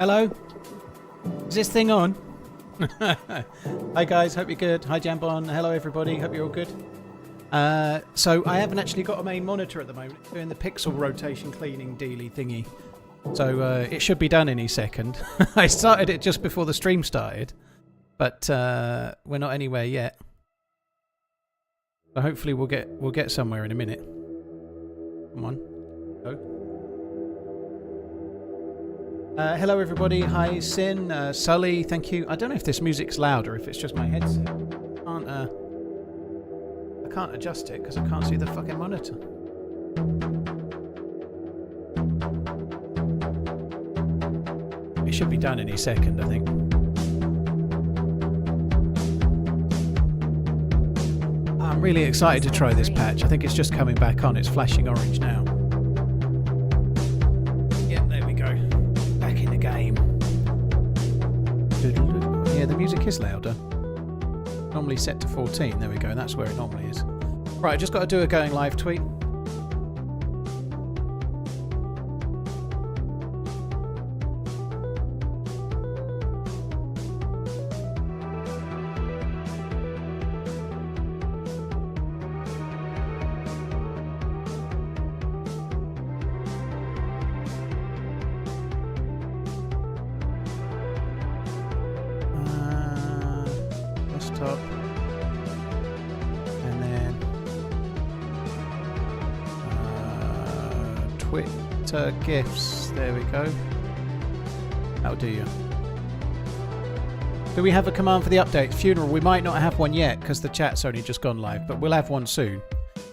Hello? Is this thing on? Hi guys, hope you're good. Hi Jambon, hello everybody, hope you're all good. So I haven't actually got a main monitor at the moment. It's doing the pixel rotation cleaning dealy thingy. So it should be done any second. I started it just before the stream started, but we're not anywhere yet. So hopefully we'll get somewhere in a minute. Come on. Go. Hello everybody, hi Sin, Sully, thank you. I don't know if this music's loud or if it's just my headset. I can't adjust it because I can't see the fucking monitor. It should be done any second, I think. I'm really excited to try this patch. I think it's just coming back on, it's flashing orange now. Game. Yeah, the music is louder. Normally set to 14. There we go. That's where it normally is. Right, I just got to do a going live tweet. GIFs, there we go. That'll do you. Do we have a command for the update? Funeral, we might not have one yet because the chat's only just gone live, but we'll have one soon.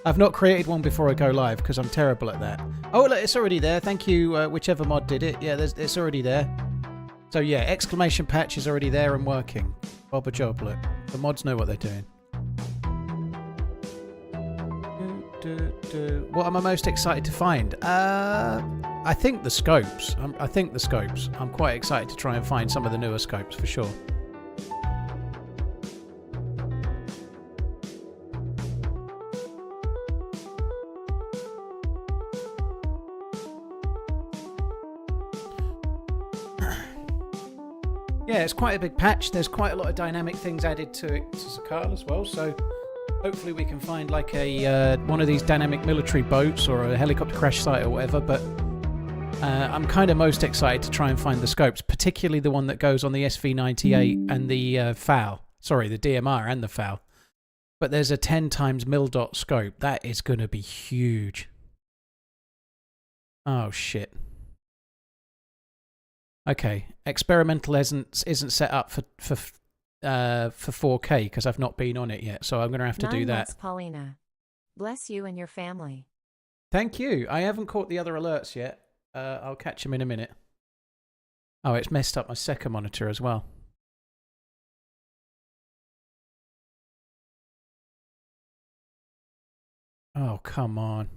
I've not created one before I go live because I'm terrible at that. Oh, look, it's already there. Thank you, whichever mod did it. Yeah, it's already there. So yeah, exclamation patch is already there and working. Bob a job, look. The mods know what they're doing. What am I most excited to find? I think the scopes. I'm quite excited to try and find some of the newer scopes for sure. Yeah, it's quite a big patch. There's quite a lot of dynamic things added to it, to Sakhal as well, so hopefully we can find like a one of these dynamic military boats or a helicopter crash site or whatever, but I'm kind of most excited to try and find the scopes, particularly the one that goes on the SV98 and the FAL. Sorry, the DMR and the FAL. But there's a 10 times mil-dot scope. That is going to be huge. Oh, shit. Okay, experimental isn't set up for 4K because I've not been on it yet, so I'm going to have to do that. Paulina. Bless you and your family. Thank you. I haven't caught the other alerts yet. I'll catch them in a minute. Oh, it's messed up my second monitor as well. Oh, come on.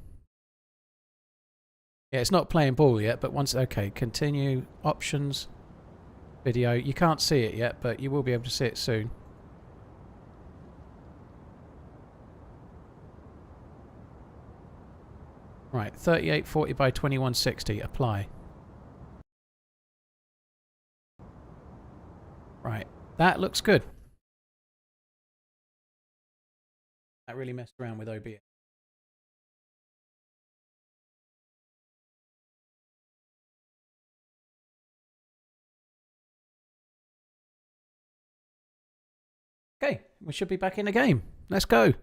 Yeah, it's not playing ball yet, but once... Okay, continue. Options. Video. You can't see it yet, but you will be able to see it soon. Right, 3840 by 2160. Apply. Right, that looks good. That really messed around with OBS. Okay, we should be back in the game. Let's go.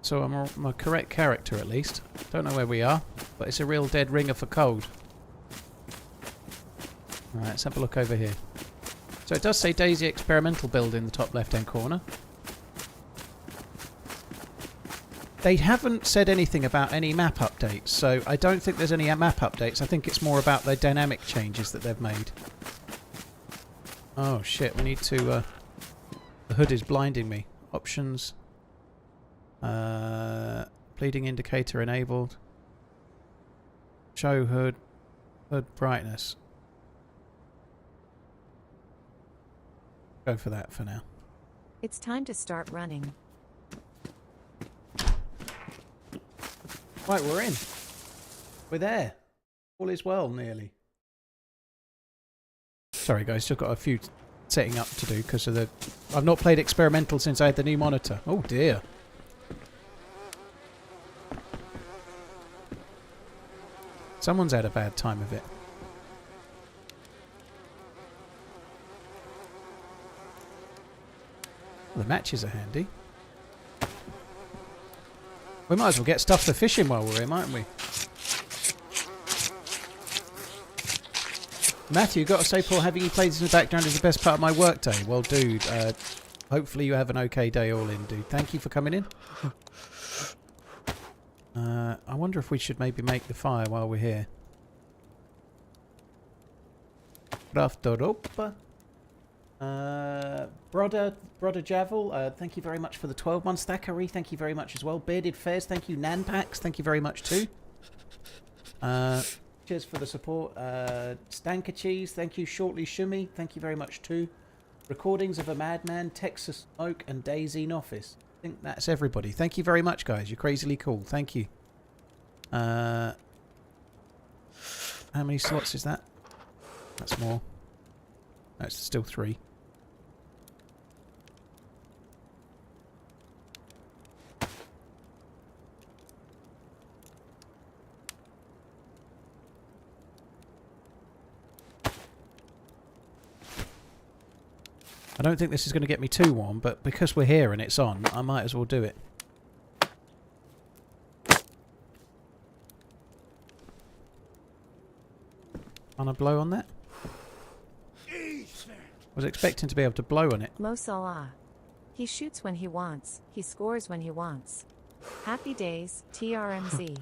So I'm a correct character at least. Don't know where we are, but it's a real dead ringer for cold. Alright, let's have a look over here. So it does say DayZ experimental build in the top left hand corner. They haven't said anything about any map updates, so I don't think there's any map updates. I think it's more about the dynamic changes that they've made. Oh shit, we need to... the hood is blinding me. Options. Bleeding indicator enabled. Show hood. Hood brightness. Go for that for now. It's time to start running. Right, we're in. We're there. All is well, nearly. Sorry guys, just got a few setting up to do because of the... I've not played experimental since I had the new monitor. Oh dear. Someone's had a bad time of it. Well, the matches are handy. We might as well get stuff for fishing while we're here, mightn't we? Matthew, got to say, Paul, having you played this in the background is the best part of my work day. Well, dude, hopefully you have an okay day all in, dude. Thank you for coming in. I wonder if we should maybe make the fire while we're here. Brother Javel, thank you very much for the 12-month stackery. Thank you very much as well. Bearded Fairs, thank you. Nanpax, thank you very much too. Cheers for the support. Stanker Cheese, thank you. Shortly Shumi, thank you very much too. Recordings of a Madman, Texas Smoke, and DayZ in Office. I think that's everybody. Thank you very much, guys. You're crazily cool. Thank you. How many slots is that? That's more. That's still 3. I don't think this is going to get me too warm, but because we're here and it's on, I might as well do it. Want to blow on that? I was expecting to be able to blow on it. Mo Salah. He shoots when he wants. He scores when he wants. Happy days, TRMZ.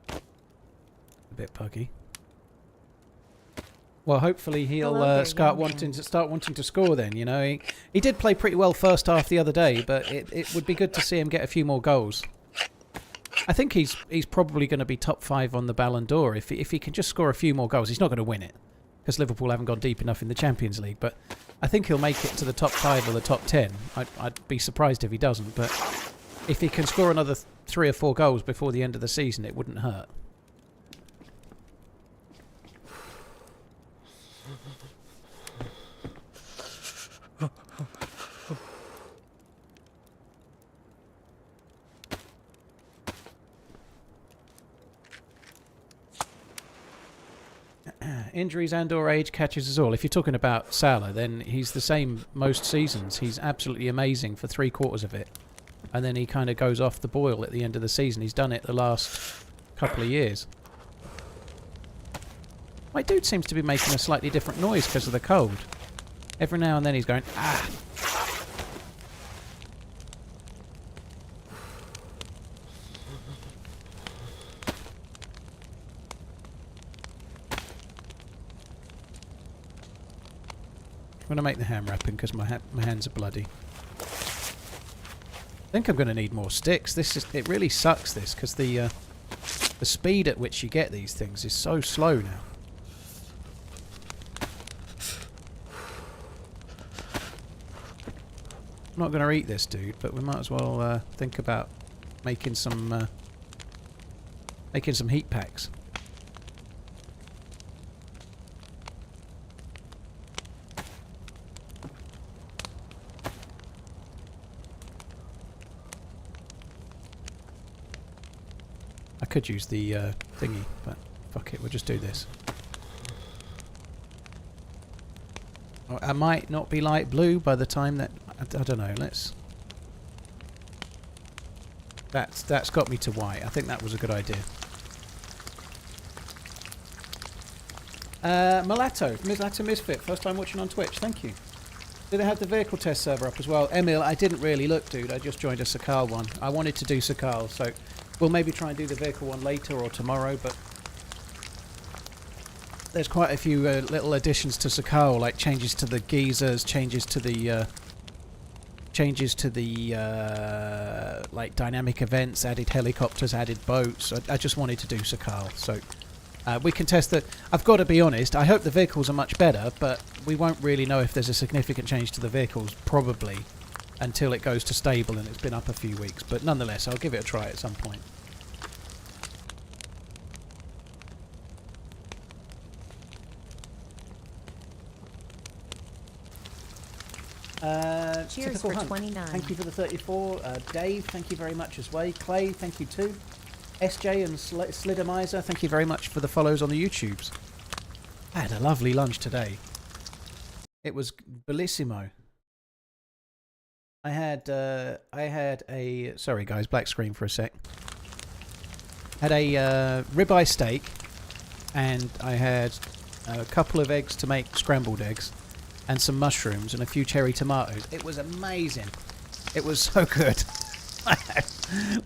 A bit buggy. Well, hopefully he'll start wanting to score then, you know. He did play pretty well first half the other day, but it would be good to see him get a few more goals. I think he's probably going to be top 5 on the Ballon d'Or if he can just score a few more goals. He's not going to win it because Liverpool haven't gone deep enough in the Champions League, but I think he'll make it to the top 5 or the top 10. I'd be surprised if he doesn't, but if he can score another 3 or 4 goals before the end of the season, it wouldn't hurt. Injuries and or age catches us all. If you're talking about Salah, then he's the same most seasons. He's absolutely amazing for 3/4 of it. And then he kind of goes off the boil at the end of the season. He's done it the last couple of years. My dude seems to be making a slightly different noise because of the cold. Every now and then he's going, ah. I'm going to make the ham wrapping because my hands are bloody. I think I'm going to need more sticks. It really sucks this because the speed at which you get these things is so slow now. I'm not going to eat this, dude, but we might as well think about making some heat packs. I could use the thingy, but fuck it, we'll just do this. I might not be light blue by the time that... I don't know, let's... That's got me to white. I think that was a good idea. Mulatto Misfit, first time watching on Twitch, thank you. Do they have the vehicle test server up as well? Emil, I didn't really look, dude. I just joined a Sakhal one. I wanted to do Sakhal, so we'll maybe try and do the vehicle one later or tomorrow, but there's quite a few little additions to Sakhal, like changes to the geysers, changes to the like dynamic events, added helicopters, added boats. I just wanted to do Sakhal, so we can test that. I've got to be honest, I hope the vehicles are much better, but we won't really know if there's a significant change to the vehicles, probably, until it goes to stable, and it's been up a few weeks. But nonetheless, I'll give it a try at some point. Cheers Typical for Hunt. 29. Thank you for the 34. Dave, thank you very much as well. Clay, thank you too. SJ and Slidermizer, thank you very much for the follows on the YouTubes. I had a lovely lunch today. It was bellissimo. I had a sorry guys, black screen for a sec. Had a ribeye steak, and I had a couple of eggs to make scrambled eggs, and some mushrooms and a few cherry tomatoes. It was amazing. It was so good.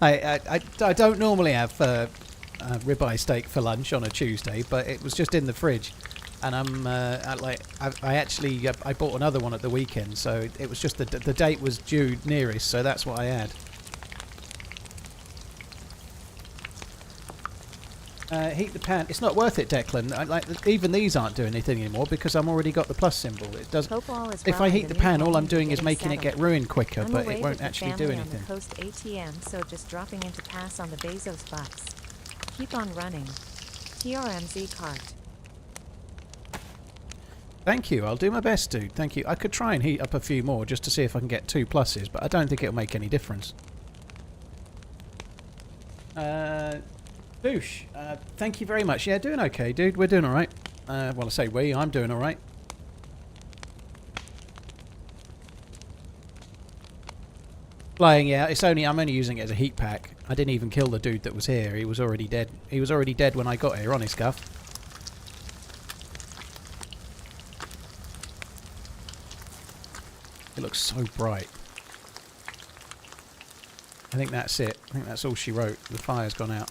I don't normally have ribeye steak for lunch on a Tuesday, but it was just in the fridge, and I bought another one at the weekend, so it was just the date was due nearest, so that's what I had. Heat the pan. It's not worth it, Declan. Even these aren't doing anything anymore because I'm already got the plus symbol. It does. If I heat the pan, all I'm doing is making it get ruined quicker, but it won't actually do anything. On the coast ATM, so just dropping into pass on the Bezos bucks. Keep on running. TRMZ cart. Thank you. I'll do my best, dude. Thank you. I could try and heat up a few more just to see if I can get 2 pluses, but I don't think it'll make any difference. Boosh, thank you very much. Yeah, doing okay, dude. We're doing alright. Well, I say we. I'm doing alright. Flying, yeah. I'm only using it as a heat pack. I didn't even kill the dude that was here. He was already dead. He was already dead when I got here, honest Guff. It looks so bright. I think that's it. I think that's all she wrote. The fire's gone out.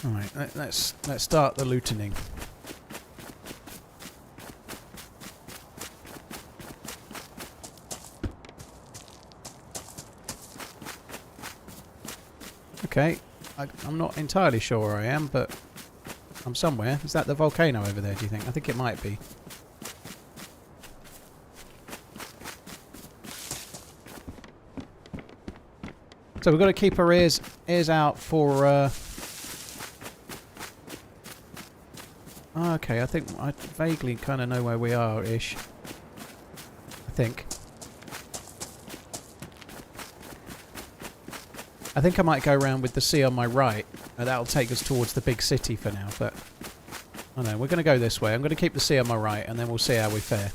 Alright, let's start the lootening. Okay, I'm not entirely sure where I am, but I'm somewhere. Is that the volcano over there, do you think? I think it might be. So we've got to keep our ears out for... okay, I think I vaguely kind of know where we are-ish. I think. I think I might go around with the sea on my right. That'll take us towards the big city for now, but... I don't know, we're going to go this way. I'm going to keep the sea on my right, and then we'll see how we fare.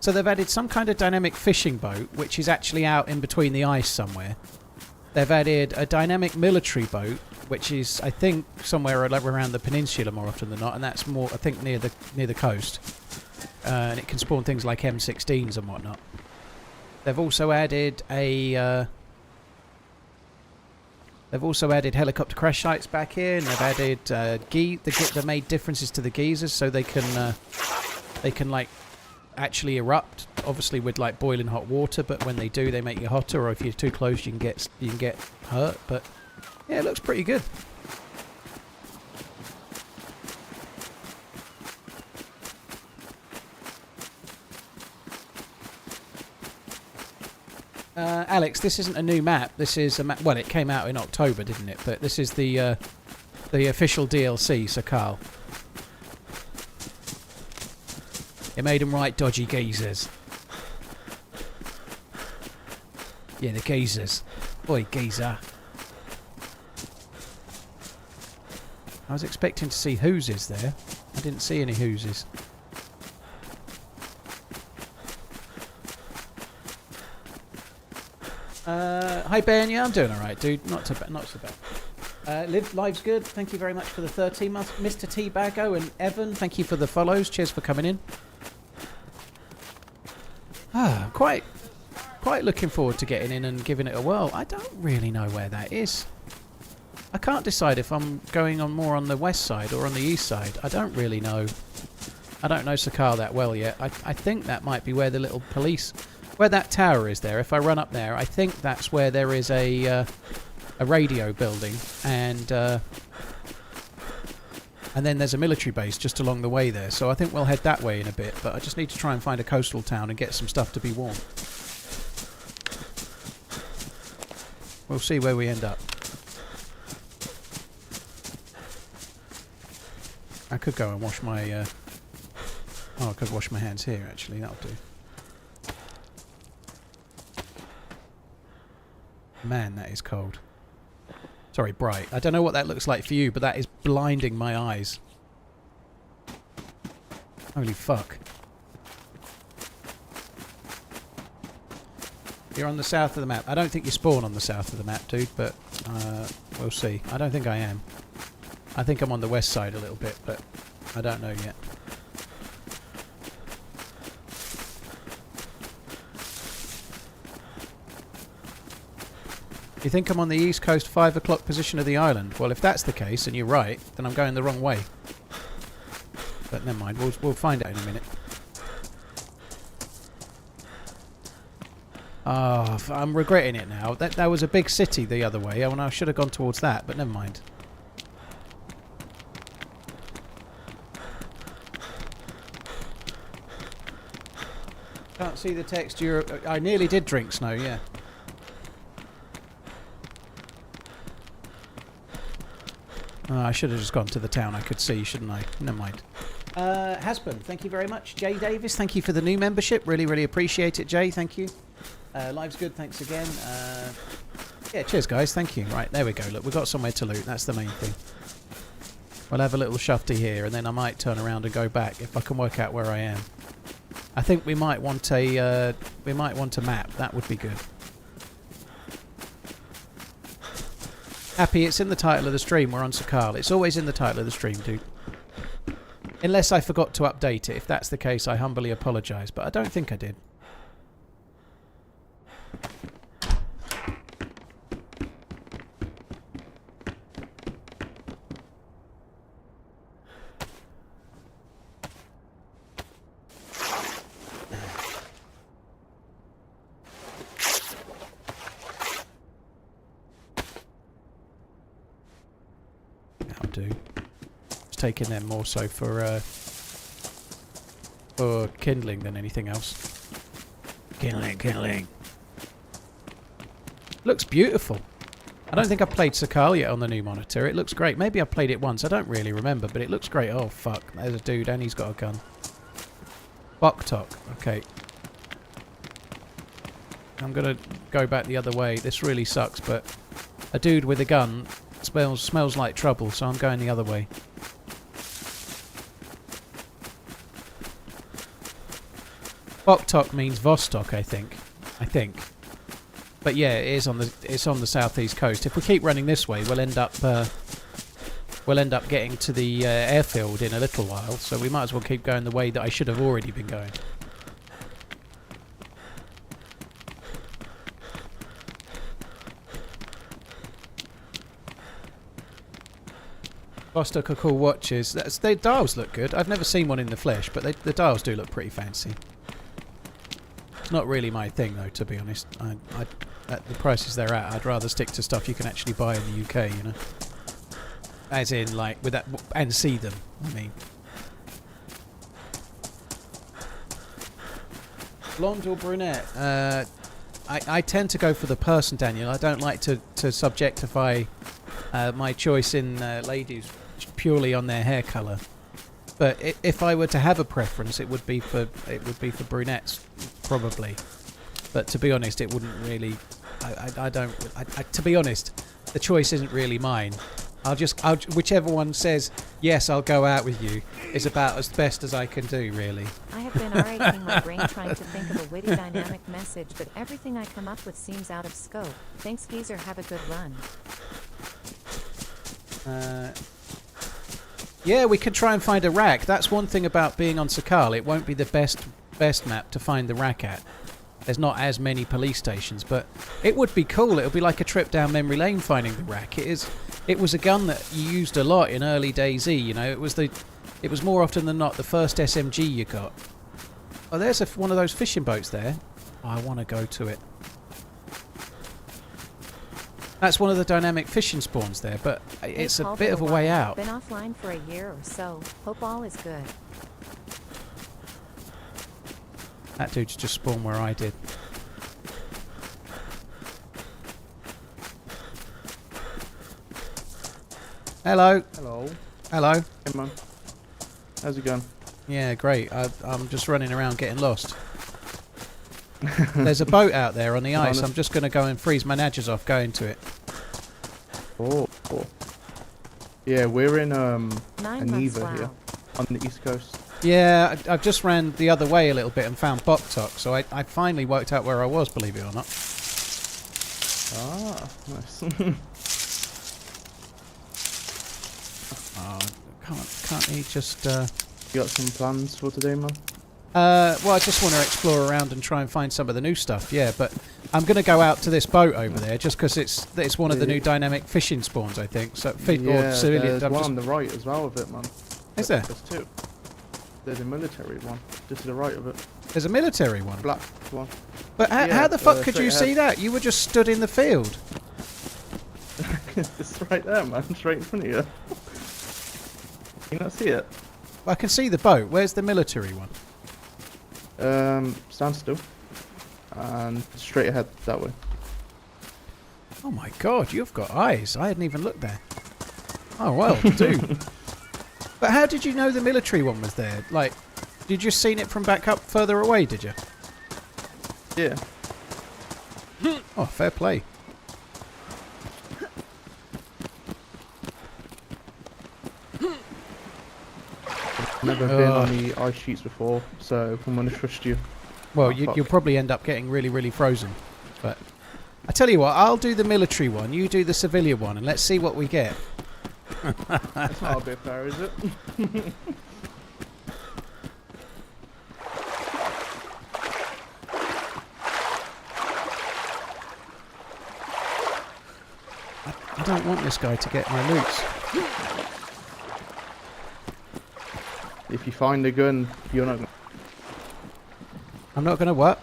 So they've added some kind of dynamic fishing boat, which is actually out in between the ice somewhere. They've added a dynamic military boat, which is, I think, somewhere around the peninsula more often than not, and that's more, I think, near the coast. And it can spawn things like M16s and whatnot. They've also added a... They've also added helicopter crash sites back here, and they've added they made differences to the geysers, so they can like actually erupt, obviously with like boiling hot water. But when they do, they make you hotter, or if you're too close, you can get hurt. But yeah, it looks pretty good. Alex, this isn't a new map. This is a map. Well, it came out in October, didn't it? But this is the official DLC, Sakhal. It made them right dodgy geezers. Yeah, the geezers. Boy, geezer. I was expecting to see hooses there. I didn't see any hooses. Hi Ben, yeah, I'm doing alright, dude. Not so bad, not so bad. Live's good. Thank you very much for the 13 months. Mr. T Bago and Evan, thank you for the follows. Cheers for coming in. Quite looking forward to getting in and giving it a whirl. I don't really know where that is. I can't decide if I'm going on more on the west side or on the east side. I don't really know. I don't know Sakhal that well yet. I think that might be where the little police... Where that tower is there, if I run up there, I think that's where there is a radio building, and then there's a military base just along the way there. So I think we'll head that way in a bit, but I just need to try and find a coastal town and get some stuff to be warm. We'll see where we end up. I could go and wash my... I could wash my hands here, actually. That'll do. Man, that is cold. Sorry, bright. I don't know what that looks like for you, but that is blinding my eyes. Holy fuck. You're on the south of the map. I don't think you spawn on the south of the map, dude, but we'll see. I don't think I am. I think I'm on the west side a little bit, but I don't know yet. You think I'm on the east coast 5 o'clock position of the island? Well, if that's the case, and you're right, then I'm going the wrong way. But never mind, we'll find out in a minute. Oh, I'm regretting it now. That was a big city the other way, and I should have gone towards that, but never mind. Can't see the text. I nearly did drink snow, yeah. I should have just gone to the town I could see, shouldn't I? Never mind. Hasbun, thank you very much. Jay Davis, thank you for the new membership. Really, really appreciate it, Jay. Thank you. Live's good, thanks again. Yeah, cheers, guys. Thank you. Right, there we go. Look, we've got somewhere to loot. That's the main thing. We'll have a little shufty here, and then I might turn around and go back if I can work out where I am. I think we might want a map. That would be good. Happy, it's in the title of the stream. We're on Sakhal. It's always in the title of the stream, dude. Unless I forgot to update it. If that's the case, I humbly apologise. But I don't think I did. Taking them more so for kindling than anything else. Kindling. Looks beautiful. I don't think I've played Sakhal yet on the new monitor. It looks great. Maybe I've played it once. I don't really remember, but it looks great. Oh fuck, there's a dude and he's got a gun. Boktok. Okay. I'm gonna go back the other way. This really sucks, but a dude with a gun smells like trouble, so I'm going the other way. Boktok means Vostok, I think. But yeah, it's on the southeast coast. If we keep running this way, we'll end up getting to the airfield in a little while. So we might as well keep going the way that I should have already been going. Vostok are cool watches. Their dials look good. I've never seen one in the flesh, but the dials do look pretty fancy. Not really my thing though, to be honest. At the prices they're at, I'd rather stick to stuff you can actually buy in the UK, you know. As in, like, with that, and see them, I mean. Blonde or brunette? I tend to go for the person, Daniel. I don't like to subjectify my choice in ladies purely on their hair colour. But if I were to have a preference, it would be for brunettes, probably. But to be honest, it wouldn't really. To be honest, the choice isn't really mine. Whichever one says yes, I'll go out with you, is about as best as I can do, really. I have been raking my brain trying to think of a witty, dynamic message, but everything I come up with seems out of scope. Thanks, geezer. Have a good run. Yeah, we could try and find a rack. That's one thing about being on Sakhal. It won't be the best map to find the rack at. There's not as many police stations, but it would be cool. It would be like a trip down memory lane finding the rack. It was a gun that you used a lot in early DayZ, you know. It was more often than not the first SMG you got. Oh, there's one of those fishing boats there. I want to go to it. That's one of the dynamic fishing spawns there, but it's a bit of a way out. Been offline for a year or so. Hope all is good. That dude's just spawned where I did. Hello. Hello. Hello. Hey man. How's it going? Yeah, great. I'm just running around getting lost. There's a boat out there on the ice. I'm just going to go and freeze my nadgers off going to it. Oh. Yeah, we're in Aniva Wow. here on the east coast. Yeah, I've just ran the other way a little bit and found Boktok, so I finally worked out where I was, believe it or not. Ah, nice. Oh, can't he just... You got some plans for today, man? Well, I just want to explore around and try and find some of the new stuff, yeah, but I'm going to go out to this boat over there just because it's one of the new dynamic fishing spawns, I think. So, Yeah, civilian. there's one on the right as well of it, man. Is there? There's two. There's a military one, just to the right of it. There's a military one. Black one. But how the fuck could you see that? You were just stood in the field. It's right there, man. Straight in front of you. Can you not see it? I can see the boat. Where's the military one? Stand still. And straight ahead that way. Oh my god, you've got eyes. I hadn't even looked there. Oh well, do. But how did you know the military one was there? Like, did you seen it from back up further away, did you? Yeah. Oh, fair play. Never been on the ice sheets before, so I'm going to trust you. Well, you'll probably end up getting really, really frozen. But I tell you what, I'll do the military one, you do the civilian one, and let's see what we get. That's not a bit fair, is it? I don't want this guy to get my loot. If you find a gun, you're not I'm not going to what?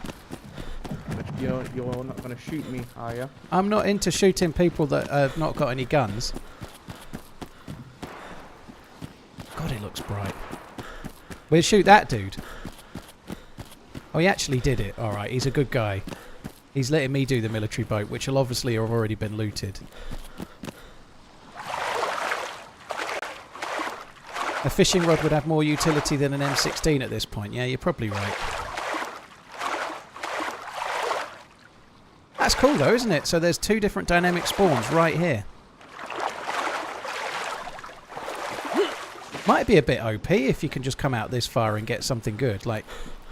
you're not going to shoot me, are you? I'm not into shooting people that have not got any guns. God, he looks bright. We'll shoot that dude. Oh, he actually did it. Alright, he's a good guy. He's letting me do the military boat, which will obviously have already been looted. A fishing rod would have more utility than an M16 at this point. Yeah, you're probably right. That's cool though, isn't it? So there's two different dynamic spawns right here. Might be a bit OP if you can just come out this far and get something good. Like,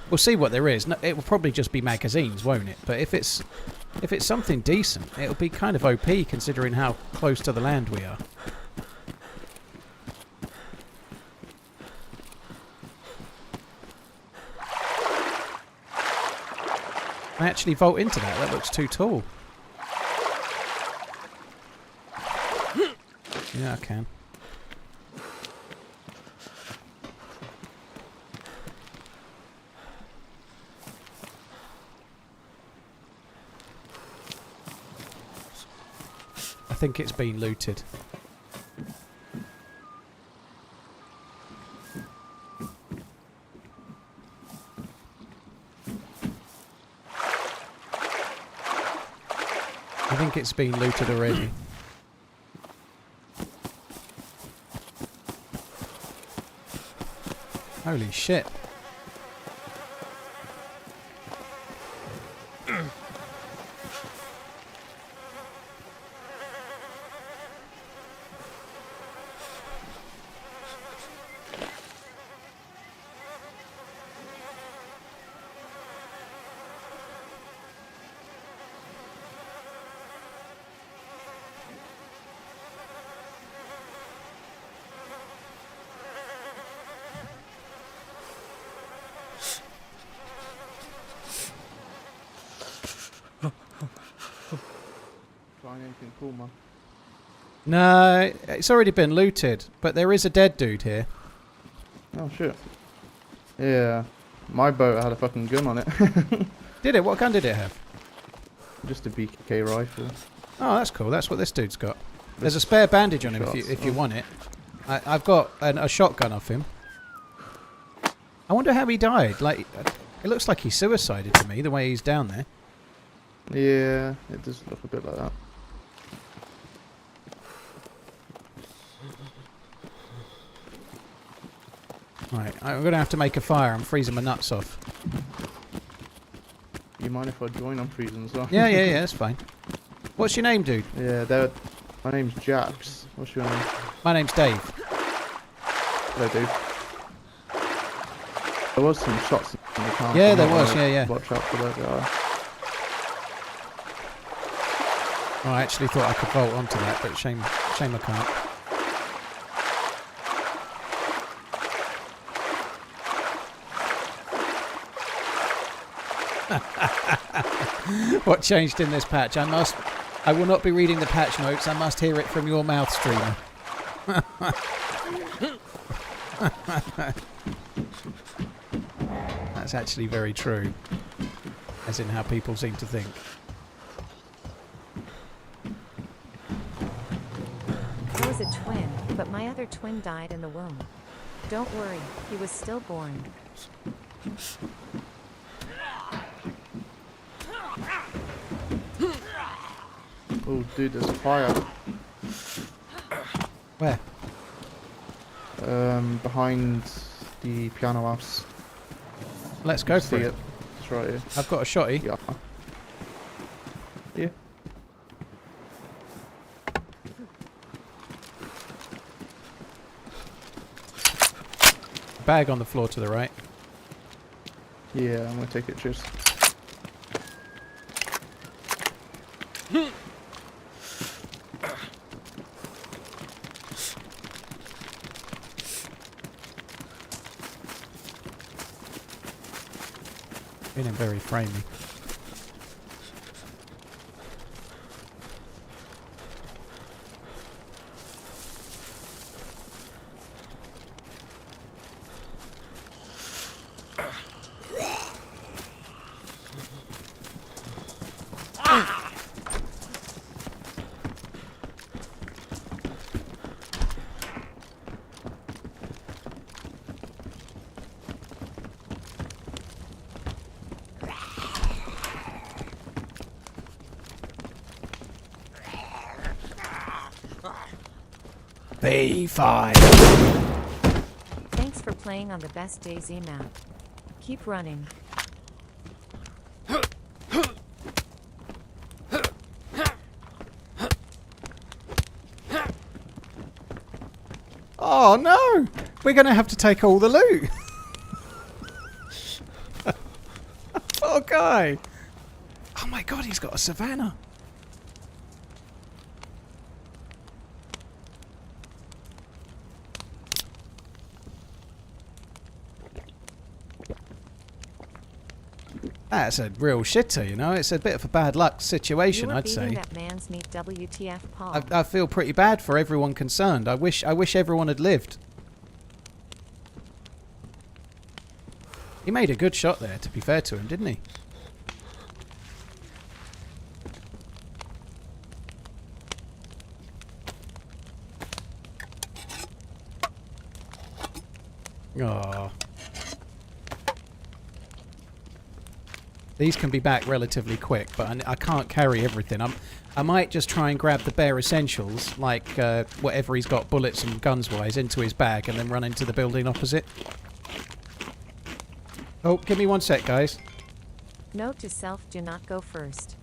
we'll see what there is. No, it will probably just be magazines, won't it? But if it's something decent, it'll be kind of OP considering how close to the land we are. I actually vault into that. That looks too tall. Yeah, I can. I think it's been looted. I think it's been looted already. Holy shit. Find anything cool, man? No, it's already been looted, but there is a dead dude here. Oh shit. Yeah. My boat had a fucking gun on it. Did it? What gun did it have? Just a BKK rifle. Oh, that's cool. That's what this dude's got. There's a spare bandage on him if you want it. I've got a shotgun off him. I wonder how he died. Like, it looks like he suicided to me, the way he's down there. Yeah, it does look a bit like that. Right, I'm going to have to make a fire. I'm freezing my nuts off. You mind if I join? I'm freezing as well. Yeah, that's fine. What's your name, dude? Yeah, my name's Jax. What's your name? My name's Dave. Hello, Dave. There was some shots in the car. Yeah, there was, yeah. Watch out for that guy. Oh, I actually thought I could vault onto that, but shame I can't. What changed in this patch? I will not be reading the patch notes. I must hear it from your mouth, streamer. That's actually very true, as in how people seem to think. I was a twin, but my other twin died in the womb. Don't worry, he was stillborn. Oh, dude, there's a fire. Where? Behind the piano house. Let's go See for it. it. It's right here. I've got a shotty. Yeah. Yeah. Bag on the floor to the right. Yeah, I'm gonna take it. Cheers. Feeling very framey. B5. Thanks for playing on the best DayZ map. Keep running. Oh no! We're going to have to take all the loot. Poor guy. Oh my god, he's got a savannah. That's a real shitter, you know. It's a bit of a bad luck situation, I'd say. That man's neat WTF Paul. I feel pretty bad for everyone concerned. I wish everyone had lived. He made a good shot there, to be fair to him, didn't he? Oh. These can be back relatively quick, but I can't carry everything. I might just try and grab the bare essentials, like whatever he's got bullets and guns-wise, into his bag, and then run into the building opposite. Oh, give me 1 sec, guys. Note to self, do not go first.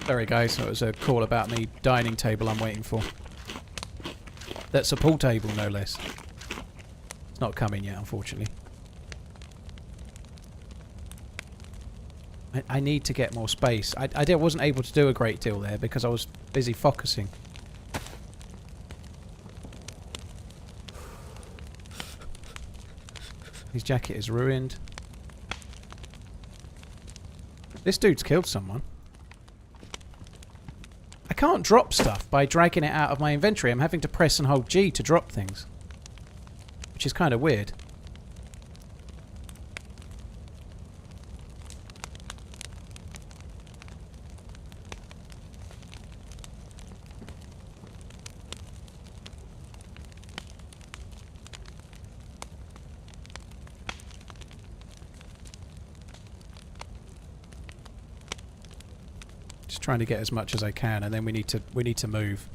Sorry guys, that was a call about the dining table I'm waiting for. That's a pool table, no less. It's not coming yet, unfortunately. I need to get more space. I wasn't able to do a great deal there because I was busy focusing. His jacket is ruined. This dude's killed someone. I can't drop stuff by dragging it out of my inventory. I'm having to press and hold G to drop things. Which is kind of weird. Just trying to get as much as I can, and then we need to move.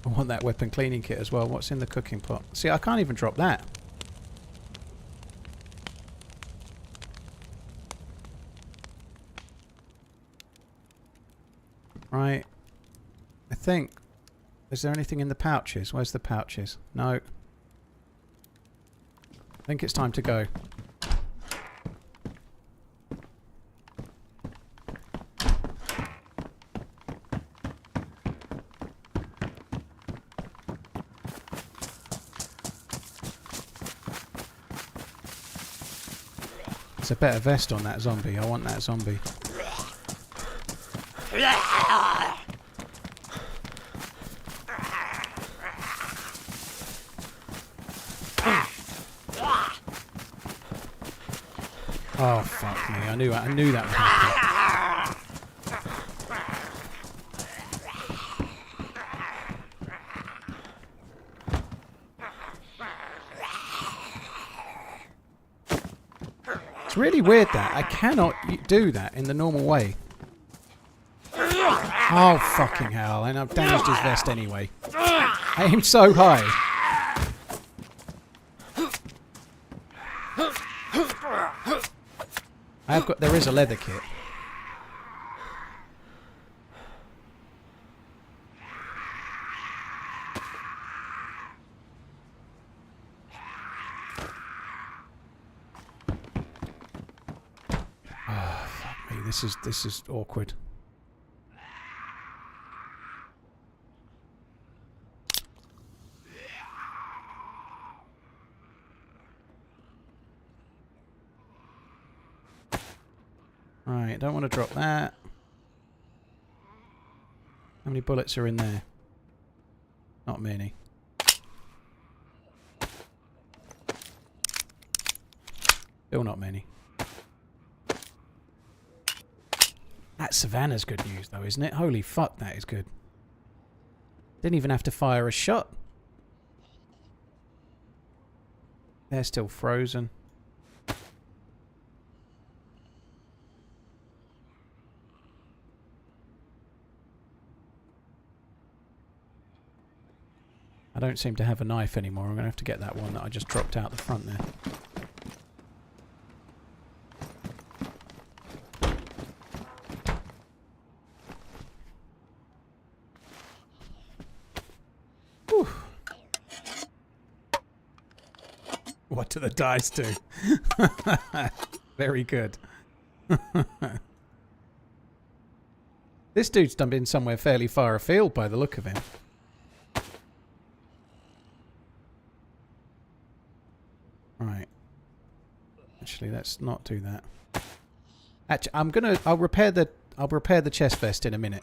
I want that weapon cleaning kit as well. What's in the cooking pot? See, I can't even drop that. Right. I think... Is there anything in the pouches? Where's the pouches? No. I think it's time to go. It's a better vest on that zombie. I want that zombie. Oh fuck me! I knew that would happen. It's really weird that I cannot do that in the normal way. Oh fucking hell! And I've damaged his vest anyway. I aim so high. There is a leather kit. Oh, fuck me. This is awkward. Right, don't want to drop that. How many bullets are in there? Not many. Still not many. That Savannah's good news though, isn't it? Holy fuck, that is good. Didn't even have to fire a shot. They're still frozen. I don't seem to have a knife anymore. I'm going to have to get that one that I just dropped out the front there. Whew. What do the dice do? Very good. This dude's done been somewhere fairly far afield by the look of him. Right. Actually, let's not do that. Actually, I'll repair the chest vest in a minute.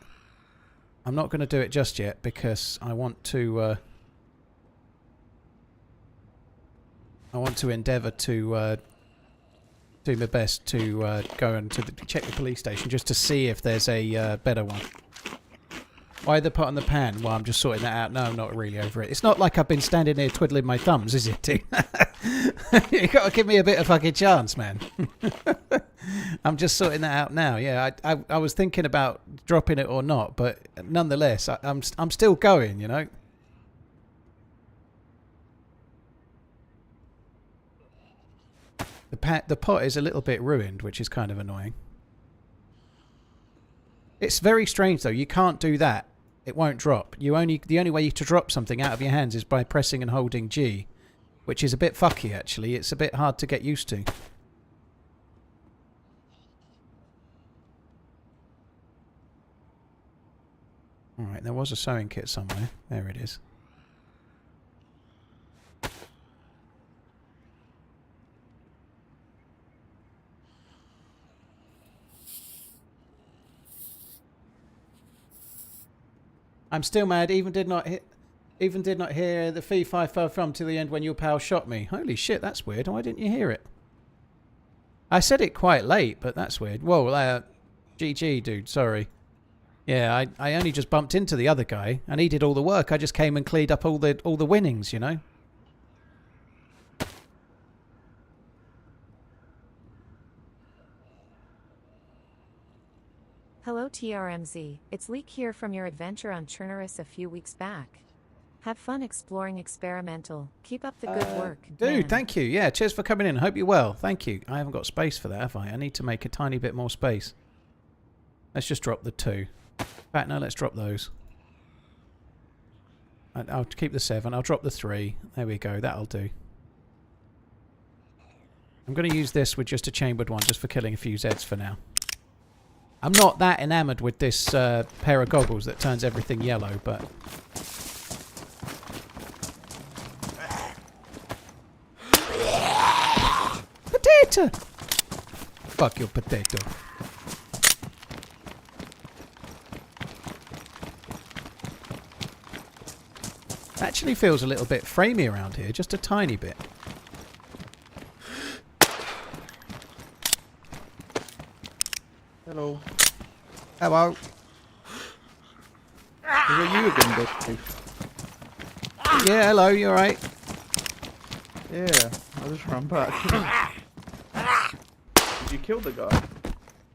I'm not gonna do it just yet because I want to endeavour to do my best to go and check the police station just to see if there's a better one. Why the pot on the pan? Well, I'm just sorting that out. No, I'm not really over it. It's not like I've been standing here twiddling my thumbs, is it? You got to give me a bit of fucking chance, man. I'm just sorting that out now. Yeah, I was thinking about dropping it or not, but nonetheless, I'm still going, you know. The pot is a little bit ruined, which is kind of annoying. It's very strange though. You can't do that. It won't drop. The only way to drop something out of your hands is by pressing and holding G, which is a bit fucky actually. It's a bit hard to get used to. Alright, there was a sewing kit somewhere. There it is. I'm still mad. Even did not hear the fee 5 from to the end when your pal shot me. Holy shit, that's weird. Why didn't you hear it? I said it quite late, but that's weird. Whoa, GG, dude. Sorry. Yeah, I only just bumped into the other guy, and he did all the work. I just came and cleared up all the winnings, you know. Hello TRMZ, it's Leek here from your adventure on Chernarus a few weeks back. Have fun exploring experimental. Keep up the good work. Dude, Dan. thank you. Yeah, cheers for coming in. Hope you're well. Thank you. I haven't got space for that, have I? I need to make a tiny bit more space. Let's just drop the 2. In fact, no, let's drop those. I'll keep the 7. I'll drop the 3. There we go. That'll do. I'm going to use this with just a chambered one, just for killing a few Zeds for now. I'm not that enamoured with this pair of goggles that turns everything yellow, but... Potato! Fuck your potato. Actually feels a little bit framey around here, just a tiny bit. Hello. Hello. Is it you again, Dave? Yeah, hello, you alright? Yeah, I just ran back. Did you kill the guy?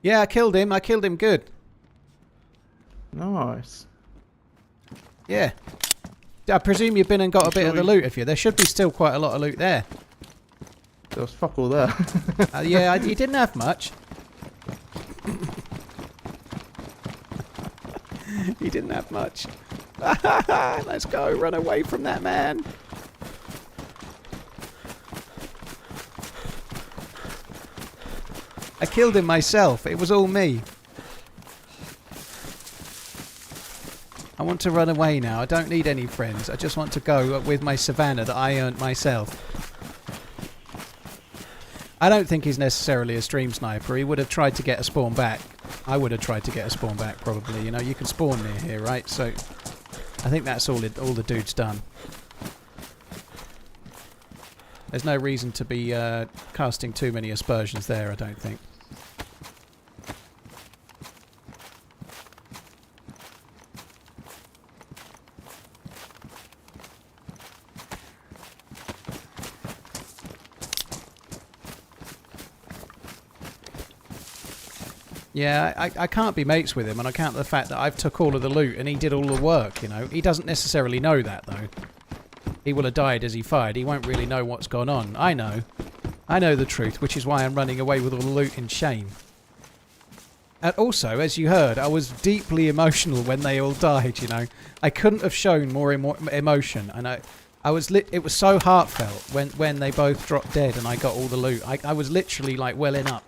Yeah, I killed him. I killed him good. Nice. Yeah. I presume you've been and got a bit of the loot, have you? There should be still quite a lot of loot there. There was fuck all there. Yeah, you didn't have much. He didn't have much. Let's go. Run away from that man. I killed him myself. It was all me. I want to run away now. I don't need any friends. I just want to go with my savannah that I earned myself. I don't think he's necessarily a stream sniper. He would have tried to get a spawn back. I would have tried to get a spawn back, probably. You know, you can spawn near here, right? So I think that's all the dude's done. There's no reason to be casting too many aspersions there, I don't think. Yeah, I can't be mates with him on account of the fact that I've took all of the loot and he did all the work, you know. He doesn't necessarily know that, though. He will have died as he fired. He won't really know what's gone on. I know. I know the truth, which is why I'm running away with all the loot in shame. And also, as you heard, I was deeply emotional when they all died, you know. I couldn't have shown more emotion. And it was so heartfelt when they both dropped dead and I got all the loot. I was literally, like, welling up.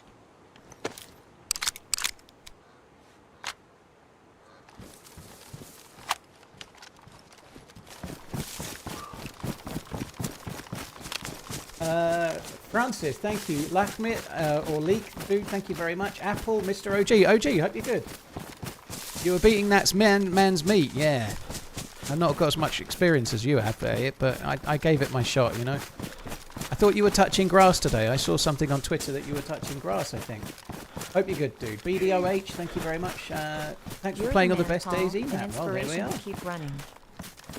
Francis, thank you. Lachmit, or Leek, dude, thank you very much. Apple, Mr. OG. OG, hope you're good. You were beating that's man's meat, yeah. I've not got as much experience as you have at it, but I gave it my shot, you know. I thought you were touching grass today. I saw something on Twitter that you were touching grass, I think. Hope you're good, dude. BDOH, thank you very much. Thanks for playing on the best DayZ map. Well, there we are. Keep running.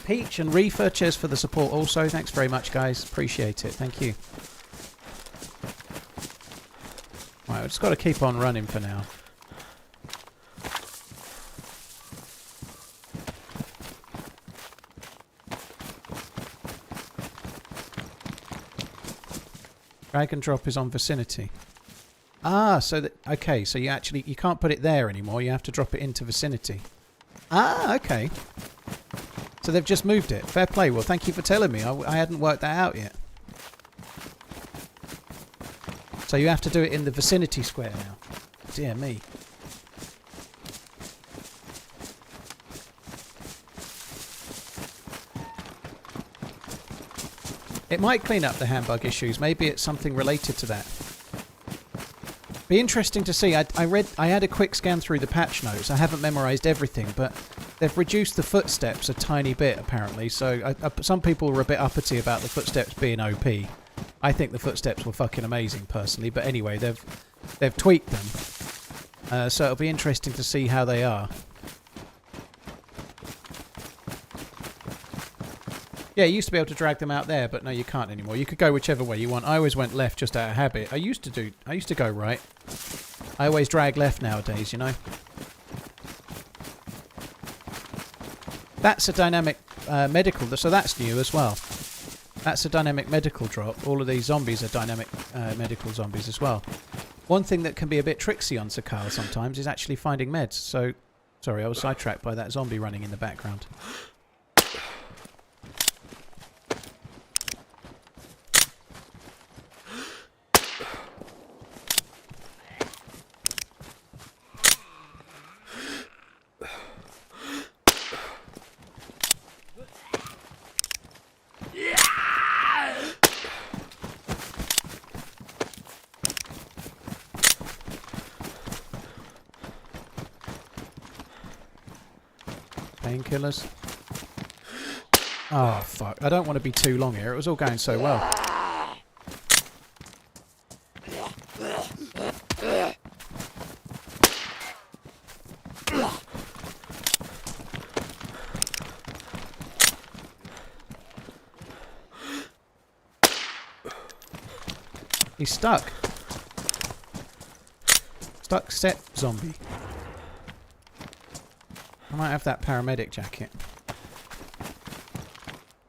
Peach and Reefer, cheers for the support also. Thanks very much, guys. Appreciate it. Thank you. Right, we've just got to keep on running for now. Drag and drop is on vicinity. Ah, so that... Okay, so you can't put it there anymore. You have to drop it into vicinity. Ah, okay. So they've just moved it. Fair play. Well, thank you for telling me. I hadn't worked that out yet. So you have to do it in the vicinity square now. Dear me. It might clean up the handbug issues. Maybe it's something related to that. Be interesting to see. I had a quick scan through the patch notes. I haven't memorised everything, but they've reduced the footsteps a tiny bit apparently. So some people were a bit uppity about the footsteps being OP. I think the footsteps were fucking amazing personally. But anyway, they've tweaked them. So it'll be interesting to see how they are. Yeah, you used to be able to drag them out there, but no, you can't anymore. You could go whichever way you want. I always went left just out of habit. I used to go right. I always drag left nowadays, you know. That's a dynamic medical, so that's new as well. That's a dynamic medical drop. All of these zombies are dynamic medical zombies as well. One thing that can be a bit tricksy on Sakhal sometimes is actually finding meds. So, sorry, I was sidetracked by that zombie running in the background. Painkillers. Oh, fuck. I don't want to be too long here. It was all going so well. He's stuck. Stuck set zombie. I might have that paramedic jacket.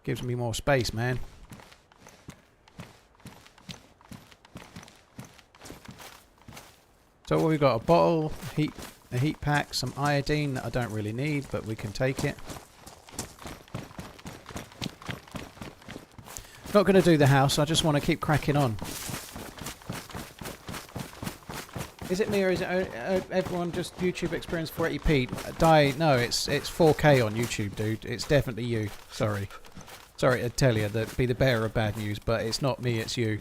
Gives me more space, man. So what we've got, a bottle, a heat pack, some iodine that I don't really need, but we can take it. Not going to do the house, I just want to keep cracking on. Is it me or is it everyone just YouTube experience 480p? No, it's 4K on YouTube, dude. It's definitely you. Sorry to tell you that be the bearer of bad news, but it's not me, it's you.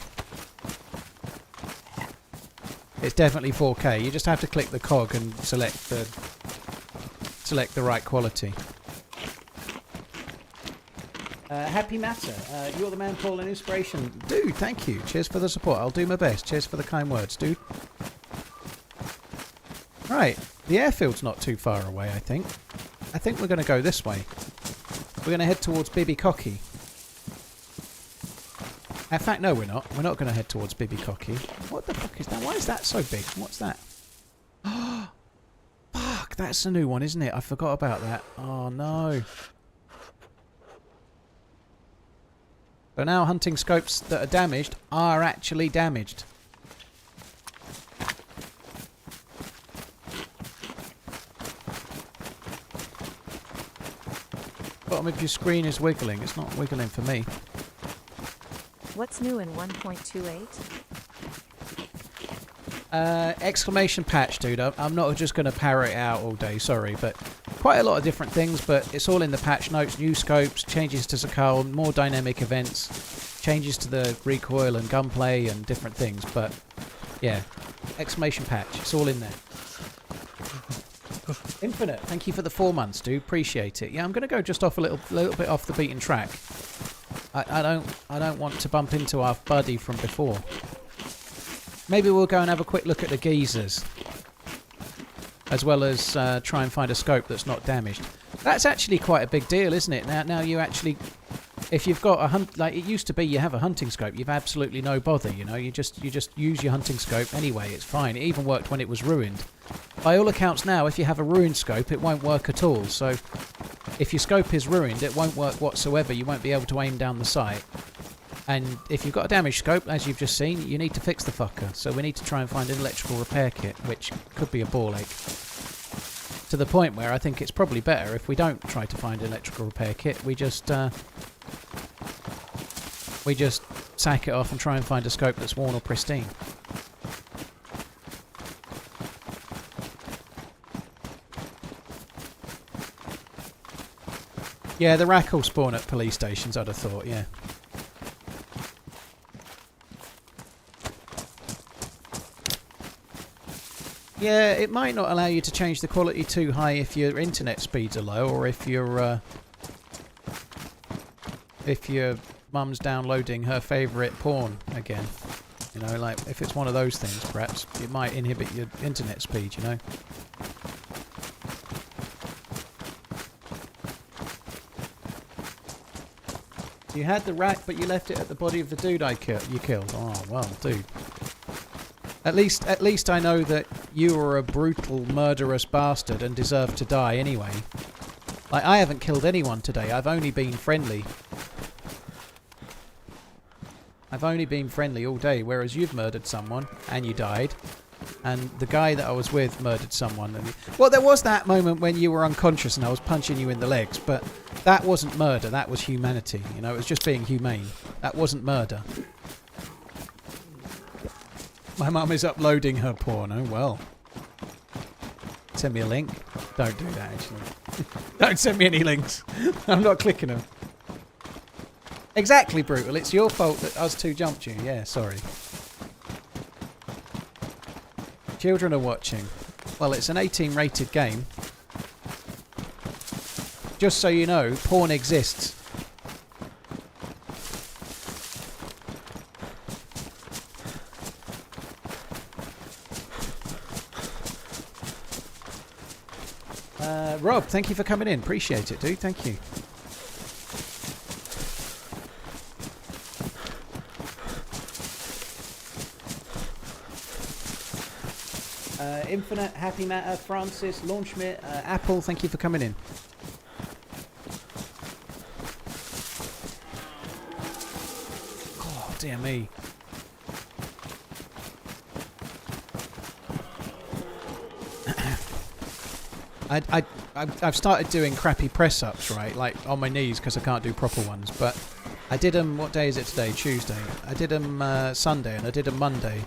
It's definitely 4K. You just have to click the cog and select the right quality. Happy Matter. You're the man, Paul, and inspiration. Dude, thank you. Cheers for the support. I'll do my best. Cheers for the kind words, dude. Right, the airfield's not too far away, I think. I think we're going to go this way. We're going to head towards Bibby Cocky. In fact, no, we're not. We're not going to head towards Bibby Cocky. What the fuck is that? Why is that so big? What's that? Oh, fuck, that's a new one, isn't it? I forgot about that. Oh, no. So now hunting scopes that are damaged are actually damaged. Bottom of your screen is wiggling. It's not wiggling for me. What's new in 1.28? Exclamation patch, dude. I'm not just going to parrot it out all day, sorry, but quite a lot of different things, but it's all in the patch notes. New scopes, changes to Sakhal, more dynamic events, changes to the recoil and gunplay and different things, but yeah, exclamation patch. It's all in there. Infinite, thank you for the 4 months, dude. Appreciate it. Yeah, I'm going to go just off a little bit off the beaten track. I don't want to bump into our buddy from before. Maybe we'll go and have a quick look at the geezers, as well as try and find a scope that's not damaged. That's actually quite a big deal, isn't it? Now you actually, if you've got a hunt, like it used to be, you have a hunting scope, you've absolutely no bother. You know, you just use your hunting scope anyway. It's fine. It even worked when it was ruined. By all accounts now, if you have a ruined scope, it won't work at all. So if your scope is ruined, it won't work whatsoever. You won't be able to aim down the sight. And if you've got a damage scope, as you've just seen, you need to fix the fucker. So we need to try and find an electrical repair kit, which could be a ball ache. To the point where I think it's probably better if we don't try to find an electrical repair kit. We just sack it off and try and find a scope that's worn or pristine. Yeah, the rack will spawn at police stations, I'd have thought, yeah. Yeah, it might not allow you to change the quality too high if your internet speeds are low, or if your mum's downloading her favourite porn again. You know, like if it's one of those things, perhaps it might inhibit your internet speed. You know. You had the rack, but you left it at the body of the dude you killed. Oh well, dude. At least I know that you were a brutal, murderous bastard and deserve to die anyway. Like, I haven't killed anyone today. I've only been friendly. I've only been friendly all day, whereas you've murdered someone and you died. And the guy that I was with murdered someone. And well, there was that moment when you were unconscious and I was punching you in the legs, but that wasn't murder. That was humanity. You know, it was just being humane. That wasn't murder. My mum is uploading her porn. Oh, well. Send me a link. Don't do that, actually. Don't send me any links. I'm not clicking them. Exactly, Brutal. It's your fault that us two jumped you. Yeah, sorry. Children are watching. Well, it's an 18-rated game. Just so you know, porn exists. Rob, thank you for coming in. Appreciate it, dude. Thank you. Infinite, Happy Matter, Francis, Launchmit, Apple, thank you for coming in. Oh, dear me. I've started doing crappy press-ups, right? Like on my knees because I can't do proper ones. But I did them, what day is it today? Tuesday. I did them Sunday and I did them Monday.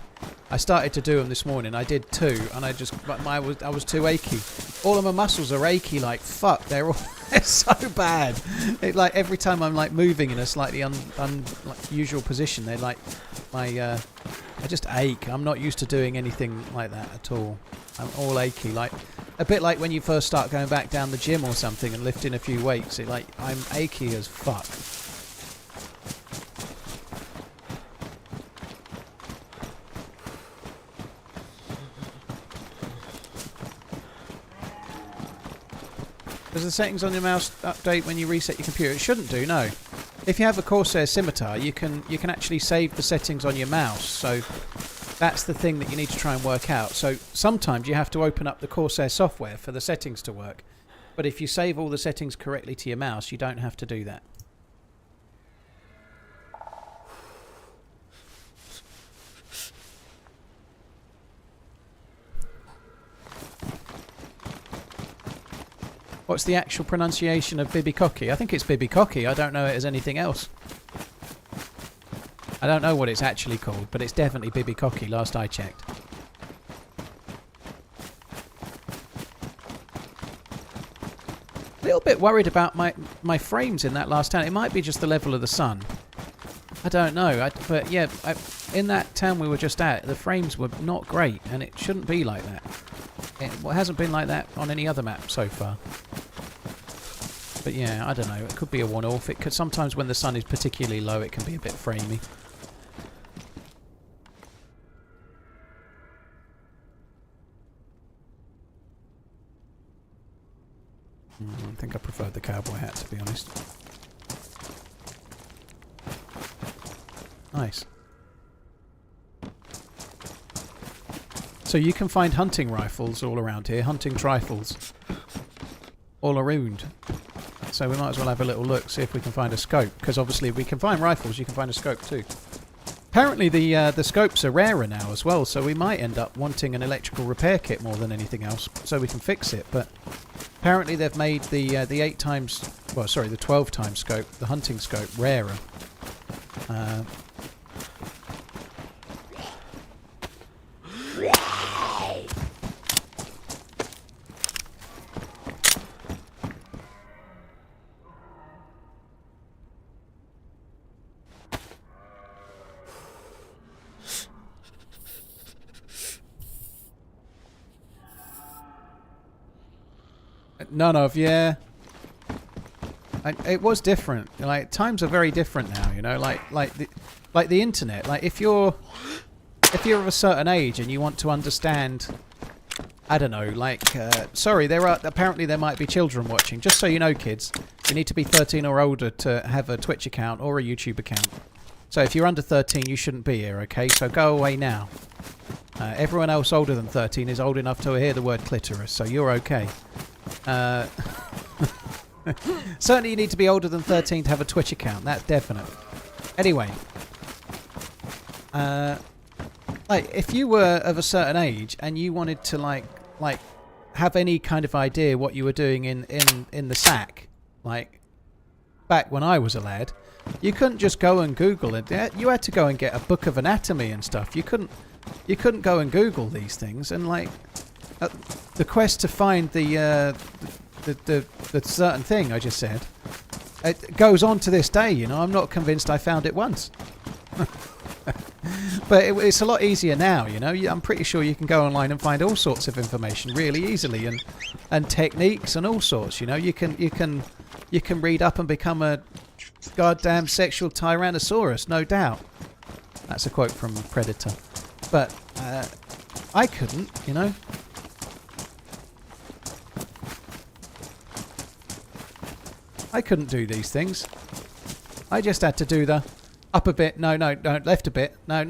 I started to do them this morning. I did 2 and I was too achy. All of my muscles are achy like fuck. They're so bad. Like every time I'm like moving in a slightly unusual position, they're like I just ache. I'm not used to doing anything like that at all. I'm all achy, like a bit like when you first start going back down the gym or something and lifting a few weights. I'm achy as fuck. Does the settings on your mouse update when you reset your computer? It shouldn't do, no. If you have a Corsair Scimitar, you can actually save the settings on your mouse. So that's the thing that you need to try and work out. So sometimes you have to open up the Corsair software for the settings to work. But if you save all the settings correctly to your mouse, you don't have to do that. What's the actual pronunciation of Bibicocky? I think it's Bibicocky. I don't know it as anything else. I don't know what it's actually called, but it's definitely Bibicocky last I checked. A little bit worried about my frames in that last town. It might be just the level of the sun. I don't know. But yeah, in that town we were just at, the frames were not great, and it shouldn't be like that. It hasn't been like that on any other map so far. But yeah, I don't know. It could be a one-off. It could sometimes when the sun is particularly low, it can be a bit framey. I think I preferred the cowboy hat, to be honest. Nice. So you can find hunting rifles all around here, hunting trifles all around. so we might as well have a little look, see if we can find a scope. Because obviously if we can find rifles, you can find a scope too. Apparently the scopes are rarer now as well, so we might end up wanting an electrical repair kit more than anything else, so we can fix it. But apparently they've made the 8 times, well, sorry, the 12 times scope, the hunting scope, rarer. None of, yeah. It was different. Like, times are very different now, you know. Like the internet. Like, if you're of a certain age and you want to understand, I don't know. Like, sorry, apparently there might be children watching. Just so you know, kids, you need to be 13 or older to have a Twitch account or a YouTube account. So if you're under 13, you shouldn't be here. Okay, so go away now. Everyone else older than 13 is old enough to hear the word clitoris, so you're okay. Certainly you need to be older than 13 to have a Twitch account, that's definite. Anyway, like, if you were of a certain age and you wanted to like have any kind of idea what you were doing in the sack, like back when I was a lad, you couldn't just go and Google it. You had to go and get a book of anatomy and stuff. You couldn't go and Google these things, and like the quest to find the certain thing I just said, it goes on to this day. You know, I'm not convinced I found it once. But it's a lot easier now, you know. I'm pretty sure you can go online and find all sorts of information really easily, and techniques and all sorts. You know, you can read up and become a goddamn sexual tyrannosaurus, no doubt. That's a quote from Predator. But I couldn't, you know. I couldn't do these things. I just had to do the up a bit, no, left a bit, no.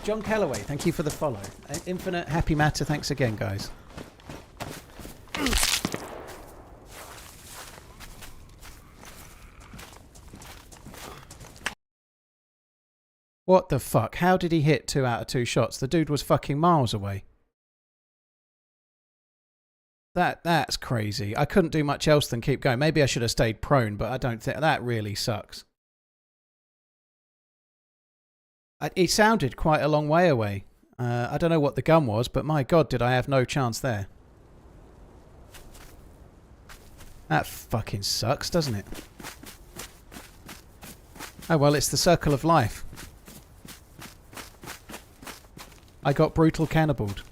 John Calloway, thank you for the follow. Infinite Happy Matter, thanks again, guys. What the fuck? How did he hit 2 out of 2 shots? The dude was fucking miles away. That's crazy. I couldn't do much else than keep going. Maybe I should have stayed prone, but I don't think that really sucks. He sounded quite a long way away. I don't know what the gun was, but my god, did I have no chance there. That fucking sucks, doesn't it? Oh well, it's the circle of life. I got brutal canniballed.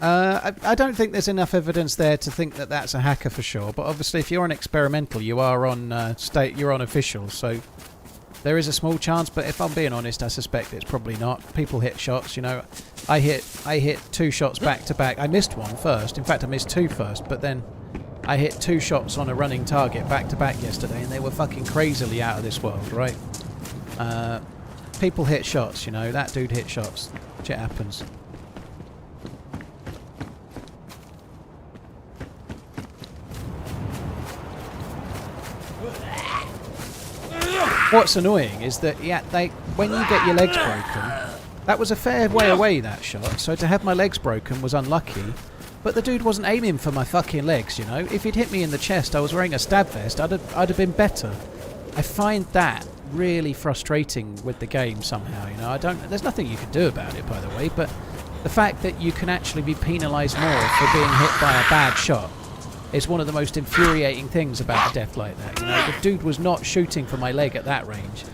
I don't think there's enough evidence there to think that that's a hacker for sure. But obviously, if you're on experimental, you are on you're on official, so there is a small chance. But if I'm being honest, I suspect it's probably not. People hit shots, you know. I hit 2 shots back to back. I missed one first. In fact, I missed 2 first. But then I hit 2 shots on a running target back to back yesterday, and they were fucking crazily out of this world, right? People hit shots, you know. That dude hit shots. Shit happens. What's annoying is that when you get your legs broken, that was a fair way away, that shot. So to have my legs broken was unlucky. But the dude wasn't aiming for my fucking legs, you know. If he'd hit me in the chest, I was wearing a stab vest, I'd have been better. I find that really frustrating with the game somehow, you know. There's nothing you can do about it, by the way, but the fact that you can actually be penalised more for being hit by a bad shot is one of the most infuriating things about a death like that, you know. The dude was not shooting for my leg at that range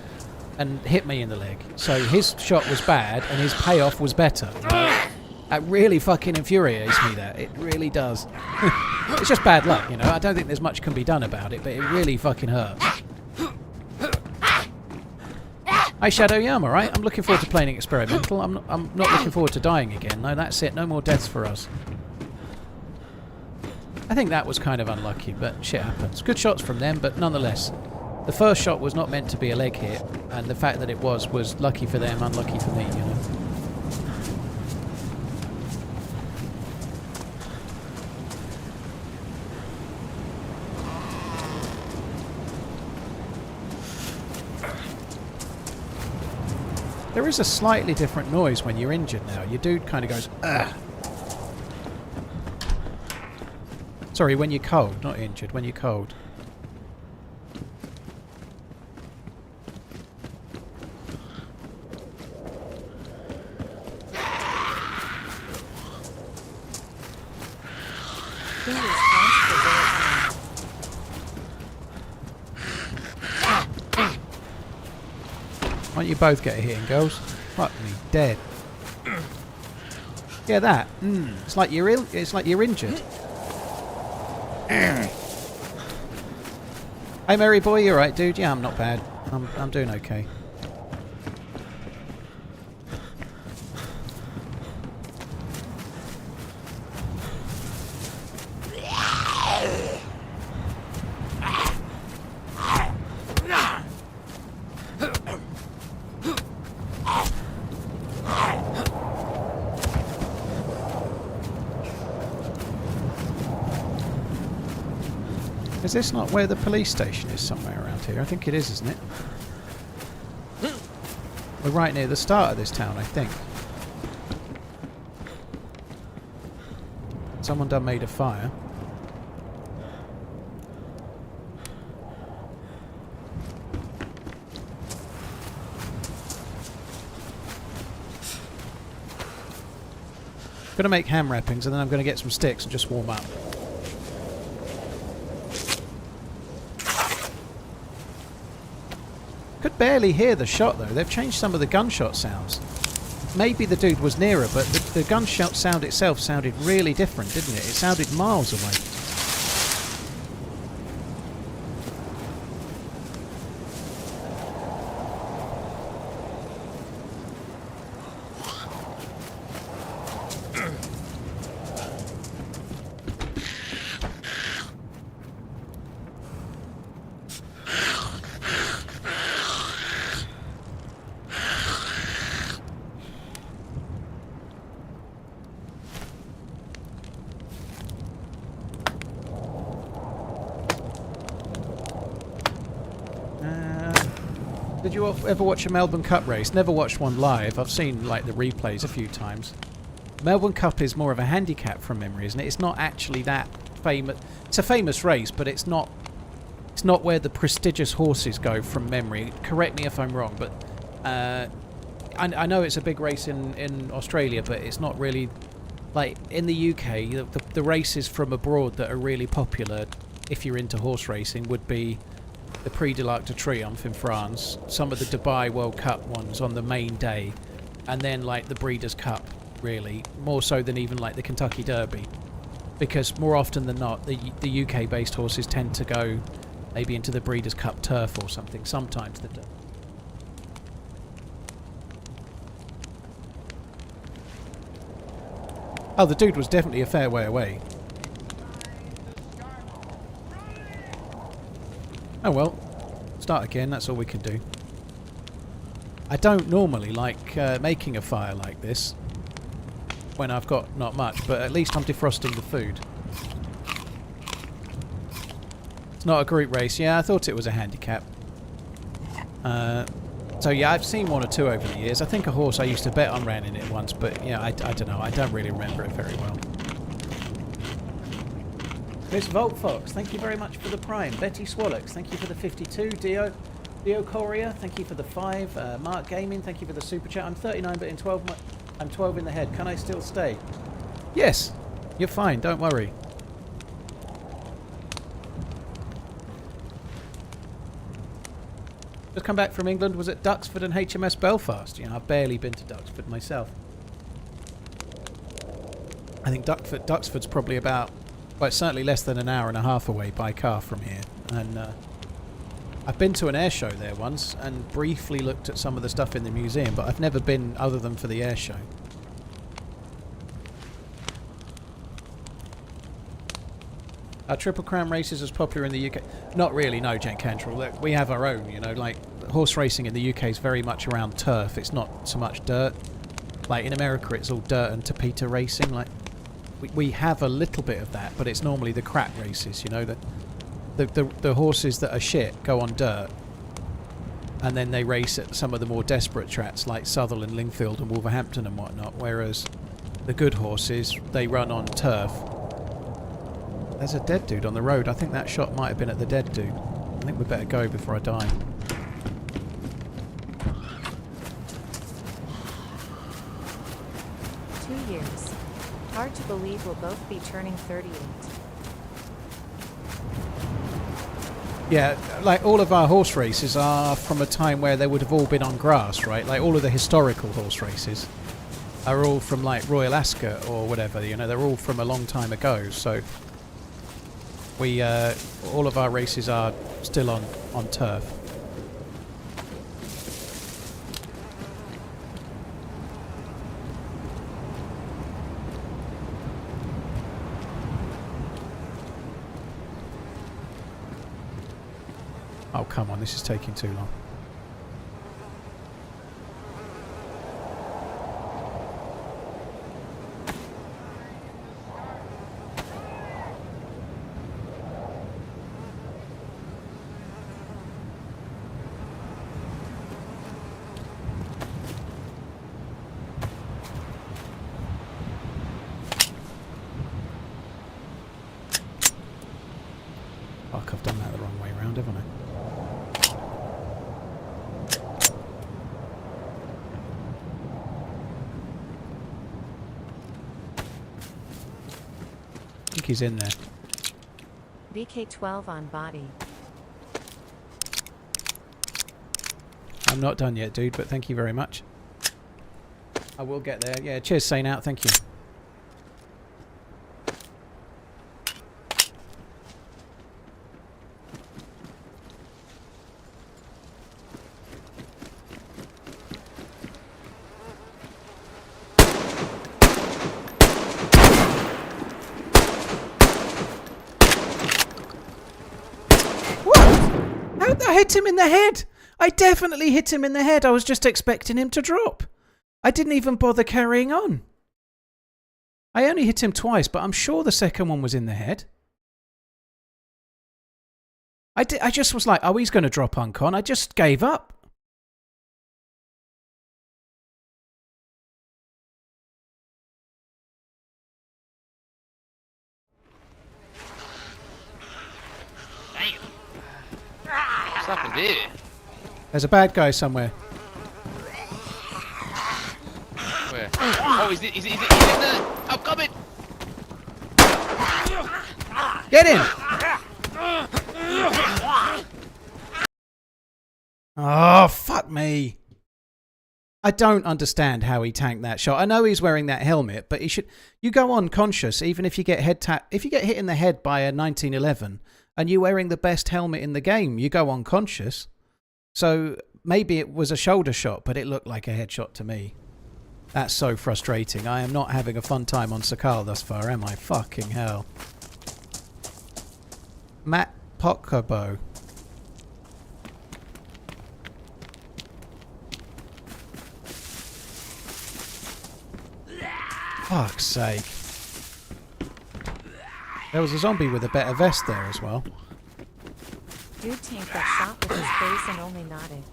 and hit me in the leg, so his shot was bad and his payoff was better, you know? That really fucking infuriates me, that. It really does. It's just bad luck, you know. I don't think there's much can be done about it, but it really fucking hurts. Hi Shadow, yeah, I'm alright. I'm looking forward to playing experimental. I'm not looking forward to dying again. No, that's it. No more deaths for us. I think that was kind of unlucky, but shit happens. Good shots from them, but nonetheless. The first shot was not meant to be a leg hit, and the fact that it was lucky for them, unlucky for me, you know. There is a slightly different noise when you're injured now. Your dude kind of goes, ugh. Sorry, when you're cold, not injured, when you're cold. Why don't you both get a hit in, girls? Fuck me, dead. Yeah, that. It's like you're ill. It's like you're injured. Hey, Mary boy, you alright, dude? Yeah, I'm not bad. I'm doing okay. Is this not where the police station is somewhere around here? I think it is, isn't it? We're right near the start of this town, I think. Someone done made a fire. I'm going to make ham wrappings and then I'm going to get some sticks and just warm up. Could barely hear the shot though. They've changed some of the gunshot sounds. Maybe the dude was nearer, but the gunshot sound itself sounded really different, didn't it? It sounded miles away. Did you ever watch a Melbourne Cup race? Never watched one live. I've seen like the replays a few times. Melbourne Cup is more of a handicap from memory, isn't it? It's not actually that famous. It's a famous race, but it's not where the prestigious horses go from memory. Correct me if I'm wrong, but I know it's a big race in Australia, but it's not really like in the UK. The races from abroad that are really popular, if you're into horse racing, would be the Prix de l'Arc de Triomphe in France, some of the Dubai World Cup ones on the main day, and then like the Breeders' Cup, really, more so than even like the Kentucky Derby, because more often than not the UK based horses tend to go maybe into the Breeders' Cup turf or something, sometimes the Derby. Oh, the dude was definitely a fair way away. Oh well, start again, that's all we can do. I don't normally like making a fire like this when I've got not much, but at least I'm defrosting the food. It's not a group race. Yeah, I thought it was a handicap. So yeah, I've seen one or two over the years. I think a horse I used to bet on ran in it once, but yeah, I don't know. I don't really remember it very well. Miss Voltfox, thank you very much for the Prime. Betty Swallox, thank you for the 52. Dio Coria, thank you for the 5. Mark Gaming, thank you for the super chat. I'm 39, but I'm 12 in the head. Can I still stay? Yes, you're fine. Don't worry. Just come back from England. Was at Duxford and HMS Belfast. You know, I've barely been to Duxford myself. I think Duxford's probably about, well, it's certainly less than an hour and a half away by car from here. And I've been to an air show there once and briefly looked at some of the stuff in the museum, but I've never been other than for the air show. Are Triple Crown races as popular in the UK? Not really, no, Jen Cantrell. Look, we have our own, you know, like horse racing in the UK is very much around turf. It's not so much dirt. Like in America, it's all dirt and tapeta racing. Like we have a little bit of that, but it's normally the crap races, you know, the horses that are shit go on dirt, and then they race at some of the more desperate tracks like Sutherland, Lingfield and Wolverhampton and whatnot, whereas the good horses, they run on turf. There's a dead dude on the road. I think that shot might have been at the dead dude. I think we better go before I die. Years. Hard to believe we'll both be turning 38. Yeah, like all of our horse races are from a time where they would have all been on grass, right? Like all of the historical horse races are all from like Royal Ascot or whatever, you know, they're all from a long time ago. So we, all of our races are still on turf. Oh, come on, this is taking too long. Fuck, I've done that the wrong way around, haven't I? I think he's in there. VK12 on body. I'm not done yet, dude, but thank you very much. I will get there. Yeah, cheers, Saint Out. Thank you. I hit him in the head. I definitely hit him in the head. I was just expecting him to drop. I didn't even bother carrying on. I only hit him twice, but I'm sure the second one was in the head. I just was like, oh, he's going to drop uncon. I just gave up. What's happened here? There's a bad guy somewhere. Where? Oh, he's in there! I'm coming! Get him! Oh, fuck me. I don't understand how he tanked that shot. I know he's wearing that helmet, but he should... You go unconscious even if you get if you get hit in the head by a 1911 and you're wearing the best helmet in the game, you go unconscious. So maybe it was a shoulder shot, but it looked like a headshot to me. That's so frustrating. I am not having a fun time on Sakhal thus far, am I? Fucking hell. Matt Pocobo. Fuck's sake. There was a zombie with a better vest there as well. Dude tanked that shot with his face and only nodded.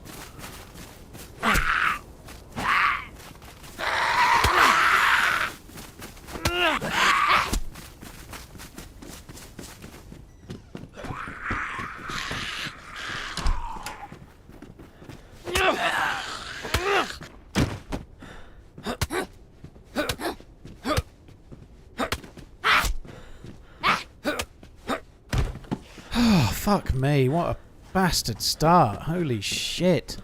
Oh, fuck me. What a bastard start. Holy shit.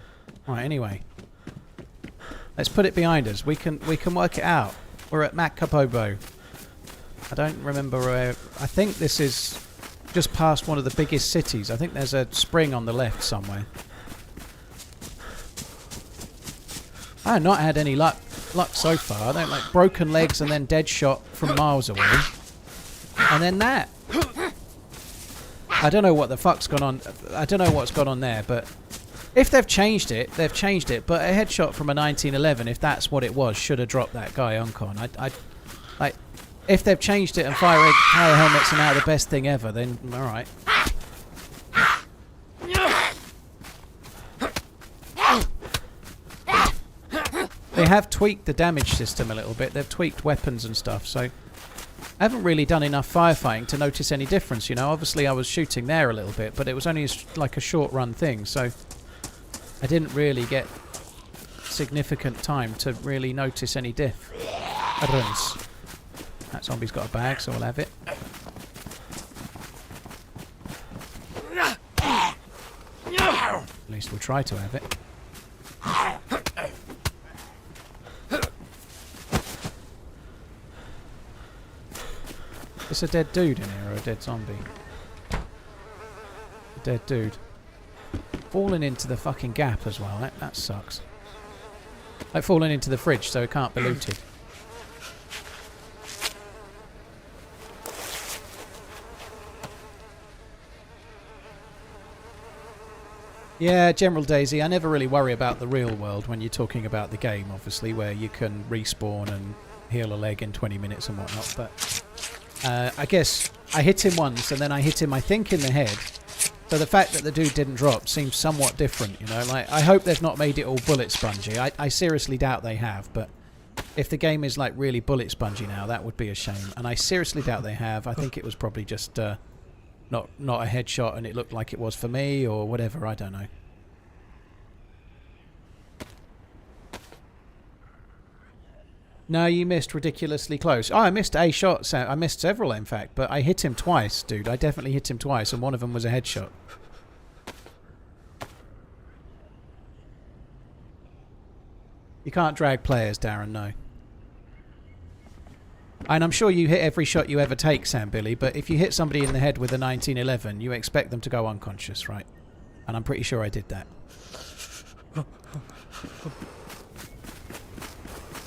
Right, anyway. Let's put it behind us. We can work it out. We're at Macapobo. I don't remember where... I think this is just past one of the biggest cities. I think there's a spring on the left somewhere. I've not had any luck so far. I don't like broken legs and then dead shot from miles away. And then that. I don't know what the fuck's gone on. I don't know what's gone on there, but if they've changed it, they've changed it. But a headshot from a 1911, if that's what it was, should have dropped that guy uncon. Like, if they've changed it and fire helmets are now the best thing ever, then all right. They have tweaked the damage system a little bit. They've tweaked weapons and stuff, so I haven't really done enough firefighting to notice any difference. You know, obviously I was shooting there a little bit, but it was only like a short run thing, so I didn't really get significant time to really notice any difference. That zombie's got a bag, so I'll have it. At least we'll try to have it. It's a dead dude in here, or a dead zombie? A dead dude. Falling into the fucking gap as well, that sucks. Like falling into the fridge so it can't be looted. Yeah, General DayZ, I never really worry about the real world when you're talking about the game, obviously, where you can respawn and heal a leg in 20 minutes and whatnot, but I guess I hit him once and then I hit him, I think, in the head. So the fact that the dude didn't drop seems somewhat different, you know. Like, I hope they've not made it all bullet spongy. I seriously doubt they have, but if the game is like really bullet spongy now, that would be a shame. And I seriously doubt they have. I think it was probably just not a headshot and it looked like it was for me or whatever, I don't know. No, you missed ridiculously close. Oh, I missed a shot. So I missed several, in fact, but I hit him twice, dude. I definitely hit him twice, and one of them was a headshot. You can't drag players, Darren, no. And I'm sure you hit every shot you ever take, Sam Billy, but if you hit somebody in the head with a 1911, you expect them to go unconscious, right? And I'm pretty sure I did that.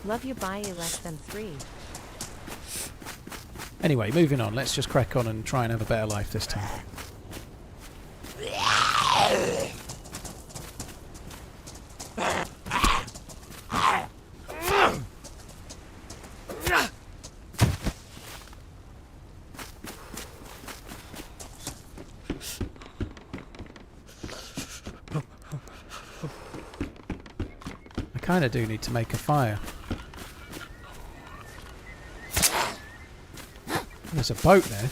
Love you, bye, less than 3. Anyway, moving on. Let's just crack on and try and have a better life this time. I kind of do need to make a fire. There's a boat there.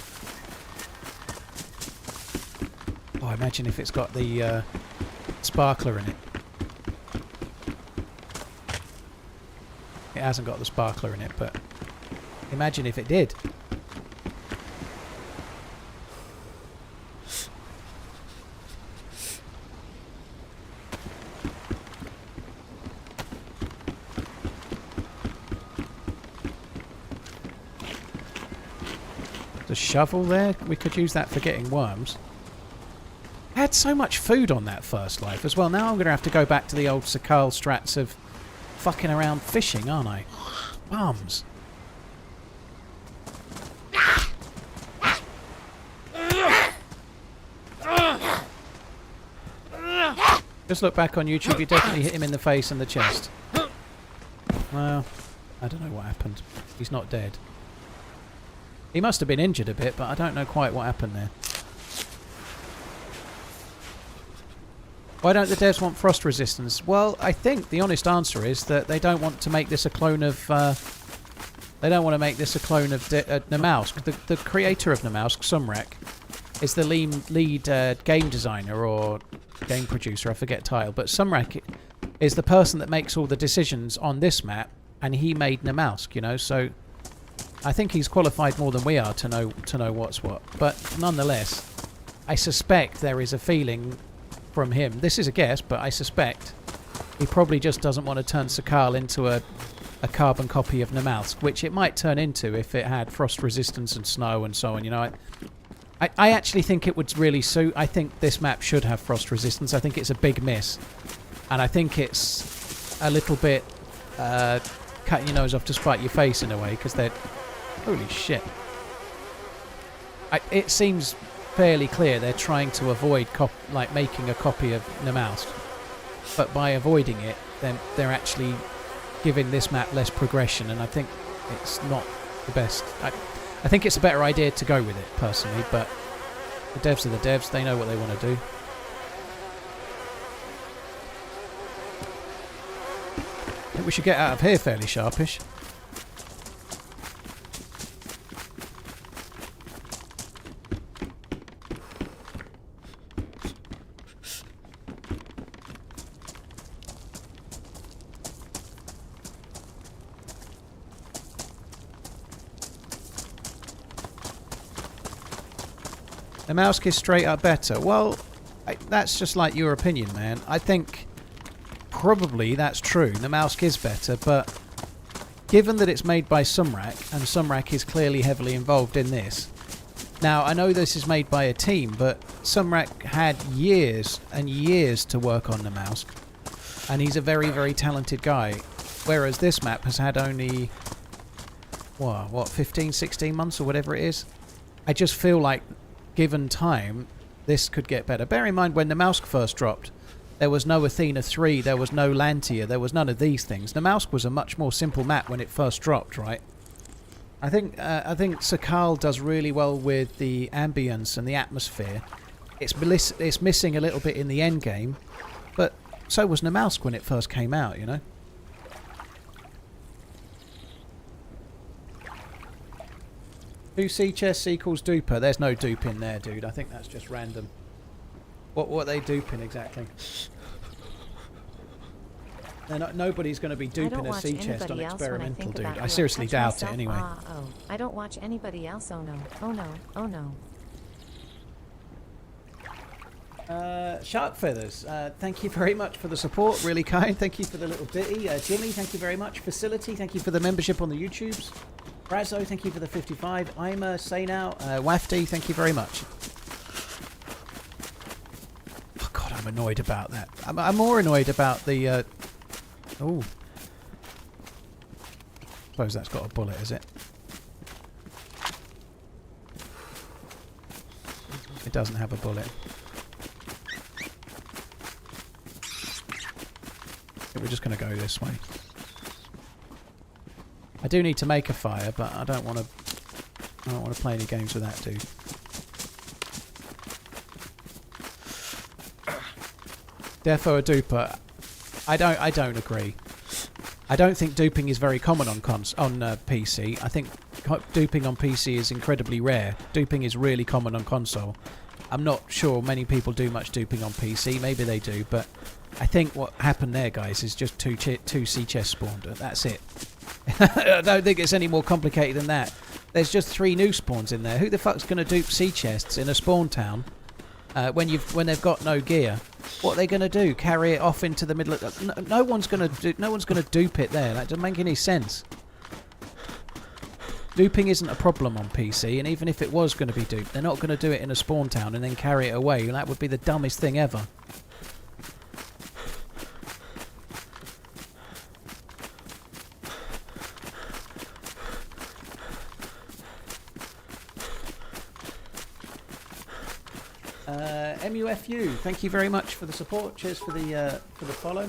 Oh, imagine if it's got the sparkler in it. It hasn't got the sparkler in it, but imagine if it did. The shovel there, we could use that for getting worms. I had so much food on that first life as well. Now I'm going to have to go back to the old Sakhal strats of fucking around fishing, aren't I? Bums. Just look back on YouTube, you definitely hit him in the face and the chest. Well, I don't know what happened. He's not dead. He must have been injured a bit, but I don't know quite what happened there. Why don't the devs want frost resistance? Well, I think the honest answer is that they don't want to make this a clone of... they don't want to make this a clone of Namausk. The creator of Namausk, Sumrak, is the lead game designer or game producer, I forget title, but Sumrak is the person that makes all the decisions on this map, and he made Namausk, you know, so... I think he's qualified more than we are to know what's what. But nonetheless, I suspect there is a feeling from him. This is a guess, but I suspect he probably just doesn't want to turn Sakhal into a carbon copy of Namausk, which it might turn into if it had frost resistance and snow and so on. You know, I actually think it would really suit. I think this map should have frost resistance. I think it's a big miss. And I think it's a little bit cutting your nose off to spite your face in a way, because they're... Holy shit. It seems fairly clear they're trying to avoid making a copy of Namalsk. But by avoiding it, then they're actually giving this map less progression, and I think it's not the best. I think it's a better idea to go with it, personally, but the devs are the devs. They know what they want to do. I think we should get out of here fairly sharpish. The mouse is straight up better. Well, that's just like your opinion, man. I think probably that's true. The mouse is better, but given that it's made by Sumrak, and Sumrak is clearly heavily involved in this. Now, I know this is made by a team, but Sumrak had years and years to work on the mouse, and he's a very, very talented guy. Whereas this map has had only, what, 15, 16 months or whatever it is? I just feel like, given time, this could get better. Bear in mind, when the Namalsk first dropped, there was no Athena 3, there was no Lantia, there was none of these things. Namalsk was a much more simple map when it first dropped, right? I think Sakhal does really well with the ambience and the atmosphere. It's missing a little bit in the end game, but so was Namalsk when it first came out, you know? Who C chess equals duper? There's no dupe in there, dude. I think that's just random. What are they duping exactly? Nobody's going to be duping a C chest on experimental, dude. I seriously doubt it anyway. I don't watch anybody else. Oh no. Oh no. Oh no. Shark Feathers, thank you very much for the support. Really kind. Thank you for the little ditty. Jimmy, thank you very much. Facility, thank you for the membership on the YouTubes. Brazo, thank you for the 55. I'm Say Now. Wafty, thank you very much. Oh god, I'm annoyed about that. I'm more annoyed about the oh, suppose that's got a bullet, is it? It doesn't have a bullet. We're just going to go this way. I do need to make a fire, but I don't want to play any games with that dude. Defo a duper. I don't agree. I don't think duping is very common on PC. I think duping on PC is incredibly rare. Duping is really common on console. I'm not sure many people do much duping on PC. Maybe they do, but I think what happened there, guys, is just two sea chests spawned. That's it. I don't think it's any more complicated than that. There's just 3 new spawns in there. Who the fuck's going to dupe sea chests in a spawn town when they've got no gear? What are they going to do? Carry it off into the middle of... No one's going to dupe it there. That doesn't make any sense. Duping isn't a problem on PC, and even if it was going to be duped, they're not going to do it in a spawn town and then carry it away. That would be the dumbest thing ever. MUFU, thank you very much for the support. Cheers for the follow.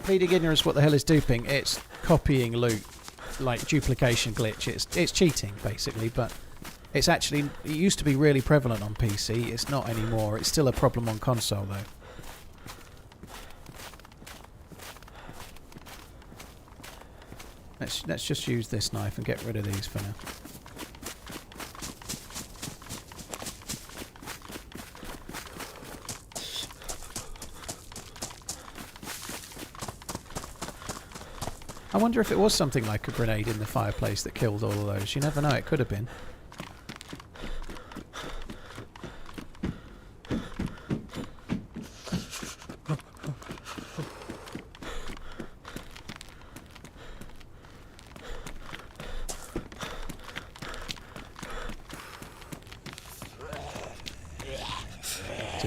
Pleading ignorance, what the hell is duping? It's copying loot, like duplication glitch. It's cheating basically, but it's actually, it used to be really prevalent on PC. It's not anymore. It's still a problem on console though. Let's just use this knife and get rid of these for now. I wonder if it was something like a grenade in the fireplace that killed all of those. You never know, it could have been.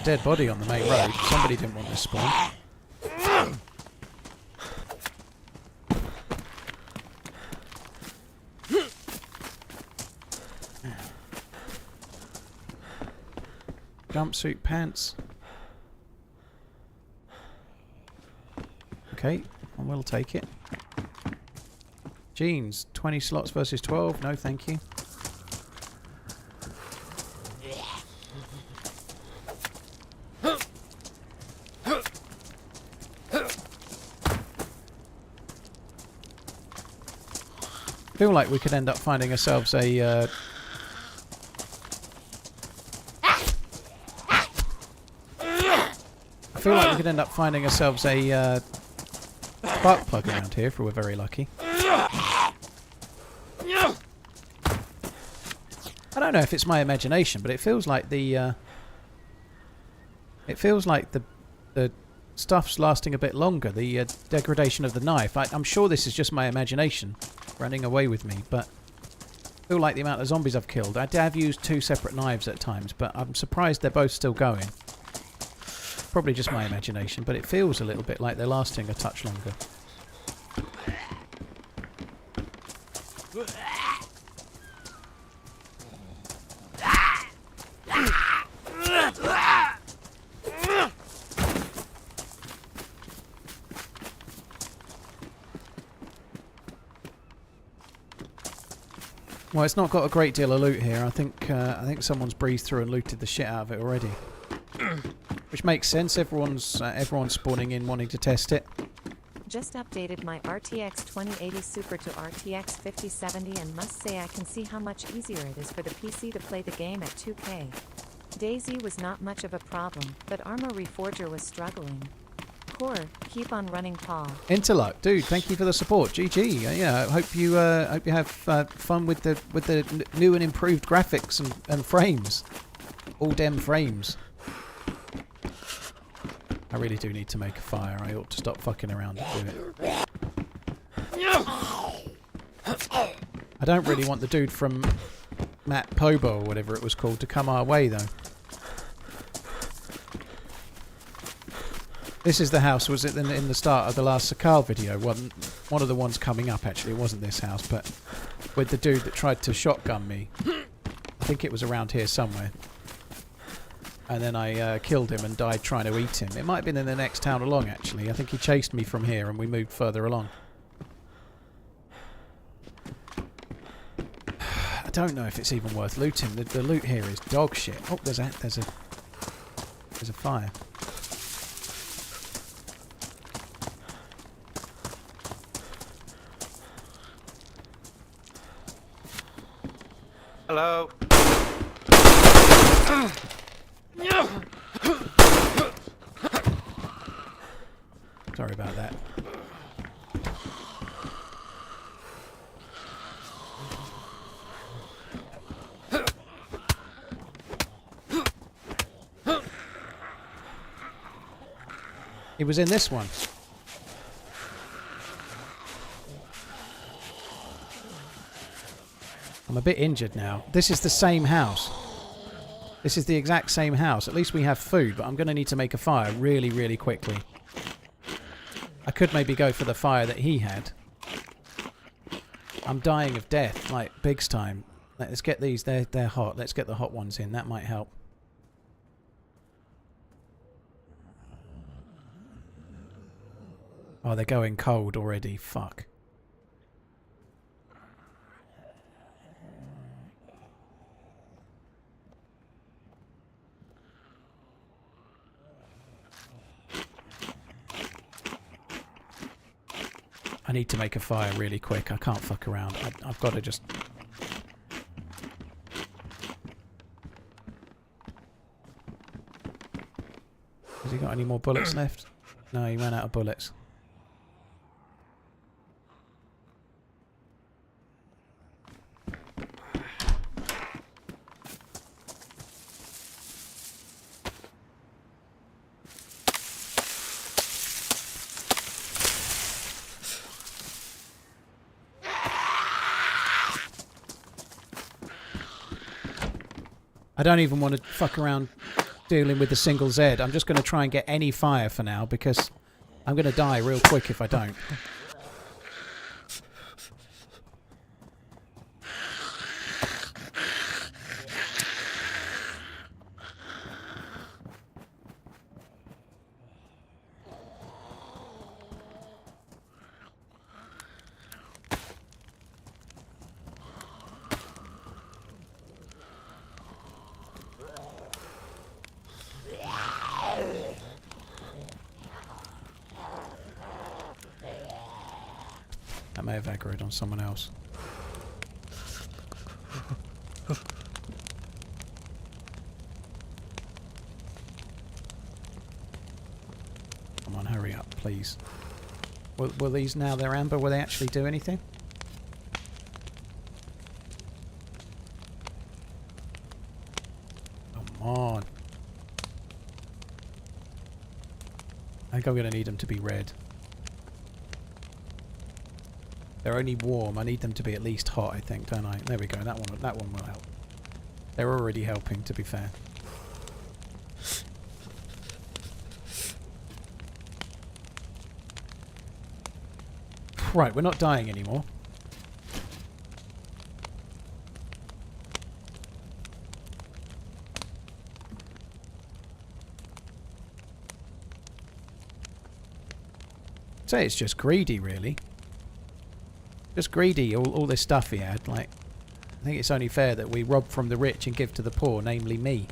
a dead body on the main road. Somebody didn't want this spawn. Jumpsuit pants. Okay, I will take it. Jeans, 20 slots versus 12. No, thank you. I feel like we could end up finding ourselves a spark plug around here if we're very lucky. I don't know if it's my imagination, but it feels like the stuff's lasting a bit longer. The degradation of the knife. I'm sure this is just my imagination running away with me, but I feel like the amount of zombies I've killed. I have used 2 separate knives at times, but I'm surprised they're both still going. Probably just my imagination, but it feels a little bit like they're lasting a touch longer. Well, it's not got a great deal of loot here. I think someone's breezed through and looted the shit out of it already. Which makes sense. Everyone's spawning in wanting to test it. Just updated my RTX 2080 Super to RTX 5070 and must say I can see how much easier it is for the PC to play the game at 2K. DayZ was not much of a problem, but Armor Reforger was struggling. Core, keep on running, Paul. Interlock, dude, thank you for the support. GG. Yeah, I hope you have fun with the new and improved graphics and frames. All dem frames. I really do need to make a fire. I ought to stop fucking around and do it. I don't really want the dude from Matt Pobo or whatever it was called to come our way though. This is the house, was it in the start of the last Sakhal video? One of the ones coming up actually, it wasn't this house, but with the dude that tried to shotgun me. I think it was around here somewhere. And then I killed him and died trying to eat him. It might have been in the next town along actually. I think he chased me from here and we moved further along. I don't know if it's even worth looting. The loot here is dog shit. Oh, there's a fire. Hello. Sorry about that. He was in this one. I'm a bit injured now. This is the same house. This is the exact same house. At least we have food, but I'm going to need to make a fire really, really quickly. I could maybe go for the fire that he had. I'm dying of death, like, bigs time. Let's get these. They're hot. Let's get the hot ones in. That might help. Oh, they're going cold already. Fuck. I need to make a fire really quick. I can't fuck around. I've got to just... Has he got any more bullets left? No, he ran out of bullets. I don't even want to fuck around dealing with the single Z. I'm just going to try and get any fire for now because I'm going to die real quick if I don't. That may have aggroed on someone else. Come on, hurry up, please. Will these, now they're amber, will they actually do anything? Come on. I think I'm going to need them to be red. They're only warm. I need them to be at least hot, I think, don't I? There we go. That one will help. They're already helping, to be fair. Right, we're not dying anymore. Say it's just greedy, really. Just greedy, all this stuff he had. Like, I think it's only fair that we rob from the rich and give to the poor, namely me.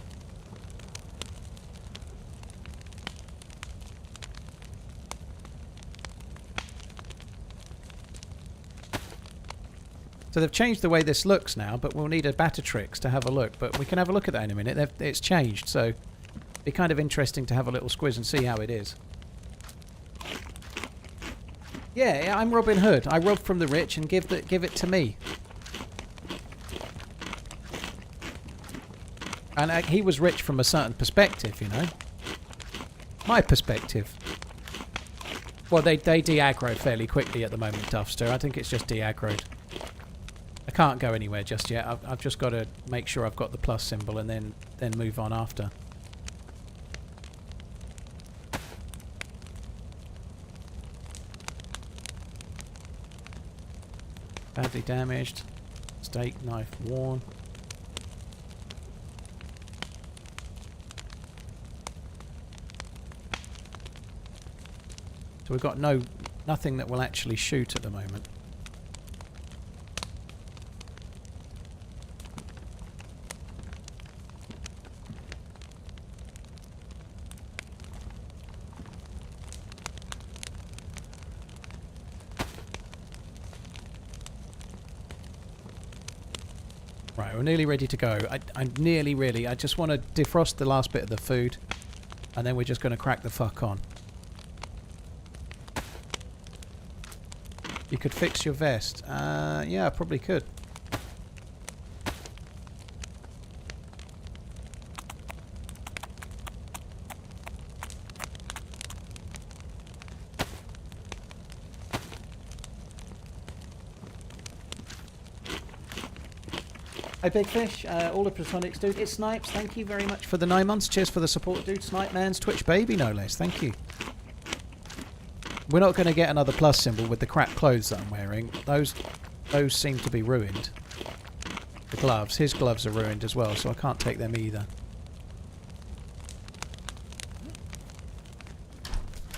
So they've changed the way this looks now, but we'll need a Battertrix to have a look. But we can have a look at that in a minute. It's changed, so it'd be kind of interesting to have a little squiz and see how it is. Yeah, I'm Robin Hood. I rob from the rich and give it to me. And he was rich from a certain perspective, you know. My perspective. Well, they de-aggroed fairly quickly at the moment, Duffster. I think it's just de-aggroed. I can't go anywhere just yet. I've just got to make sure I've got the plus symbol and then move on after. Badly damaged. Steak knife worn. So we've got nothing that will actually shoot at the moment. Right, we're nearly ready to go. I'm nearly really. I just want to defrost the last bit of the food, and then we're just going to crack the fuck on. You could fix your vest. Yeah, I probably could. Hi Big Fish, all the Platonics, dude. It's Snipes, thank you very much for the 9 months. Cheers for the support, dude. SnipeManZ Twitch baby, no less. Thank you. We're not going to get another plus symbol with the crap clothes that I'm wearing. Those seem to be ruined. The gloves, his gloves are ruined as well, so I can't take them either.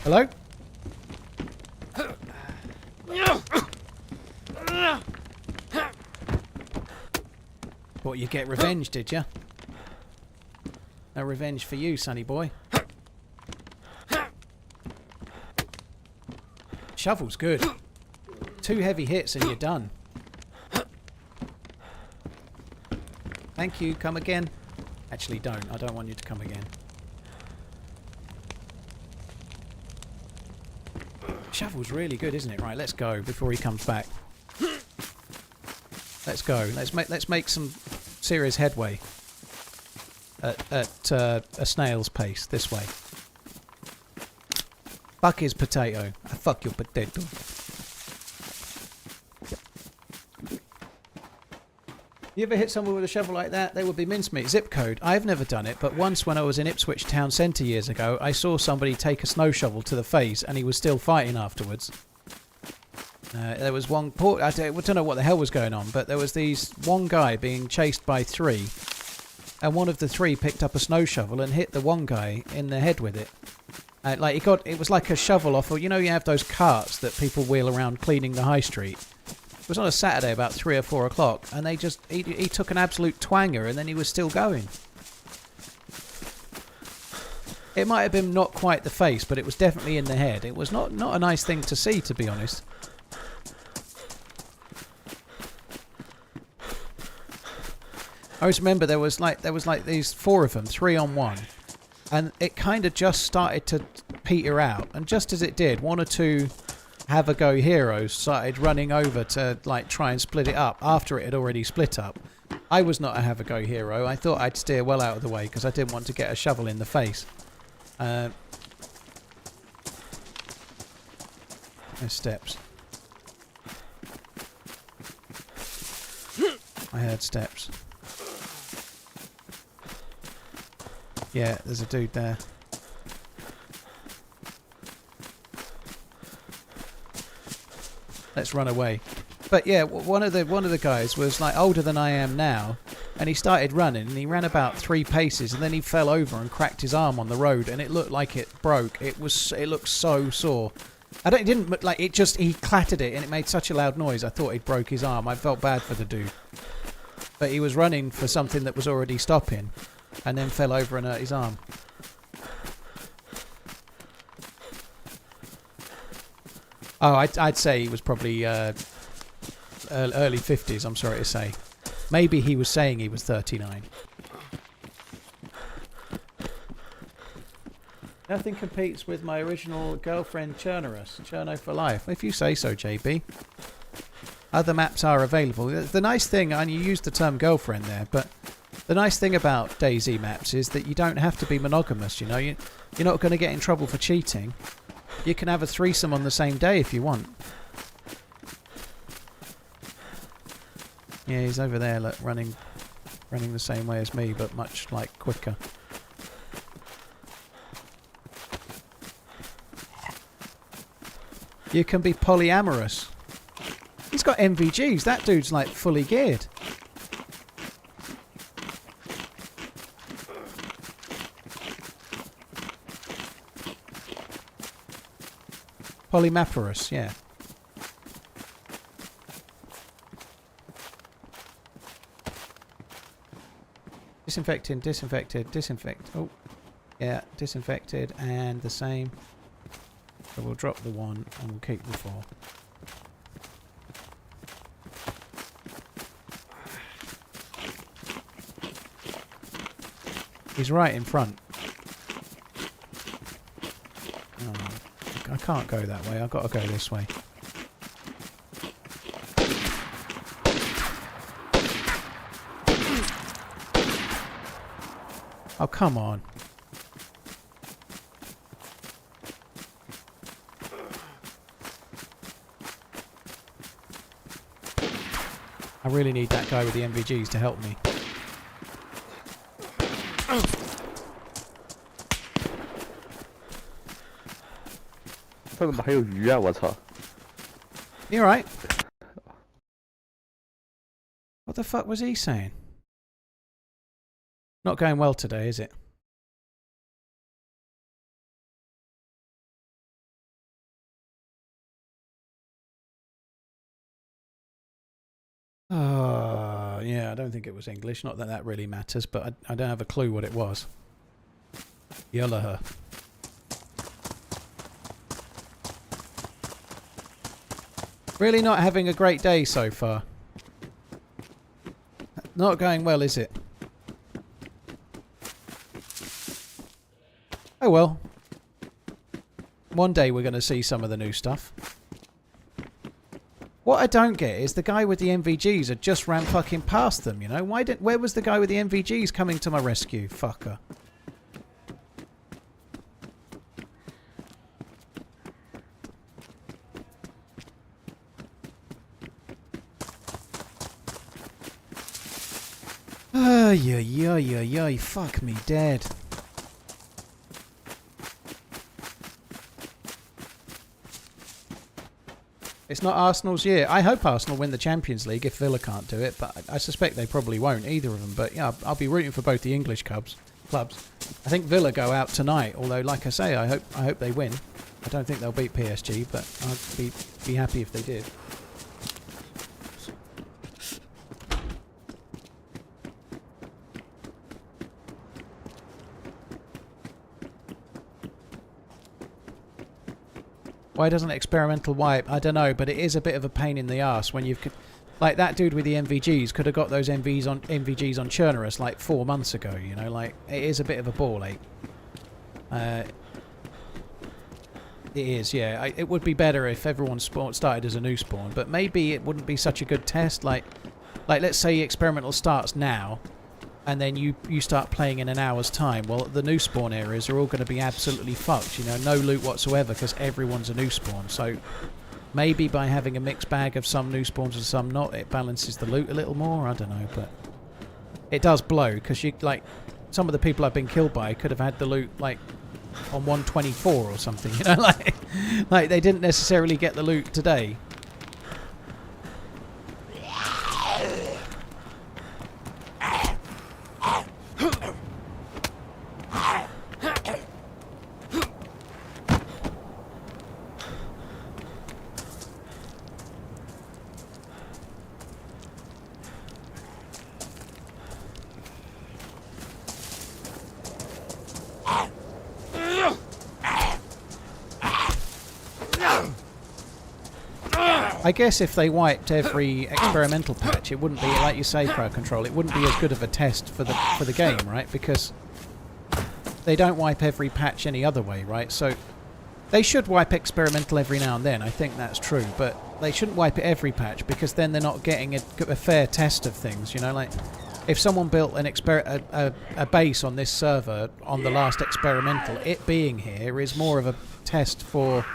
Hello? What, you get revenge, did you? No revenge for you, sonny boy. Shovel's good. 2 heavy hits and you're done. Thank you, come again. Actually, don't. I don't want you to come again. Shovel's really good, isn't it? Right, let's go before he comes back. Let's go. Let's make some serious headway at a snail's pace this way. Fuck his potato. I fuck your potato. You ever hit someone with a shovel like that? They would be mincemeat. Zip code. I've never done it, but once when I was in Ipswich town centre years ago, I saw somebody take a snow shovel to the face and he was still fighting afterwards. There was one... I don't know what the hell was going on, but there was one guy being chased by 3, and one of the 3 picked up a snow shovel and hit the one guy in the head with it. It was like a shovel off of... You know you have those carts that people wheel around cleaning the high street? It was on a Saturday about 3 or 4 o'clock, and they just... He took an absolute twanger, and then he was still going. It might have been not quite the face, but it was definitely in the head. It was not a nice thing to see, to be honest. I always remember there was like these 4 of them, 3 on 1, and it kind of just started to peter out. And just as it did, 1 or 2 have-a-go heroes started running over to like try and split it up after it had already split up. I was not a have-a-go hero. I thought I'd steer well out of the way because I didn't want to get a shovel in the face. There's steps. I heard steps. Yeah, there's a dude there. Let's run away. But yeah, one of the guys was like older than I am now, and he started running, and he ran about 3 paces, and then he fell over and cracked his arm on the road, and it looked like it broke. It looked so sore. He clattered it, and it made such a loud noise. I thought he'd broke his arm. I felt bad for the dude, but he was running for something that was already stopping. And then fell over and hurt his arm. Oh, I'd say he was probably early 50s, I'm sorry to say. Maybe he was saying he was 39. Nothing competes with my original girlfriend Churnerus. Cherno for life. If you say so, JB. Other maps are available. The nice thing, and you used the term girlfriend there, but... The nice thing about DayZ maps is that you don't have to be monogamous, you know. You're not going to get in trouble for cheating. You can have a threesome on the same day if you want. Yeah, he's over there, look, running the same way as me, but much, like, quicker. You can be polyamorous. He's got MVGs. That dude's, like, fully geared. Polymaperous, yeah. Disinfected, disinfect. Oh, yeah, disinfected, and the same. So we'll drop the 1 and we'll keep the 4. He's right in front. I can't go that way. I've got to go this way. Oh, come on. I really need that guy with the MVGs to help me. 他怎么还有鱼啊！我操！ You alright? What the fuck was he saying? Not going well today, is it? Yeah, I don't think it was English. Not that that really matters, but I don't have a clue what it was. Yullaha. Really not having a great day so far. Not going well, is it? Oh well. One day we're going to see some of the new stuff. What I don't get is the guy with the MVGs had just ran fucking past them, you know? Where was the guy with the MVGs coming to my rescue, fucker? Ay, fuck me dead. It's not Arsenal's year. I hope Arsenal win the Champions League if Villa can't do it, but I suspect they probably won't, either of them. But yeah, I'll be rooting for both the English clubs. I think Villa go out tonight, although like I say, I hope they win. I don't think they'll beat PSG, but I'd be happy if they did. Why doesn't experimental wipe? I don't know, but it is a bit of a pain in the arse when you've... Like, that dude with the MVGs could have got those MVGs on Churnerus like 4 months ago, you know? Like, it is a bit of a ball ache. It is, yeah. It would be better if everyone started as a new spawn, but maybe it wouldn't be such a good test. Like let's say experimental starts now, and then you start playing in an hour's time. Well, the new spawn areas are all going to be absolutely fucked, you know, no loot whatsoever because everyone's a new spawn. So maybe by having a mixed bag of some new spawns and some not, it balances the loot a little more. I don't know, but it does blow because you like some of the people I've been killed by could have had the loot like on 124 or something, you know, like they didn't necessarily get the loot today. I guess if they wiped every experimental patch, it wouldn't be, like you say, crowd control, it wouldn't be as good of a test for the game, right? Because they don't wipe every patch any other way, right? So they should wipe experimental every now and then, I think that's true, but they shouldn't wipe it every patch because then they're not getting a fair test of things, you know? Like, if someone built a base on this server on the last experimental, it being here is more of a test for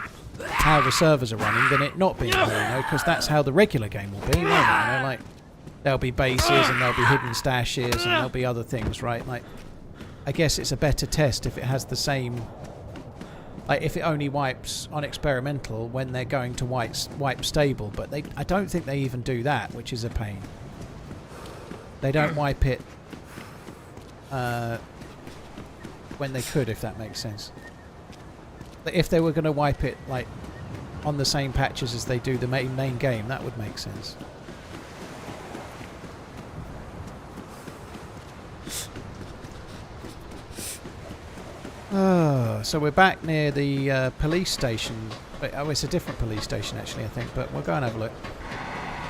how the servers are running than it not being here, you know, because that's how the regular game will be, won't it? You know, like, there'll be bases and there'll be hidden stashes and there'll be other things, right? Like, I guess it's a better test if it has the same... Like, if it only wipes on experimental when they're going to wipe stable, but I don't think they even do that, which is a pain. They don't wipe it when they could, if that makes sense. If they were going to wipe it like on the same patches as they do the main game, that would make sense. So we're back near the police station. Oh, it's a different police station actually, I think, but we'll go and have a look.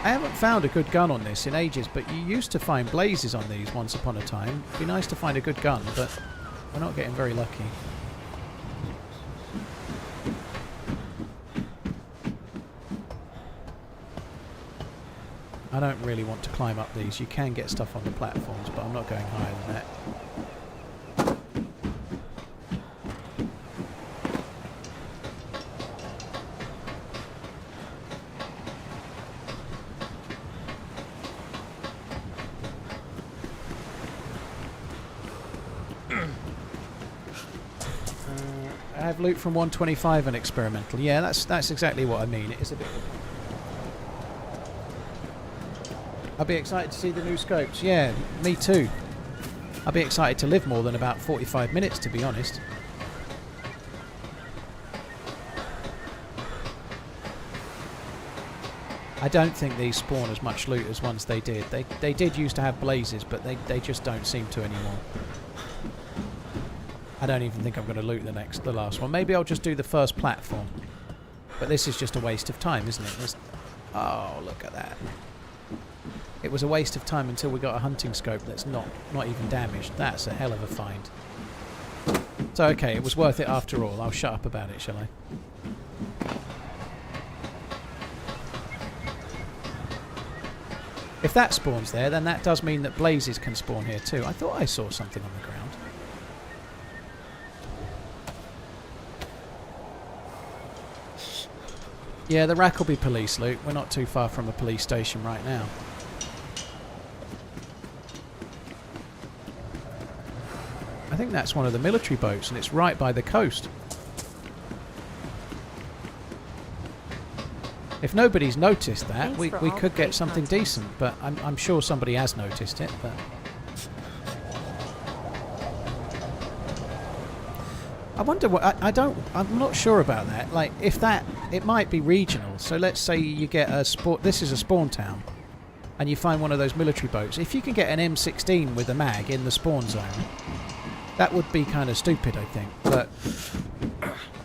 I haven't found a good gun on this in ages, but you used to find blazes on these once upon a time. It'd be nice to find a good gun, but we're not getting very lucky. I don't really want to climb up these. You can get stuff on the platforms, but I'm not going higher than that. I have loot from 125 and experimental. Yeah, that's exactly what I mean. It is a bit... I'll be excited to see the new scopes. Yeah, me too. I'll be excited to live more than about 45 minutes, to be honest. I don't think these spawn as much loot as ones they did. They did used to have blazes, but they just don't seem to anymore. I don't even think I'm going to loot the last one. Maybe I'll just do the first platform. But this is just a waste of time, isn't it? Oh, look at that. It was a waste of time until we got a hunting scope that's not even damaged. That's a hell of a find. So, okay, it was worth it after all. I'll shut up about it, shall I? If that spawns there, then that does mean that blazes can spawn here too. I thought I saw something on the ground. Yeah, the rack will be police loot. We're not too far from a police station right now. think that's one of the military boats, and it's right by the coast. If nobody's noticed that, Thanks we for all could great get something content. decent, but I'm sure somebody has noticed it. But I wonder what I'm not sure about that. Like, if that, it might be regional. So let's say you get a this is a spawn town, and you find one of those military boats. If you can get an M16 with a mag in the spawn zone, that would be kind of stupid, I think. But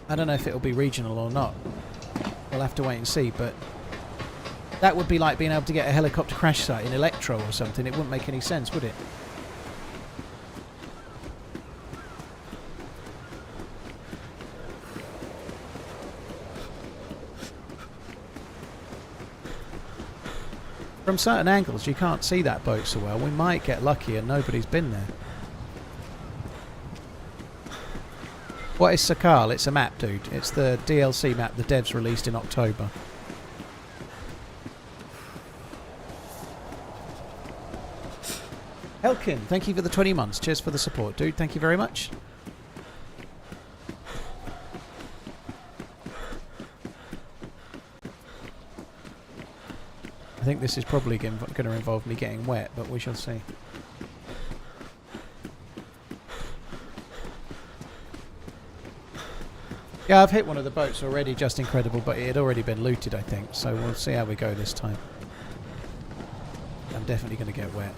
I don't know if it'll be regional or not. We'll have to wait and see. But that would be like being able to get a helicopter crash site in Electro or something. It wouldn't make any sense, would it? From certain angles you can't see that boat so well. We might get lucky and nobody's been there. What is Sakhal? It's a map, dude. It's the DLC map the devs released in October. Helkin, thank you for the 20 months. Cheers for the support, dude. Thank you very much. I think this is probably going to involve me getting wet, but we shall see. Yeah, I've hit one of the boats already, just incredible, but it had already been looted, I think, so we'll see how we go this time. I'm definitely going to get wet.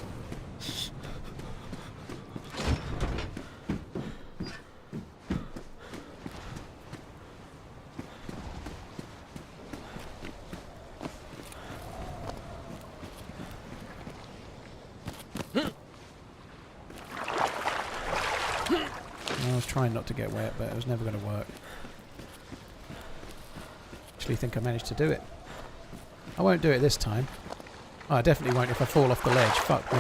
I was trying not to get wet, but it was never going to work. Actually think I managed to do it. I won't do it this time. Oh, I definitely won't if I fall off the ledge. Fuck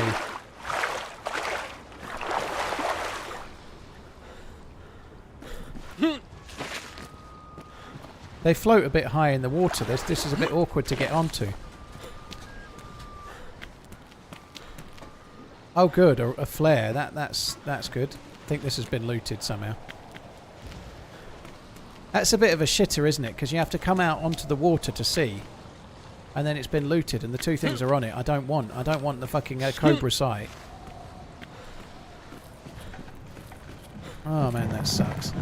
me. They float a bit high in the water. This is a bit awkward to get onto. Oh good, a flare. That's good. I think this has been looted somehow. That's a bit of a shitter, isn't it? Because you have to come out onto the water to see, and then it's been looted, and the two things are on it. I don't want the fucking Cobra sight. Oh man, that sucks.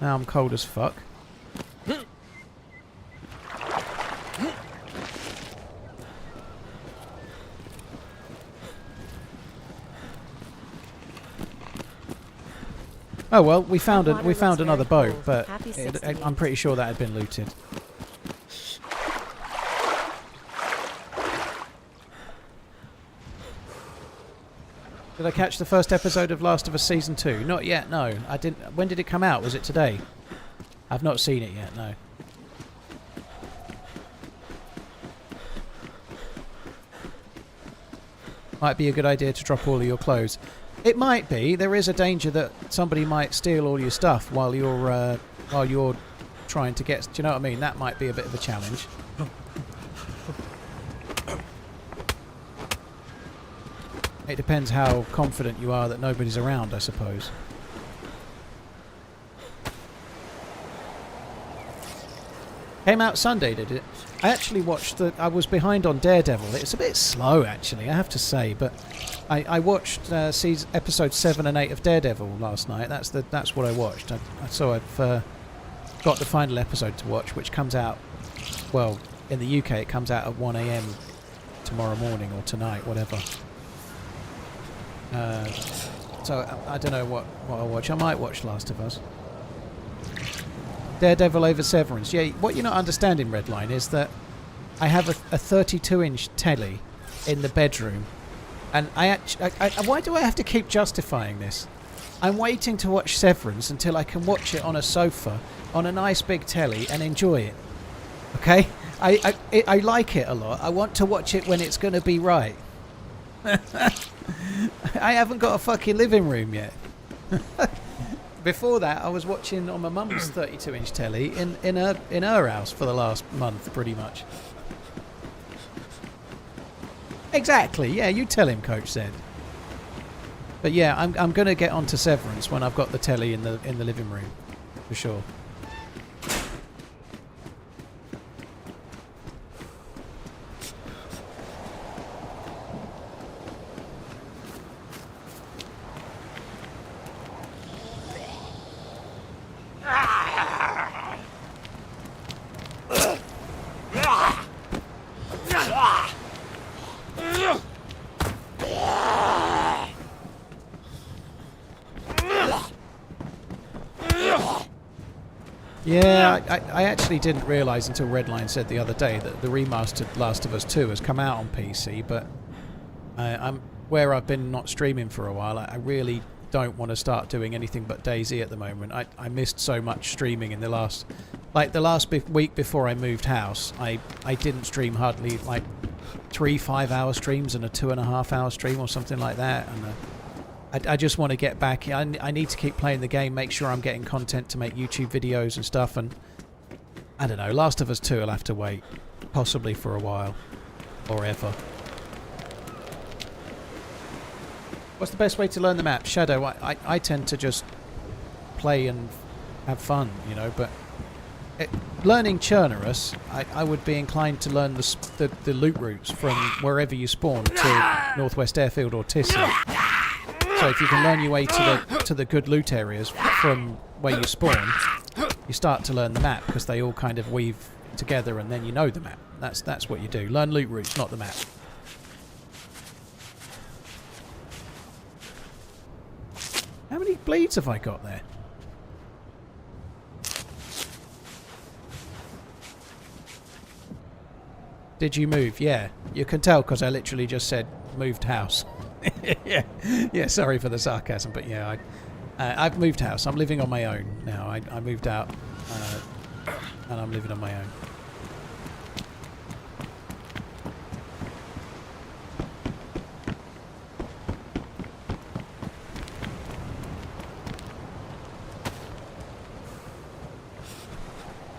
Now I'm cold as fuck. Oh well, we found another boat, but I'm pretty sure that had been looted. Did I catch the first episode of Last of Us Season 2? Not yet, no. I didn't. When did it come out? Was it today? I've not seen it yet, no. Might be a good idea to drop all of your clothes. It might be. There is a danger that somebody might steal all your stuff while you're trying to get. Do you know what I mean? That might be a bit of a challenge. It depends how confident you are that nobody's around, I suppose. Came out Sunday, did it? I actually watched I was behind on Daredevil. It's a bit slow, actually, I have to say, but I watched episode 7 and 8 of Daredevil last night. That's what I watched. So I've got the final episode to watch, which comes out, well, in the UK it comes out at 1 AM tomorrow morning or tonight, whatever. So I don't know what I'll watch. I might watch Last of Us. Daredevil over Severance. Yeah, what you're not understanding, Redline, is that I have a 32-inch telly in the bedroom, and why do I have to keep justifying this? I'm waiting to watch Severance until I can watch it on a sofa on a nice big telly and enjoy it. Okay? I like it a lot. I want to watch it when it's going to be right. I haven't got a fucking living room yet. Before that, I was watching on my mum's 32-inch telly in her house for the last month, pretty much. Exactly. Yeah, you tell him, Coach said. But yeah, I'm gonna get onto Severance when I've got the telly in the living room, for sure. Yeah, I actually didn't realise until Redline said the other day that the remastered Last of Us 2 has come out on PC, but I'm where I've been not streaming for a while. I really don't want to start doing anything but DayZ at the moment. I missed so much streaming in the last week before I moved house. I didn't stream hardly, like 3 5-hour streams and a 2.5 hour stream or something like that, and I just want to get back. I need to keep playing the game, make sure I'm getting content to make YouTube videos and stuff, and I don't know, Last of Us 2 will have to wait, possibly for a while, or ever. What's the best way to learn the map? Shadow, I tend to just play and have fun, you know, but learning Chernarus, I would be inclined to learn the loot routes from wherever you spawn to Northwest Airfield or Tissy. So if you can learn your way to the good loot areas from where you spawn, you start to learn the map, because they all kind of weave together, and then you know the map. That's what you do. Learn loot routes, not the map. How many bleeds have I got there? Did you move? Yeah. You can tell because I literally just said moved house. yeah, sorry for the sarcasm, but yeah, I've moved house. I'm living on my own now. I moved out, and I'm living on my own.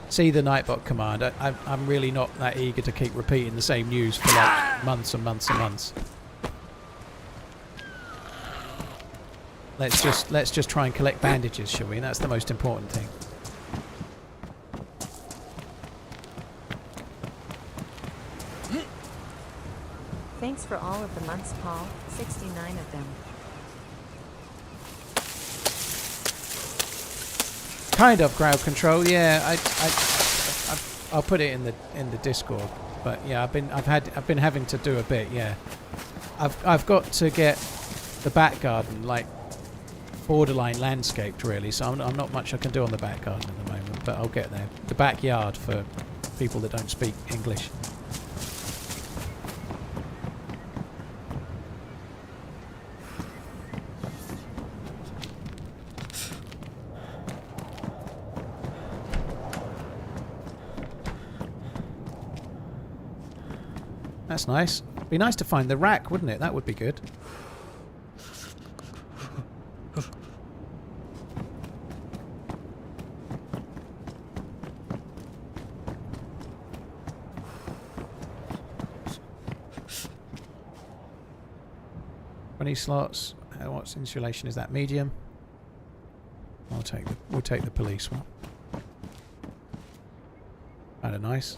See the Nightbot command. I'm really not that eager to keep repeating the same news for like months and months and months. Let's just try and collect bandages, shall we? That's the most important thing. Thanks for all of the months, Paul. 69 of them. Kind of crowd control, yeah. I'll put it in the Discord, but yeah, I've been having to do a bit, yeah. I've got to get the back garden like borderline landscaped, really. So I'm not much I can do on the back garden at the moment, but I'll get there. The backyard for people that don't speak English. That's nice. Be nice to find the rack, wouldn't it? That would be good. Slots. What insulation is that? Medium. We'll take the police one. Kind of nice.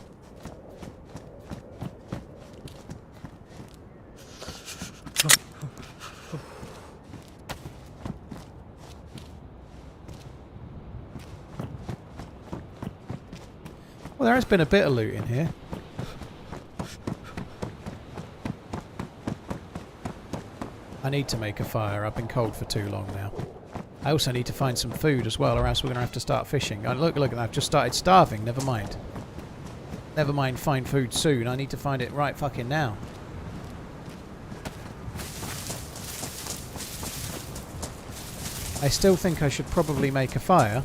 Well, there has been a bit of loot in here. I need to make a fire. I've been cold for too long now. I also need to find some food as well, or else we're going to have to start fishing. Look, I've just started starving. Never mind. Never mind find food soon. I need to find it right fucking now. I still think I should probably make a fire.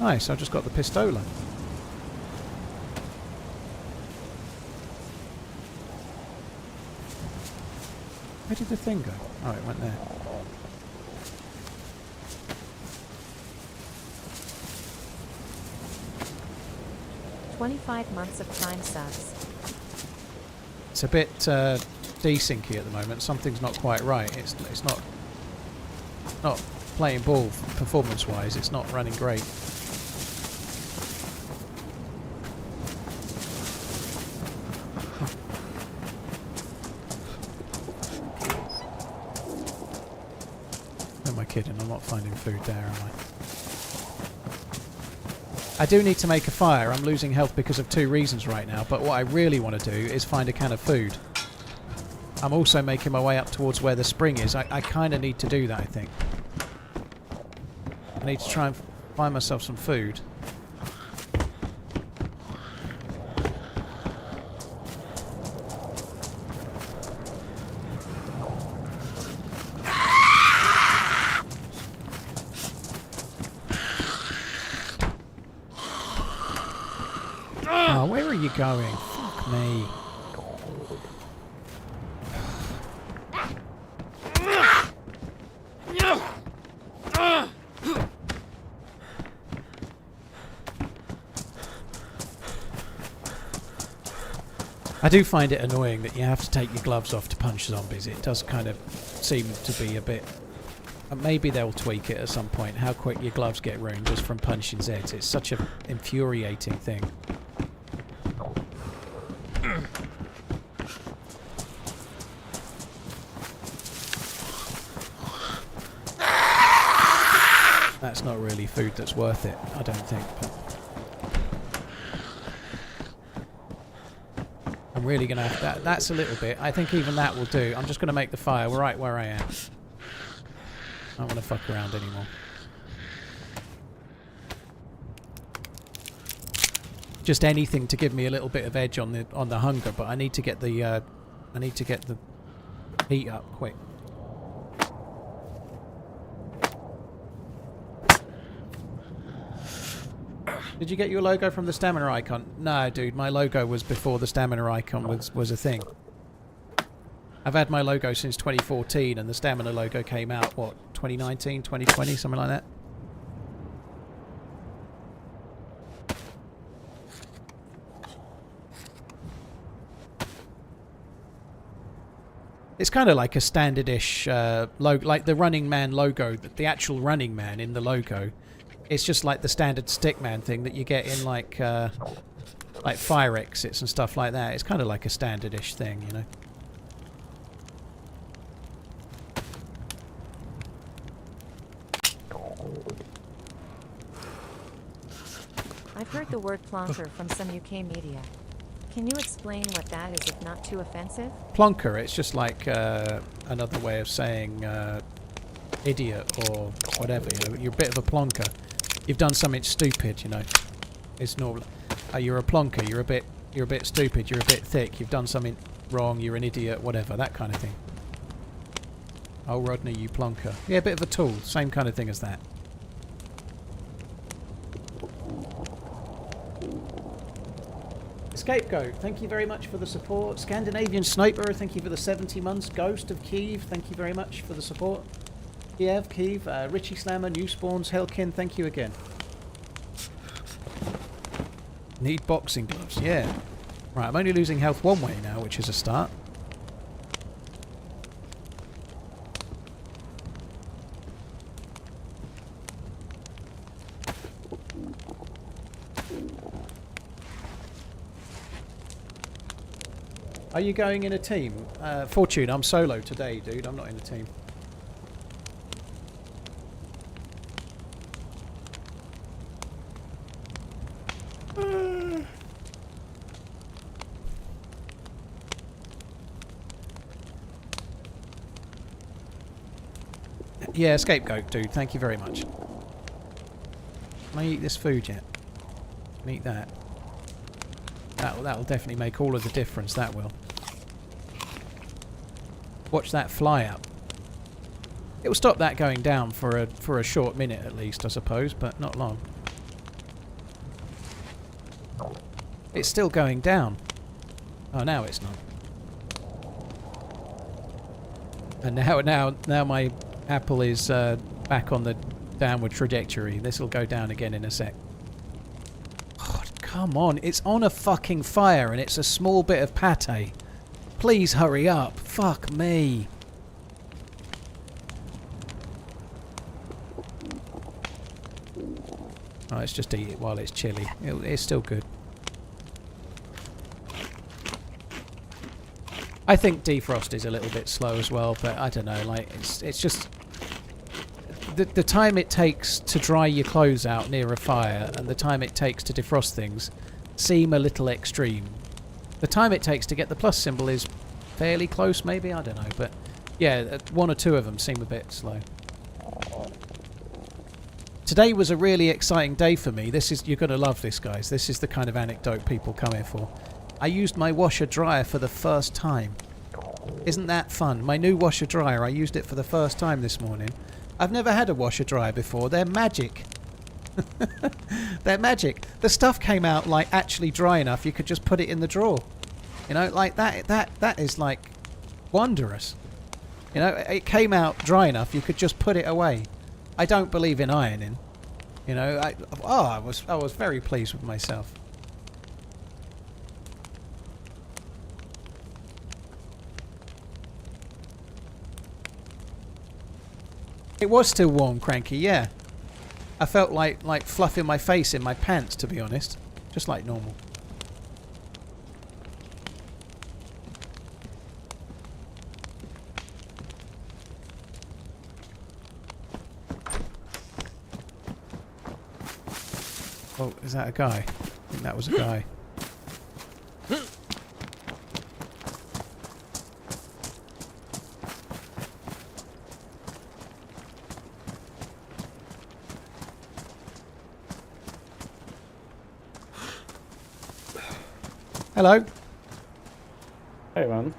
Nice, I just got the pistola. Where did the thing go? Oh, it went there. $25 months of Prime subs. It's a bit desyncy at the moment. Something's not quite right. It's not playing ball performance-wise. It's not running great. Who am I kidding? I'm not finding food there, am I? I do need to make a fire. I'm losing health because of 2 reasons right now, but what I really want to do is find a can of food. I'm also making my way up towards where the spring is. I kind of need to do that, I think. I need to try and find myself some food. Oh, where are you going? Fuck me. I do find it annoying that you have to take your gloves off to punch zombies. It does kind of seem to be a bit... maybe they'll tweak it at some point, how quick your gloves get ruined just from punching Zeds. It's such an infuriating thing. That's not really food that's worth it, I don't think. But I'm really going to have that. That's a little bit. I think even that will do. I'm just going to make the fire right where I am. I don't want to fuck around anymore. Just anything to give me a little bit of edge on the hunger, but I need to get the heat up quick. Did you get your logo from the stamina icon? No, dude, my logo was before the stamina icon was a thing. I've had my logo since 2014, and the stamina logo came out, what, 2019, 2020, something like that? It's kind of like a standard-ish logo, like the Running Man logo, the actual Running Man in the logo. It's just like the standard stickman thing that you get in like fire exits and stuff like that. It's kind of like a standard-ish thing, you know. I've heard the word plonker from some UK media. Can you explain what that is, if not too offensive? Plonker, it's just like another way of saying idiot or whatever. You know, you're a bit of a plonker. You've done something stupid, you know. It's normal. You're a plonker. You're a bit stupid. You're a bit thick. You've done something wrong. You're an idiot. Whatever, that kind of thing. Oh, Rodney, you plonker. Yeah, a bit of a tool. Same kind of thing as that. Scapegoat, thank you very much for the support. Scandinavian Sniper, thank you for the 70 months. Ghost of Kiev, thank you very much for the support. Kiev, Richie Slammer, New Spawns, Helkin, thank you again. Need boxing gloves, yeah. Right, I'm only losing health one way now, which is a start. Are you going in a team? Fortune, I'm solo today, dude. I'm not in a team. Yeah, scapegoat, dude. Thank you very much. Can I eat this food yet? Can I eat that? That'll definitely make all of the difference, that will. Watch that fly up. It will stop that going down for a short minute at least, I suppose, but not long. It's still going down. Oh, now it's not. And now my apple is back on the downward trajectory. This will go down again in a sec. Oh, come on, it's on a fucking fire and it's a small bit of pate. Please hurry up. Fuck me. Oh, let's just eat it while it's chilly. It's still good. I think defrost is a little bit slow as well, but I don't know, like it's just the time it takes to dry your clothes out near a fire and the time it takes to defrost things seem a little extreme. The time it takes to get the plus symbol is fairly close, maybe, I don't know, but yeah, one or two of them seem a bit slow. Today was a really exciting day for me. You're going to love this, guys. This is the kind of anecdote people come here for. I used my washer dryer for the first time. Isn't that fun? My new washer dryer, I used it for the first time this morning. I've never had a washer dryer before. They're magic. They're magic. The stuff came out like actually dry enough you could just put it in the drawer. You know, like that is like wondrous. You know, it came out dry enough you could just put it away. I don't believe in ironing. You know, I was very pleased with myself. It was still warm, Cranky, yeah. I felt like fluffing my face in my pants, to be honest. Just like normal. Oh, is that a guy? I think that was a guy. Hello. Hey, man.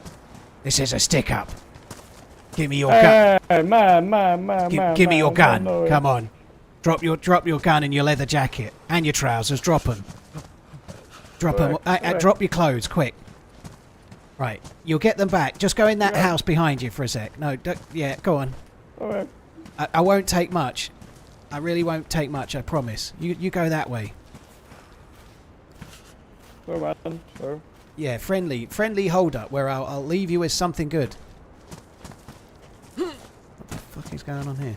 This is a stick up. Give me your gun. Hey, man. Give me your gun. No. Come on. Drop your gun and your leather jacket and your trousers. Drop them. Drop them. Drop your clothes, quick. Right. You'll get them back. Just go in that house behind you for a sec. No, yeah, go on. All right. I won't take much. I really won't take much, I promise. You go that way. Sure, man. Sure. Yeah, friendly hold up where I'll leave you with something good. What the fuck is going on here?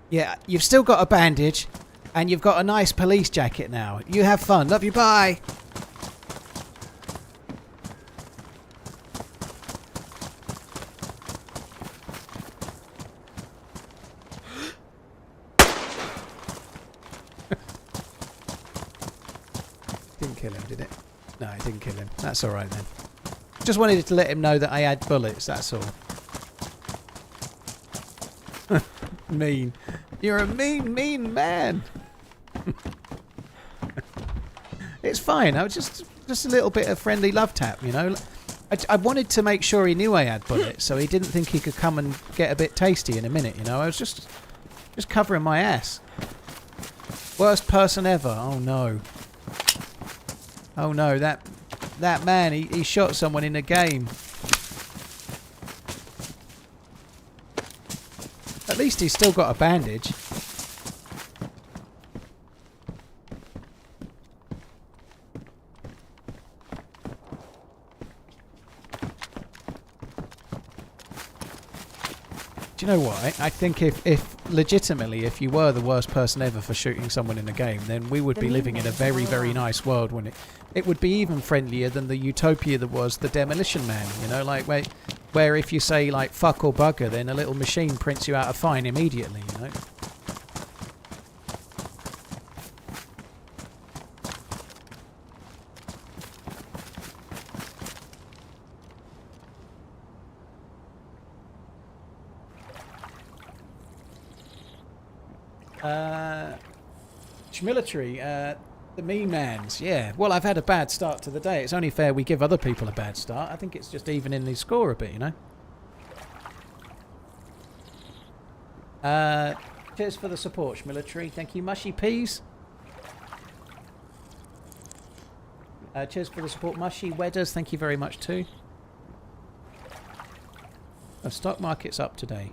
Yeah, you've still got a bandage and you've got a nice police jacket now. You have fun. Love you, bye. Didn't kill him, did it? No, it didn't kill him. That's alright then. Just wanted to let him know that I had bullets, that's all. Mean. You're a mean man. It's fine. I was just a little bit of friendly love tap, you know. I wanted to make sure he knew I had bullets, so he didn't think he could come and get a bit tasty in a minute, you know. I was just covering my ass. Worst person ever. Oh no. Oh no, that man, he shot someone in a game. At least he's still got a bandage. Do you know what? I think if legitimately, if you were the worst person ever for shooting someone in a game, then we would be living in a very, very nice world, wouldn't it? It would be even friendlier than the utopia that was the Demolition Man, you know, like where if you say like fuck or bugger, then a little machine prints you out a fine immediately, you know. Military, the ManZ, yeah. Well, I've had a bad start to the day. It's only fair we give other people a bad start. I think it's just evening the score a bit, you know. Cheers for the support, military. Thank you, Mushy Peas. Cheers for the support, Mushy Wedders. Thank you very much too. The stock market's up today.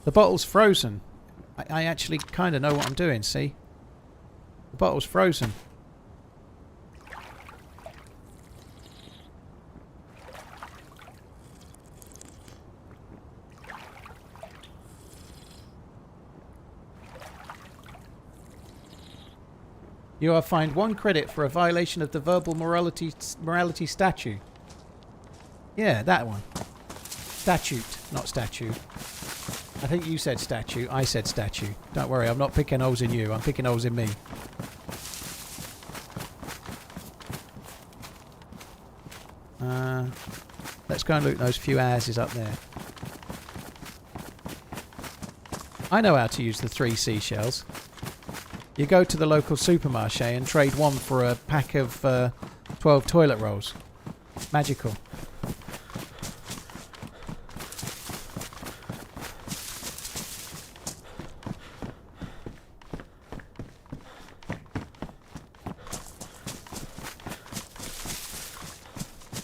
The bottle's frozen. I actually kind of know what I'm doing, see? The bottle's frozen. You are fined 1 credit for a violation of the verbal morality statute. Yeah, that one. Statute, not statue. I think you said statue. I said statue. Don't worry, I'm not picking holes in you. I'm picking holes in me. Let's go and loot those few houses up there. I know how to use the 3 seashells. You go to the local supermarché and trade 1 for a pack of 12 toilet rolls. Magical.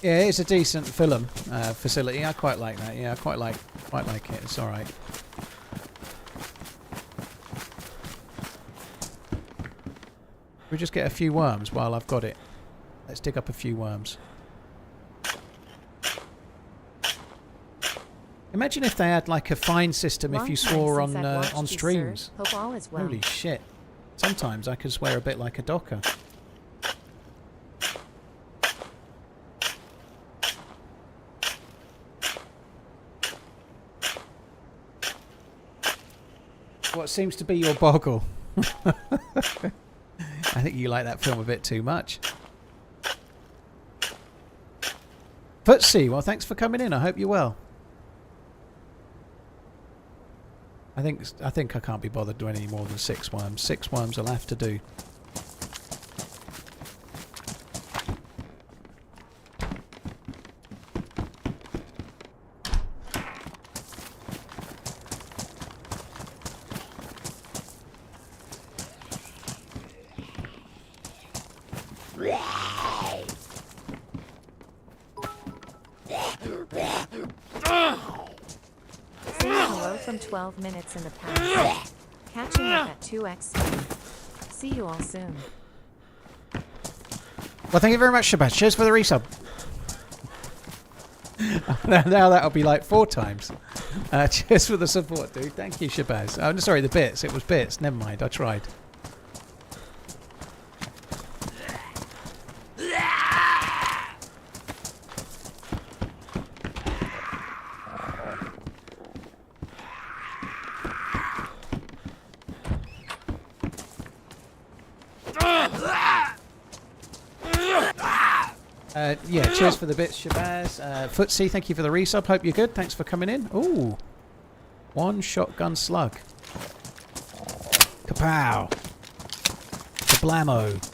Yeah, it's a decent film facility. I quite like that. Yeah, I quite like it. It's all right. We'll just get a few worms while I've got it. Let's dig up a few worms. Imagine if they had like a fine system if you swore on streams. Hope all is well. Holy shit. Sometimes I can swear a bit like a docker. What seems to be your boggle? I think you like that film a bit too much. Footsie, well, thanks for coming in. I hope you're well. I think I can't be bothered doing any more than 6 worms. 6 worms I'll have to do. From 12 minutes in the past. Catching up at 2x speed. See you all soon. Well, thank you very much, Shabazz. Cheers for the resub. Now that'll be like 4 times. Cheers for the support, dude. Thank you, Shabazz. Oh, sorry, the bits. It was bits. Never mind. I tried. Yeah, cheers for the bits, Shabazz. Footsie, thank you for the resub. Hope you're good. Thanks for coming in. Ooh. 1 shotgun slug. Kapow. Kablamo.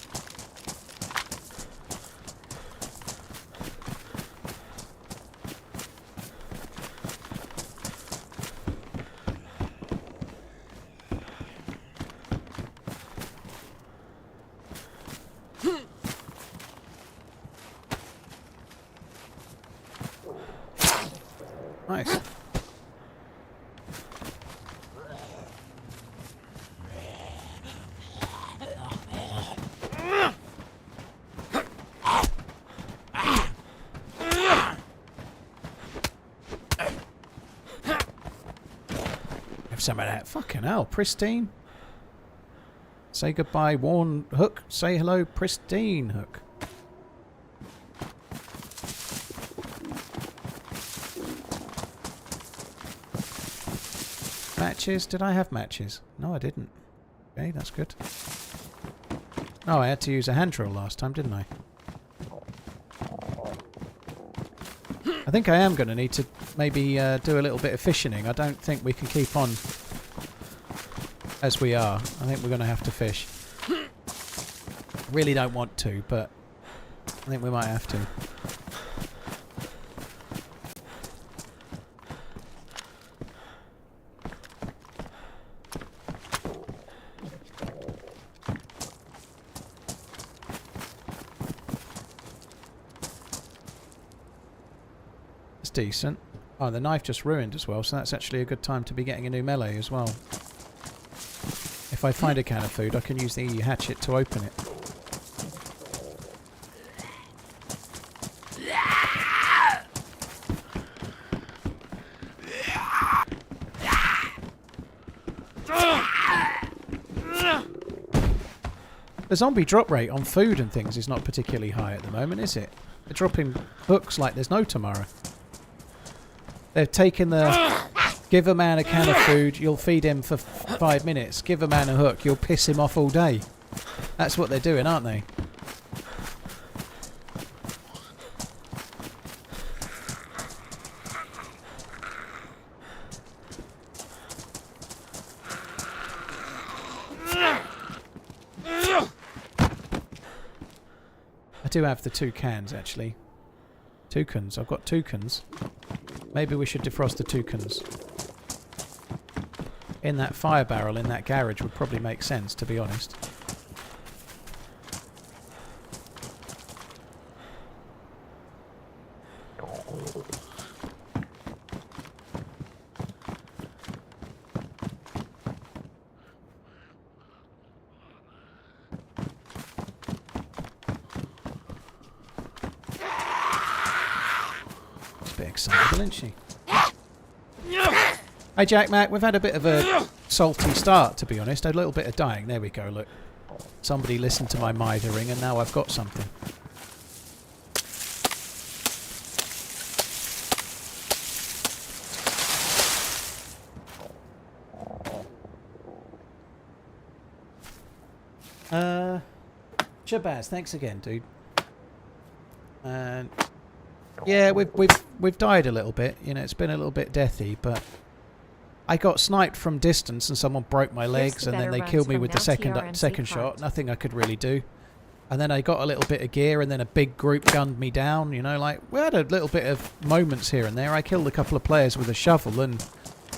Nice. Have some of that. Fucking hell, pristine. Say goodbye, Warn Hook. Say hello, pristine Hook. Matches? Did I have matches? No, I didn't. Okay, that's good. Oh, I had to use a hand drill last time, didn't I? I think I am going to need to maybe do a little bit of fishing. I don't think we can keep on as we are. I think we're going to have to fish. Really don't want to, but I think we might have to. It's decent. Oh, the knife just ruined as well, so that's actually a good time to be getting a new melee as well. If I find a can of food, I can use the EU hatchet to open it. The zombie drop rate on food and things is not particularly high at the moment, is it? They're dropping books like there's no tomorrow. They've taken the give a man a can of food, you'll feed him for 5 minutes. Give a man a hook, you'll piss him off all day. That's what they're doing, aren't they? I do have the 2 cans, actually. Toucans. I've got toucans. Maybe we should defrost the toucans. In that fire barrel in that garage would probably make sense, to be honest. Excitable, isn't she? Hey Jack Mac, we've had a bit of a salty start, to be honest. A little bit of dying. There we go, look. Somebody listened to my mithering and now I've got something. Shabazz, thanks again, dude. And yeah, we've died a little bit. You know, it's been a little bit deathy, but I got sniped from distance and someone broke my legs, and then they killed me with the second shot. Nothing I could really do. And then I got a little bit of gear, and then a big group gunned me down. You know, like we had a little bit of moments here and there. I killed a couple of players with a shovel and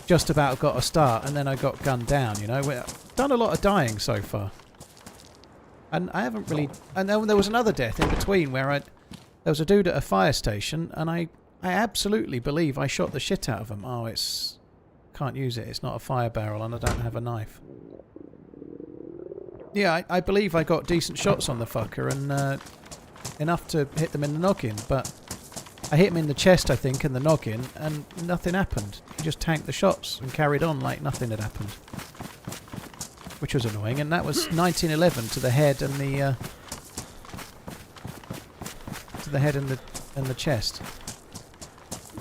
just about got a start, and then I got gunned down. You know, we've done a lot of dying so far, and I haven't really. And then there was another death in between where there was a dude at a fire station, and I absolutely believe I shot the shit out of him. Oh, can't use it. It's not a fire barrel, and I don't have a knife. Yeah, I believe I got decent shots on the fucker, and enough to hit them in the noggin, but I hit him in the chest, I think, and the noggin, and nothing happened. He just tanked the shots and carried on like nothing had happened, which was annoying. And that was 1911 to the head and the chest.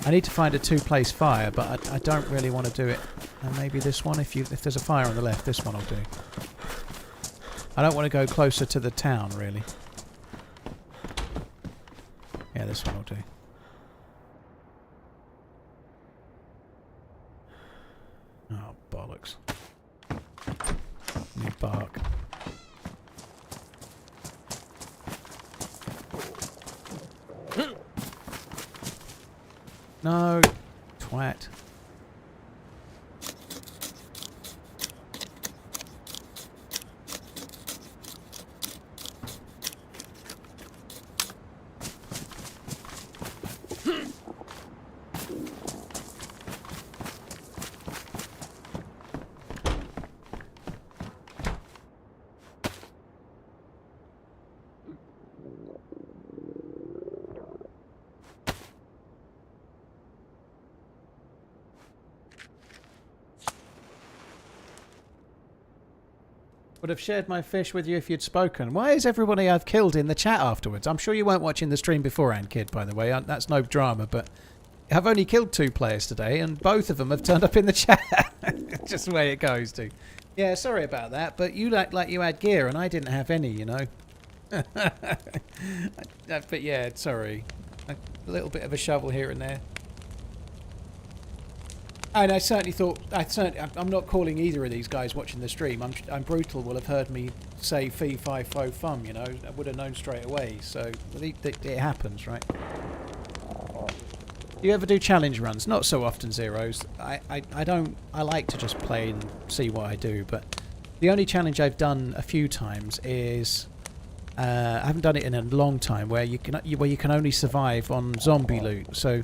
I need to find a 2-place fire, but I don't really want to do it. And maybe this one, if there's a fire on the left, this one will do. I don't want to go closer to the town, really. Yeah, this one will do. Oh, bollocks. New bark. No, twat. Would have shared my fish with you if you'd spoken. Why is everybody I've killed in the chat afterwards? I'm sure you weren't watching the stream beforehand, kid, by the way. That's no drama, but I've only killed 2 players today, and both of them have turned up in the chat. Just the way it goes, dude. Yeah, sorry about that, but you looked like you had gear, and I didn't have any, you know. But yeah, sorry. A little bit of a shovel here and there. And I certainly thought, I'm not calling either of these guys watching the stream. I'm brutal. Will have heard me say fee fi fo fum. You know, I would have known straight away. So it happens, right? Do you ever do challenge runs? Not so often, Zeros. I don't. I like to just play and see what I do. But the only challenge I've done a few times is I haven't done it in a long time. Where you can only survive on zombie loot. So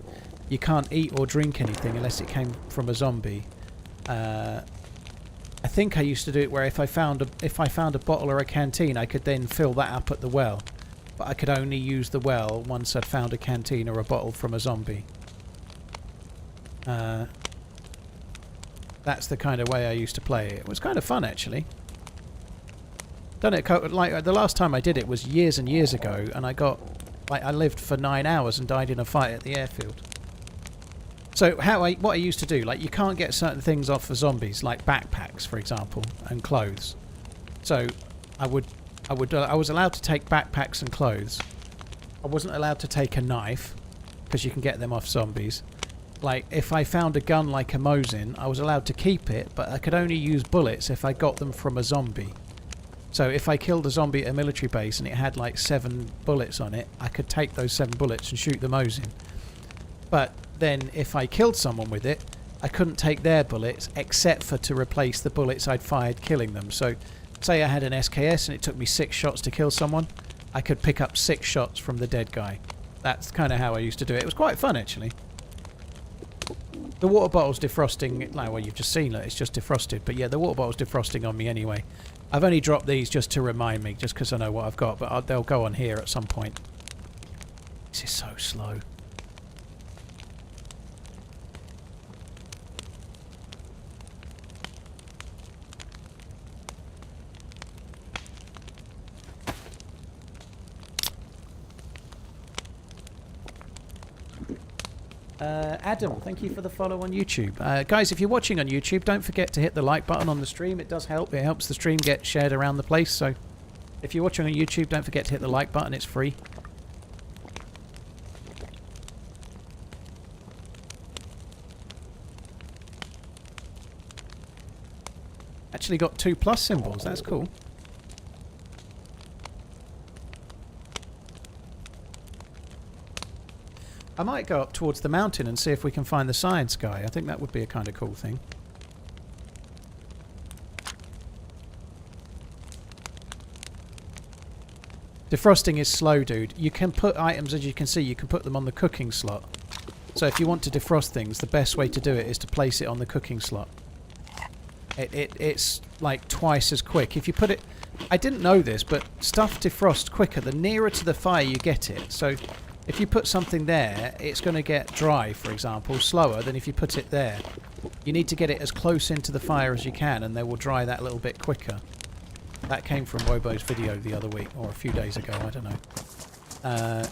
you can't eat or drink anything unless it came from a zombie. I think I used to do it where if I found a bottle or a canteen, I could then fill that up at the well, but I could only use the well once I'd found a canteen or a bottle from a zombie. That's the kind of way I used to play it. It was kind of fun, actually. Done it like the last time I did it was years and years ago, and I lived for 9 hours and died in a fight at the airfield. So what I used to do, like, you can't get certain things off for zombies, like backpacks, for example, and clothes. So I was allowed to take backpacks and clothes. I wasn't allowed to take a knife because you can get them off zombies. Like, if I found a gun like a Mosin, I was allowed to keep it, but I could only use bullets if I got them from a zombie. So if I killed a zombie at a military base and it had like 7 bullets on it, I could take those 7 bullets and shoot the Mosin. But then if I killed someone with it, I couldn't take their bullets except for to replace the bullets I'd fired killing them. So say I had an SKS and it took me 6 shots to kill someone, I could pick up 6 shots from the dead guy. That's kind of how I used to do it. It was quite fun, actually. The water bottle's defrosting. Like, well, you've just seen it. It's just defrosted. But yeah, the water bottle's defrosting on me anyway. I've only dropped these just to remind me, just because I know what I've got. But they'll go on here at some point. This is so slow. Adam, thank you for the follow on YouTube. Guys, if you're watching on YouTube, don't forget to hit the like button on the stream. It does help. It helps the stream get shared around the place. So if you're watching on YouTube, don't forget to hit the like button. It's free. Actually got 2 plus symbols. That's cool. I might go up towards the mountain and see if we can find the science guy. I think that would be a kind of cool thing. Defrosting is slow, dude. You can put items, as you can see, you can put them on the cooking slot. So if you want to defrost things, the best way to do it is to place it on the cooking slot. It's like twice as quick. If you put it... I didn't know this, but stuff defrosts quicker the nearer to the fire you get it. So if you put something there, it's going to get dry, for example, slower than if you put it there. You need to get it as close into the fire as you can, and they will dry that little bit quicker. That came from Wobo's video the other week, or a few days ago, I don't know.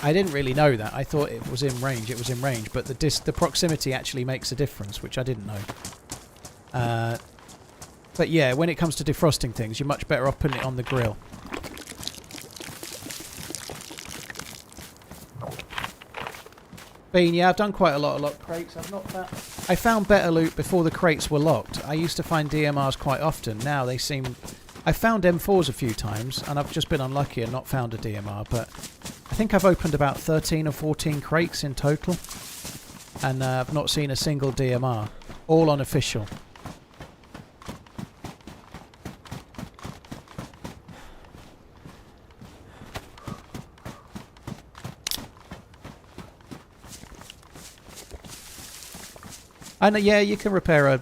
I didn't really know that. I thought it was in range. It was in range, but the proximity actually makes a difference, which I didn't know. But yeah, when it comes to defrosting things, you're much better off putting it on the grill. Bean, yeah, I've done quite a lot of locked crates. I found better loot before the crates were locked. I used to find DMRs quite often. Now they seem... I found M4s a few times, and I've just been unlucky and not found a DMR, but I think I've opened about 13 or 14 crates in total, and I've not seen a single DMR. All unofficial. And yeah, you can repair a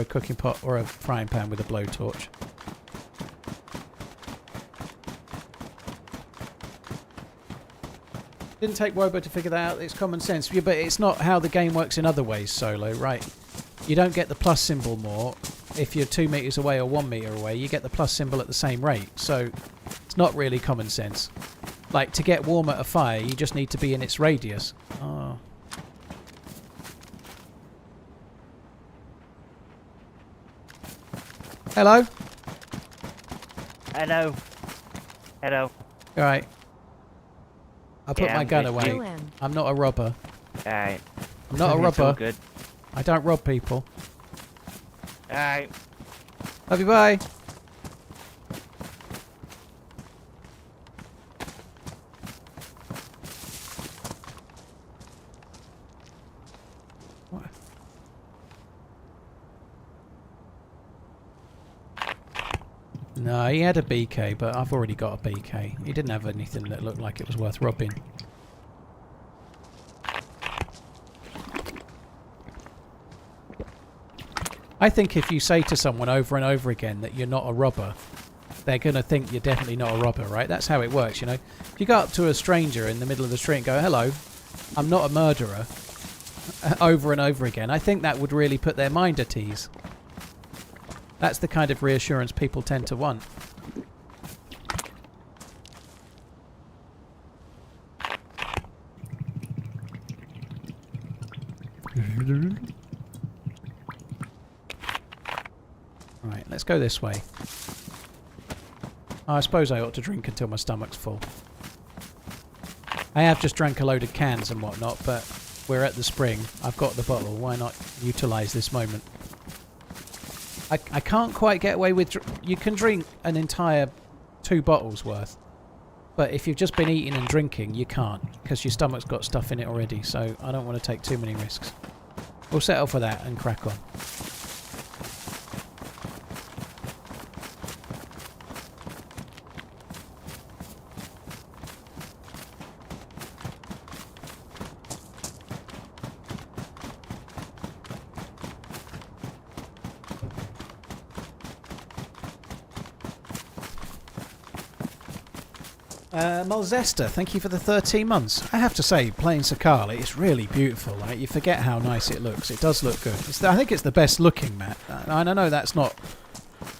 cooking pot or a frying pan with a blowtorch. Didn't take Wobo to figure that out. It's common sense, yeah, but it's not how the game works in other ways. Solo, right? You don't get the plus symbol more if you're 2 meters away or 1 meter away. You get the plus symbol at the same rate, so it's not really common sense. Like, to get warm at a fire, you just need to be in its radius. Oh. Hello? Hello. Hello. Alright. I'll put my gun away. UN. I'm not a robber. Alright. I'm not a It's all robber. good. I don't rob people. Alright. Love you, bye. What? No, he had a BK, but I've already got a BK. He didn't have anything that looked like it was worth robbing. I think if you say to someone over and over again that you're not a robber, they're going to think you're definitely not a robber, right? That's how it works, you know. If you go up to a stranger in the middle of the street and go, hello, I'm not a murderer, over and over again, I think that would really put their mind at ease. That's the kind of reassurance people tend to want. Right, let's go this way. I suppose I ought to drink until my stomach's full. I have just drank a load of cans and whatnot, but we're at the spring. I've got the bottle. Why not utilise this moment? I can't quite get away with... You can drink an entire 2 bottles worth. But if you've just been eating and drinking, you can't. Because your stomach's got stuff in it already. So I don't want to take too many risks. We'll settle for that and crack on. Malzesta, thank you for the 13 months. I have to say, playing Sakhal, it's really beautiful. Like, you forget how nice it looks. It does look good. I think it's the best looking map. And I know that's not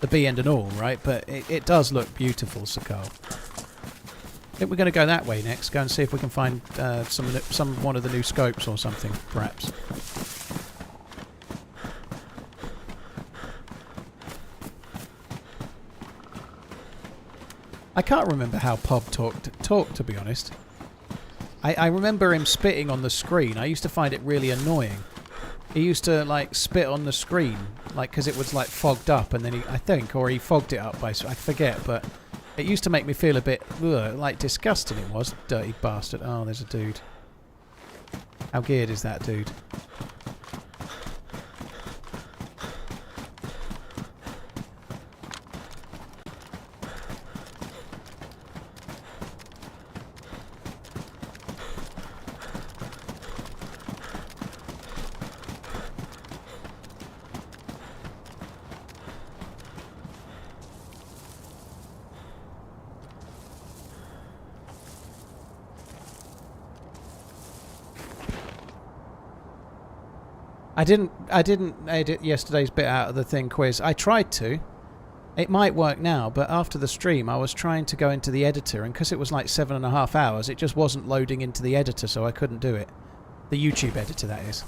the be end and all, right? But it does look beautiful, Sakhal. I think we're going to go that way next. Go and see if we can find one of the new scopes or something, perhaps. I can't remember how Pob talked, to be honest. I remember him spitting on the screen. I used to find it really annoying. He used to, like, spit on the screen, like, because it was, like, fogged up, and then he fogged it up by... I forget, but it used to make me feel a bit, like, disgusting it was. Dirty bastard. Oh, there's a dude. How geared is that dude? I didn't edit yesterday's bit out of the thing quiz. I tried to. It might work now, but after the stream I was trying to go into the editor, and because it was like 7.5 hours, it just wasn't loading into the editor, so I couldn't do it. The YouTube editor, that is.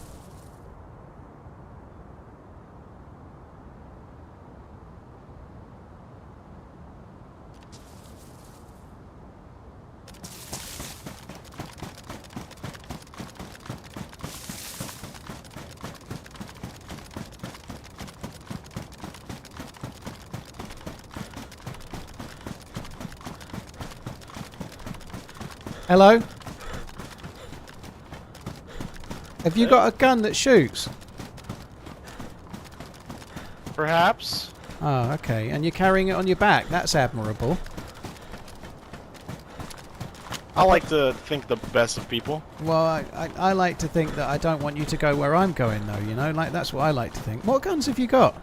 Hello? Have you got a gun that shoots? Perhaps. Oh, okay. And you're carrying it on your back. That's admirable. I like to think the best of people. Well, I like to think that I don't want you to go where I'm going, though, you know? Like, that's what I like to think. What guns have you got?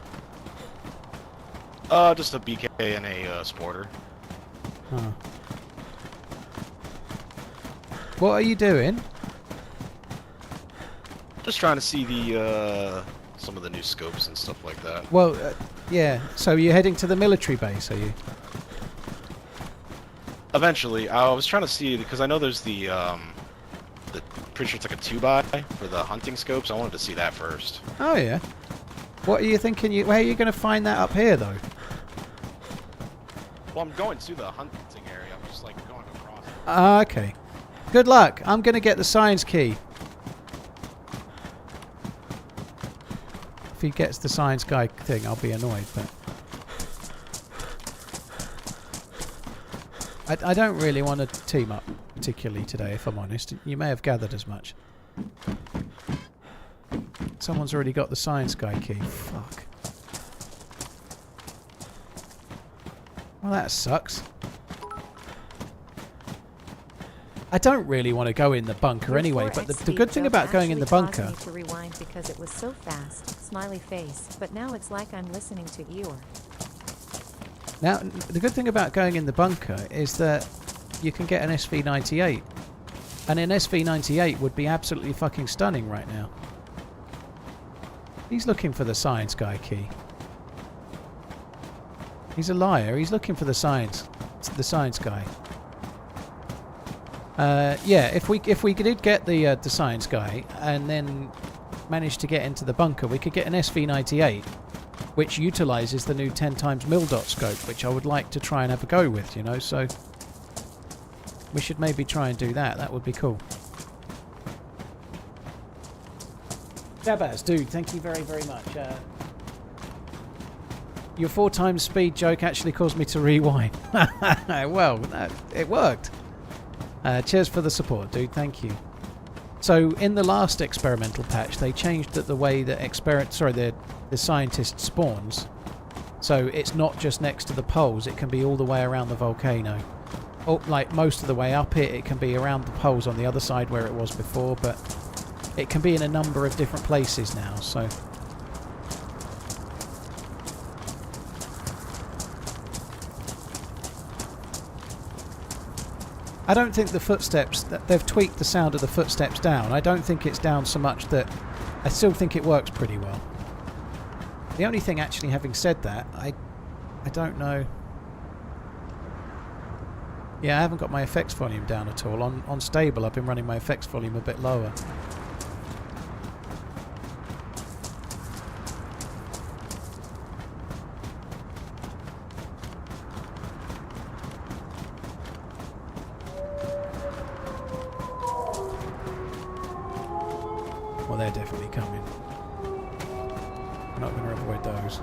Just a BK and a Sporter. Oh. What are you doing? Just trying to see the, some of the new scopes and stuff like that. Well, yeah. So you're heading to the military base, are you? Eventually. I was trying to see, because I know there's the pretty sure it's like a 2x for the hunting scopes. I wanted to see that first. Oh, yeah. What are you thinking? Where are you going to find that up here, though? Well, I'm going to the hunting area. I'm just, like, going across. Ah, okay. Good luck. I'm going to get the science key. If he gets the science guy thing, I'll be annoyed, but... I don't really want to team up particularly today, if I'm honest. You may have gathered as much. Someone's already got the science guy key. Fuck. Well, that sucks. I don't really want to go in the bunker Your anyway, 4x but the speed good thing joke about going in the actually caused bunker... me to rewind because it was so fast, smiley face, but now it's like I'm listening to Eeyore. Now, the good thing about going in the bunker is that you can get an SV98. And an SV98 would be absolutely fucking stunning right now. He's looking for the science guy key. He's a liar. He's looking for the science guy. Yeah, if we did get the science guy and then managed to get into the bunker, we could get an SV98, which utilises the new 10 times mil dot scope, which I would like to try and have a go with, you know. So we should maybe try and do that. That would be cool. Jabaz, dude, thank you very, very much. Your 4 times speed joke actually caused me to rewind. Well, it worked. Cheers for the support, dude. Thank you. So, in the last experimental patch, they changed the way that the scientist spawns. So it's not just next to the poles; it can be all the way around the volcano. Oh, like most of the way up it can be around the poles on the other side where it was before, but it can be in a number of different places now. So. I don't think the footsteps, they've tweaked the sound of the footsteps down. I don't think it's down so much that I still think it works pretty well. The only thing, actually, having said that, I don't know. Yeah, I haven't got my effects volume down at all. On stable, I've been running my effects volume a bit lower. Well, they're definitely coming. I'm not going to avoid those.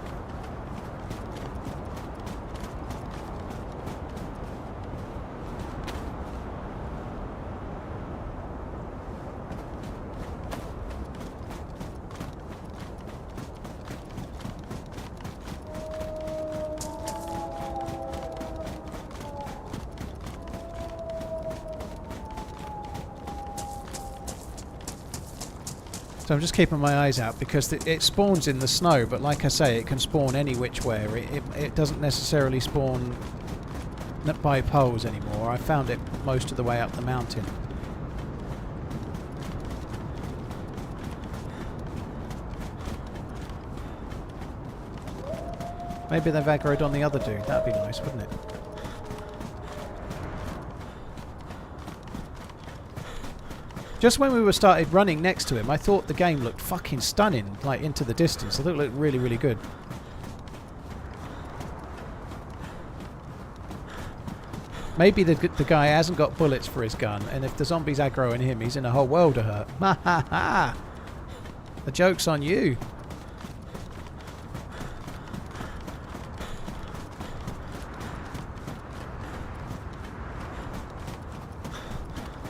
So I'm just keeping my eyes out because it spawns in the snow, but like I say, it can spawn any which way. It doesn't necessarily spawn by poles anymore. I found it most of the way up the mountain. Maybe they've aggroed on the other dude. That'd be nice, wouldn't it? Just when we started running next to him, I thought the game looked fucking stunning, like into the distance. I thought it looked really, really good. Maybe the guy hasn't got bullets for his gun, and if the zombies aggroing him, he's in a whole world of hurt. Ha ha ha! The joke's on you.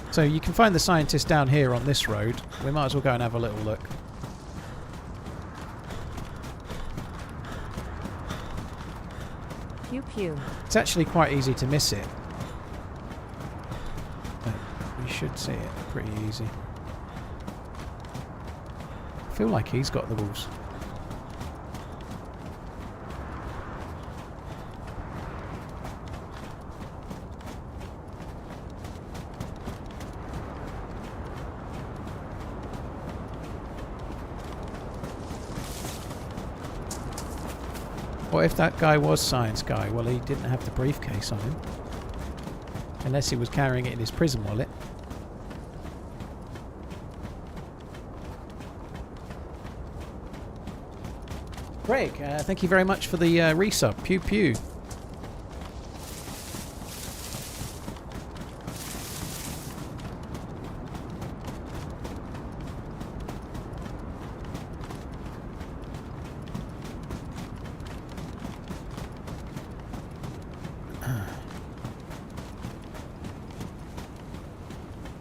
So you can find the scientist down here on this road. We might as well go and have a little look. Pew pew. It's actually quite easy to miss it. But you should see it pretty easy. I feel like he's got the balls. What if that guy was science guy? Well, he didn't have the briefcase on him. Unless he was carrying it in his prison wallet. Greg, thank you very much for the resub. Pew pew.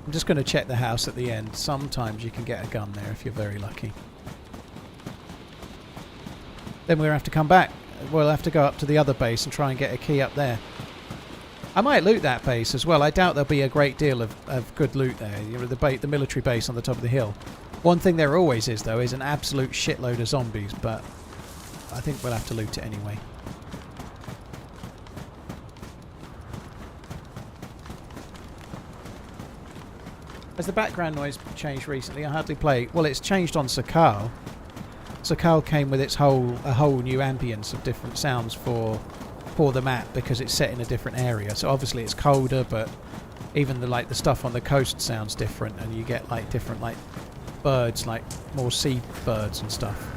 I'm just going to check the house at the end. Sometimes you can get a gun there if you're very lucky. Then we'll have to come back. We'll have to go up to the other base and try and get a key up there. I might loot that base as well. I doubt there'll be a great deal of good loot there. You know, the military base on the top of the hill. One thing there always is, though, is an absolute shitload of zombies, but I think we'll have to loot it anyway. Has the background noise changed recently? I hardly play. Well, it's changed on Sakhal. Sakhal came with a whole new ambience of different sounds for the map because it's set in a different area. So obviously it's colder, but even the stuff on the coast sounds different, and you get like different birds, like more sea birds and stuff.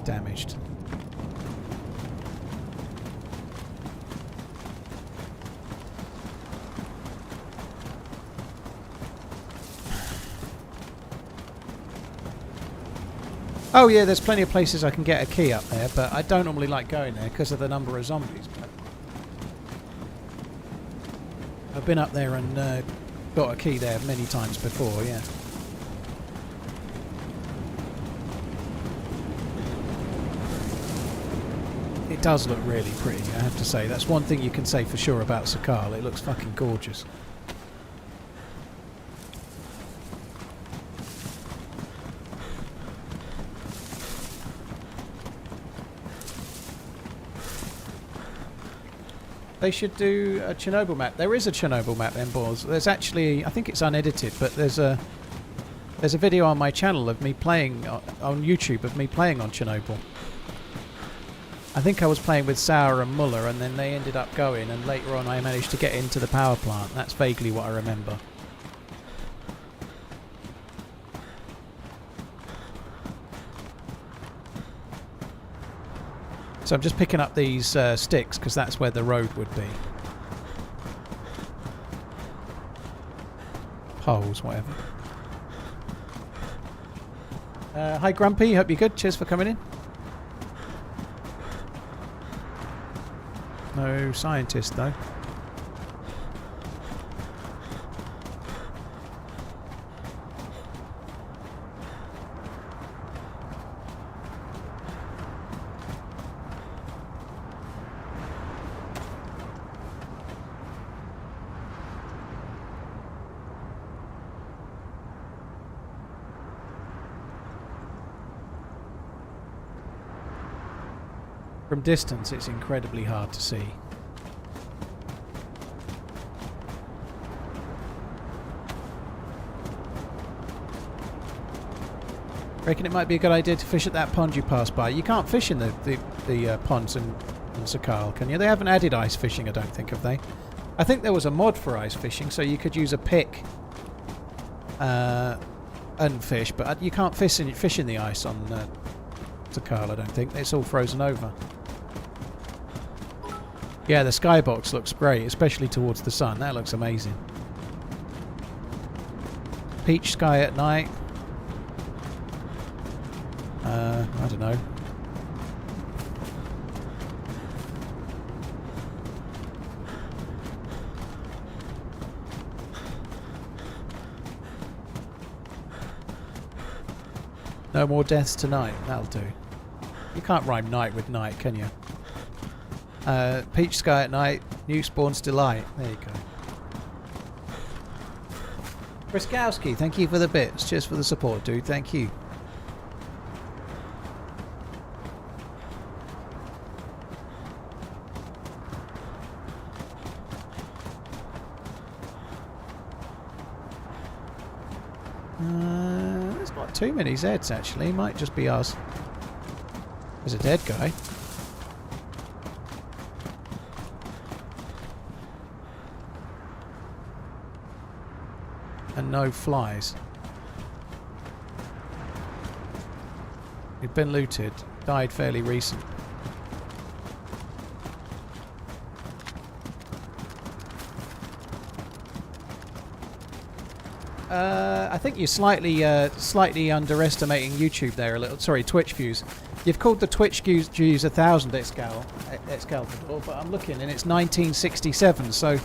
Damaged. Oh yeah, there's plenty of places I can get a key up there, but I don't normally like going there because of the number of zombies. But I've been up there and got a key there many times before, yeah. It does look really pretty, I have to say. That's one thing you can say for sure about Sakhal. It looks fucking gorgeous. They should do a Chernobyl map. There is a Chernobyl map, then, boys. There's actually, I think it's unedited, but there's a video on my channel of me playing on YouTube of me playing on Chernobyl. I think I was playing with Sauer and Muller, and then they ended up going, and later on I managed to get into the power plant. That's vaguely what I remember. So I'm just picking up these sticks because that's where the road would be. Poles, whatever. Hi Grumpy, hope you're good. Cheers for coming in. No scientist though. From distance, it's incredibly hard to see. Reckon it might be a good idea to fish at that pond you passed by. You can't fish in the ponds in Sakhal, can you? They haven't added ice fishing, I don't think, have they? I think there was a mod for ice fishing, so you could use a pick and fish, but you can't fish in the ice on Sakhal, I don't think. It's all frozen over. Yeah, the skybox looks great, especially towards the sun. That looks amazing. Peach sky at night. I don't know. No more deaths tonight. That'll do. You can't rhyme night with night, can you? Peach sky at night. New spawn's delight. There you go. Friskowski, thank you for the bits. Cheers for the support, dude. Thank you. There's not too many Zeds actually. Might just be us. There's a dead guy. And no flies. He'd been looted. Died fairly recent. I think you're slightly underestimating YouTube there a little. Sorry, Twitch views. You've called the Twitch dues 1,000 Excalibur, but I'm looking and it's 1967. So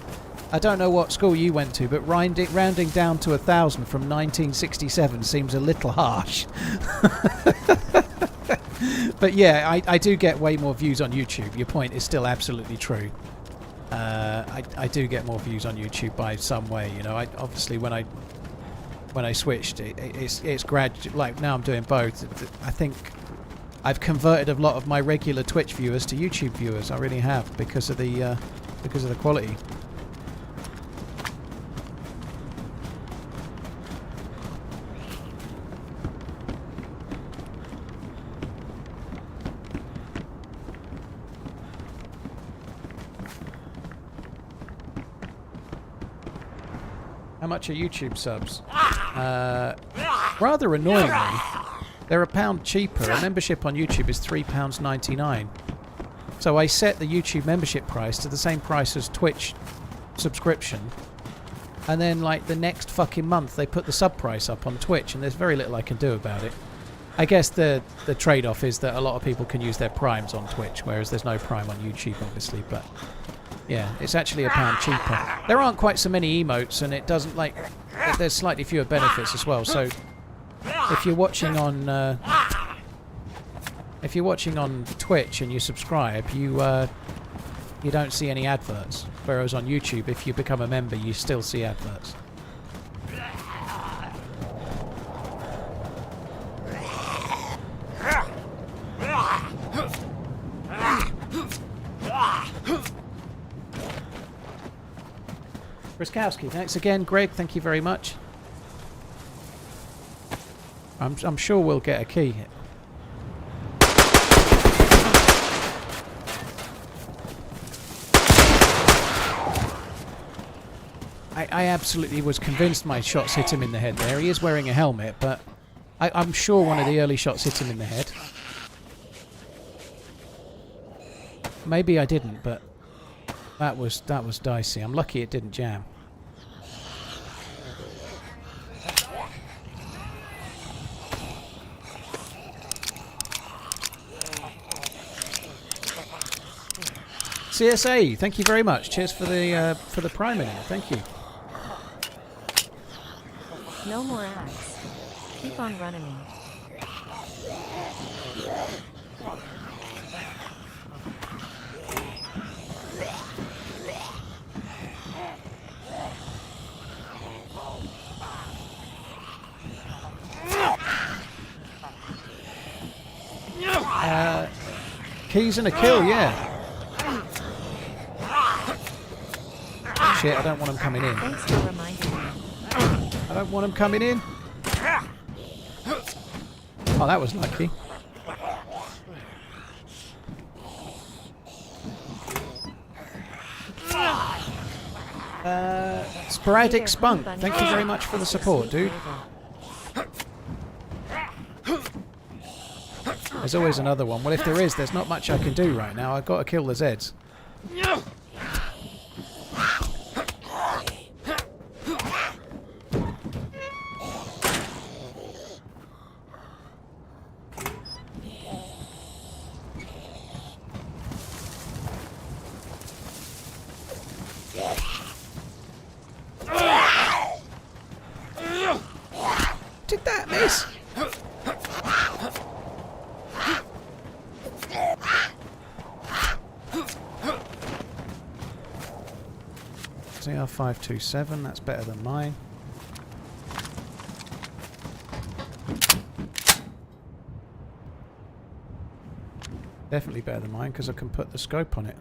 I don't know what school you went to, but rounding down to 1,000 from 1967 seems a little harsh. But yeah, I do get way more views on YouTube. Your point is still absolutely true. I do get more views on YouTube by some way. You know, obviously when I switched, it's gradual. Like now I'm doing both. I think I've converted a lot of my regular Twitch viewers to YouTube viewers. I really have because of the quality. How much are YouTube subs? Rather annoyingly, they're £1 cheaper. A membership on YouTube is £3.99. So I set the YouTube membership price to the same price as Twitch subscription. And then, like, the next fucking month, they put the sub price up on Twitch, and there's very little I can do about it. I guess the trade-off is that a lot of people can use their primes on Twitch, whereas there's no prime on YouTube, obviously, but... yeah, it's actually £1 cheaper. There aren't quite so many emotes, and it doesn't like. There's slightly fewer benefits as well. So, if you're watching on Twitch and you subscribe, you don't see any adverts. Whereas on YouTube, if you become a member, you still see adverts. Riskowski, thanks again. Greg, thank you very much. I'm sure we'll get a key. I absolutely was convinced my shots hit him in the head there. He is wearing a helmet, but I'm sure one of the early shots hit him in the head. Maybe I didn't, but that was dicey. I'm lucky it didn't jam. CSA, thank you very much. Cheers for the prime in it. Thank you. No more ads. Keep on running me. Keys and a kill, yeah. Shit, I don't want him coming in. Thanks for reminding me. I don't want him coming in. Oh, that was lucky. Sporadic Spunk, thank you very much for the support, dude. There's always another one. Well, if there is, there's not much I can do right now. I've got to kill the Zeds. Did that miss? CR527, that's better than mine. Definitely better than mine because I can put the scope on it.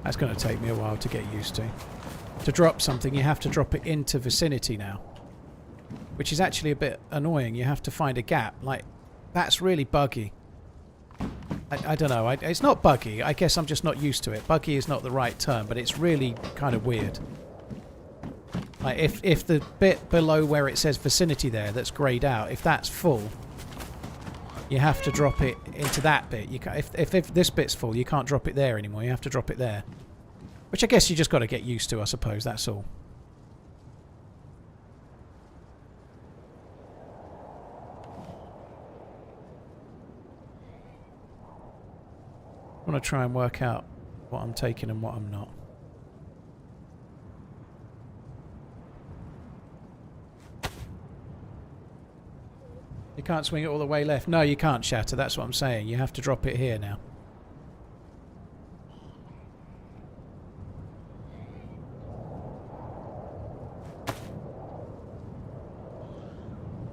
That's going to take me a while to get used to. To drop something, you have to drop it into vicinity now. Which is actually a bit annoying. You have to find a gap. Like, that's really buggy. I don't know. It's not buggy. I guess I'm just not used to it. Buggy is not the right term, but it's really kind of weird. Like if the bit below where it says vicinity there that's greyed out, if that's full, you have to drop it into that bit. You can't, if this bit's full, you can't drop it there anymore. You have to drop it there. Which I guess you just got to get used to, I suppose. That's all. I want to try and work out what I'm taking and what I'm not. You can't swing it all the way left. No, you can't, Shatter. That's what I'm saying. You have to drop it here now.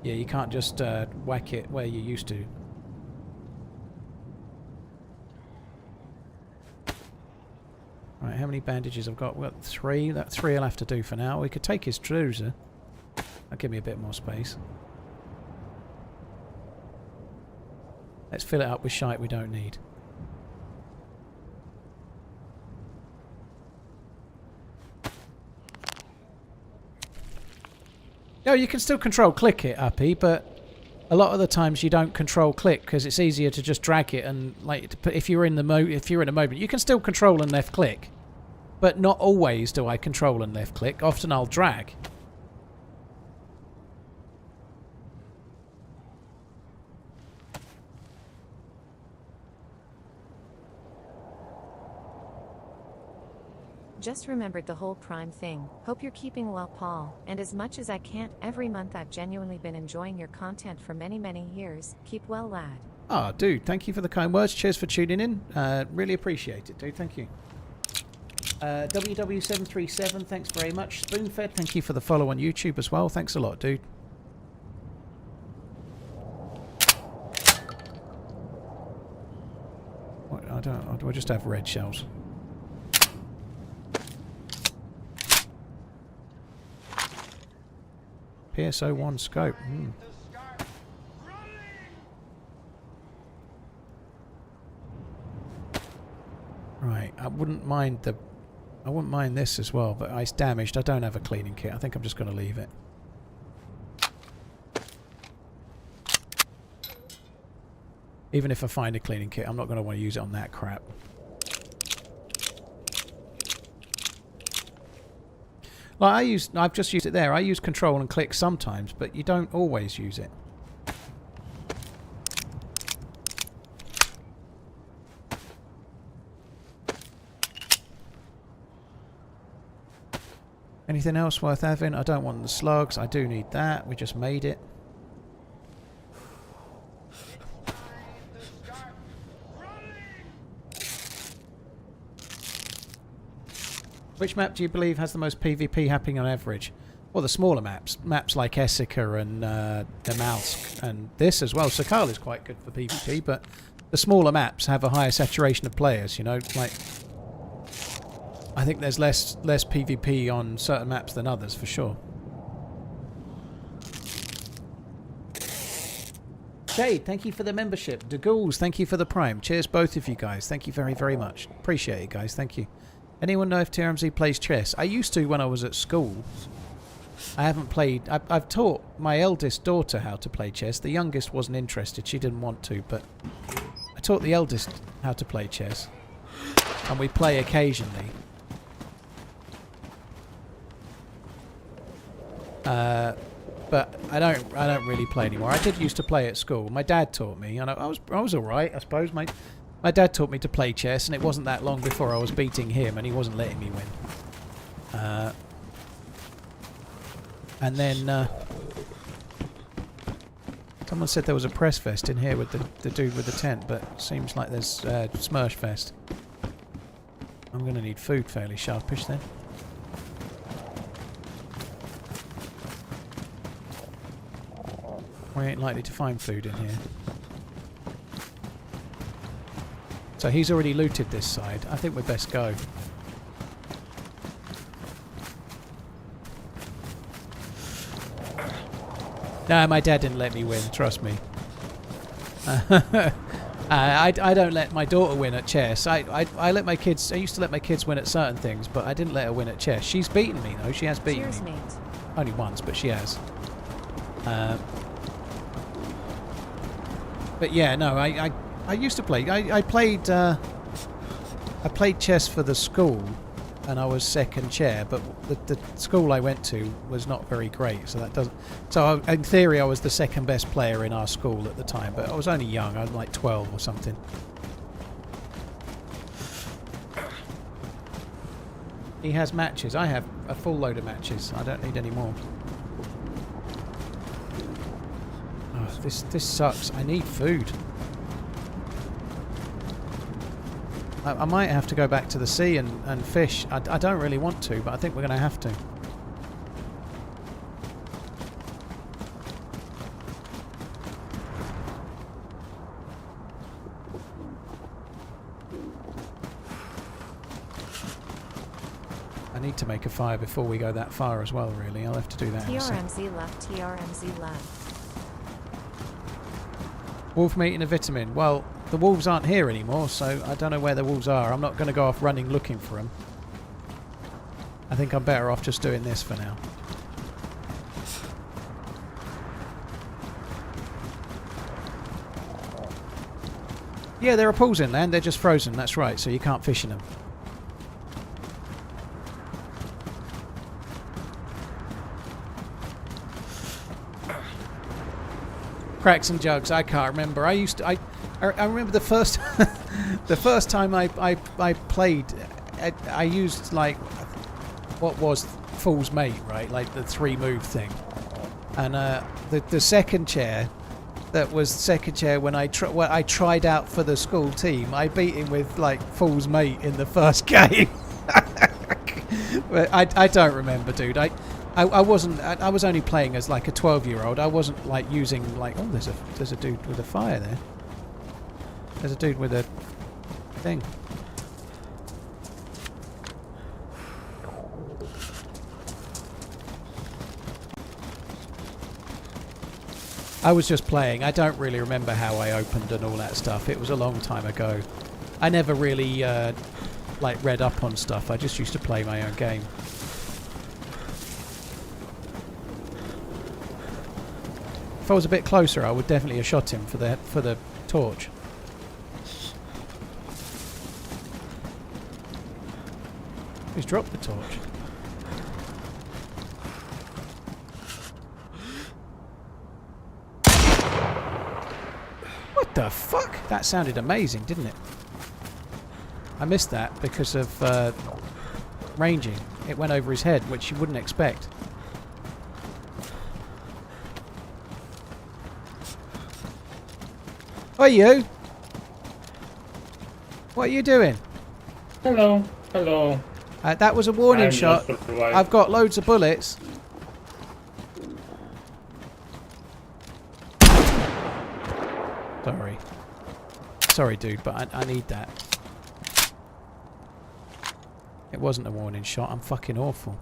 Yeah, you can't just whack it where you used to. Right, how many bandages I've got? We've got 3. That 3 will have to do for now. We could take his trouser. That'll give me a bit more space. Let's fill it up with shite we don't need. No, you can still control click it, Uppy, but a lot of the times you don't control click because it's easier to just drag it and like if you're in the moment you can still control and left click, but not always do I control and left click. Often I'll drag. Just remembered the whole Prime thing. Hope you're keeping well, Paul. And as much as I can't, every month I've genuinely been enjoying your content for many, many years. Keep well, lad. Ah, dude, thank you for the kind words. Cheers for tuning in. Really appreciate it, dude. Thank you. WW737, thanks very much. Spoonfed, thank you for the follow on YouTube as well. Thanks a lot, dude. What, do I just have red shells? PSO1 scope. Right, I wouldn't mind this as well, but it's damaged. I don't have a cleaning kit. I think I'm just going to leave it. Even if I find a cleaning kit, I'm not going to want to use it on that crap. Like I've just used it there. I use control and click sometimes, but you don't always use it. Anything else worth having? I don't want the slugs. I do need that. We just made it. Which map do you believe has the most PvP happening on average? Well, the smaller maps. Maps like Essica and Damalsk and this as well. Sakhal is quite good for PvP, but the smaller maps have a higher saturation of players, you know? Like, I think there's less PvP on certain maps than others, for sure. Jade, thank you for the membership. DeGauls, thank you for the Prime. Cheers, both of you guys. Thank you very, very much. Appreciate it, guys. Thank you. Anyone know if TRMZ plays chess? I used to when I was at school. I haven't played... I've taught my eldest daughter how to play chess. The youngest wasn't interested. She didn't want to, but I taught the eldest how to play chess. And we play occasionally. But I don't really play anymore. I did used to play at school. My dad taught me, and I was all right, I suppose. My dad taught me to play chess, and it wasn't that long before I was beating him, and he wasn't letting me win. And then someone said there was a press fest in here with the dude with the tent, but seems like there's Smursh Fest. I'm going to need food fairly sharpish then. We ain't likely to find food in here. So he's already looted this side. I think we'd best go. No, my dad didn't let me win, trust me. I don't let my daughter win at chess. I let my kids. I used to let my kids win at certain things, but I didn't let her win at chess. She's beaten me though. She has beaten Cheers, me. mate. Only once, but she has. But yeah, no. I used to play. I played chess for the school, and I was second chair. But the school I went to was not very great, so that doesn't. So in theory, I was the second best player in our school at the time. But I was only young. I was like 12 or something. He has matches. I have a full load of matches. I don't need any more. Oh, this sucks. I need food. I might have to go back to the sea and fish. I don't really want to, but I think we're going to have to. I need to make a fire before we go that far as well, really. I'll have to do that in a sec. TRMZ left, TRMZ left. Wolf meat and a vitamin. Well, the wolves aren't here anymore, so I don't know where the wolves are. I'm not going to go off running looking for them. I think I'm better off just doing this for now. Yeah, there are pools inland. They're just frozen. That's right, so you can't fish in them. Cracks and jugs. I can't remember. I used to. I remember the first the first time I played. I used like what was Fool's Mate, right? Like the 3-move thing. And the second chair, that was second chair when I tried out for the school team. I beat him with like Fool's Mate in the first game. But I don't remember, dude. I wasn't. I was only playing as like a 12-year-old. I wasn't like using like. Oh, there's a dude with a fire there. There's a dude with a thing. I was just playing. I don't really remember how I opened and all that stuff. It was a long time ago. I never really like read up on stuff. I just used to play my own game. If I was a bit closer, I would definitely have shot him for the torch. He's dropped the torch. What the fuck? That sounded amazing, didn't it? I missed that because of ranging. It went over his head, which you wouldn't expect. Oi, you! What are you doing? Hello, hello. That was a warning I'm shot. just survived. I've got loads of bullets. Sorry. Sorry, dude, but I need that. It wasn't a warning shot. I'm fucking awful.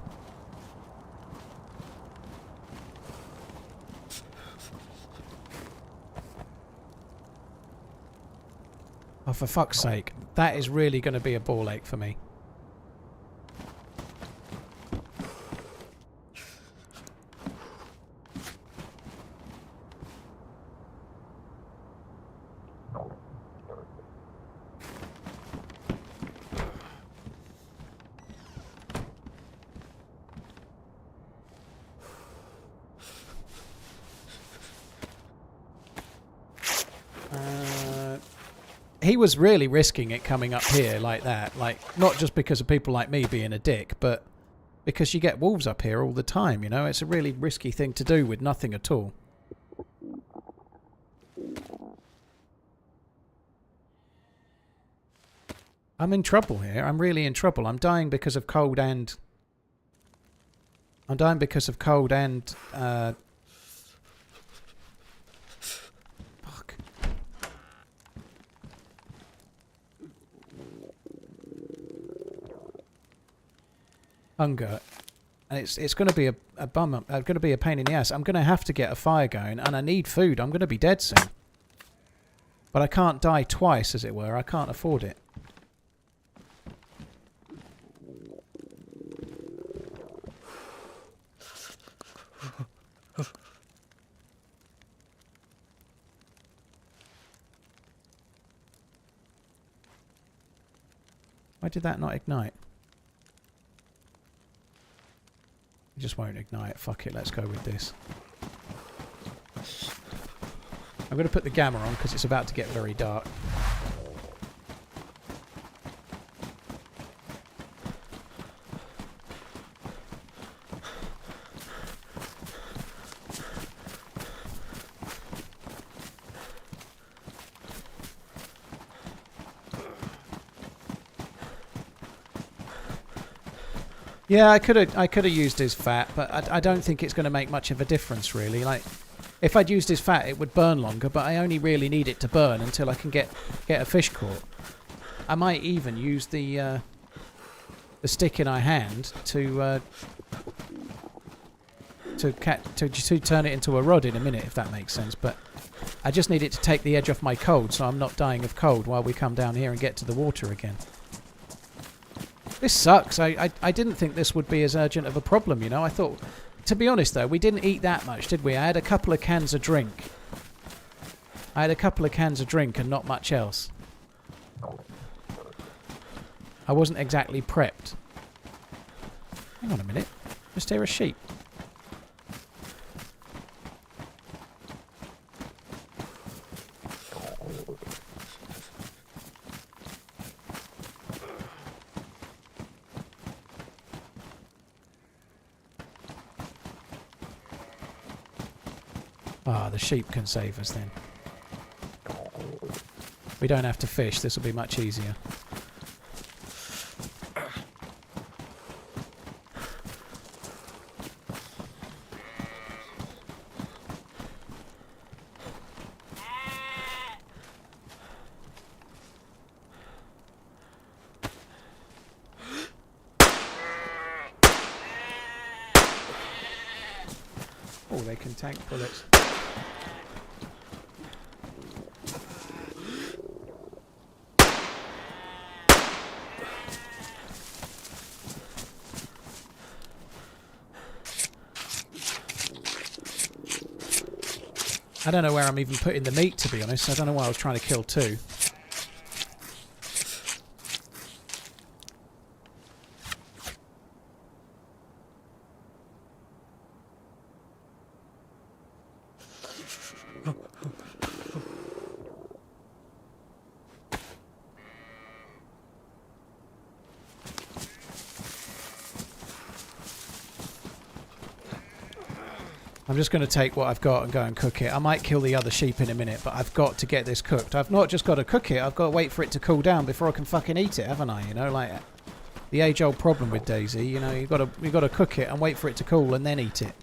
Oh, for fuck's sake. That is really going to be a ball ache for me. He was really risking it coming up here like that. Like, not just because of people like me being a dick, but because you get wolves up here all the time, you know? It's a really risky thing to do with nothing at all. I'm in trouble here. I'm really in trouble. I'm dying because of cold and... I'm dying because of cold and... Fuck. Hunger. And it's going to be a bum. Going to be a pain in the ass. I'm going to have to get a fire going, and I need food. I'm going to be dead soon. But I can't die twice, as it were. I can't afford it. Why did that not ignite? It just won't ignite. Fuck it, let's go with this. I'm going to put the gamma on because it's about to get very dark. Yeah, I could have used his fat, but I don't think it's going to make much of a difference really. Like, if I'd used his fat, it would burn longer, but I only really need it to burn until I can get a fish caught. I might even use the stick in our hand to turn it into a rod in a minute, if that makes sense. But I just need it to take the edge off my cold, so I'm not dying of cold while we come down here and get to the water again. This sucks. I didn't think this would be as urgent of a problem, you know. I thought, to be honest though, we didn't eat that much, did we? I had a couple of cans of drink. And not much else. I wasn't exactly prepped. Hang on a minute. Just hear a sheep. Ah, the sheep can save us then. We don't have to fish, this will be much easier. Oh, they can tank bullets. I don't know where I'm even putting the meat, to be honest. I don't know why I was trying to kill two. I'm just going to take what I've got and go and cook it. I might kill the other sheep in a minute, but I've got to get this cooked. I've not just got to cook it, I've got to wait for it to cool down before I can fucking eat it, haven't I? You know, like the age-old problem with DayZ. You know, you've got to cook it and wait for it to cool and then eat it.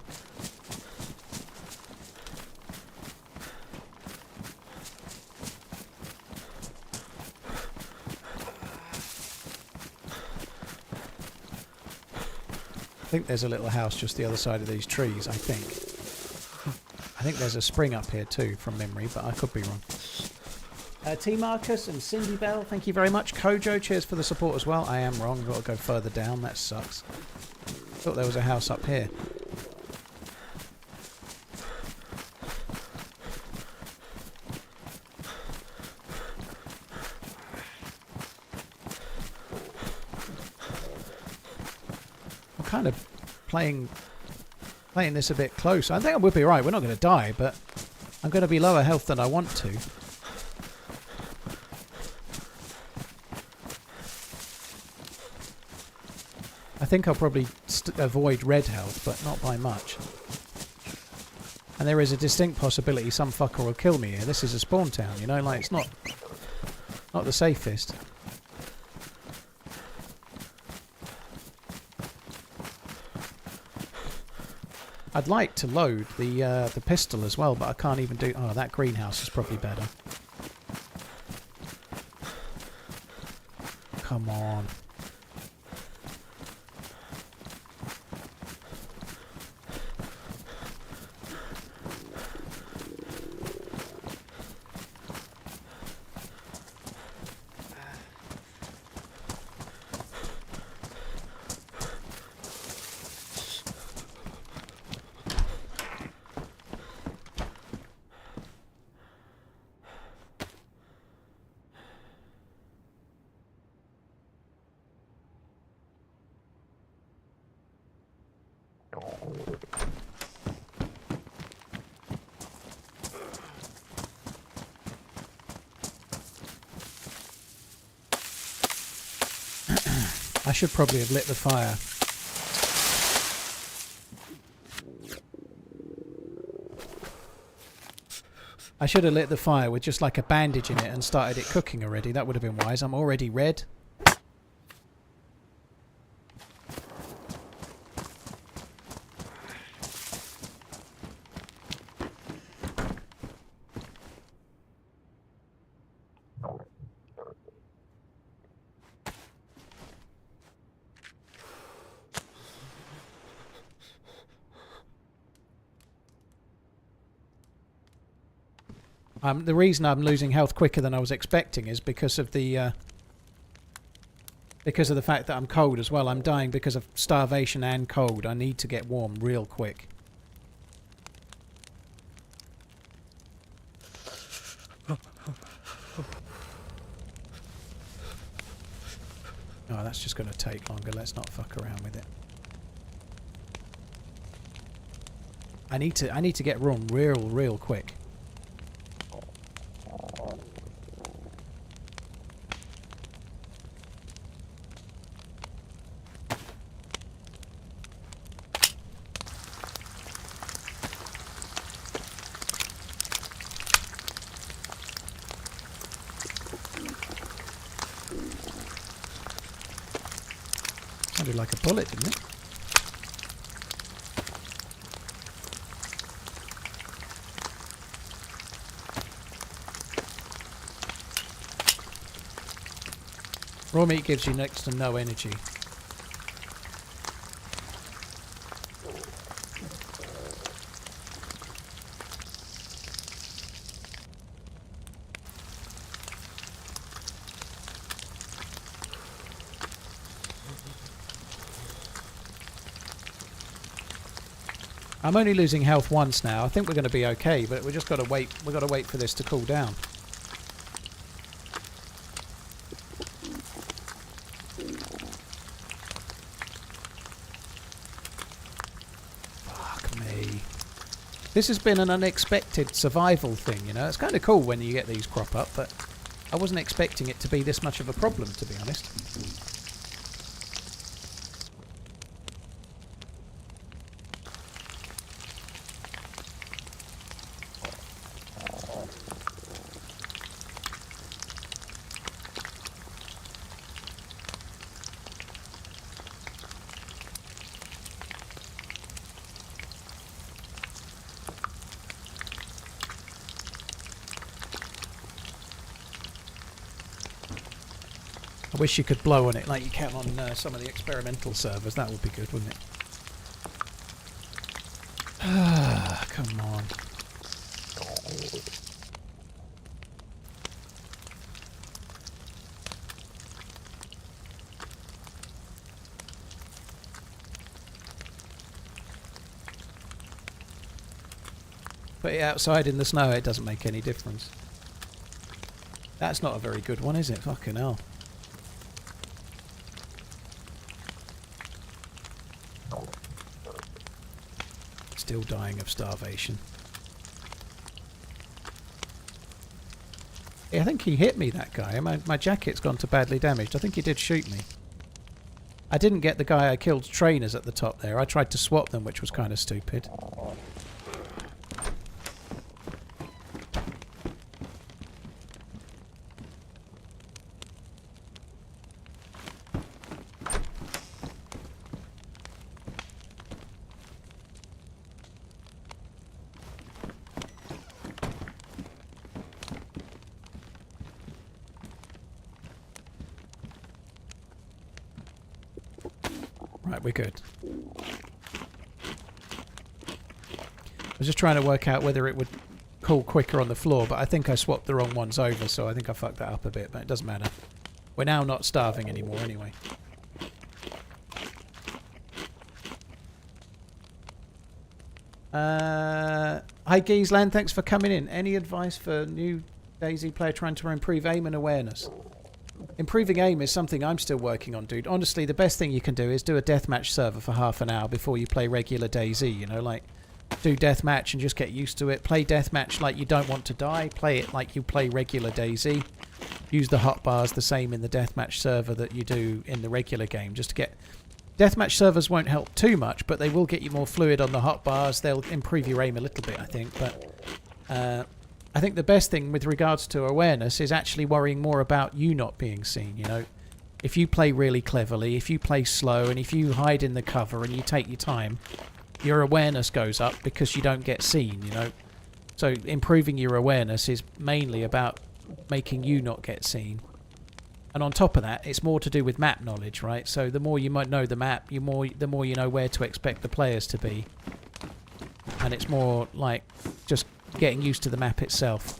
I think there's a little house just the other side of these trees, I think. I think there's a spring up here too, from memory, but I could be wrong. T. Marcus and Cindy Bell, thank you very much. Kojo, cheers for the support as well. I am wrong, I've got to go further down, that sucks. Thought there was a house up here. I'm kind of playing this a bit close. I think I would be right. We're not going to die, but I'm going to be lower health than I want to. I think I'll probably avoid red health, but not by much. And there is a distinct possibility some fucker will kill me here. This is a spawn town, you know, like it's not the safest. I'd like to load the pistol as well, but I can't even do... Oh, that greenhouse is probably better. Come on. I should probably have lit the fire. I should have lit the fire with just like a bandage in it and started it cooking already. That would have been wise. I'm already red. The reason I'm losing health quicker than I was expecting is because of the fact that I'm cold as well. I'm dying because of starvation and cold. I need to get warm real quick. Oh, that's just going to take longer. Let's not fuck around with it. I need to get warm real quick. Sounded like a bullet, didn't it? Raw meat gives you next to no energy. I'm only losing health once now. I think we're going to be okay, but we just got to wait. We've got to wait for this to cool down. Fuck me. This has been an unexpected survival thing, you know. It's kind of cool when you get these crop up, but I wasn't expecting it to be this much of a problem, to be honest. I wish you could blow on it like you can on some of the experimental servers. That would be good, wouldn't it? Ah, come on. Put it outside in the snow, it doesn't make any difference. That's not a very good one, is it? Fucking hell. Still dying of starvation. Yeah, I think he hit me, that guy. My jacket's gone to badly damaged. I think he did shoot me. I didn't get the guy I killed trainers at the top there. I tried to swap them, which was kind of stupid. Right, we're good. I was just trying to work out whether it would cool quicker on the floor, but I think I swapped the wrong ones over, so I think I fucked that up a bit, but it doesn't matter. We're now not starving anymore anyway. Hi Geezeland, thanks for coming in. Any advice for new DayZ player trying to improve aim and awareness? Improving aim is something I'm still working on, dude. Honestly, the best thing you can do is do a deathmatch server for half an hour before you play regular DayZ, you know, like do deathmatch and just get used to it. Play deathmatch like you don't want to die. Play it like you play regular DayZ. Use the hotbars the same in the deathmatch server that you do in the regular game, just to get... Deathmatch servers won't help too much, but they will get you more fluid on the hotbars. They'll improve your aim a little bit, I think, but... I think the best thing with regards to awareness is actually worrying more about you not being seen, you know. If you play really cleverly, if you play slow, and if you hide in the cover and you take your time, your awareness goes up because you don't get seen, you know. So improving your awareness is mainly about making you not get seen. And on top of that, it's more to do with map knowledge, right? So the more you might know the map, the more you know where to expect the players to be. And it's more like just getting used to the map itself.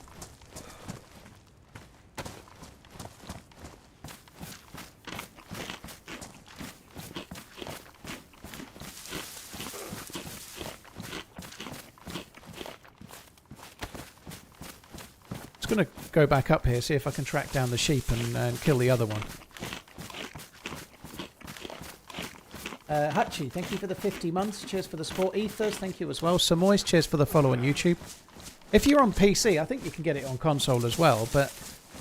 Just going to go back up here, see if I can track down the sheep and kill the other one. Hutchie, thank you for the 50 months. Cheers for the support. Ethers, thank you as well. Samois, cheers for the follow on YouTube. If you're on PC, I think you can get it on console as well, but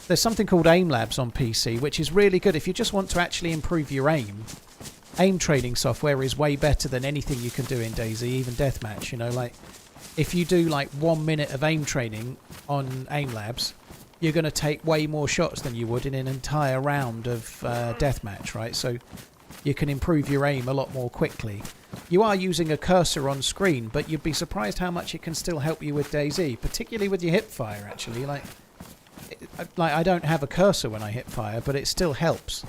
there's something called Aim Labs on PC, which is really good if you just want to actually improve your aim. Aim training software is way better than anything you can do in DayZ, even Deathmatch, you know, like if you do like 1 minute of aim training on Aim Labs, you're going to take way more shots than you would in an entire round of Deathmatch, right? So you can improve your aim a lot more quickly. You are using a cursor on screen, but you'd be surprised how much it can still help you with DayZ, particularly with your hip fire, actually. Like I don't have a cursor when I hip fire, but it still helps,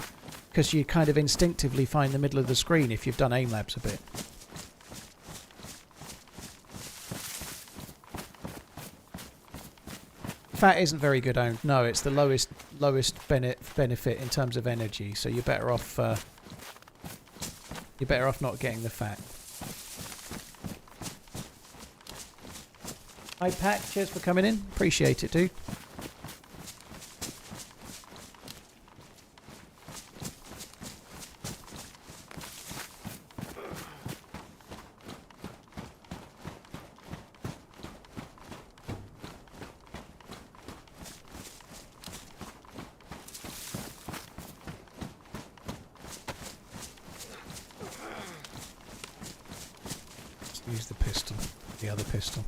because you kind of instinctively find the middle of the screen if you've done aim labs a bit. Fat isn't very good aimed. No, it's the lowest benefit in terms of energy, so you're better off not getting the fat. Hi Pat, cheers for coming in. Appreciate it, dude. Use the pistol, the other pistol.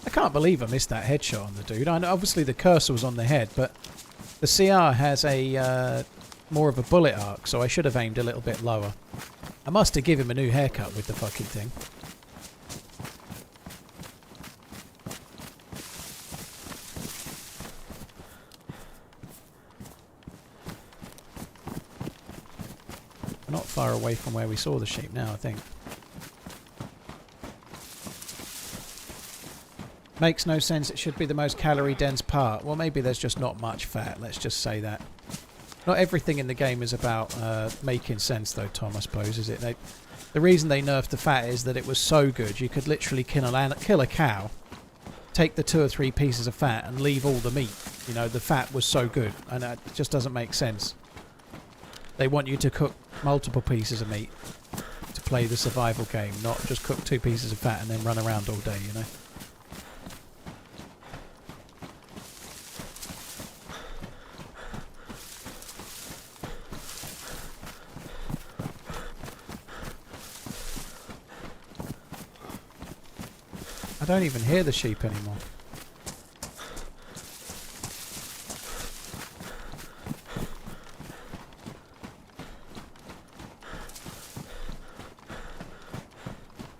I can't believe I missed that headshot on the dude. I know obviously the cursor was on the head, but the CR has a more of a bullet arc, so I should have aimed a little bit lower. I must have given him a new haircut with the fucking thing. We're not far away from where we saw the sheep now, I think. Makes no sense, it should be the most calorie dense part. Well, maybe there's just not much fat, let's just say that. Not everything in the game is about making sense though, Tom, I suppose, is it? The reason they nerfed the fat is that it was so good, you could literally kill a cow, take the 2 or 3 pieces of fat and leave all the meat. You know, the fat was so good, and it just doesn't make sense. They want you to cook multiple pieces of meat to play the survival game, not just cook 2 pieces of fat and then run around all day, you know? I don't even hear the sheep anymore.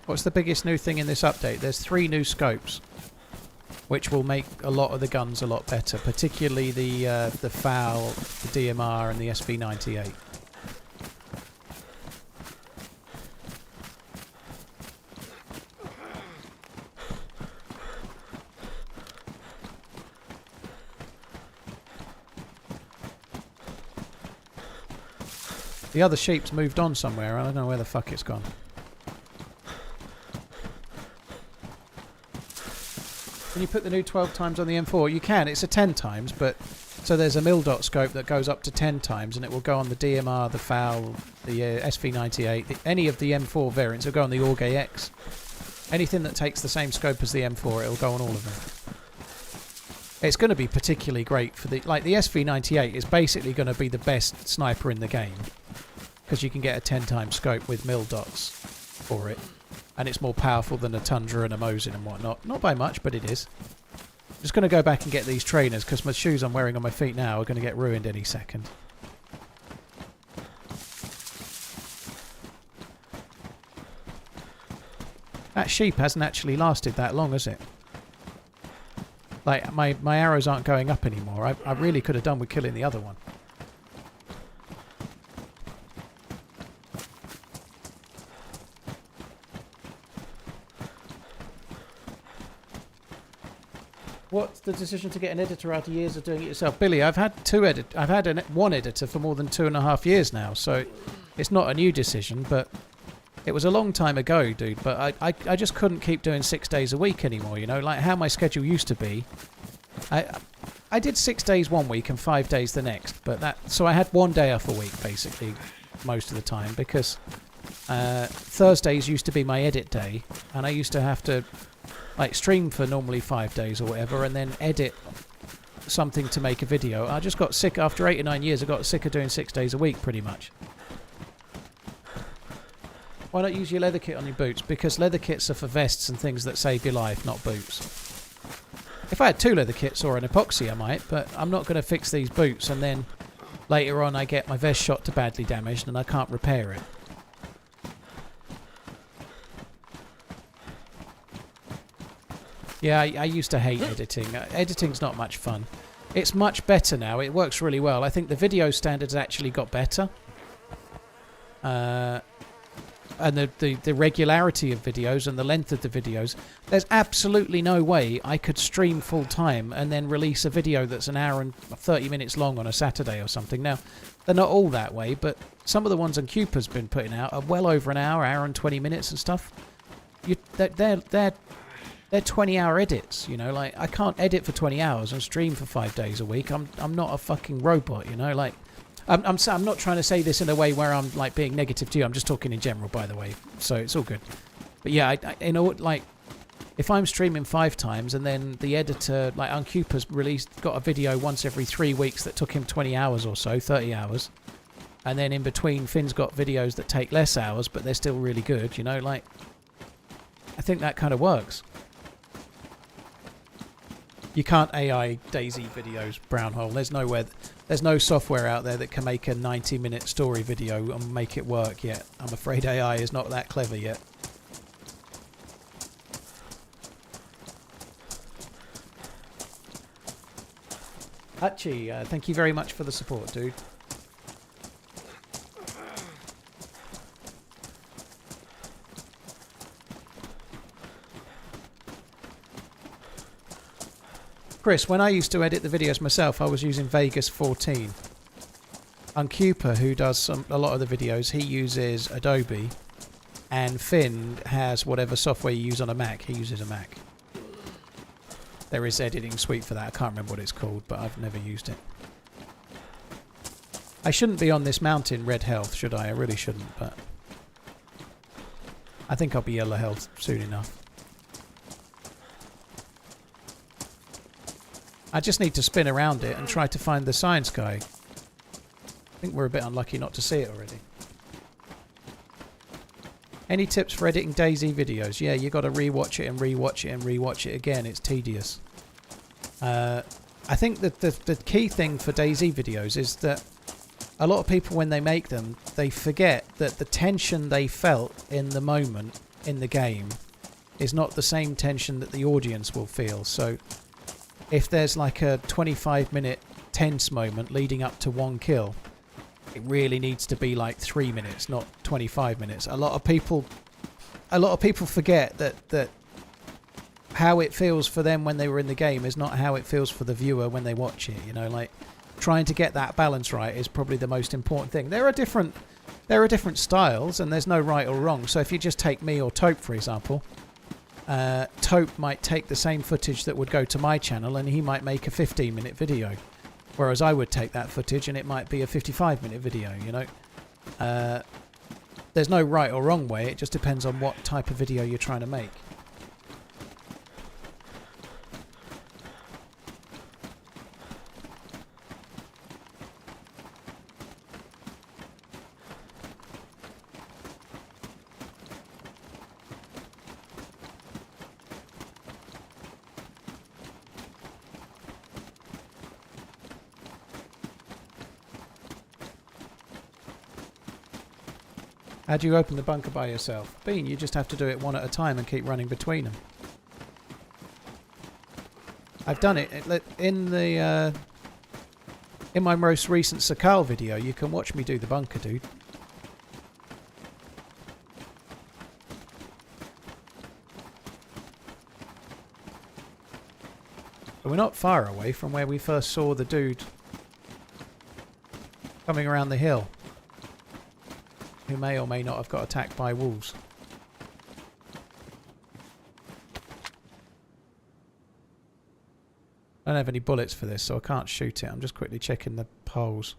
What's the biggest new thing in this update? There's 3 new scopes, which will make a lot of the guns a lot better, particularly the FAL, the DMR and the SV98. The other sheep's moved on somewhere. I don't know where the fuck it's gone. Can you put the new 12 times on the M4? You can. It's a 10 times, but So there's a mil-dot scope that goes up to 10 times, and it will go on the DMR, the FAL, the SV98, any of the M4 variants. It'll go on the Org AX. Anything that takes the same scope as the M4, it'll go on all of them. It's going to be particularly great for the SV98 is basically going to be the best sniper in the game because you can get a 10 times scope with mil-dots for it, and it's more powerful than a Tundra and a Mosin and whatnot. Not by much, but it is. I'm just going to go back and get these trainers because my shoes I'm wearing on my feet now are going to get ruined any second. That sheep hasn't actually lasted that long, has it? Like, my arrows aren't going up anymore. I really could have done with killing the other one. What's the decision to get an editor after years of doing it yourself? Billy, I've had one editor for more than 2.5 years now, so it's not a new decision, but it was a long time ago, dude. But I just couldn't keep doing 6 days a week anymore, you know, like how my schedule used to be. I did 6 days one week and 5 days the next, so I had 1 day off a week basically most of the time because Thursdays used to be my edit day, and I used to have to like stream for normally 5 days or whatever, and then edit something to make a video. I just got sick after 8 or 9 years. I got sick of doing 6 days a week pretty much. Why not use your leather kit on your boots? Because leather kits are for vests and things that save your life, not boots. If I had 2 leather kits or an epoxy, I might, but I'm not going to fix these boots and then later on I get my vest shot to badly damaged and I can't repair it. Yeah, I used to hate editing. Editing's not much fun. It's much better now. It works really well. I think the video standards actually got better. And the regularity of videos and the length of the videos. There's absolutely no way I could stream full time and then release a video that's an hour and 30 minutes long on a Saturday or something. Now, they're not all that way, but some of the ones on Cupa's been putting out are well over an hour and 20 minutes and stuff. They're 20-hour edits, you know. Like, I can't edit for 20 hours and stream for 5 days a week. I'm not a fucking robot, you know. Like, I'm not trying to say this in a way where I'm like being negative to you. I'm just talking in general, by the way. So it's all good. But yeah, you know, like, if I'm streaming 5 times and then the editor, like Uncupa's got a video once every 3 weeks that took him 20 hours or so, 30 hours. And then in between, Finn's got videos that take less hours, but they're still really good, you know. Like, I think that kind of works. You can't AI DayZ videos, Brownhole. There's no software out there that can make a 90-minute story video and make it work yet. I'm afraid AI is not that clever yet. Hachi, thank you very much for the support, dude. Chris, when I used to edit the videos myself, I was using Vegas 14. Uncupa, who does a lot of the videos, he uses Adobe. And Finn has whatever software you use on a Mac. He uses a Mac. There is editing suite for that. I can't remember what it's called, but I've never used it. I shouldn't be on this mountain red health, should I? I really shouldn't, but I think I'll be yellow health soon enough. I just need to spin around it and try to find the science guy. I think we're a bit unlucky not to see it already. Any tips for editing DayZ videos? Yeah, you got to rewatch it and rewatch it and rewatch it again. It's tedious. I think that the key thing for DayZ videos is that a lot of people, when they make them, they forget that the tension they felt in the moment in the game is not the same tension that the audience will feel. So if there's like a 25-minute tense moment leading up to 1 kill, it really needs to be like 3 minutes, not 25 minutes. A lot of people forget that how it feels for them when they were in the game is not how it feels for the viewer when they watch it. You know, like, trying to get that balance right is probably the most important thing. There are different styles, and there's no right or wrong. So if you just take me or Taupe, for example, Taupe might take the same footage that would go to my channel and he might make a 15-minute video. Whereas I would take that footage and it might be a 55-minute video, you know. There's no right or wrong way, it just depends on what type of video you're trying to make. How do you open the bunker by yourself? Bean, you just have to do it one at a time and keep running between them. I've done it in the in my most recent Sakhal video. You can watch me do the bunker, dude. But we're not far away from where we first saw the dude coming around the hill, who may or may not have got attacked by wolves. I don't have any bullets for this, so I can't shoot it. I'm just quickly checking the poles.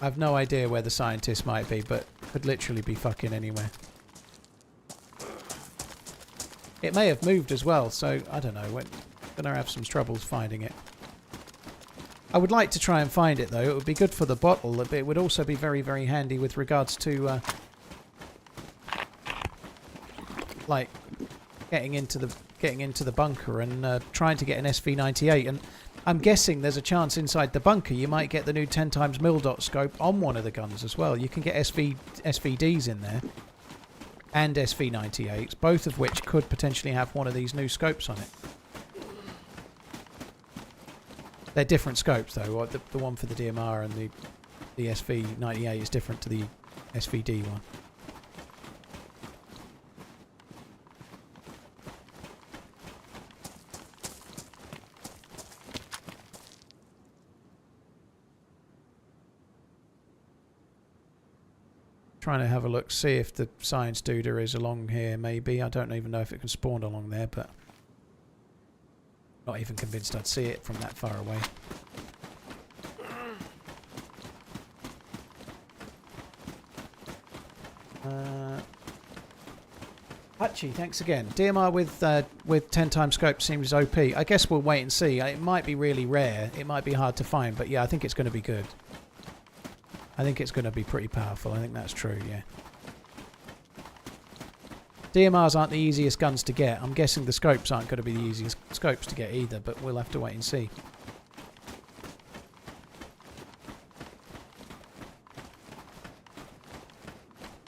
I have no idea where the scientist might be, but could literally be fucking anywhere. It may have moved as well, so I don't know. We're gonna have some troubles finding it. I would like to try and find it though. It would be good for the bottle, but it would also be very, very handy with regards to like getting into the bunker and trying to get an SV98. And I'm guessing there's a chance inside the bunker you might get the new 10x mil-dot scope on one of the guns as well. You can get SVDs in there and SV98s, both of which could potentially have one of these new scopes on it. They're different scopes though. The one for the DMR and the SV98 is different to the SVD one. Trying to have a look, see if the science duder is along here maybe. I don't even know if it can spawn along there, but not even convinced I'd see it from that far away. Hachi, thanks again. DMR with 10x scope seems OP. I guess we'll wait and see. It might be really rare. It might be hard to find, but yeah, I think it's going to be good. I think it's going to be pretty powerful. I think that's true, yeah. DMRs aren't the easiest guns to get. I'm guessing the scopes aren't going to be the easiest scopes to get either, but we'll have to wait and see.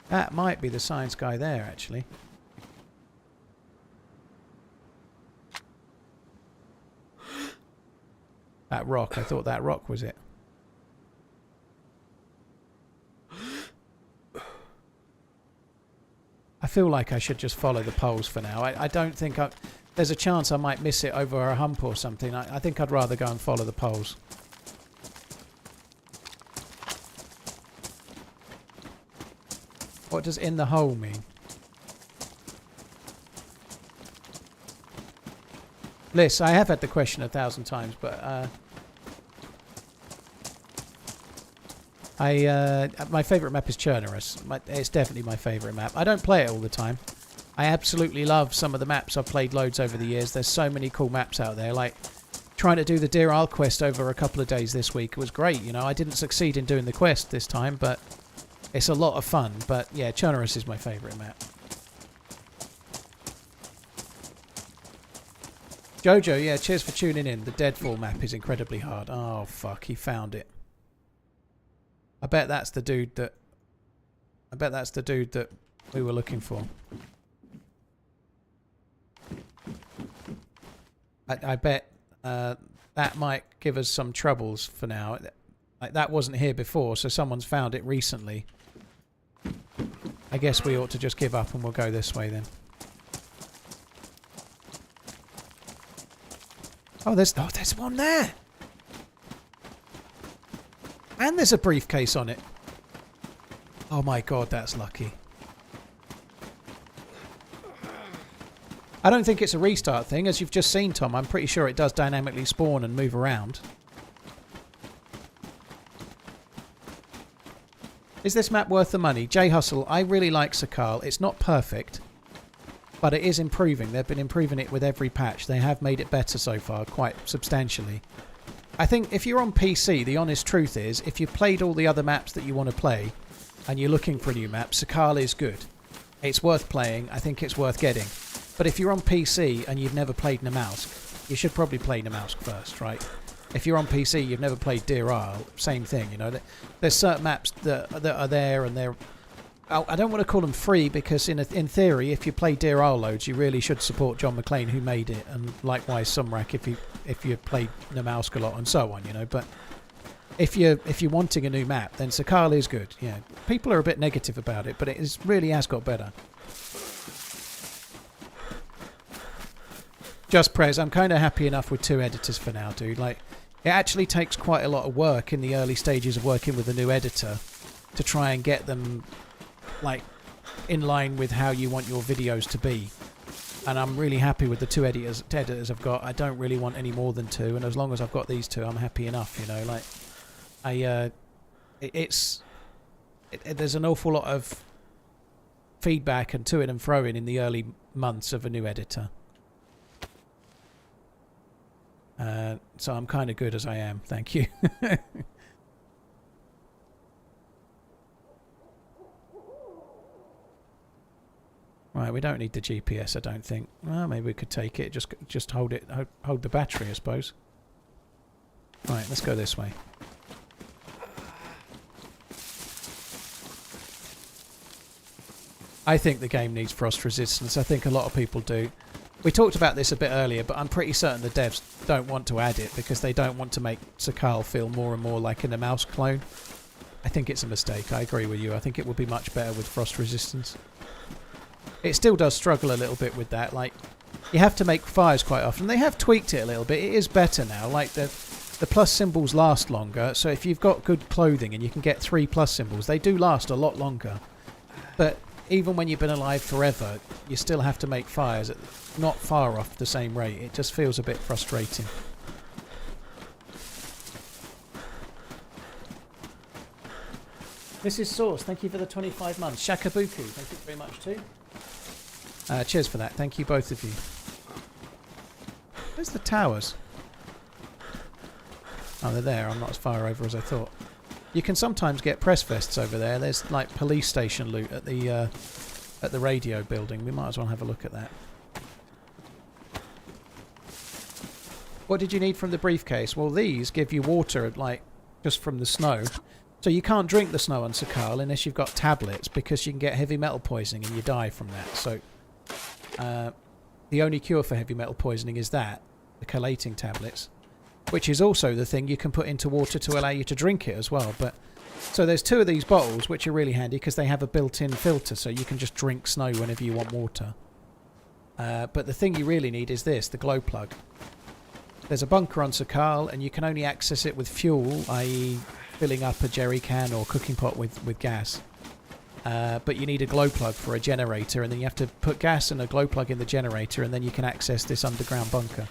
That might be the science guy there, actually. That rock. I thought that rock was it. I feel like I should just follow the poles for now. I don't think there's a chance I might miss it over a hump or something. I think I'd rather go and follow the poles. What does in the hole mean? Liz, I have had the question 1,000 times, but my favourite map is Chernarus. It's definitely my favourite map. I don't play it all the time. I absolutely love some of the maps. I've played loads over the years. There's so many cool maps out there. Like trying to do the Deer Isle quest over a couple of days this week. It was great, you know. I didn't succeed in doing the quest this time, but it's a lot of fun. But yeah, Chernarus is my favourite map. Jojo, yeah, cheers for tuning in. The Deadfall map is incredibly hard. Oh fuck, he found it. I bet that's the dude that we were looking for. I bet that might give us some troubles for now. Like, that wasn't here before, so someone's found it recently. I guess we ought to just give up and we'll go this way then. Oh, there's one there. And there's a briefcase on it. Oh my god, that's lucky. I don't think it's a restart thing. As you've just seen, Tom, I'm pretty sure it does dynamically spawn and move around. Is this map worth the money? J Hustle, I really like Sakhal. It's not perfect, but it is improving. They've been improving it with every patch. They have made it better so far, quite substantially. I think if you're on PC, the honest truth is, if you've played all the other maps that you want to play, and you're looking for a new map, Sakhal is good. It's worth playing. I think it's worth getting. But if you're on PC and you've never played Namalsk, you should probably play Namalsk first, right? If you're on PC, you've never played Deer Isle, same thing, you know. There's certain maps that are there, and they're... I don't want to call them free, because in theory, if you play Deer Isle loads, you really should support John McClane, who made it, and likewise Sumrak if you played Namalsk a lot, and so on, you know. But if you're wanting a new map, then Sakhal is good. Yeah, people are a bit negative about it, but it really has got better. Just Prez, I'm kind of happy enough with 2 editors for now, dude. Like, it actually takes quite a lot of work in the early stages of working with a new editor to try and get them, like, in line with how you want your videos to be. And I'm really happy with the 2 editors I've got. I don't really want any more than 2, and as long as I've got these 2, I'm happy enough, you know. Like, there's an awful lot of feedback and to it and fro in the early months of a new editor. So I'm kind of good as I am, thank you. Right, we don't need the GPS, I don't think. Well, maybe we could take it, just hold the battery, I suppose. Right, let's go this way. I think the game needs frost resistance. I think a lot of people do. We talked about this a bit earlier, but I'm pretty certain the devs don't want to add it because they don't want to make Sakhal feel more and more like a Namalsk clone. I think it's a mistake. I agree with you. I think it would be much better with frost resistance. It still does struggle a little bit with that. Like, you have to make fires quite often. They have tweaked it a little bit. It is better now. Like, the plus symbols last longer. So if you've got good clothing and you can get 3 plus symbols, they do last a lot longer. But even when you've been alive forever, you still have to make fires at not far off the same rate. It just feels a bit frustrating. This is Source. Thank you for the 25 months. Shakabuku, thank you very much too. Cheers for that. Thank you, both of you. Where's the towers? Oh, they're there. I'm not as far over as I thought. You can sometimes get press vests over there. There's like police station loot at the radio building. We might as well have a look at that. What did you need from the briefcase? Well, these give you water, like, just from the snow. So you can't drink the snow on Sakhal unless you've got tablets, because you can get heavy metal poisoning and you die from that. So the only cure for heavy metal poisoning is that, the chelating tablets, which is also the thing you can put into water to allow you to drink it as well. But so there's 2 of these bottles, which are really handy because they have a built-in filter, so you can just drink snow whenever you want water. But the thing you really need is this, the glow plug. There's a bunker on Sakhal, and you can only access it with fuel, i.e. filling up a jerry can or cooking pot with gas. But you need a glow plug for a generator, and then you have to put gas and a glow plug in the generator, and then you can access this underground bunker.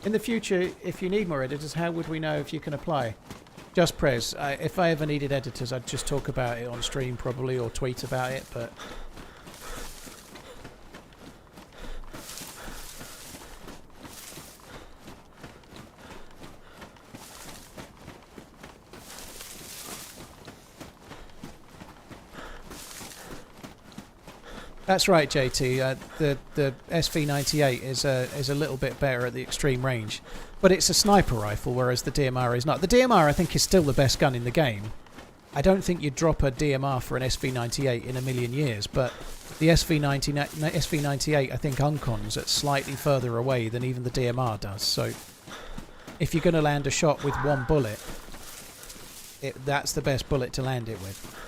In the future, if you need more editors, how would we know if you can apply? Just Prez. If I ever needed editors, I'd just talk about it on stream probably, or tweet about it, but... That's right, JT. The SV98 is a little bit better at the extreme range, but it's a sniper rifle, whereas the DMR is not. The DMR, I think, is still the best gun in the game. I don't think you'd drop a DMR for an SV98 in a million years, but the SV98, I think, uncons at slightly further away than even the DMR does. So if you're going to land a shot with 1 bullet, that's the best bullet to land it with.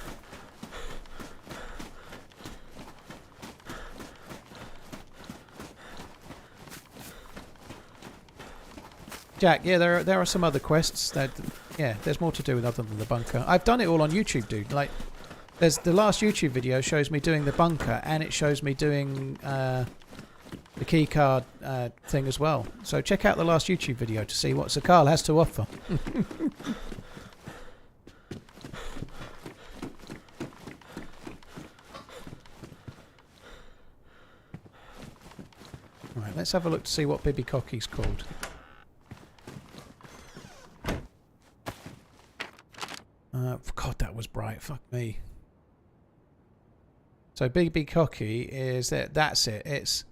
Jack, yeah, there are some other quests that, yeah, there's more to do with other than the bunker. I've done it all on YouTube, dude. Like, There's the last YouTube video shows me doing the bunker, and it shows me doing the key card thing as well. So check out the last YouTube video to see what Sakhal has to offer. Right, let's have a look to see what Bibby Cocky's called. God, that was bright. Fuck me. So BB Cocky is it? That's it. It's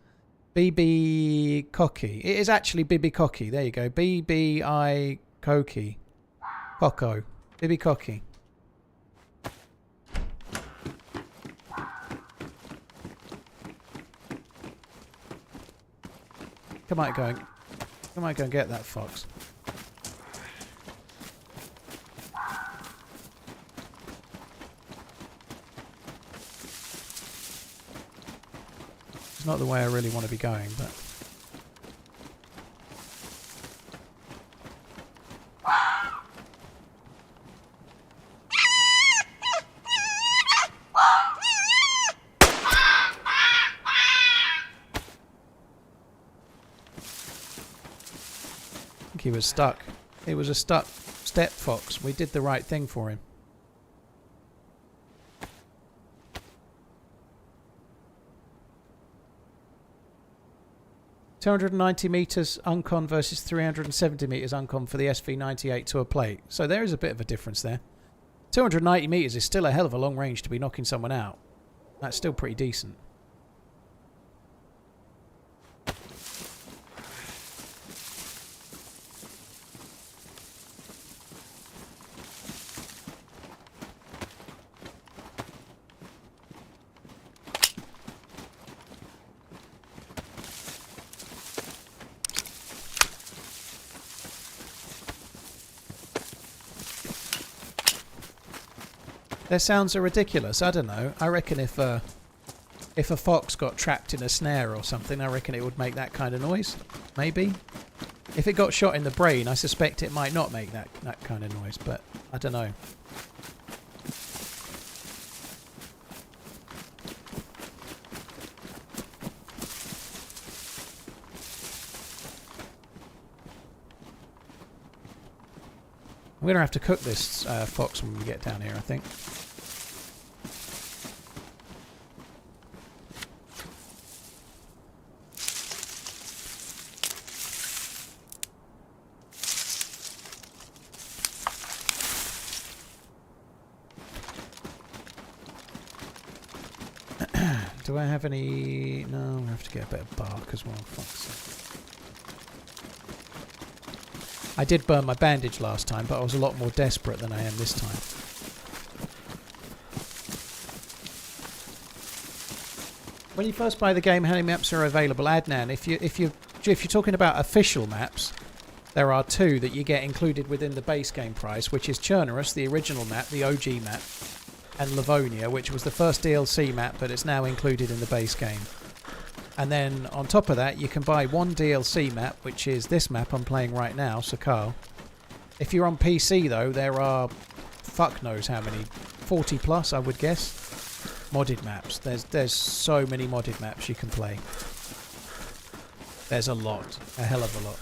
BB Cocky. It is actually BB Cocky. There you go. BBI Cocky. Coco. BB Cocky. Come on, go and get that fox. It's not the way I really want to be going, but... I think he was stuck. He was a stuck step fox. We did the right thing for him. $290 meters uncon versus 370 meters uncon for the SV98 to a plate. So there is a bit of a difference there. 290 meters is still a hell of a long range to be knocking someone out. That's still pretty decent. Their sounds are ridiculous. I don't know. I reckon if a fox got trapped in a snare or something, I reckon it would make that kind of noise. Maybe. If it got shot in the brain, I suspect it might not make that kind of noise, but I don't know. We're going to have to cook this fox when we get down here, I think. Do I have any... No, we have to get a bit of bark as well. Fuck's sake. I did burn my bandage last time, but I was a lot more desperate than I am this time. When you first buy the game, how many maps are available? Adnan, if you're talking about official maps, there are 2 that you get included within the base game price, which is Chernerus, the original map, the OG map, and Livonia, which was the first DLC map, but it's now included in the base game. And then on top of that, you can buy 1 DLC map, which is this map I'm playing right now, Sakhal. If you're on PC though, there are fuck knows how many, 40 plus I would guess, modded maps. There's so many modded maps you can play. There's a lot, a hell of a lot.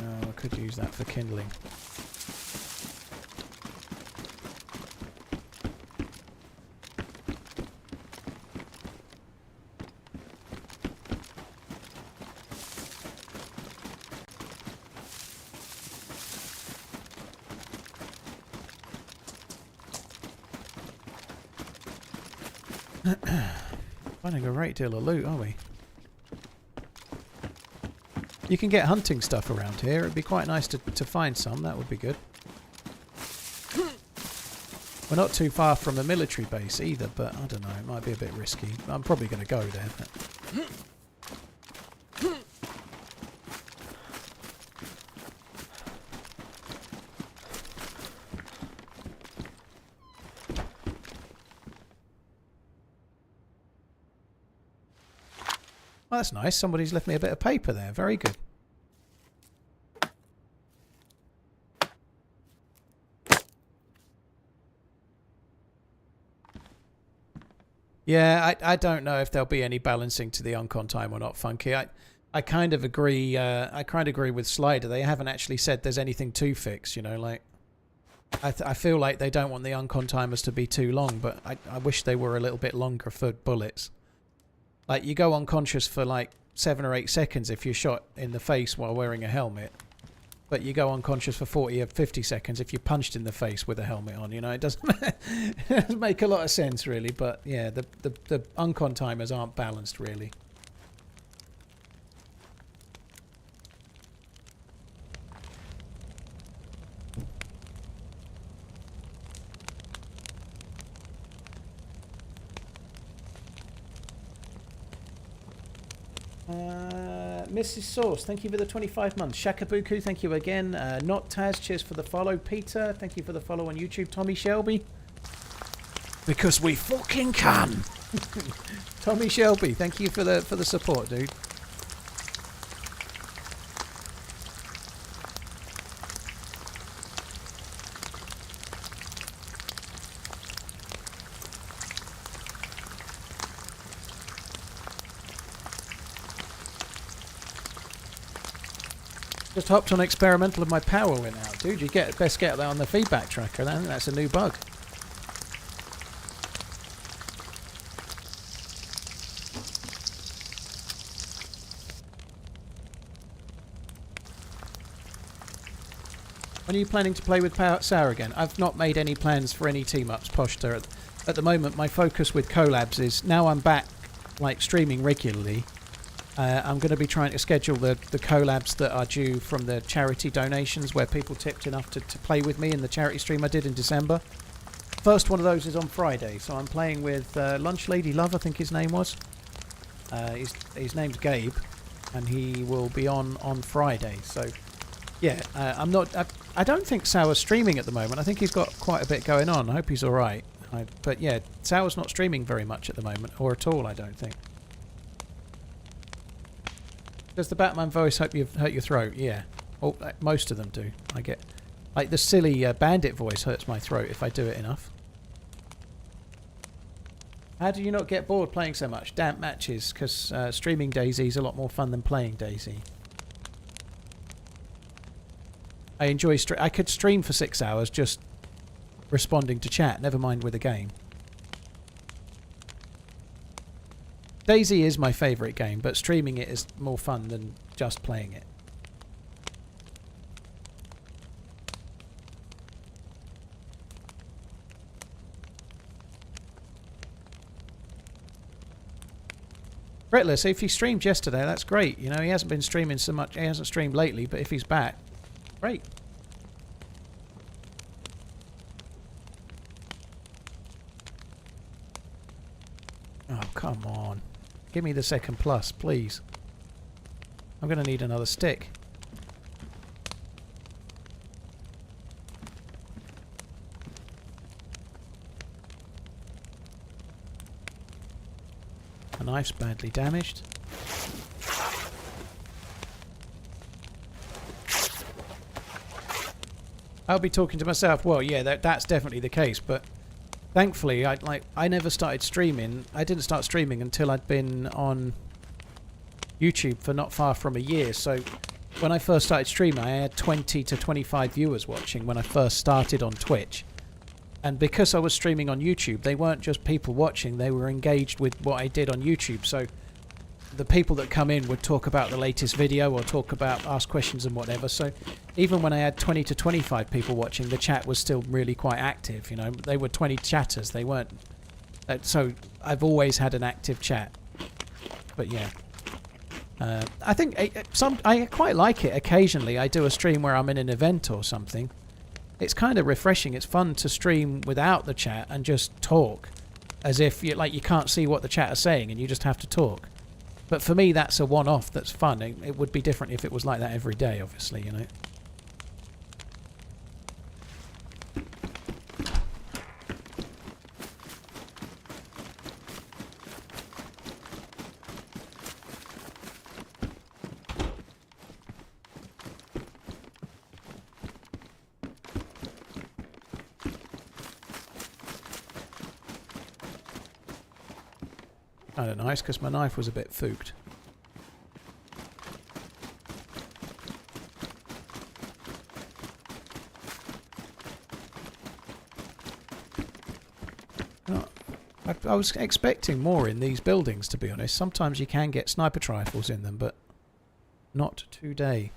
Oh, I could use that for kindling. Finding a great deal of loot, are we? You can get hunting stuff around here. It'd be quite nice to find some. That would be good. We're not too far from a military base either, but I don't know. It might be a bit risky. I'm probably going to go there. But... Well, that's nice. Somebody's left me a bit of paper there. Very good. Yeah, I don't know if there'll be any balancing to the uncon time or not, Funky. I kind of agree. I kind of agree with Slider. They haven't actually said there's anything to fix. You know, like I feel like they don't want the uncon timers to be too long, but I wish they were a little bit longer for bullets. Like you go unconscious for like 7 or 8 seconds if you're shot in the face while wearing a helmet, but you go unconscious for 40 or 50 seconds if you're punched in the face with a helmet on. You know, it doesn't, it doesn't make a lot of sense really. But yeah, the uncon timers aren't balanced really. Mrs. Sauce, thank you for the 25 months. Shakabuku, thank you again. Not Taz, cheers for the follow. Peter, thank you for the follow on YouTube. Tommy Shelby, because we fucking can. Tommy Shelby, thank you for the support, dude. Just hopped on experimental and my power went out. Dude, you best get that on the feedback tracker. I think that's a new bug. When are you planning to play with Sour again? I've not made any plans for any team-ups, Poshter. At the moment, my focus with collabs is, now I'm back like streaming regularly, I'm going to be trying to schedule the collabs that are due from the charity donations where people tipped enough to play with me in the charity stream I did in December. First one of those is on Friday, so I'm playing with Lunch Lady Love, I think his name was. His name's Gabe, and he will be on Friday. So, yeah, I don't think Sour's streaming at the moment. I think he's got quite a bit going on. I hope he's all right. But yeah, Sour's not streaming very much at the moment, or at all, I don't think. Does the Batman voice hurt your throat? Yeah. Well, most of them do. I get... Like, the silly bandit voice hurts my throat if I do it enough. How do you not get bored playing so much? Damp matches, because streaming DayZ is a lot more fun than playing DayZ. I enjoy... I could stream for 6 hours just responding to chat, never mind with a game. DayZ is my favourite game, but streaming it is more fun than just playing it. Bretless, if he streamed yesterday, that's great. You know, he hasn't been streaming so much. He hasn't streamed lately, but if he's back, great. Oh, come on. Give me the second plus, please. I'm going to need another stick. A knife's badly damaged. I'll be talking to myself. Well, yeah, that's definitely the case, but thankfully, I never started streaming. I didn't start streaming until I'd been on YouTube for not far from a year. So when I first started streaming, I had 20 to 25 viewers watching when I first started on Twitch. And because I was streaming on YouTube, they weren't just people watching, they were engaged with what I did on YouTube. So the people that come in would talk about the latest video or ask questions and whatever. So even when I had 20 to 25 people watching, the chat was still really quite active. You know, they were 20 chatters. They weren't. So I've always had an active chat. But yeah, I think I quite like it. Occasionally, I do a stream where I'm in an event or something. It's kind of refreshing. It's fun to stream without the chat and just talk, as if you can't see what the chat is saying and you just have to talk. But for me, that's a one-off that's fun. It would be different if it was like that every day, obviously, you know. Kind of nice because my knife was a bit fooked. I was expecting more in these buildings, to be honest. Sometimes you can get sniper rifles in them, but not today.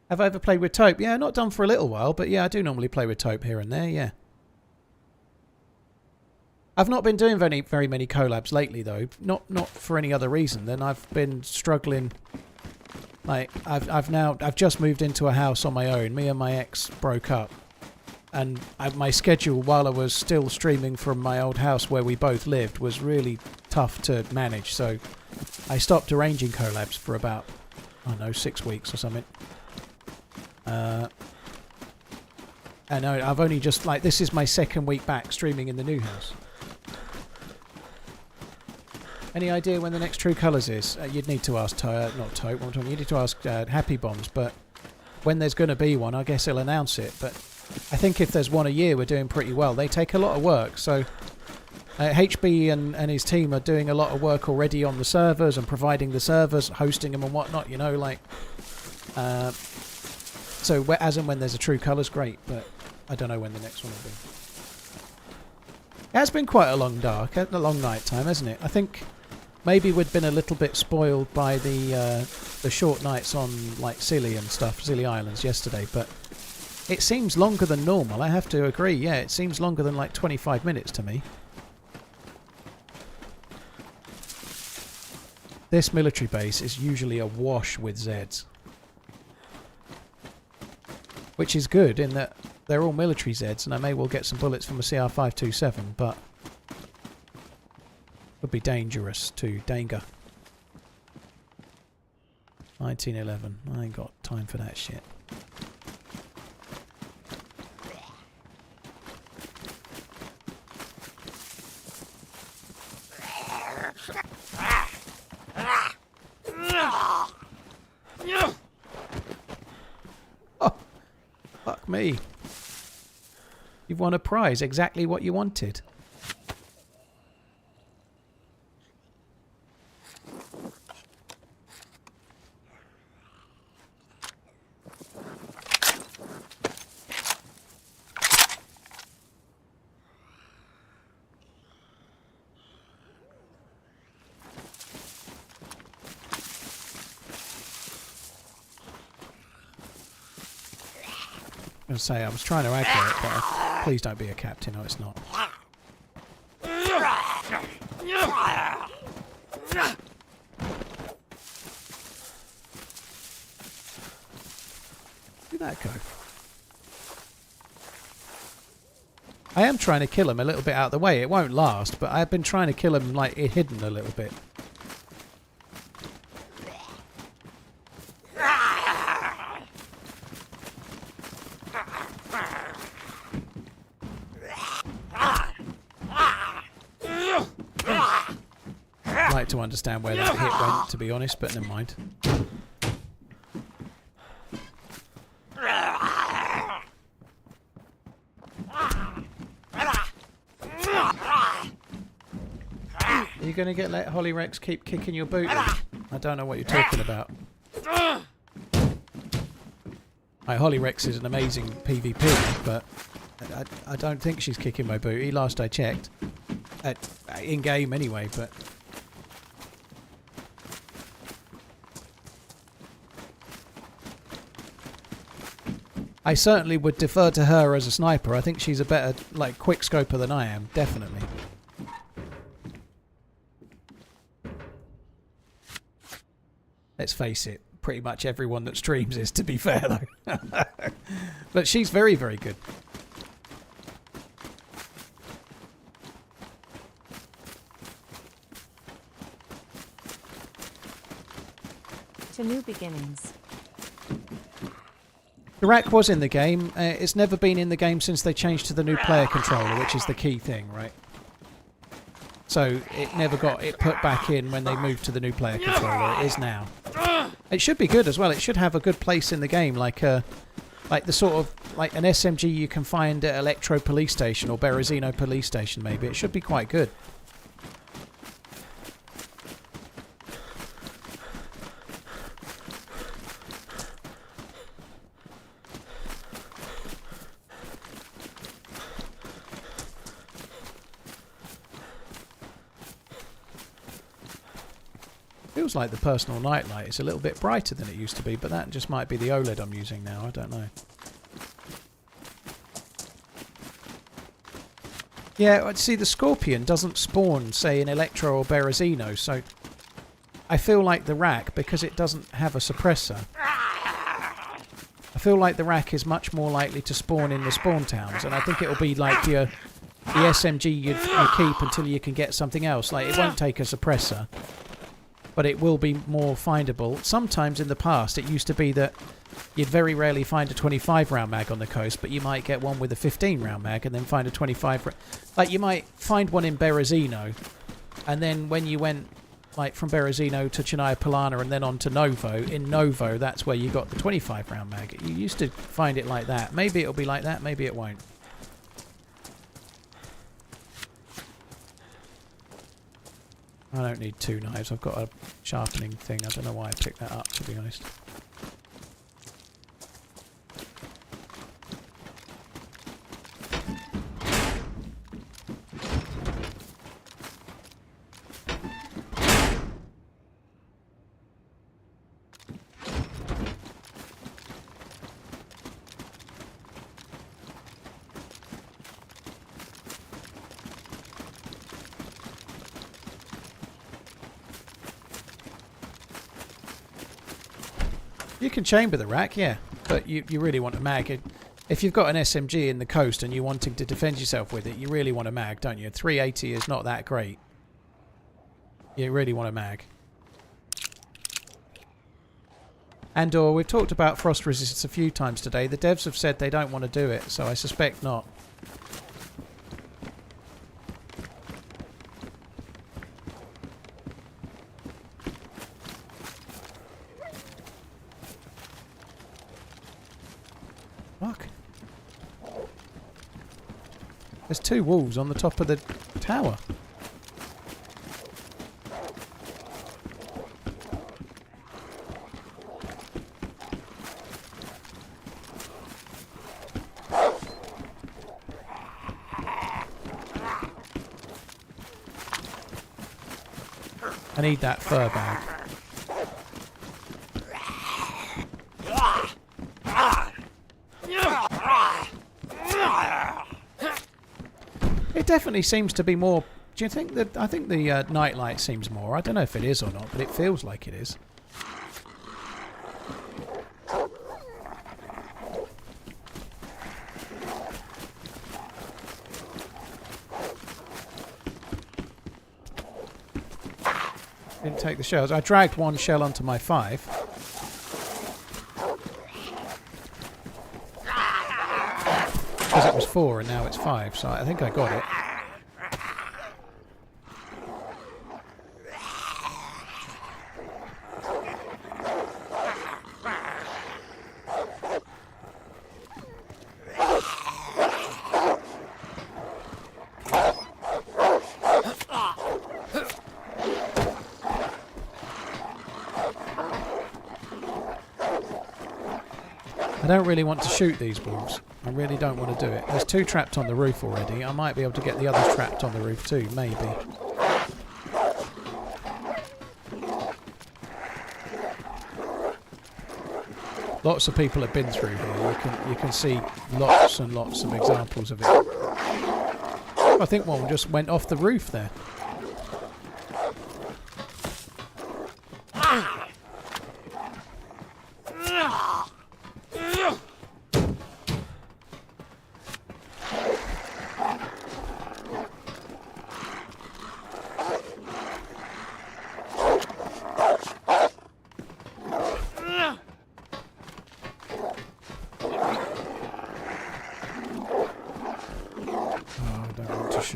Have I ever played with taupe? Yeah, not done for a little while, but yeah, I do normally play with taupe here and there, yeah. I've not been doing very many collabs lately, though. Not for any other reason than I've been struggling. Like, I've just moved into a house on my own. Me and my ex broke up. And my schedule while I was still streaming from my old house where we both lived was really tough to manage. So I stopped arranging collabs for about, I don't know, 6 weeks or something. And I've only just, like, this is my second week back streaming in the new house. Any idea when the next True Colours is? You'd need to ask, not Tote, what I'm talking, you need to ask Happy Bombs, but when there's going to be one, I guess he'll announce it. But I think if there's one a year, we're doing pretty well. They take a lot of work, so HB and his team are doing a lot of work already on the servers and providing the servers, hosting them and whatnot, you know, like... so as and when there's a True Colours, great, but I don't know when the next one will be. It has been quite a long night time, hasn't it? I think maybe we'd been a little bit spoiled by the short nights on like Scilly and stuff, Scilly Islands yesterday, but it seems longer than normal, I have to agree. Yeah, it seems longer than like 25 minutes to me. This military base is usually awash with Zeds. Which is good in that they're all military Zeds and I may well get some bullets from a CR527, but would be dangerous to danger. 1911. I ain't got time for that shit. Oh, fuck me. You've won a prize, exactly what you wanted. I was say I was trying to aggro it, but please don't be a captain. No, it's not. Where'd that go? I am trying to kill him a little bit out of the way. It won't last, but I've been trying to kill him like hidden a little bit. To understand where that hit went, to be honest, but never mind. Are you going to let Holly Rex keep kicking your boot? I don't know what you're talking about. Holly Rex is an amazing PvP, but I don't think she's kicking my booty, last I checked. In-game anyway, but... I certainly would defer to her as a sniper. I think she's a better, like, quick scoper than I am, definitely. Let's face it, pretty much everyone that streams is, to be fair, though. But she's very, very good. To new beginnings. Iraq was in the game. It's never been in the game since they changed to the new player controller, which is the key thing, right? So it never got it put back in when they moved to the new player controller. It is now. It should be good as well. It should have a good place in the game, like the sort of like an SMG you can find at Electro Police Station or Berezino Police Station. Maybe it should be quite good. feels like the personal nightlight is a little bit brighter than it used to be, but that just might be the OLED I'm using now. I don't know. Yeah, see, the Scorpion doesn't spawn, say, in Electro or Berezino, so I feel like the rack, because it doesn't have a suppressor, I feel like the rack is much more likely to spawn in the spawn towns, and I think it'll be like the SMG you keep until you can get something else. Like, it won't take a suppressor, but it will be more findable. Sometimes in the past, it used to be that you'd very rarely find a 25 round mag on the coast, but you might get one with a 15 round mag and then find a 25. Like, you might find one in Berezino, and then when you went like from Berezino to Chennai Polana and then on to Novo, in Novo that's where you got the 25 round mag. You used to find it like that. Maybe it'll be like that, maybe it won't. I don't need two knives. I've got a sharpening thing. I don't know why I picked that up, to be honest. You can chamber the rack, yeah, but you really want a mag. If you've got an SMG in the coast and you're wanting to defend yourself with it, you really want a mag, don't you? 380 is not that great. You really want a mag. And/or we've talked about frost resistance a few times today. The devs have said they don't want to do it, so I suspect not. Fuck. There's two wolves on the top of the tower. I need that fur bag. It definitely seems to be more. Do you think that? I think the nightlight seems more. I don't know if it is or not, but it feels like it is. Didn't take the shells. I dragged one shell onto my 5. Because it was 4 and now it's 5, so I think I got it. I don't really want to shoot these wolves. I really don't want to do it. There's 2 trapped on the roof already. I might be able to get the others trapped on the roof too, maybe. Lots of people have been through here. You can see lots and lots of examples of it. I think one just went off the roof there.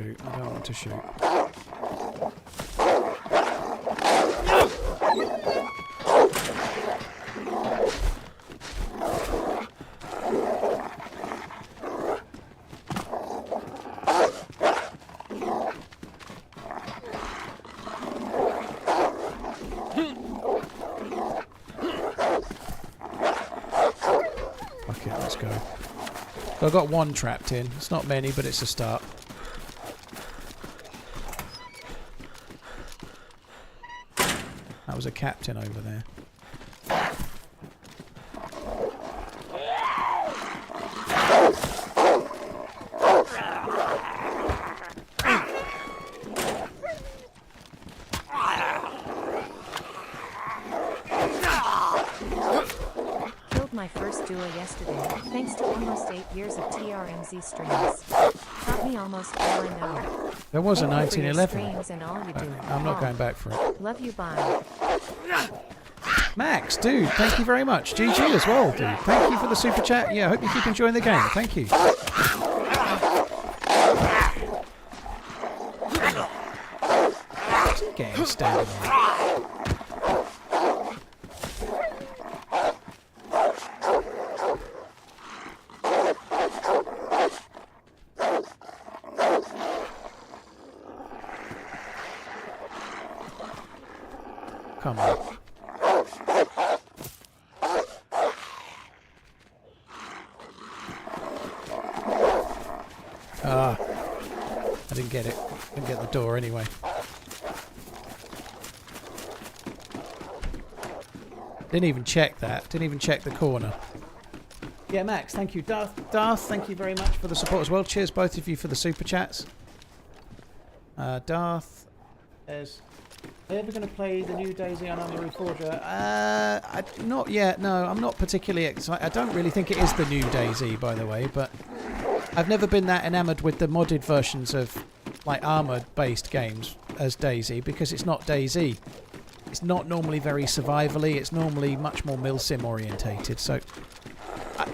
I don't want to shoot. Okay, let's go. So I've got 1 trapped in. It's not many, but it's a start. was a captain over there. Killed my first duo yesterday, thanks to almost 8 years of TRMZ streams. Taught me almost all I know. There was a Thank you for your 1911. streams and all you do. I'm not Paul. going back for it. Love you, bye. Max, dude, thank you very much. GG as well, dude. Thank you for the super chat. Yeah, I hope you keep enjoying the game. Thank you. Get him standing on it. Come on. Ah, I didn't get it. Didn't get the door anyway. Didn't even check that. Didn't even check the corner. Yeah, Max, thank you. Darth, thank you very much for the support as well. Cheers, both of you, for the super chats. Darth says, are you ever going to play the new DayZ on Unreal Forger? Not yet, no. I'm not particularly excited. I don't really think it is the new DayZ, by the way, but I've never been that enamoured with the modded versions of like armoured-based games as DayZ, because it's not DayZ. It's not normally very survivally. It's normally much more milsim orientated. So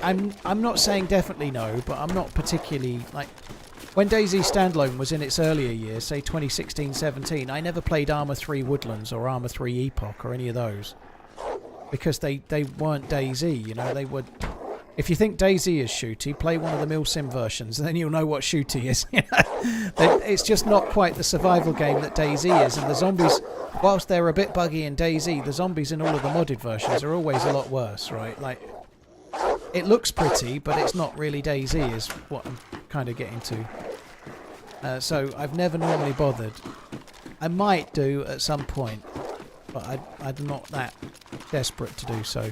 I'm not saying definitely no, but I'm not particularly like when DayZ standalone was in its earlier years, say 2016-17. I never played Arma 3 Woodlands or Arma 3 Epoch or any of those because they weren't DayZ. You know, they were. If you think DayZ is shooty, play one of the milsim versions, and then you'll know what shooty is. You know? It's just not quite the survival game that DayZ is, and the zombies, whilst they're a bit buggy in DayZ, the zombies in all of the modded versions are always a lot worse, right? Like, it looks pretty, but it's not really DayZ, is what I'm kind of getting to. So I've never normally bothered. I might do at some point, but I'm not that desperate to do so.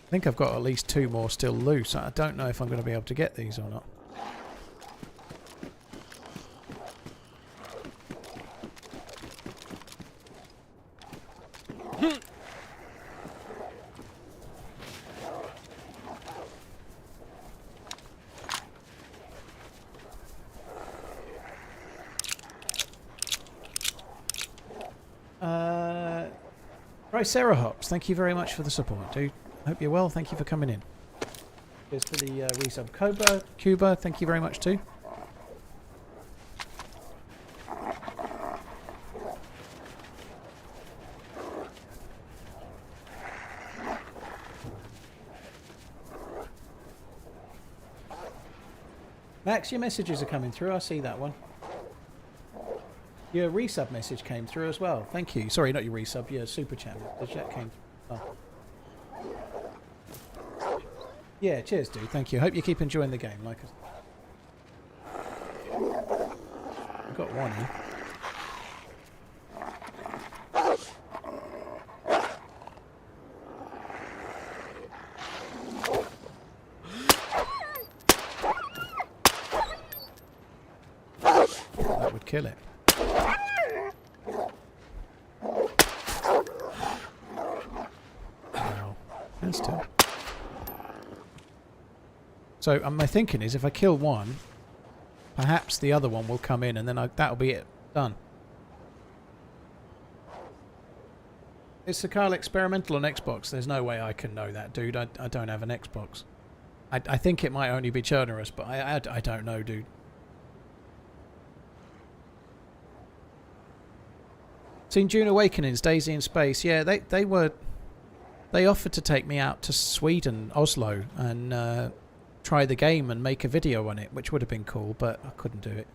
I think I've got at least 2 more still loose. I don't know if I'm going to be able to get these or not. Triceratops, thank you very much for the support, dude. Hope you're well. Thank you for coming in. Cheers for the resub. Cuba, thank you very much too. Max, your messages are coming through. I see that one. Your resub message came through as well. Thank you. Sorry, not your resub. Your super chat message that came. Oh. Yeah, cheers, dude. Thank you. Hope you keep enjoying the game. Like, I've got one here. That would kill it. Wow. That's tough. So my thinking is if I kill one, perhaps the other one will come in and then that'll be it. Done. Is Sakhal experimental on Xbox? There's no way I can know that, dude. I don't have an Xbox. I think it might only be Chernerus, but I don't know, dude. Seen Dune Awakenings, DayZ in Space. Yeah, they were they offered to take me out to Sweden, Oslo, and try the game and make a video on it, which would have been cool, but I couldn't do it.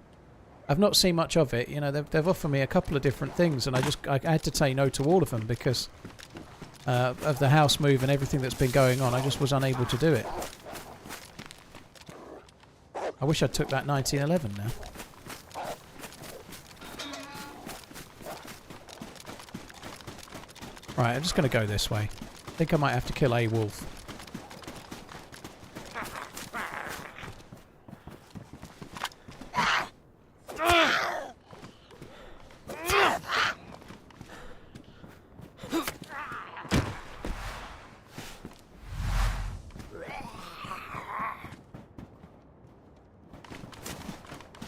I've not seen much of it. You know, they've offered me a couple of different things, and I had to say no to all of them because of the house move and everything that's been going on. I just was unable to do it. I wish I took that 1911 now. Right, I'm just going to go this way. I think I might have to kill a wolf.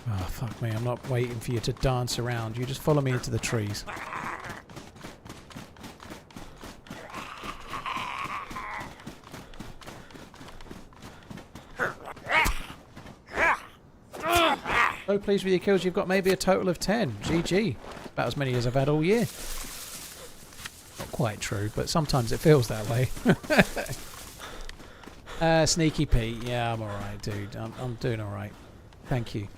Oh, fuck me. I'm not waiting for you to dance around. You just follow me into the trees. So pleased with your kills. You've got maybe a total of 10. GG. About as many as I've had all year. Not quite true, but sometimes it feels that way. Sneaky Pete. Yeah, I'm alright, dude. I'm doing alright. Thank you.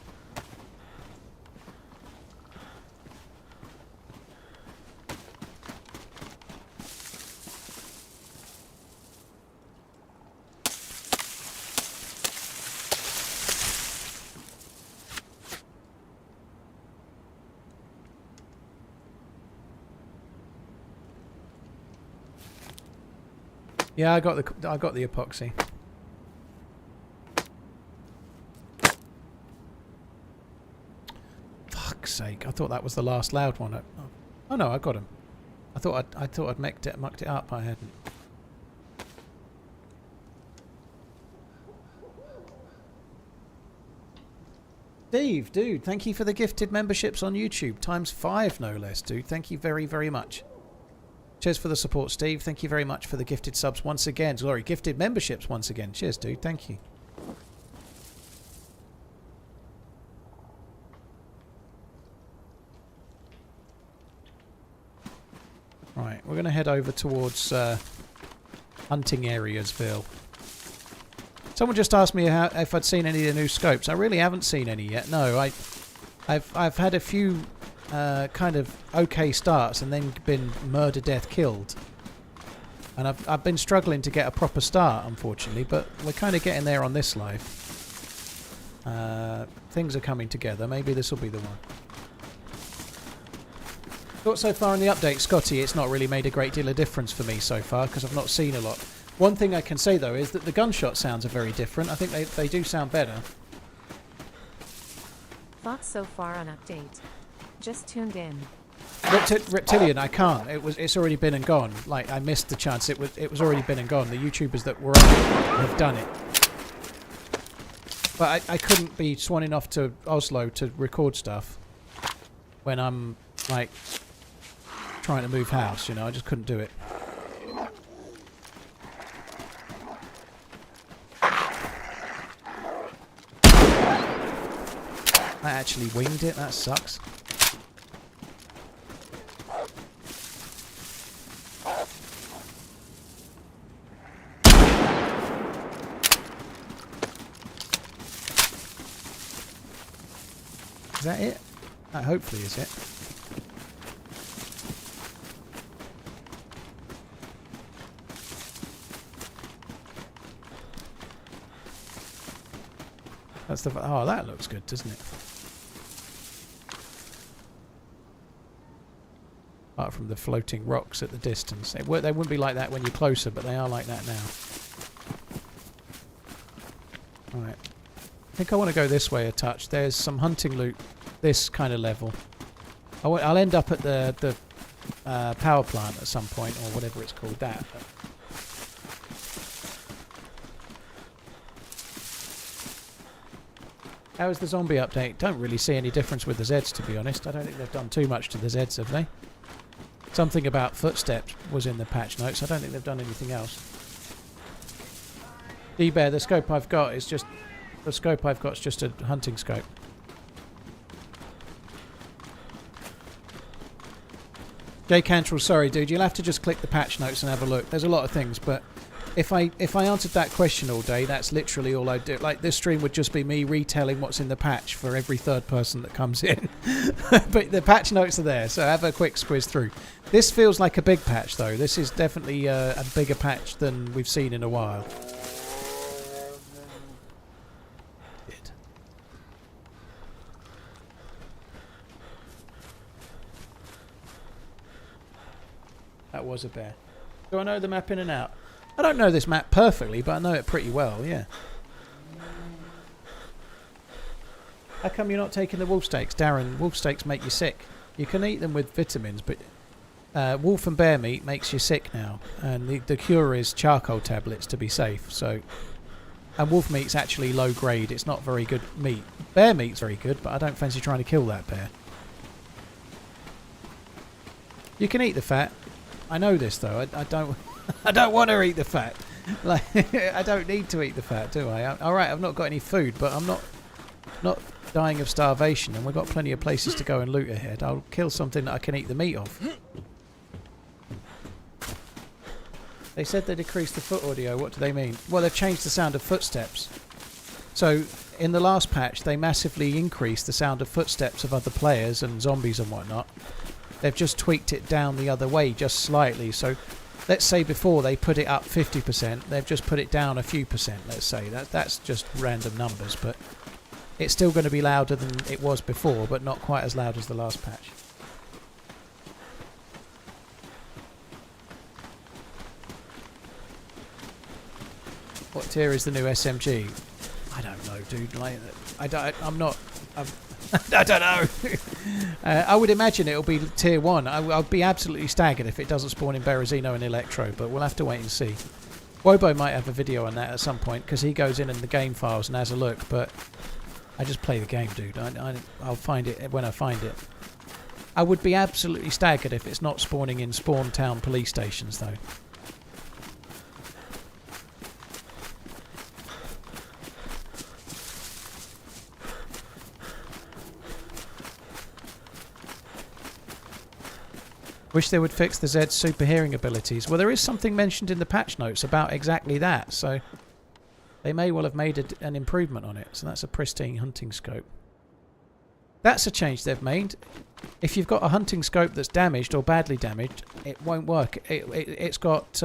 Yeah, I got the epoxy. Fuck's sake! I thought that was the last loud one. Oh no, I got him. I thought I'd mucked it up. I hadn't. Steve, dude, thank you for the gifted memberships on YouTube. ×5, no less, dude. Thank you very, very much. Cheers for the support, Steve. Thank you very much for the gifted subs once again. Sorry, gifted memberships once again. Cheers, dude. Thank you. Right, we're going to head over towards hunting areasville. Someone just asked me if I'd seen any of the new scopes. I really haven't seen any yet. No, I've had a few kind of okay starts and then been murder, death, killed. And I've been struggling to get a proper start, unfortunately, but we're kind of getting there on this live. Things are coming together. Maybe this will be the one. Thought so far in the update, Scotty, it's not really made a great deal of difference for me so far because I've not seen a lot. One thing I can say though is that the gunshot sounds are very different. I think they do sound better. Thoughts so far on update. Just tuned in. Reptilian, I can't. It's already been and gone. Like I missed the chance. It was already been and gone. The YouTubers that were on it have done it. But I couldn't be swanning off to Oslo to record stuff when I'm like trying to move house. You know, I just couldn't do it. I actually winged it. That sucks. Is that it? That hopefully is it. That's the... Oh, that looks good, doesn't it? Apart from the floating rocks at the distance. They wouldn't be like that when you're closer, but they are like that now. Alright. I think I want to go this way a touch. There's some hunting loot this kind of level. I'll end up at the power plant at some point, or whatever it's called, that. But how is the zombie update? Don't really see any difference with the Zeds, to be honest. I don't think they've done too much to the Zeds, have they? Something about footsteps was in the patch notes. I don't think they've done anything else. D-Bear, the scope I've got is just... The scope I've got is just a hunting scope. Jay Cantrell, sorry, dude. You'll have to just click the patch notes and have a look. There's a lot of things, but if I answered that question all day, that's literally all I do. Like, this stream would just be me retelling what's in the patch for every third person that comes in. But the patch notes are there, so have a quick squiz through. This feels like a big patch, though. This is definitely a bigger patch than we've seen in a while. That was a bear. Do I know the map in and out? I don't know this map perfectly, but I know it pretty well, yeah. How come you're not taking the wolf steaks? Darren, wolf steaks make you sick. You can eat them with vitamins, but wolf and bear meat makes you sick now. And the cure is charcoal tablets to be safe. So, and wolf meat's actually low grade. It's not very good meat. Bear meat's very good, but I don't fancy trying to kill that bear. You can eat the fat. I know this though. I don't. I don't want to eat the fat. Like I don't need to eat the fat, do I? All right, I've not got any food, but I'm not dying of starvation, and we've got plenty of places to go and loot ahead. I'll kill something that I can eat the meat of. They said they decreased the foot audio. What do they mean? Well, they've changed the sound of footsteps. So in the last patch, they massively increased the sound of footsteps of other players and zombies and whatnot. They've just tweaked it down the other way just slightly. So let's say before they put it up 50%, they've just put it down a few percent, let's say. That's just random numbers, but it's still going to be louder than it was before, but not quite as loud as the last patch. What tier is the new SMG? I don't know, dude. Like, I don't know. I would imagine it'll be tier 1. I'll be absolutely staggered if it doesn't spawn in Berezino and Electro, but we'll have to wait and see. Wobo might have a video on that at some point, because he goes in the game files and has a look, but I just play the game, dude. I'll find it when I find it. I would be absolutely staggered if it's not spawning in Spawn Town police stations, though. Wish they would fix the Zed's super hearing abilities. Well, there is something mentioned in the patch notes about exactly that, so they may well have made an improvement on it. So that's a pristine hunting scope. That's a change they've made. If you've got a hunting scope that's damaged or badly damaged, it won't work. It's got...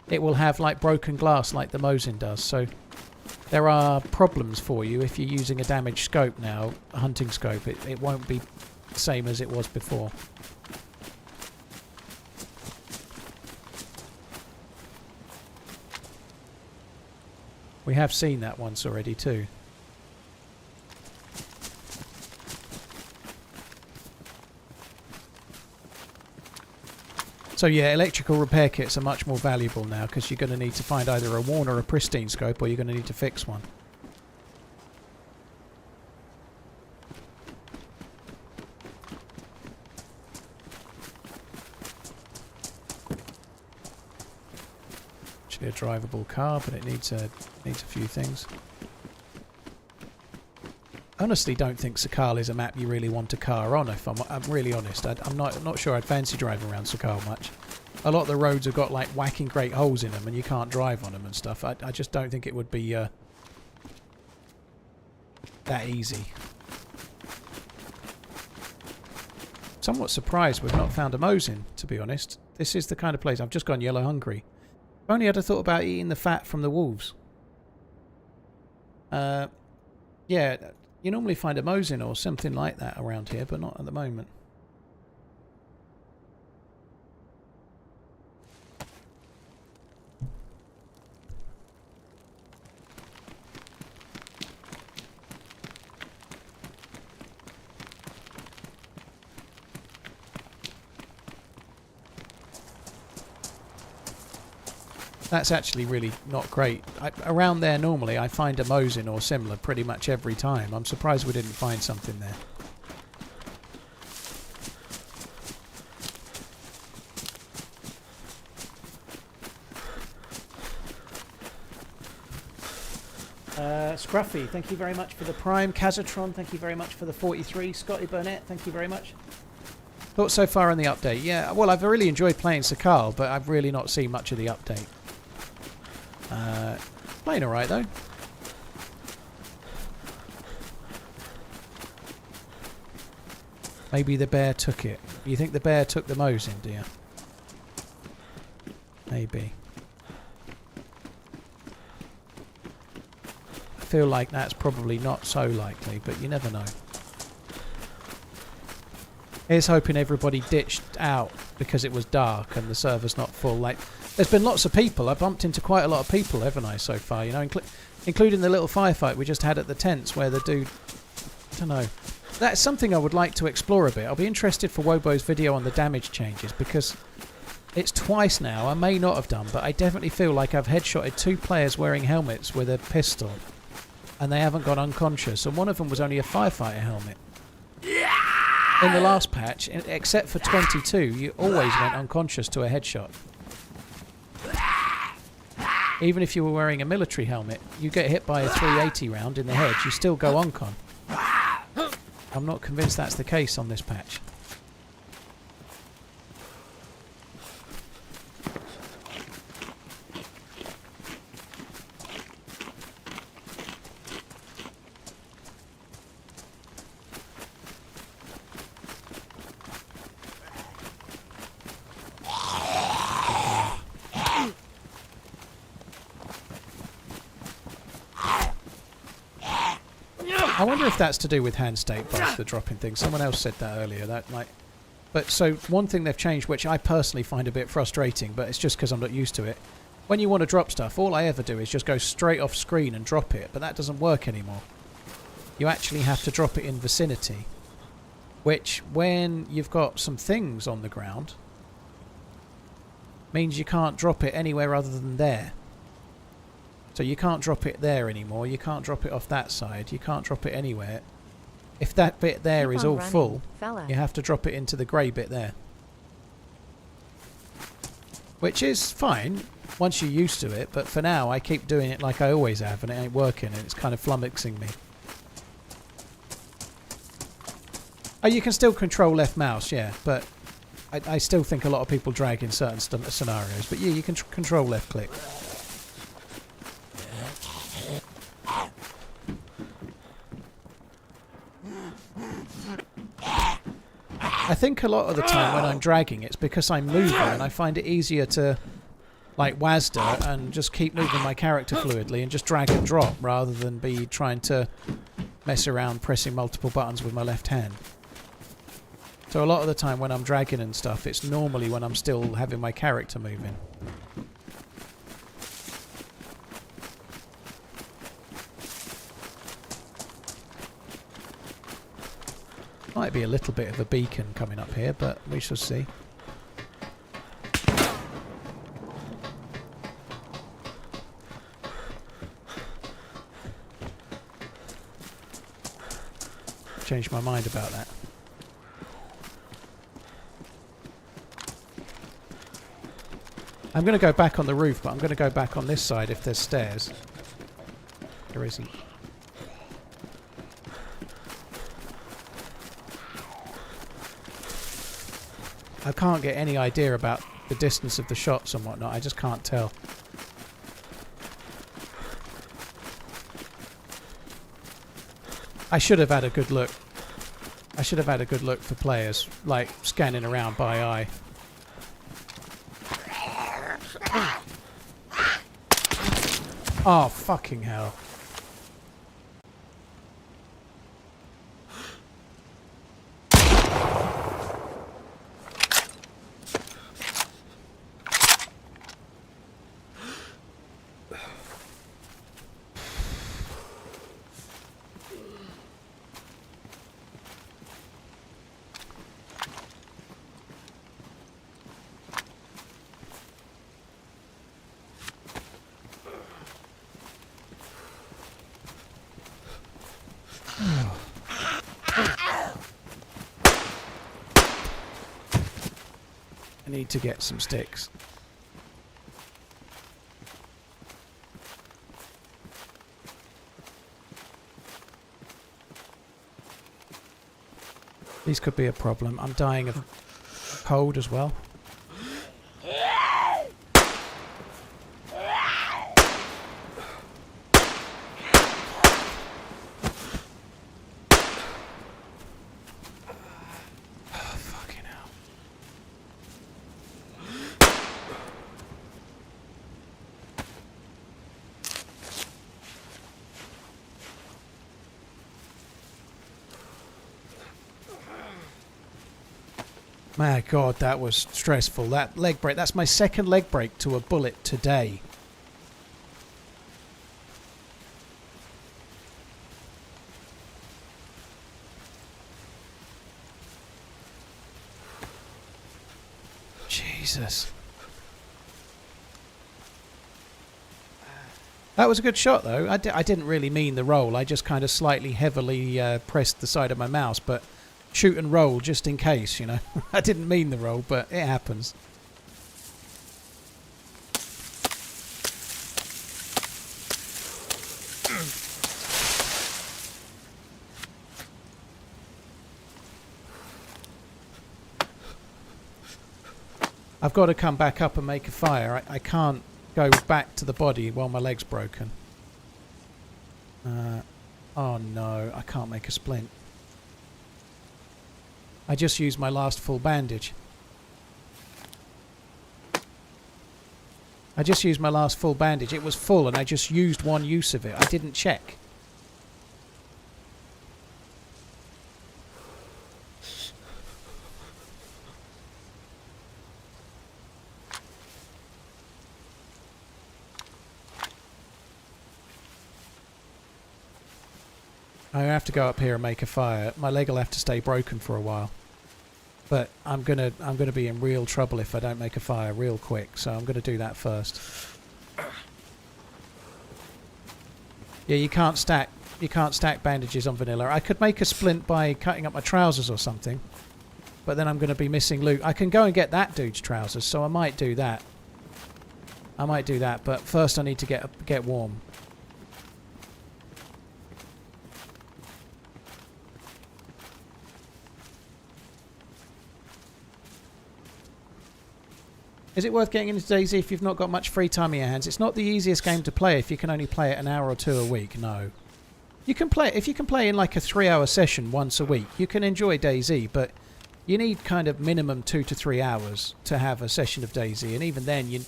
it will have like broken glass like the Mosin does, so there are problems for you if you're using a damaged scope now, a hunting scope. It won't be the same as it was before. We have seen that once already too. So yeah, electrical repair kits are much more valuable now because you're going to need to find either a worn or a pristine scope, or you're going to need to fix one. A drivable car, but it needs a few things. Honestly, don't think Sakhal is a map you really want a car on. If I'm really honest, I'm not sure I'd fancy driving around Sakhal much. A lot of the roads have got like whacking great holes in them, and you can't drive on them and stuff. I just don't think it would be that easy. Somewhat surprised we've not found a Mosin, to be honest. This is the kind of place I've just gone yellow hungry. If only I'd have thought about eating the fat from the wolves. Yeah, you normally find a Mosin or something like that around here, but not at the moment. That's actually really not great. Around there normally I find a Mosin or similar pretty much every time. I'm surprised we didn't find something there. Scruffy, thank you very much for the Prime. Kazatron, thank you very much for the 43. Scotty Burnett, thank you very much. Thoughts so far on the update? Yeah, well, I've really enjoyed playing Sakhal, but I've really not seen much of the update. Playing alright, though. Maybe the bear took it. You think the bear took the Mosin, do you? Maybe. I feel like that's probably not so likely, but you never know. Here's hoping everybody ditched out because it was dark and the server's not full. Like, there's been lots of people. I bumped into quite a lot of people, haven't I, so far? You know, including the little firefight we just had at the tents where the dude... I don't know. That's something I would like to explore a bit. I'll be interested for Wobo's video on the damage changes because it's twice now. I may not have done, but I definitely feel like I've headshotted 2 players wearing helmets with a pistol and they haven't gone unconscious, and one of them was only a firefighter helmet. In the last patch, except for 22, you always went unconscious to a headshot. Even if you were wearing a military helmet, you get hit by a 380 round in the head, you still go uncon. I'm not convinced that's the case on this patch. I wonder if that's to do with hand state both, the dropping thing. Someone else said that earlier. That might. But so one thing they've changed, which I personally find a bit frustrating, but it's just because I'm not used to it. When you want to drop stuff, all I ever do is just go straight off screen and drop it, but that doesn't work anymore. You actually have to drop it in vicinity, which when you've got some things on the ground means you can't drop it anywhere other than there. So you can't drop it there anymore, you can't drop it off that side, you can't drop it anywhere. If that bit there Keep is on all running, full, fella. you have to drop it into the grey bit there. Which is fine, once you're used to it, but for now I keep doing it like I always have and it ain't working and it's kind of flummoxing me. Oh, you can still control left mouse, yeah, but I still think a lot of people drag in certain scenarios. But yeah, you can control left click. I think a lot of the time when I'm dragging, it's because I'm moving and I find it easier to like WASD and just keep moving my character fluidly and just drag and drop rather than be trying to mess around pressing multiple buttons with my left hand. So a lot of the time when I'm dragging and stuff, it's normally when I'm still having my character moving. Might be a little bit of a beacon coming up here, but we shall see. Changed my mind about that. I'm going to go back on the roof, but I'm going to go back on this side if there's stairs. There isn't. I can't get any idea about the distance of the shots and whatnot. I just can't tell. I should have had a good look. I should have had a good look for players, like scanning around by eye. Oh, fucking hell. I need to get some sticks. These could be a problem. I'm dying of cold as well. Fucking hell. My God, that was stressful. That leg break, that's my second leg break to a bullet today. Jesus. That was a good shot, though. I didn't really mean the roll. I just kind of slightly heavily pressed the side of my mouse, but shoot and roll just in case, you know. I didn't mean the roll, but it happens. I've got to come back up and make a fire. I can't go back to the body while my leg's broken. Oh no, I can't make a splint. I just used my last full bandage. It was full and I just used one use of it. I didn't check. I have to go up here and make a fire. My leg will have to stay broken for a while. But I'm gonna be in real trouble if I don't make a fire real quick, so I'm gonna do that first. Yeah, you can't stack bandages on vanilla. I could make a splint by cutting up my trousers or something, but then I'm gonna be missing loot. I can go and get that dude's trousers, so I might do that. But first I need to get warm. Is it worth getting into DayZ if you've not got much free time in your hands? It's not the easiest game to play if you can only play it an hour or two a week, no. You can play it, if you can play in like a 3-hour session once a week, you can enjoy DayZ, but you need kind of minimum 2 to 3 hours to have a session of DayZ, and even then you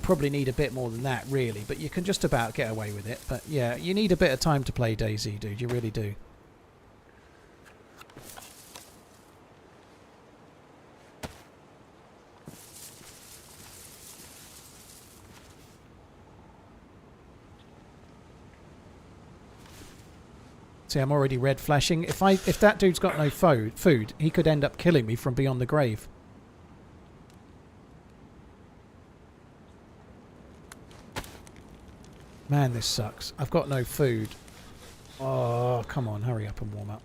probably need a bit more than that, really, but you can just about get away with it. But yeah, you need a bit of time to play DayZ, dude, you really do. See, I'm already red flashing. If that dude's got no food, he could end up killing me from beyond the grave. Man, this sucks. I've got no food. Oh, come on, hurry up and warm up.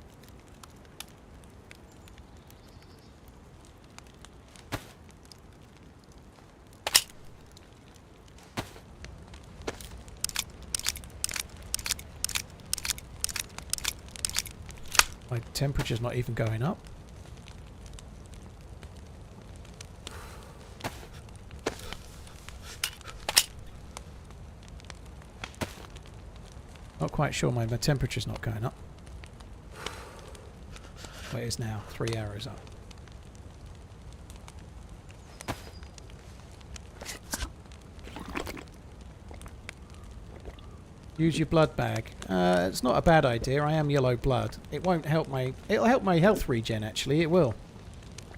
My temperature's not even going up. Not quite sure my temperature's not going up. Well, it is now. 3 arrows up. Use your blood bag. It's not a bad idea. I am yellow blood. It won't help my... It'll help my health regen, actually. It will.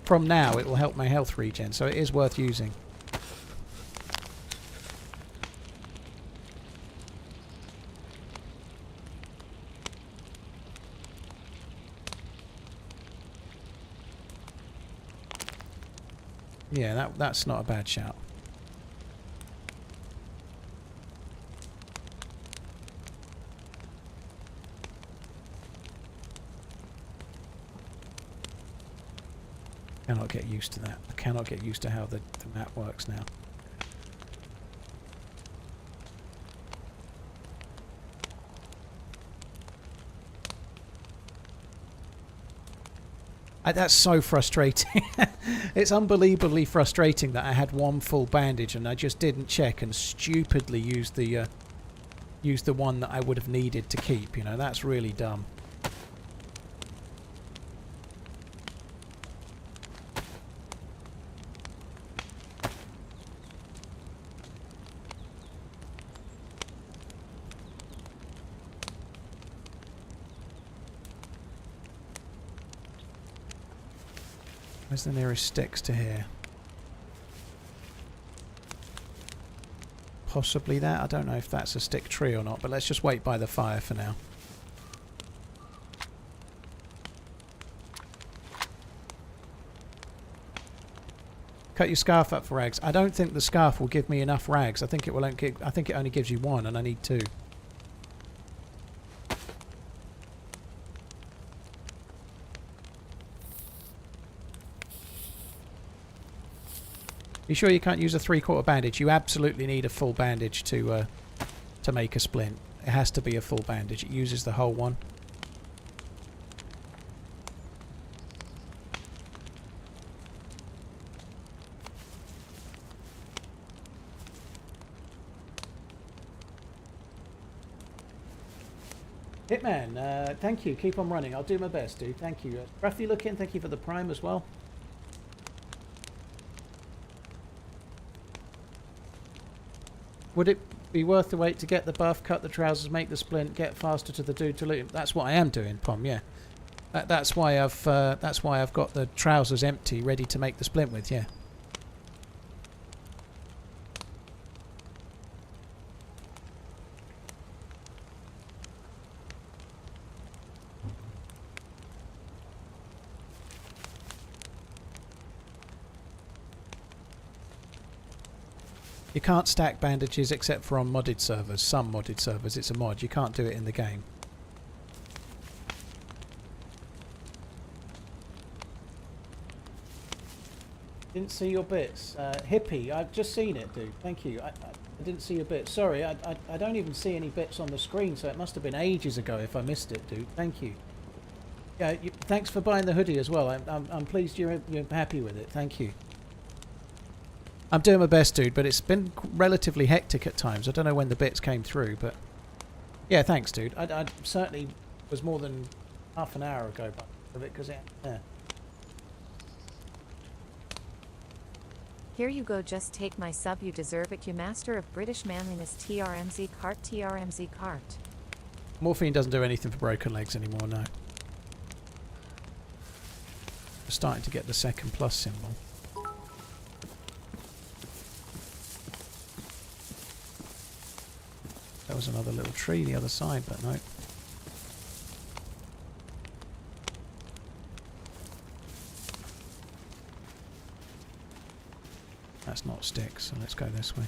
From now, it will help my health regen, so it is worth using. Yeah, that's not a bad shout. I cannot get used to that. I cannot get used to how the map works now. That's so frustrating. It's unbelievably frustrating that I had one full bandage and I just didn't check and stupidly used the one that I would have needed to keep. You know, that's really dumb. Where's the nearest sticks to here? Possibly that. I don't know if that's a stick tree or not, but let's just wait by the fire for now. Cut your scarf up for rags. I don't think the scarf will give me enough rags. I think it will. I think it only gives you one, and I need two. You sure you can't use a 3/4 bandage? You absolutely need a full bandage to make a splint. It has to be a full bandage. It uses the whole one. Hitman, thank you. Keep on running. I'll do my best, dude. Thank you. Roughly looking, thank you for the prime as well. Would it be worth the wait to get the buff, cut the trousers, make the splint, get faster to the dude to loot him? That's what I am doing, Pom. Yeah, that's why I've got the trousers empty, ready to make the splint with. Yeah. You can't stack bandages except for on modded servers. Some modded servers, it's a mod. You can't do it in the game. Didn't see your bits. Hippie, I've just seen it, dude. Thank you. I didn't see your bits. Sorry, I don't even see any bits on the screen, so it must have been ages ago if I missed it, dude. Thank you. Yeah, thanks for buying the hoodie as well. I'm pleased you're happy with it. Thank you. I'm doing my best, dude, but it's been relatively hectic at times. I don't know when the bits came through, but yeah, thanks, dude. I certainly was more than half an hour ago of it because yeah. Here you go, just take my sub, you deserve it, you master of British manliness. TRMZ cart, TRMZ cart. Morphine doesn't do anything for broken legs anymore, no. We're starting to get the second plus symbol. There was another little tree the other side, but no. That's not sticks, so let's go this way.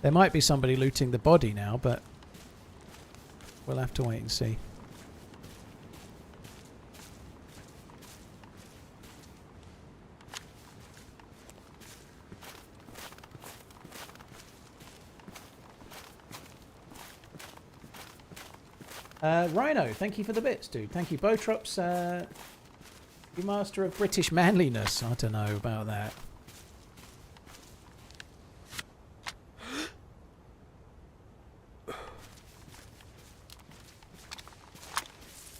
There might be somebody looting the body now, but we'll have to wait and see. Rhino, thank you for the bits, dude. Thank you. Botrops, you master of British manliness. I don't know about that.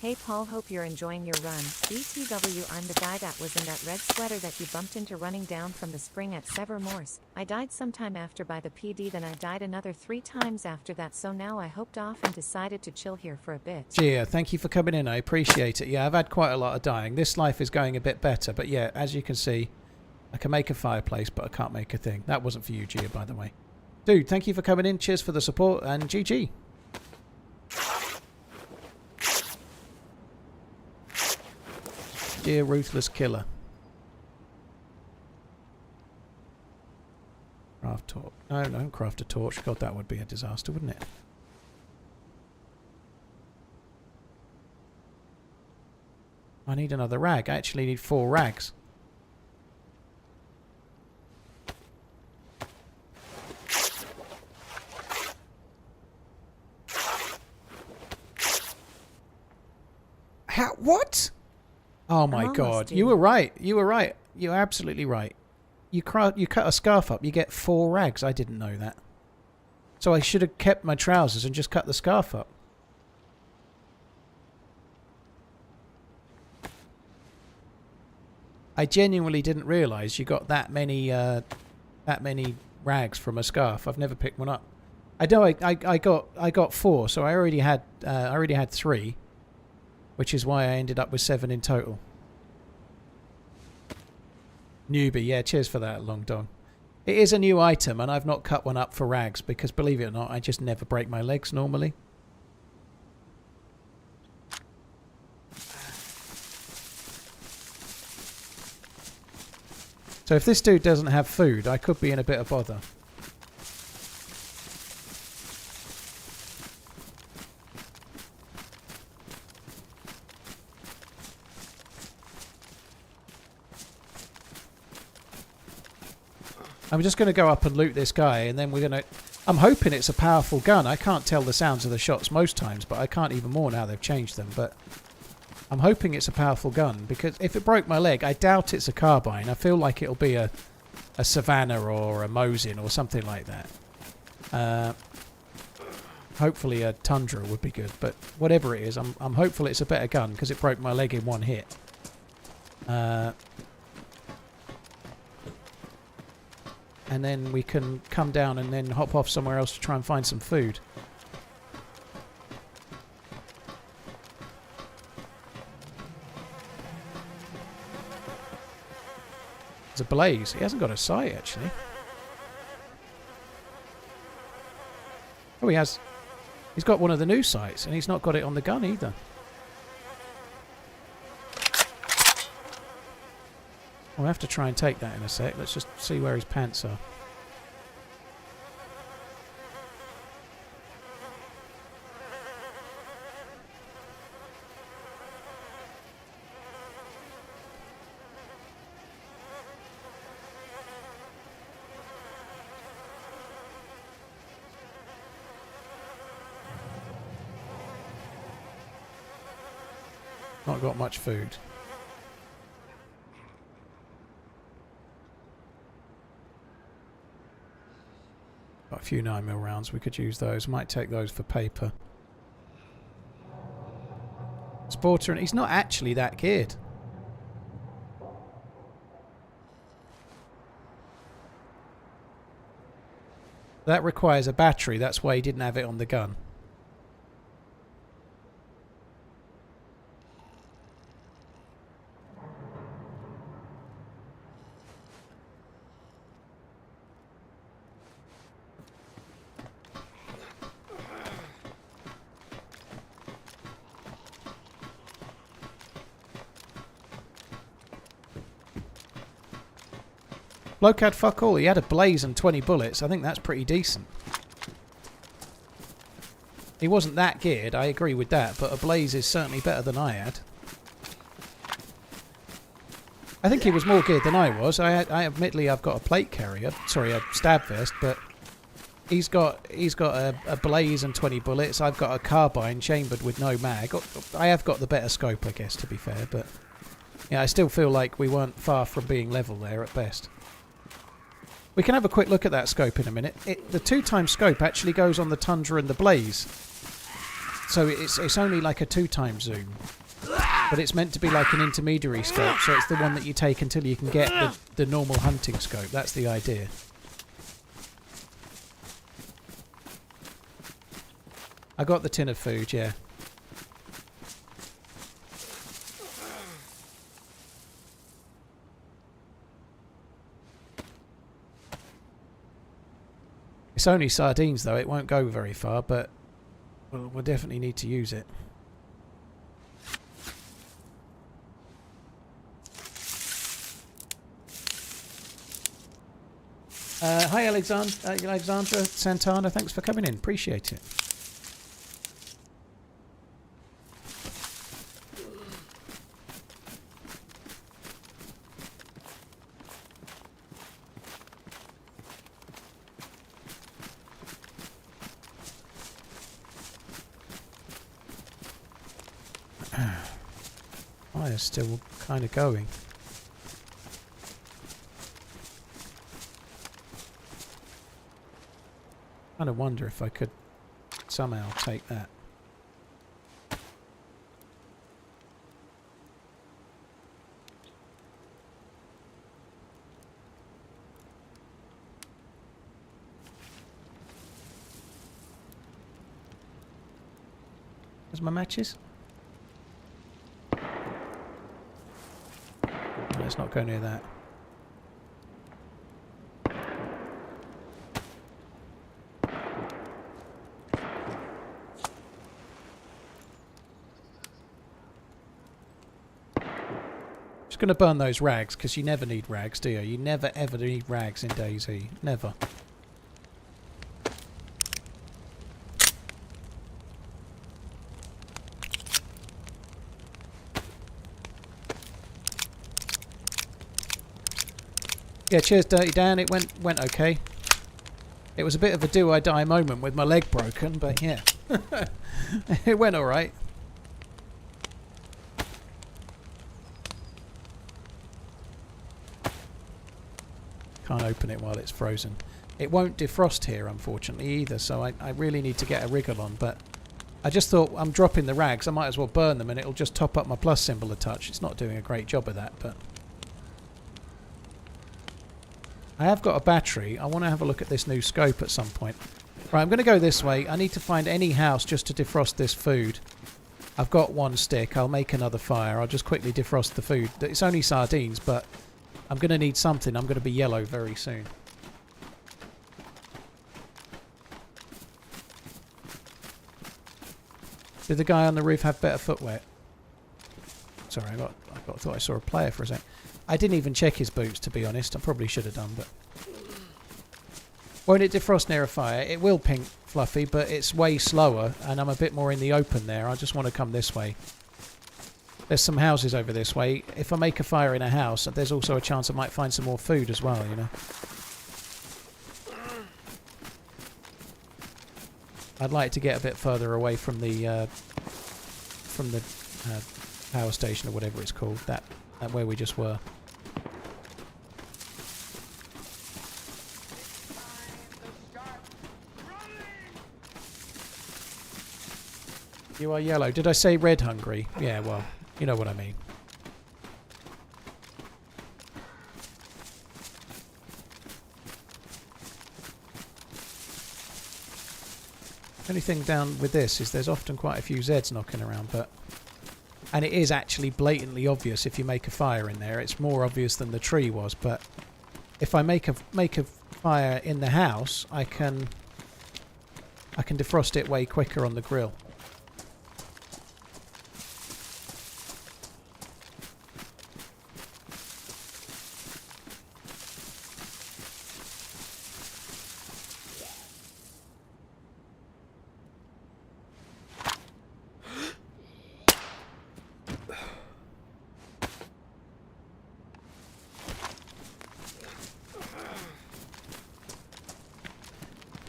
Hey Paul, hope you're enjoying your run. BTW, I'm the guy that was in that red sweater that you bumped into running down from the spring at Severmorse. I died sometime after by the PD, then I died another 3 times after that, so now I hopped off and decided to chill here for a bit. Gia, thank you for coming in. I appreciate it. Yeah, I've had quite a lot of dying. This life is going a bit better, but yeah, as you can see, I can make a fireplace, but I can't make a thing. That wasn't for you, Gia, by the way. Dude, thank you for coming in. Cheers for the support, and GG. Dear ruthless killer. Craft torch. No, don't craft a torch. God, that would be a disaster, wouldn't it? I need another rag. I actually need 4 rags. How? What? Oh my almost god. due. You were right. You were right. You're absolutely right. You cut a scarf up, you get 4 rags. I didn't know that. So I should have kept my trousers and just cut the scarf up. I genuinely didn't realise you got that many rags from a scarf. I've never picked one up. I know I got 4, so I already had 3, which is why I ended up with 7 in total. Newbie, yeah, cheers for that, Long Dong. It is a new item, and I've not cut one up for rags because, believe it or not, I just never break my legs normally. So if this dude doesn't have food, I could be in a bit of bother. I'm just going to go up and loot this guy, and then we're going to... I'm hoping it's a powerful gun. I can't tell the sounds of the shots most times, but I can't even more now they've changed them. But I'm hoping it's a powerful gun, because if it broke my leg, I doubt it's a carbine. I feel like it'll be a Savannah or a Mosin or something like that. Hopefully a Tundra would be good, but whatever it is, I'm hopeful it's a better gun, because it broke my leg in one hit. And then we can come down and then hop off somewhere else to try and find some food. There's a blaze. He hasn't got a sight, actually. Oh, he has. He's got one of the new sights, and he's not got it on the gun either. We'll have to try and take that in a sec. Let's just see where his pants are. Not got much food. Got a few 9mm rounds. We could use those. Might take those for paper. Sporter, and he's not actually that geared. That requires a battery. That's why he didn't have it on the gun. Bloke had fuck all. He had a blaze and 20 bullets. I think that's pretty decent. He wasn't that geared, I agree with that, but a blaze is certainly better than I had. I think he was more geared than I was. I admittedly I've got a plate carrier, sorry, a stab vest, but he's got a blaze and 20 bullets. I've got a carbine chambered with no mag. I have got the better scope, I guess, to be fair, but yeah, I still feel like we weren't far from being level there at best. We can have a quick look at that scope in a minute. The 2x scope actually goes on the Tundra and the Blaze. So it's only like a 2x zoom. But it's meant to be like an intermediary scope, so it's the one that you take until you can get the normal hunting scope. That's the idea. I got the tin of food, yeah. It's only sardines though, it won't go very far, but we'll definitely need to use it. Hi Alexandra Santana, thanks for coming in, appreciate it. Fire's still kind of going. Kind of wonder if I could somehow take that. Where's my matches? Let's not go near that. Just going to burn those rags, because you never need rags, do you? You never ever need rags in DayZ. Never. Yeah, cheers, Dirty Dan. It went okay. It was a bit of a do-I-die moment with my leg broken, but yeah. It went alright. Can't open it while it's frozen. It won't defrost here, unfortunately, either, so I really need to get a wriggle on, but I just thought I'm dropping the rags, I might as well burn them and it'll just top up my plus symbol a touch. It's not doing a great job of that, but... I have got a battery. I want to have a look at this new scope at some point. Right, I'm going to go this way. I need to find any house just to defrost this food. I've got one stick. I'll make another fire. I'll just quickly defrost the food. It's only sardines, but I'm going to need something. I'm going to be yellow very soon. Did the guy on the roof have better footwear? Sorry, I thought I saw a player for a sec. I didn't even check his boots, to be honest. I probably should have done, but... Won't it defrost near a fire? It will, Pink Fluffy, but it's way slower, and I'm a bit more in the open there. I just want to come this way. There's some houses over this way. If I make a fire in a house, there's also a chance I might find some more food as well, you know. I'd like to get a bit further away from the power station or whatever it's called. That where we just were. You are yellow. Did I say red hungry? Yeah, well, you know what I mean. The only thing down with this is there's often quite a few Zeds knocking around, but... And it is actually blatantly obvious if you make a fire in there. It's more obvious than the tree was, but... If I make a fire in the house, I can defrost it way quicker on the grill.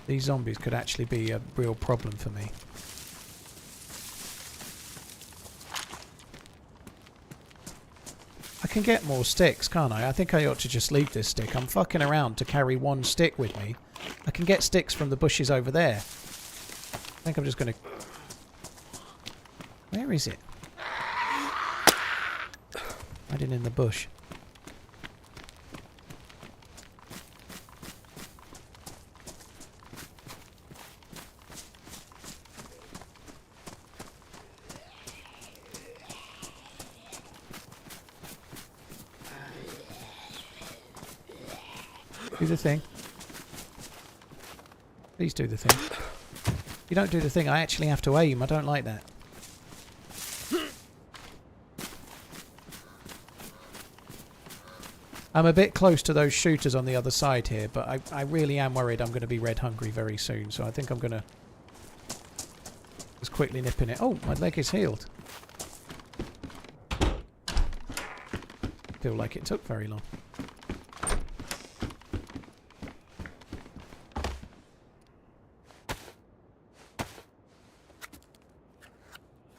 These zombies could actually be a real problem for me. I can get more sticks, can't I? I think I ought to just leave this stick. I'm fucking around to carry one stick with me. I can get sticks from the bushes over there. I think I'm just going to... Where is it? Hiding in the bush. Do the thing. Please do the thing. If you don't do the thing, I actually have to aim. I don't like that. I'm a bit close to those shooters on the other side here, but I really am worried I'm going to be red hungry very soon, so I think I'm going to just quickly nip in it. Oh, my leg is healed. Feel like it took very long.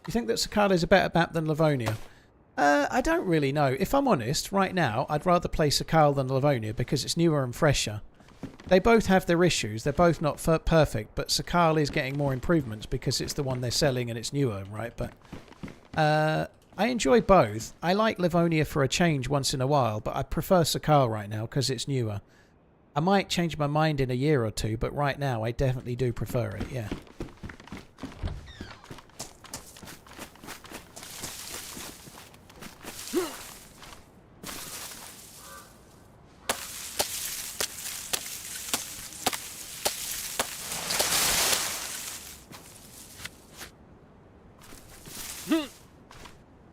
You think that Sakhal is a better map than Livonia? I don't really know. If I'm honest, right now, I'd rather play Sakhal than Livonia because it's newer and fresher. They both have their issues. They're both not perfect, but Sakhal is getting more improvements because it's the one they're selling and it's newer, right? But I enjoy both. I like Livonia for a change once in a while, but I prefer Sakhal right now because it's newer. I might change my mind in a year or two, but right now I definitely do prefer it, yeah.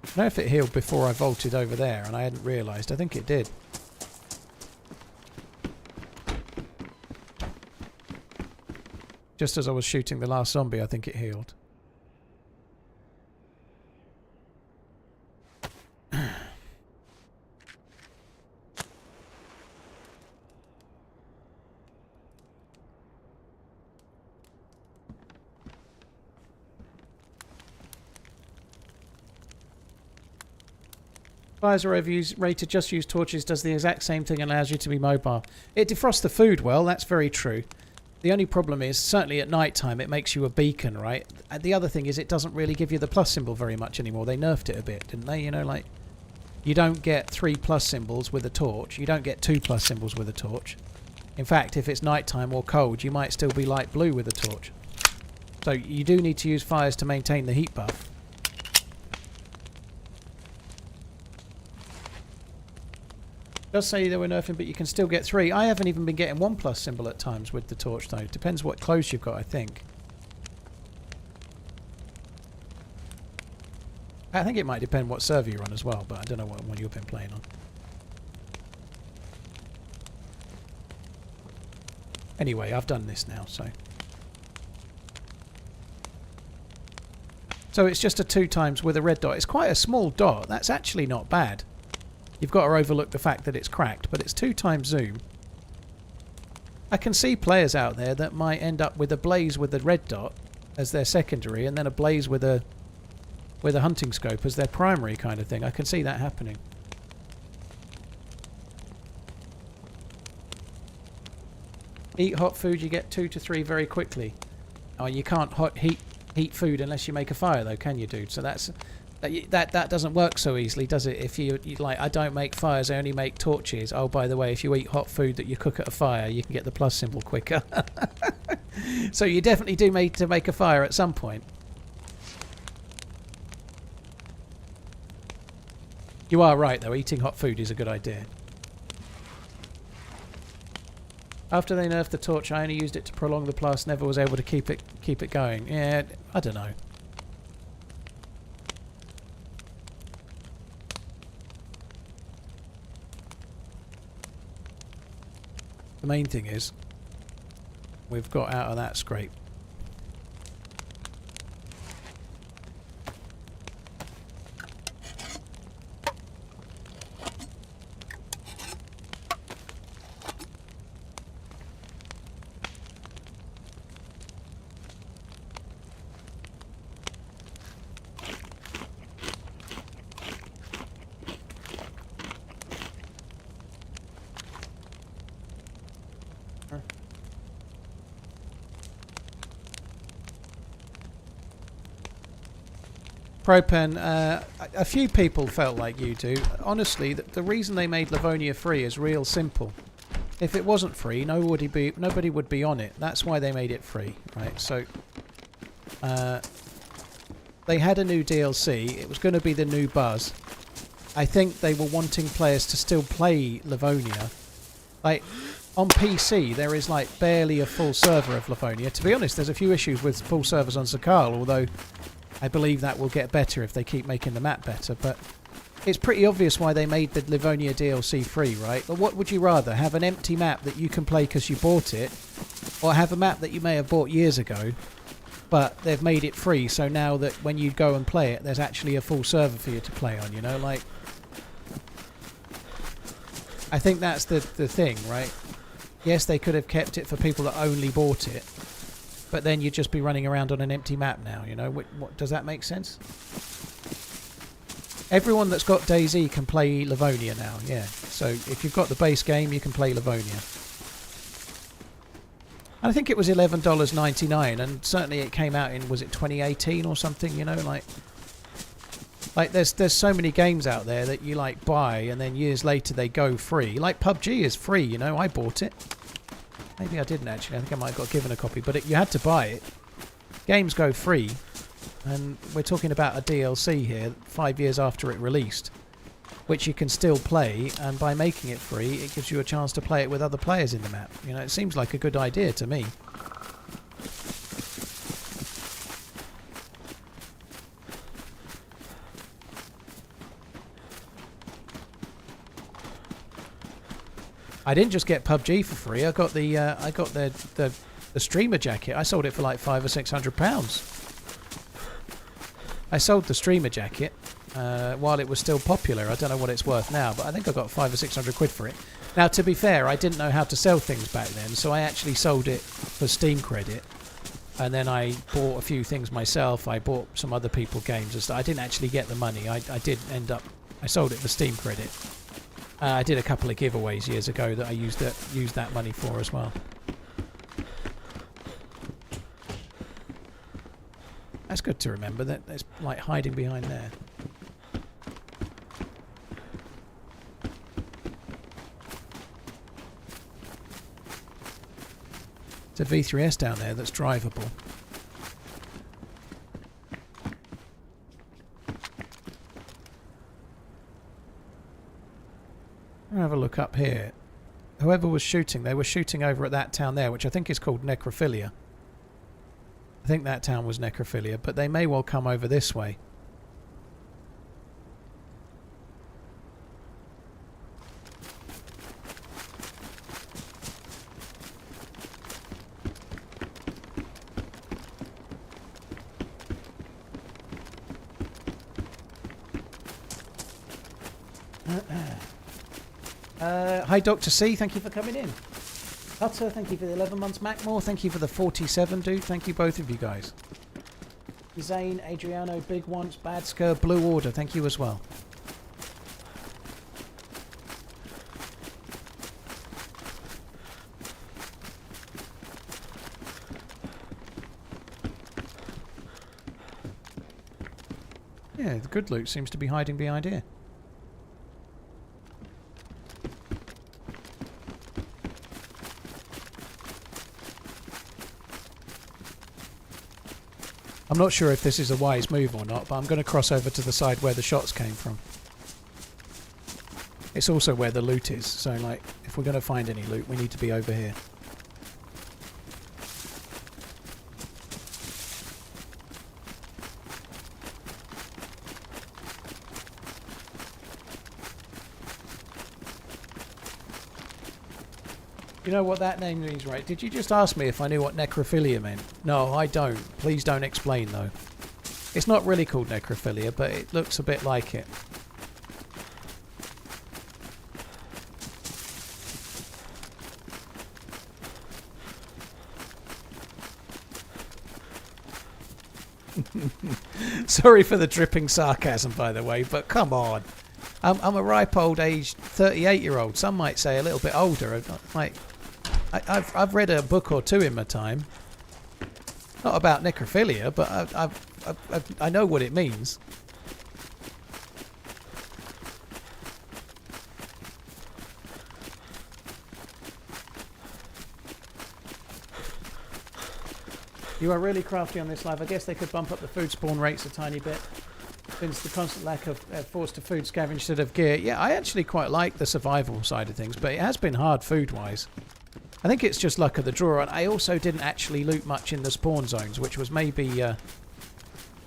I don't know if it healed before I vaulted over there and I hadn't realised. I think it did. Just as I was shooting the last zombie, I think it healed. Fires are overrated. Just use torches. Does the exact same thing. Allows you to be mobile. It defrosts the food well. That's very true. The only problem is, certainly at night time, it makes you a beacon, right? And the other thing is it doesn't really give you the plus symbol very much anymore. They nerfed it a bit, didn't they? You know, like, you don't get 3 plus symbols with a torch. You don't get 2 plus symbols with a torch. In fact, if it's nighttime or cold, you might still be light blue with a torch. So you do need to use fires to maintain the heat buff. It does say they were nerfing, but you can still get 3. I haven't even been getting 1 plus symbol at times with the torch, though. It depends what clothes you've got, I think. I think it might depend what server you're on as well, but I don't know what one you've been playing on. Anyway, I've done this now, so... So it's just a 2 times with a red dot. It's quite a small dot. That's actually not bad. You've got to overlook the fact that it's cracked, but it's 2 times zoom. I can see players out there that might end up with a blaze with a red dot as their secondary, and then a blaze with a hunting scope as their primary kind of thing. I can see that happening. Eat hot food, you get 2 to 3 very quickly. Oh, you can't heat food unless you make a fire, though, can you, dude? So that doesn't work so easily, does it? If you like, I don't make fires, I only make torches. Oh, by the way, if you eat hot food that you cook at a fire, you can get the plus symbol quicker. So you definitely do need to make a fire at some point. You are right, though. Eating hot food is a good idea. After they nerfed the torch, I only used it to prolong the blast. Never was able to keep it going. Yeah, I don't know. The main thing is, we've got out of that scrape. Propen, a few people felt like you do. Honestly, the reason they made Livonia free is real simple. If it wasn't free, nobody would be on it. That's why they made it free, right? So, they had a new DLC. It was going to be the new Buzz. I think they were wanting players to still play Livonia. Like, on PC, there is like barely a full server of Livonia. To be honest, there's a few issues with full servers on Sakhal, although I believe that will get better if they keep making the map better, but it's pretty obvious why they made the Livonia DLC free, right? But what would you rather? Have an empty map that you can play because you bought it, or have a map that you may have bought years ago, but they've made it free, so now that when you go and play it, there's actually a full server for you to play on, you know? Like, I think that's the thing, right? Yes, they could have kept it for people that only bought it, but then you'd just be running around on an empty map now, you know? What does that make sense? Everyone that's got DayZ can play Livonia now, yeah. So if you've got the base game, you can play Livonia. And I think it was $11.99, and certainly it came out in, was it 2018 or something, you know, like there's so many games out there that you like buy and then years later they go free. Like PUBG is free, you know, I bought it. Maybe I didn't actually, I think I might have got given a copy, but you had to buy it. Games go free, and we're talking about a DLC here 5 years after it released, which you can still play, and by making it free it gives you a chance to play it with other players in the map. You know, it seems like a good idea to me. I didn't just get PUBG for free. I got the streamer jacket. I sold it for like £500 or £600. I sold the streamer jacket while it was still popular. I don't know what it's worth now, but I think I got £500 or £600 for it. Now, to be fair, I didn't know how to sell things back then, so I actually sold it for Steam credit, and then I bought a few things myself. I bought some other people games and stuff. I didn't actually get the money. I did end up. I sold it for Steam credit. I did a couple of giveaways years ago that I used that money for as well. That's good to remember that there's like hiding behind there. It's a V3S down there that's drivable. I'll have a look up here. Whoever was shooting, they were shooting over at that town there, which I think is called Necrophilia. I think that town was Necrophilia, but they may well come over this way. Hi Dr. C, thank you for coming in. Cutter, thank you for the 11 months. Macmore, thank you for the 47, dude. Thank you both of you guys. Zane, Adriano, Big Once, Badsker, Blue Order, thank you as well. Yeah, the good loot seems to be hiding behind here. I'm not sure if this is a wise move or not, but I'm going to cross over to the side where the shots came from. It's also where the loot is, so like, if we're going to find any loot, we need to be over here. You know what that name means, right? Did you just ask me if I knew what necrophilia meant? No, I don't. Please don't explain, though. It's not really called necrophilia, but it looks a bit like it. Sorry for the dripping sarcasm, by the way, but come on. I'm a ripe old age 38-year-old. Some might say a little bit older. Like, I've read a book or two in my time. Not about necrophilia, but I know what it means. You are really crafty on this live. I guess they could bump up the food spawn rates a tiny bit. Since the constant lack of forced to food scavenge instead of gear. Yeah, I actually quite like the survival side of things, but it has been hard food-wise. I think it's just luck of the draw, and I also didn't actually loot much in the spawn zones, which was maybe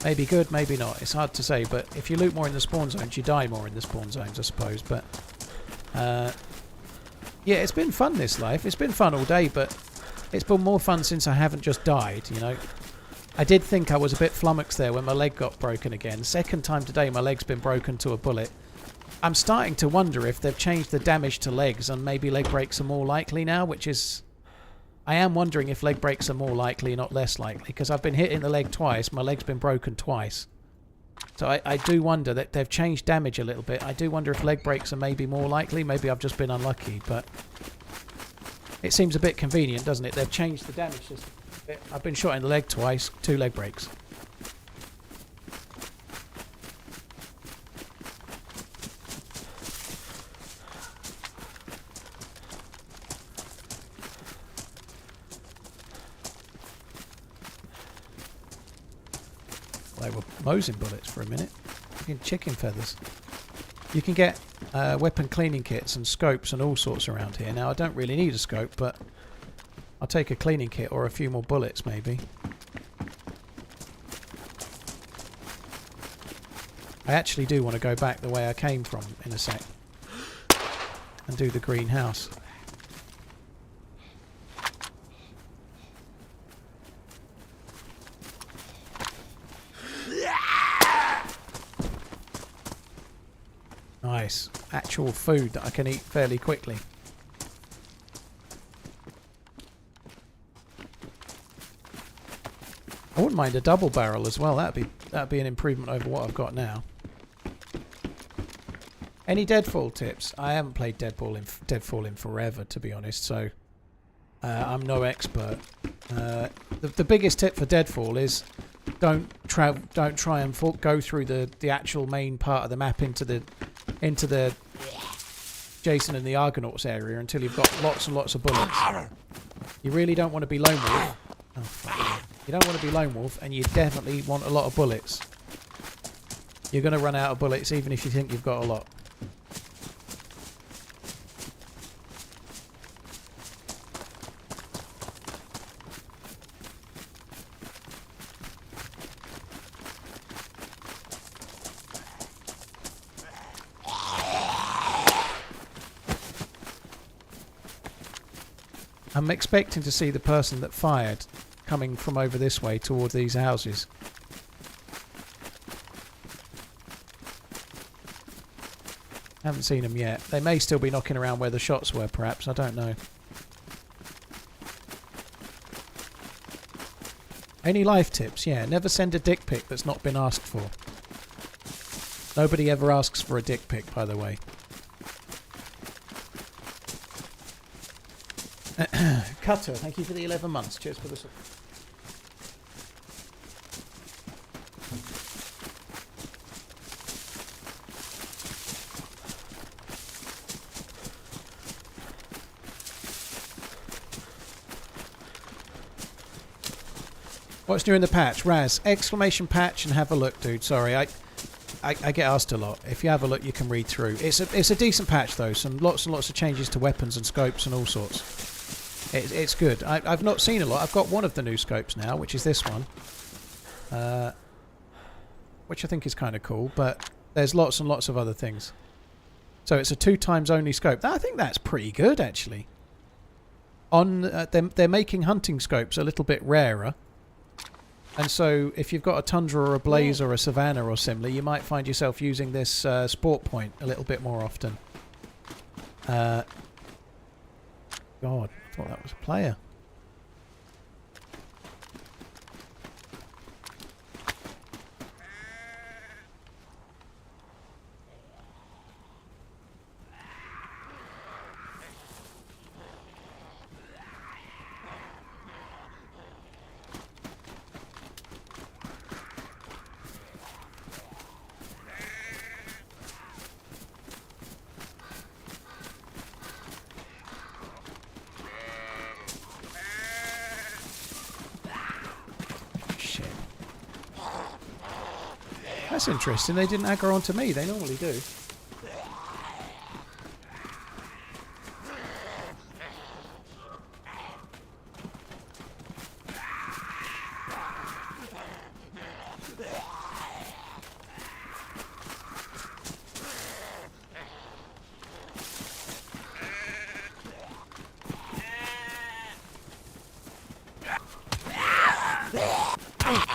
good, maybe not. It's hard to say, but if you loot more in the spawn zones, you die more in the spawn zones, I suppose. But yeah, it's been fun this life. It's been fun all day, but it's been more fun since I haven't just died, you know. I did think I was a bit flummoxed there when my leg got broken again. Second time today my leg's been broken to a bullet. I'm starting to wonder if they've changed the damage to legs and maybe leg breaks are more likely now, which is... I am wondering if leg breaks are more likely, not less likely, because I've been hit in the leg twice, my leg's been broken twice. So I do wonder that they've changed damage a little bit. I do wonder if leg breaks are maybe more likely. Maybe I've just been unlucky, but it seems a bit convenient, doesn't it? They've changed the damage system a bit. I've been shot in the leg twice, 2 leg breaks. They were Mosin bullets for a minute. Chicken feathers. You can get weapon cleaning kits and scopes and all sorts around here. Now I don't really need a scope, but I'll take a cleaning kit or a few more bullets maybe. I actually do want to go back the way I came from in a sec and do the greenhouse. Nice. Actual food that I can eat fairly quickly. I wouldn't mind a double barrel as well. That'd be an improvement over what I've got now. Any Deadfall tips? I haven't played Deadfall in forever, to be honest, so I'm no expert. The biggest tip for Deadfall is don't try and go through the actual main part of the map into the Jason and the Argonauts area until you've got lots and lots of bullets. You really don't want to be Lone Wolf. Oh, fuck yeah. You don't want to be Lone Wolf, and you definitely want a lot of bullets. You're going to run out of bullets even if you think you've got a lot. I'm expecting to see the person that fired coming from over this way toward these houses. Haven't seen them yet. They may still be knocking around where the shots were, perhaps. I don't know. Any life tips? Yeah, never send a dick pic that's not been asked for. Nobody ever asks for a dick pic, by the way. Cutter, thank you for the 11 months. Cheers for the support. What's new in the patch? Raz, exclamation patch and have a look, dude. Sorry, I get asked a lot. If you have a look, you can read through. It's a decent patch though. Some lots and lots of changes to weapons and scopes and all sorts. It's good. I've not seen a lot. I've got one of the new scopes now, which is this one, which I think is kind of cool. But there's lots and lots of other things. So it's a 2x only scope. I think that's pretty good actually. On they're making hunting scopes a little bit rarer. And so if you've got a Tundra or a Blaze or a Savannah or similar, you might find yourself using this sport point a little bit more often. God, I thought that was a player. That's interesting. They didn't aggro onto me. They normally do.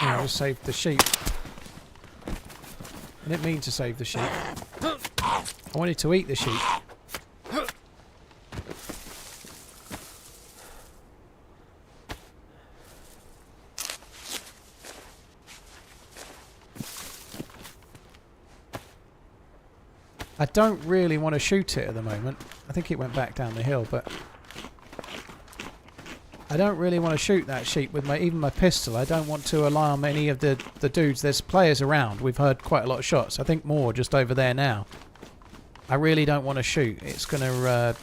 I just saved the sheep. I didn't mean to save the sheep. I wanted to eat the sheep. I don't really want to shoot it at the moment. I think it went back down the hill, but I don't really want to shoot that sheep with even my pistol. I don't want to alarm any of the dudes. There's players around. We've heard quite a lot of shots. I think more just over there now. I really don't want to shoot. It's gonna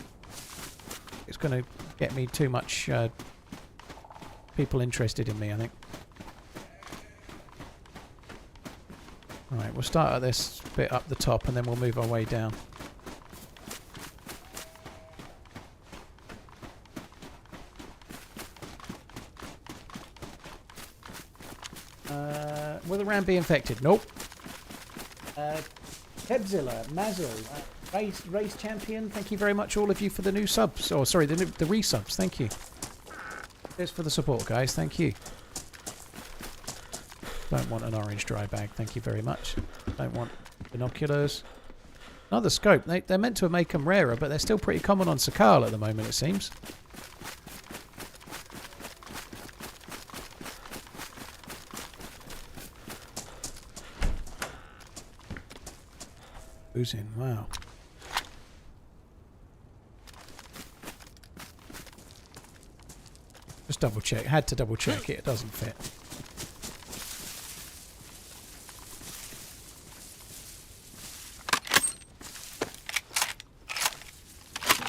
get me too much people interested in me, I think. Alright, we'll start at this bit up the top and then we'll move our way down. Will the ram be infected? Nope. Hebzilla, Mazel, race champion, thank you very much all of you for the new subs. Oh, sorry, the resubs, thank you. Cheers for the support, guys, thank you. Don't want an orange dry bag, thank you very much. Don't want binoculars. Another scope. They're meant to make them rarer, but they're still pretty common on Sakhal at the moment, it seems. Who's in? Wow. Just double check. Had to double check it. It doesn't fit.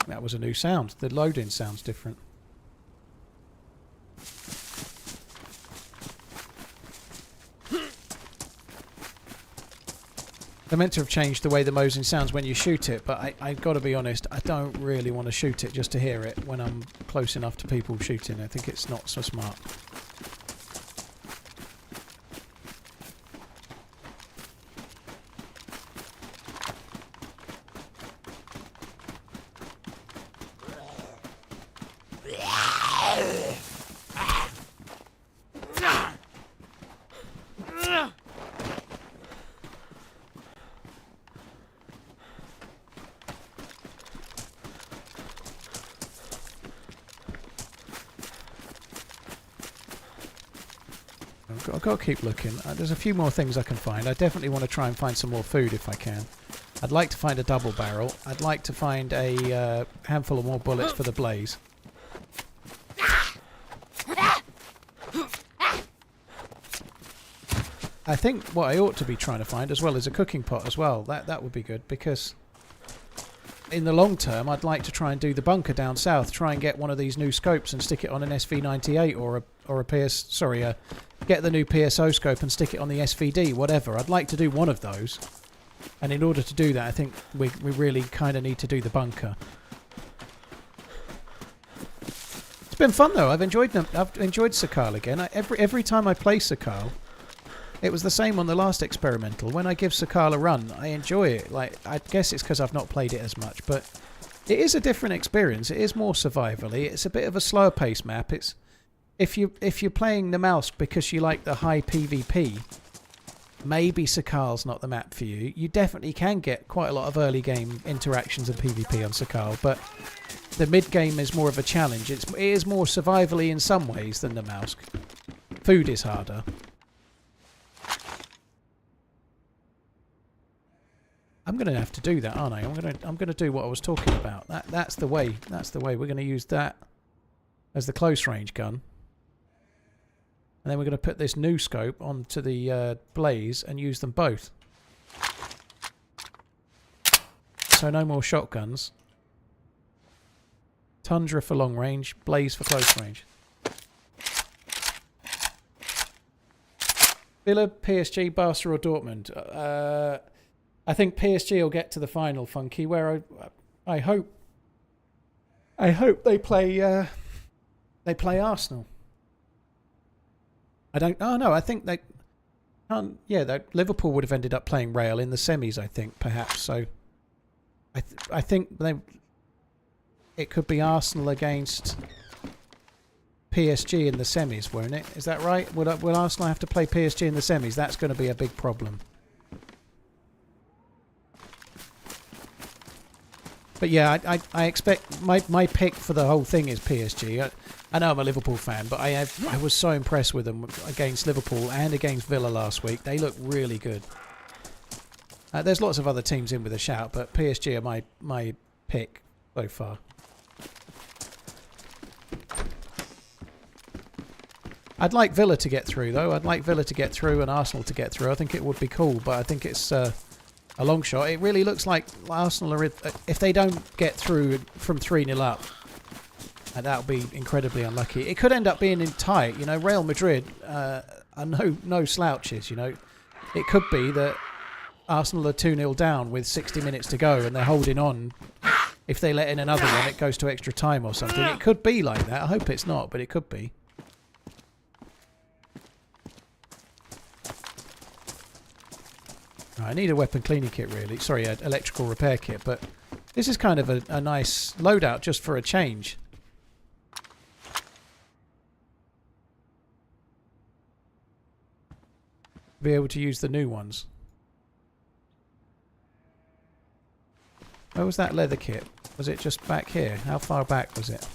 That was a new sound. The loading sounds different. They're meant to have changed the way the Mosin sounds when you shoot it, but I've got to be honest, I don't really want to shoot it just to hear it when I'm close enough to people shooting. I think it's not so smart. I've got to keep looking. There's a few more things I can find. I definitely want to try and find some more food if I can. I'd like to find a double barrel. I'd like to find a handful of more bullets for the blaze. I think what I ought to be trying to find as well is a cooking pot as well. That would be good, because in the long term I'd like to try and do the bunker down south, try and get one of these new scopes and stick it on an SV98 or a get the new PSO scope and stick it on the SVD, whatever. I'd like to do one of those, and in order to do that I think we really kind of need to do the bunker. It's been fun though. I've enjoyed Sakhal again. Every time I play Sakhal, it was the same on the last experimental. When I give Sakhal a run, I enjoy it. Like, I guess it's because I've not played it as much, but it is a different experience. It is more survivally. It's a bit of a slower pace map. It's if you're playing the mouse because you like the high PvP, maybe Sakhal's not the map for you. You definitely can get quite a lot of early game interactions and PvP on Sakhal, but the mid game is more of a challenge. It is more survivally in some ways than the mouse. Food is harder. I'm going to have to do that, aren't I? I'm going to do what I was talking about. That's the way. That's the way. We're going to use that as the close range gun. And then we're going to put this new scope onto the blaze and use them both. So no more shotguns. Tundra for long range, blaze for close range. Villa, PSG, Barca or Dortmund? I think PSG will get to the final, Funky, where I hope they play Arsenal. I don't. Oh no, I think they. Yeah, Liverpool would have ended up playing Real in the semis. I think perhaps so. I think it could be Arsenal against PSG in the semis, won't it? Is that right? Will Arsenal have to play PSG in the semis? That's going to be a big problem. But yeah, I expect my pick for the whole thing is PSG. I know I'm a Liverpool fan, but I was so impressed with them against Liverpool and against Villa last week. They look really good. There's lots of other teams in with a shout, but PSG are my pick so far. I'd like Villa to get through, though. I'd like Villa to get through and Arsenal to get through. I think it would be cool, but I think it's a long shot. It really looks like Arsenal are, if they don't get through from 3-0 up, that'll be incredibly unlucky. It could end up being in tight. You know, Real Madrid are no slouches, you know. It could be that Arsenal are 2-0 down with 60 minutes to go and they're holding on. If they let in another one, it goes to extra time or something. It could be like that. I hope it's not, but it could be. I need a weapon cleaning kit, really. Sorry, an electrical repair kit, but this is kind of a nice loadout just for a change. Be able to use the new ones. Where was that leather kit? Was it just back here? How far back was it?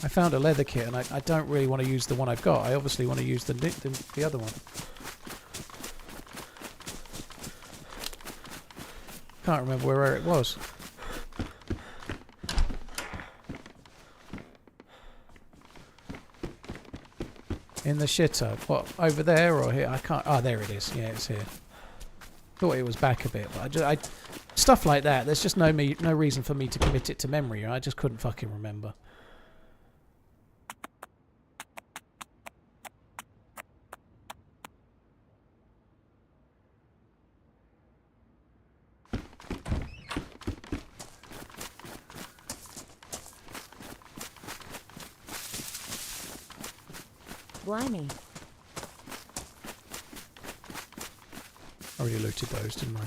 I found a leather kit and I don't really want to use the one I've got. I obviously want to use the other one. Can't remember where it was. In the shitter. What, over there or here? I can't. Oh, there it is. Yeah, it's here. Thought it was back a bit, but I stuff like that. There's just no reason for me to commit it to memory. I just couldn't fucking remember. Blimey. I already looted those, didn't I?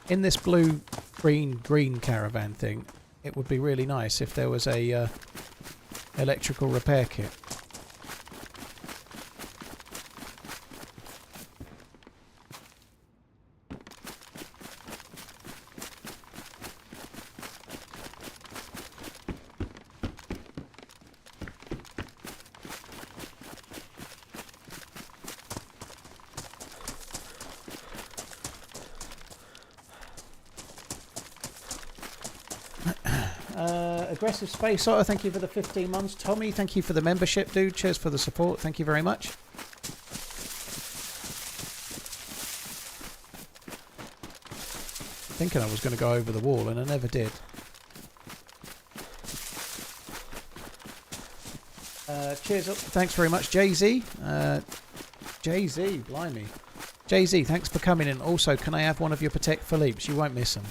In this blue, green caravan thing, it would be really nice if there was a electrical repair kit. Aggressive Space Otter, thank you for the 15 months. Tommy, thank you for the membership, dude. Cheers for the support. Thank you very much. Thinking I was going to go over the wall and I never did. Cheers up. Thanks very much, DayZ. DayZ, blimey. DayZ, thanks for coming in. Also, can I have one of your Protect Philippe's? You won't miss them.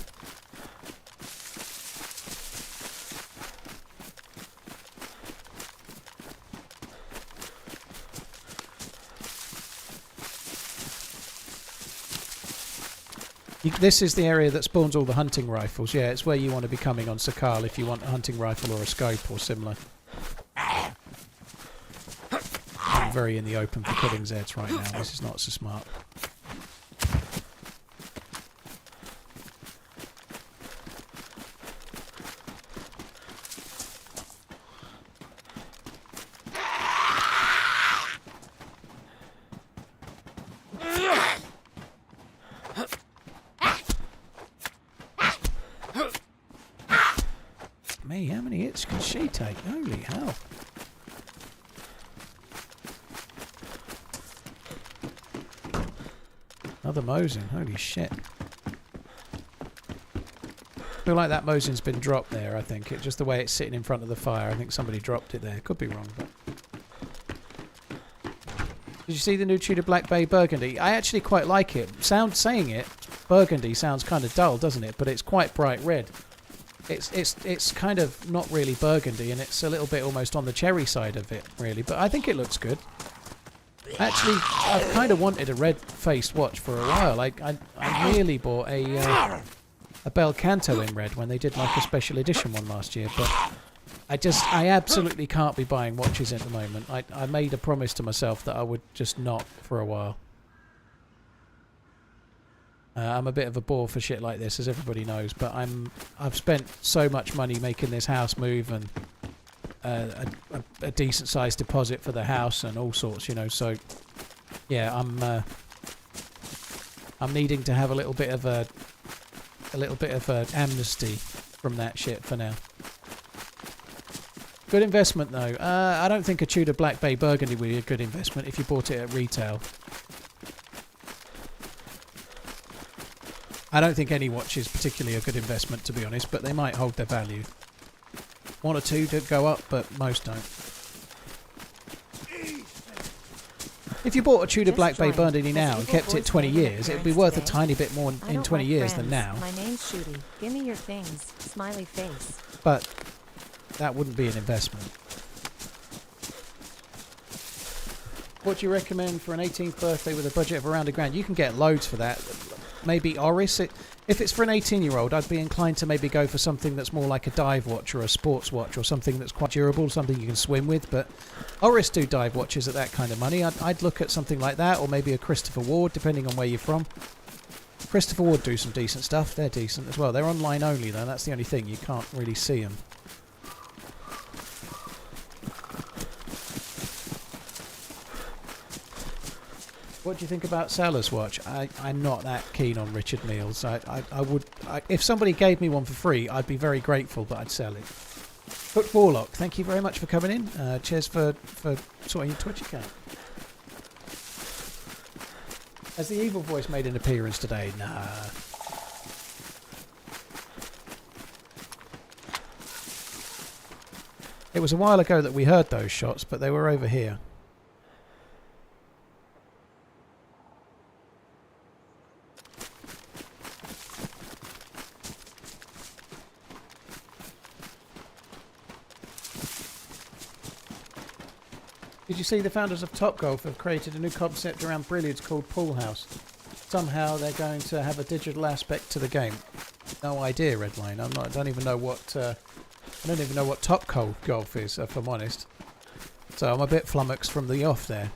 This is the area that spawns all the hunting rifles. Yeah, it's where you want to be coming on Sakhal if you want a hunting rifle or a scope or similar. I'm very in the open for killing Zeds right now. This is not so smart. Me, how many hits can she take? Holy hell. Another Mosin, holy shit. I feel like that Mosin's been dropped there, I think. It's just the way it's sitting in front of the fire. I think somebody dropped it there. Could be wrong, but... Did you see the new Tudor Black Bay Burgundy? I actually quite like it. Saying it, Burgundy sounds kind of dull, doesn't it? But it's quite bright red. It's kind of not really burgundy, and it's a little bit almost on the cherry side of it, really. But I think it looks good. Actually, I've kind of wanted a red-faced watch for a while. I nearly bought a Bel Canto in red when they did like a special edition one last year, but I absolutely can't be buying watches at the moment. I made a promise to myself that I would just not for a while. I'm a bit of a bore for shit like this, as everybody knows, but I've spent so much money making this house move and a decent sized deposit for the house and all sorts, you know, so yeah, I'm needing to have a little bit of a amnesty from that shit for now. Good investment though. I don't think a Tudor Black Bay Burgundy would be a good investment if you bought it at retail. I don't think any watch is particularly a good investment, to be honest, but they might hold their value. One or two did go up, but most don't. If you bought a Tudor Black Bay Burgundy now and kept it 20 years, it would be worth a tiny bit more in 20 years than now. My name's Shooty. Give me your things. Smiley face. But that wouldn't be an investment. What do you recommend for an 18th birthday with a budget of around £1,000? You can get loads for that. Maybe Oris. If it's for an 18-year-old, I'd be inclined to maybe go for something that's more like a dive watch or a sports watch or something that's quite durable, something you can swim with. But Oris do dive watches at that kind of money. I'd look at something like that, or maybe a Christopher Ward, depending on where you're from. Christopher Ward do some decent stuff. They're decent as well. They're online only, though. That's the only thing. You can't really see them. What do you think about Salah's watch? I'm not that keen on Richard Meals. If somebody gave me one for free, I'd be very grateful, but I'd sell it. Hook Warlock, thank you very much for coming in. Cheers for sorting your Twitch account. Has the evil voice made an appearance today? Nah. It was a while ago that we heard those shots, but they were over here. Did you see the founders of Topgolf have created a new concept around billiards called Pool House? Somehow they're going to have a digital aspect to the game. No idea, Redline. I don't even know what Topgolf is, if I'm honest. So I'm a bit flummoxed from the off there.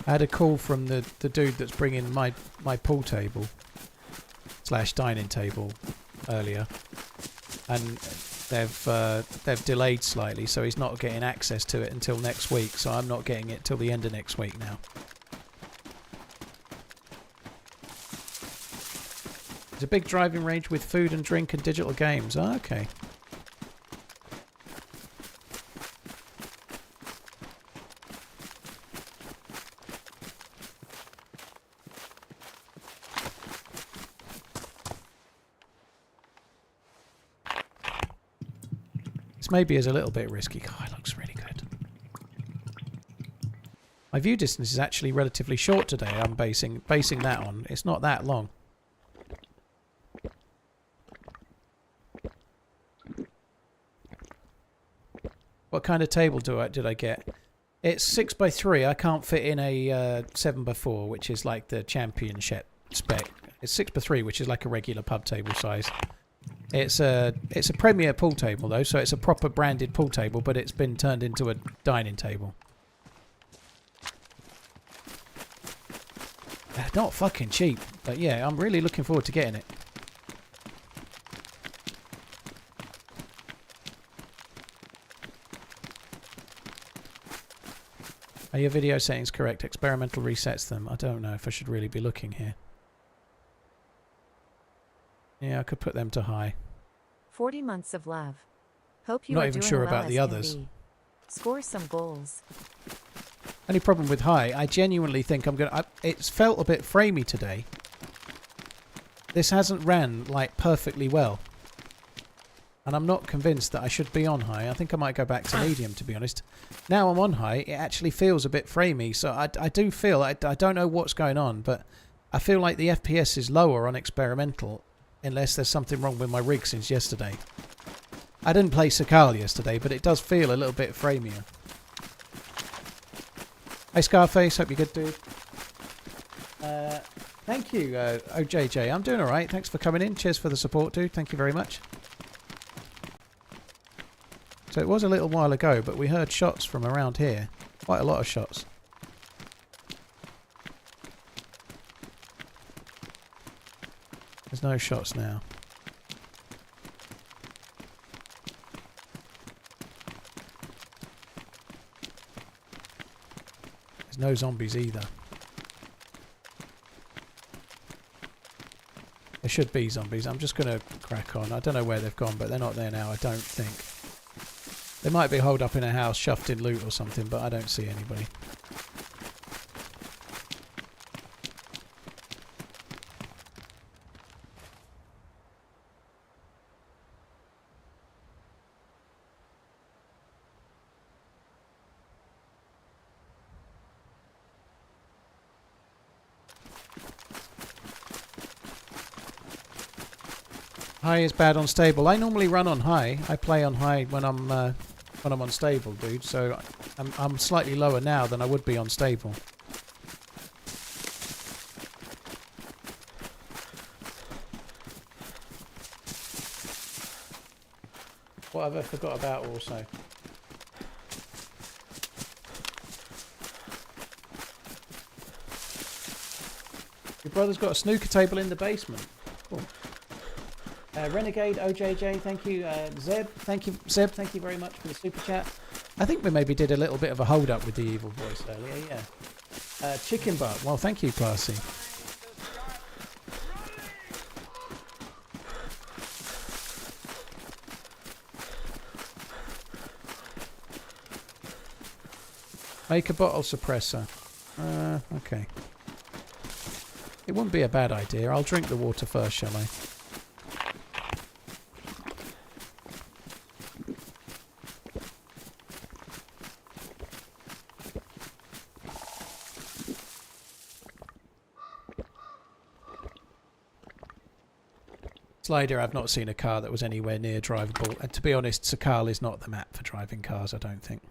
I had a call from the dude that's bringing my pool table / dining table earlier, and they've delayed slightly, so he's not getting access to it until next week, so I'm not getting it till the end of next week now. It's a big driving range with food and drink and digital games. Oh, okay. Maybe is a little bit risky. God, it looks really good. My view distance is actually relatively short today. I'm basing that on. It's not that long. What kind of table did I get? It's 6x3. I can't fit in a 7x4, which is like the championship spec. It's 6x3, which is like a regular pub table size. It's a premier pool table though, so it's a proper branded pool table, but it's been turned into a dining table. Not fucking cheap, but yeah, I'm really looking forward to getting it. Are your video settings correct? Experimental resets them. I don't know if I should really be looking here. Yeah, I could put them to high. 40 months of love. Hope you Not are even doing sure well about the as others. can be. Score some goals. Only problem with high, I genuinely think I'm gonna. It's felt a bit framey today. This hasn't ran like perfectly well, and I'm not convinced that I should be on high. I think I might go back to medium, to be honest. Now I'm on high, it actually feels a bit framey, so I do feel I don't know what's going on, but I feel like the FPS is lower on experimental. Unless there's something wrong with my rig since yesterday. I didn't play Sakhal yesterday, but it does feel a little bit framier. Hey Scarface, hope you're good, dude. Thank you, OJJ. I'm doing alright. Thanks for coming in. Cheers for the support, dude. Thank you very much. So it was a little while ago, but we heard shots from around here. Quite a lot of shots. There's no shots now. no zombies either. There should be zombies. I'm just going to crack on. I don't know where they've gone, but they're not there now, I don't think. They might be holed up in a house, shoved in loot or something, but I don't see anybody. High is bad on stable. I normally run on high. I play on high when I'm on stable, dude. So I'm slightly lower now than I would be on stable. What have I forgot about also? Your brother's got a snooker table in the basement. Cool. Renegade, OJJ, thank you. Zeb, thank you. Zeb, thank you very much for the super chat. I think we maybe did a little bit of a hold up with the evil voice earlier, yeah. Chicken butt, well, thank you, Classy. Make a bottle suppressor. Okay. It wouldn't be a bad idea. I'll drink the water first, shall I? Slider, I've not seen a car that was anywhere near drivable. And to be honest, Sakhal is not the map for driving cars, I don't think.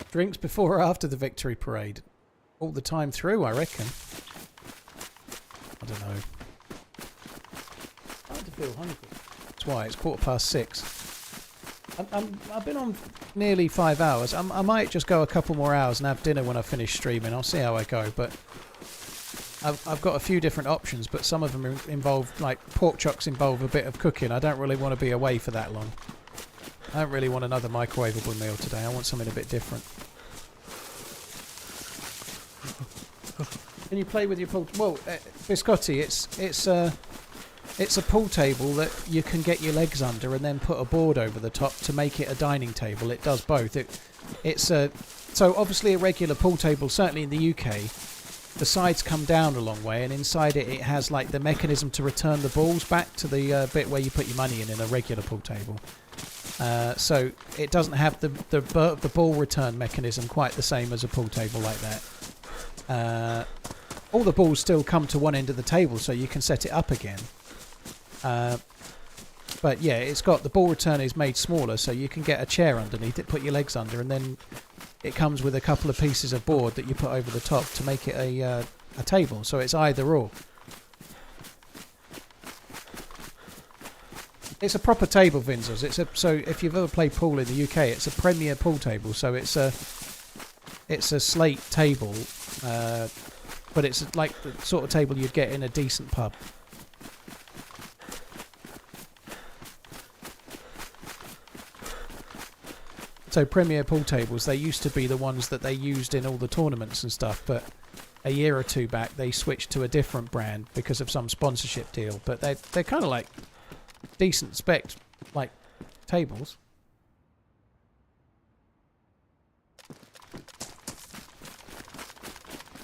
Drinks before or after the victory parade? All the time through, I reckon. I don't know. Starting to feel hungry. That's why, it's 6:15. I've been on nearly 5 hours. I might just go a couple more hours and have dinner when I finish streaming. I'll see how I go, but I've got a few different options, but some of them involve, like, pork chocks involve a bit of cooking. I don't really want to be away for that long. I don't really want another microwavable meal today. I want something a bit different. Can you play with your pool? Well, Biscotti, it's a pool table that you can get your legs under and then put a board over the top to make it a dining table. It does both. So obviously a regular pool table, certainly in the UK, the sides come down a long way, and inside it has like the mechanism to return the balls back to the bit where you put your money in a regular pool table. So it doesn't have the ball return mechanism quite the same as a pool table like that. All the balls still come to one end of the table, so you can set it up again. But yeah, it's got the ball return is made smaller, so you can get a chair underneath it, put your legs under, and then it comes with a couple of pieces of board that you put over the top to make it a table. So it's either or. It's a proper table, Vinzels. So if you've ever played pool in the UK, it's a premier pool table. So it's a slate table, but it's like the sort of table you'd get in a decent pub. So premier pool tables, they used to be the ones that they used in all the tournaments and stuff, but a year or two back they switched to a different brand because of some sponsorship deal. But they're kind of like decent spec like tables.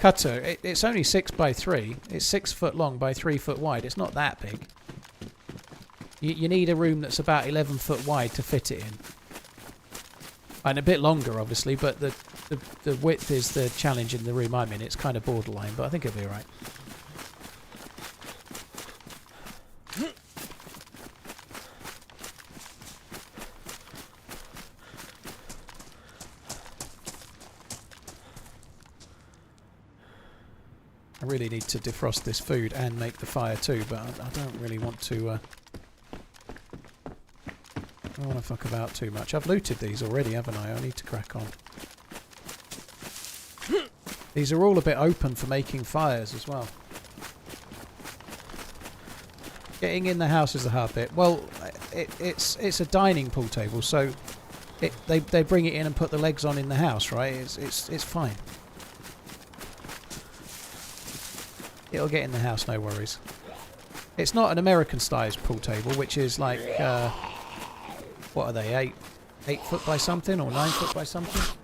Cutter, it's only 6x3. It's 6 foot long by 3 foot wide. It's not that big. You need a room that's about 11 foot wide to fit it in. And a bit longer, obviously, but the width is the challenge in the room I'm in. It's kind of borderline, but I think it'll be alright. I really need to defrost this food and make the fire too, but I don't really want to... I don't want to fuck about too much. I've looted these already, haven't I? I need to crack on. These are all a bit open for making fires as well. Getting in the house is the hard bit. Well, it's a dining pool table, so they bring it in and put the legs on in the house, right? It's fine. It'll get in the house, no worries. It's not an American-sized pool table, which is like, what are they, 8 foot by something, or 9 foot by something?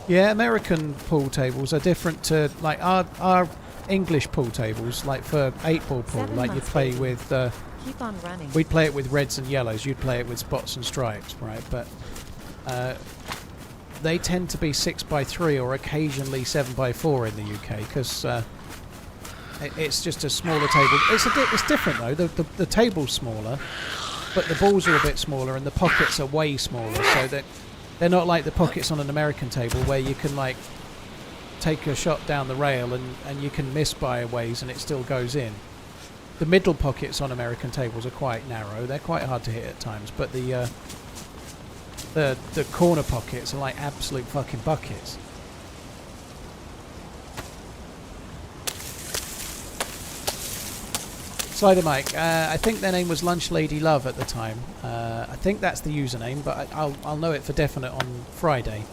Yeah, American pool tables are different to like our English pool tables. Like for 8-ball pool, 7 like you months play later. with. Keep on running. We'd play it with reds and yellows. You'd play it with spots and stripes, right? But they tend to be 6x3 or occasionally 7x4 in the UK because it's just a smaller table. It's different though. The table's smaller, but the balls are a bit smaller and the pockets are way smaller, so that they're not like the pockets on an American table where you can like take a shot down the rail and you can miss by a ways and it still goes in. The middle pockets on American tables are quite narrow. They're quite hard to hit at times, but the corner pockets are like absolute fucking buckets. Slider Mike, I think their name was Lunch Lady Love at the time. I think that's the username, but I'll know it for definite on Friday.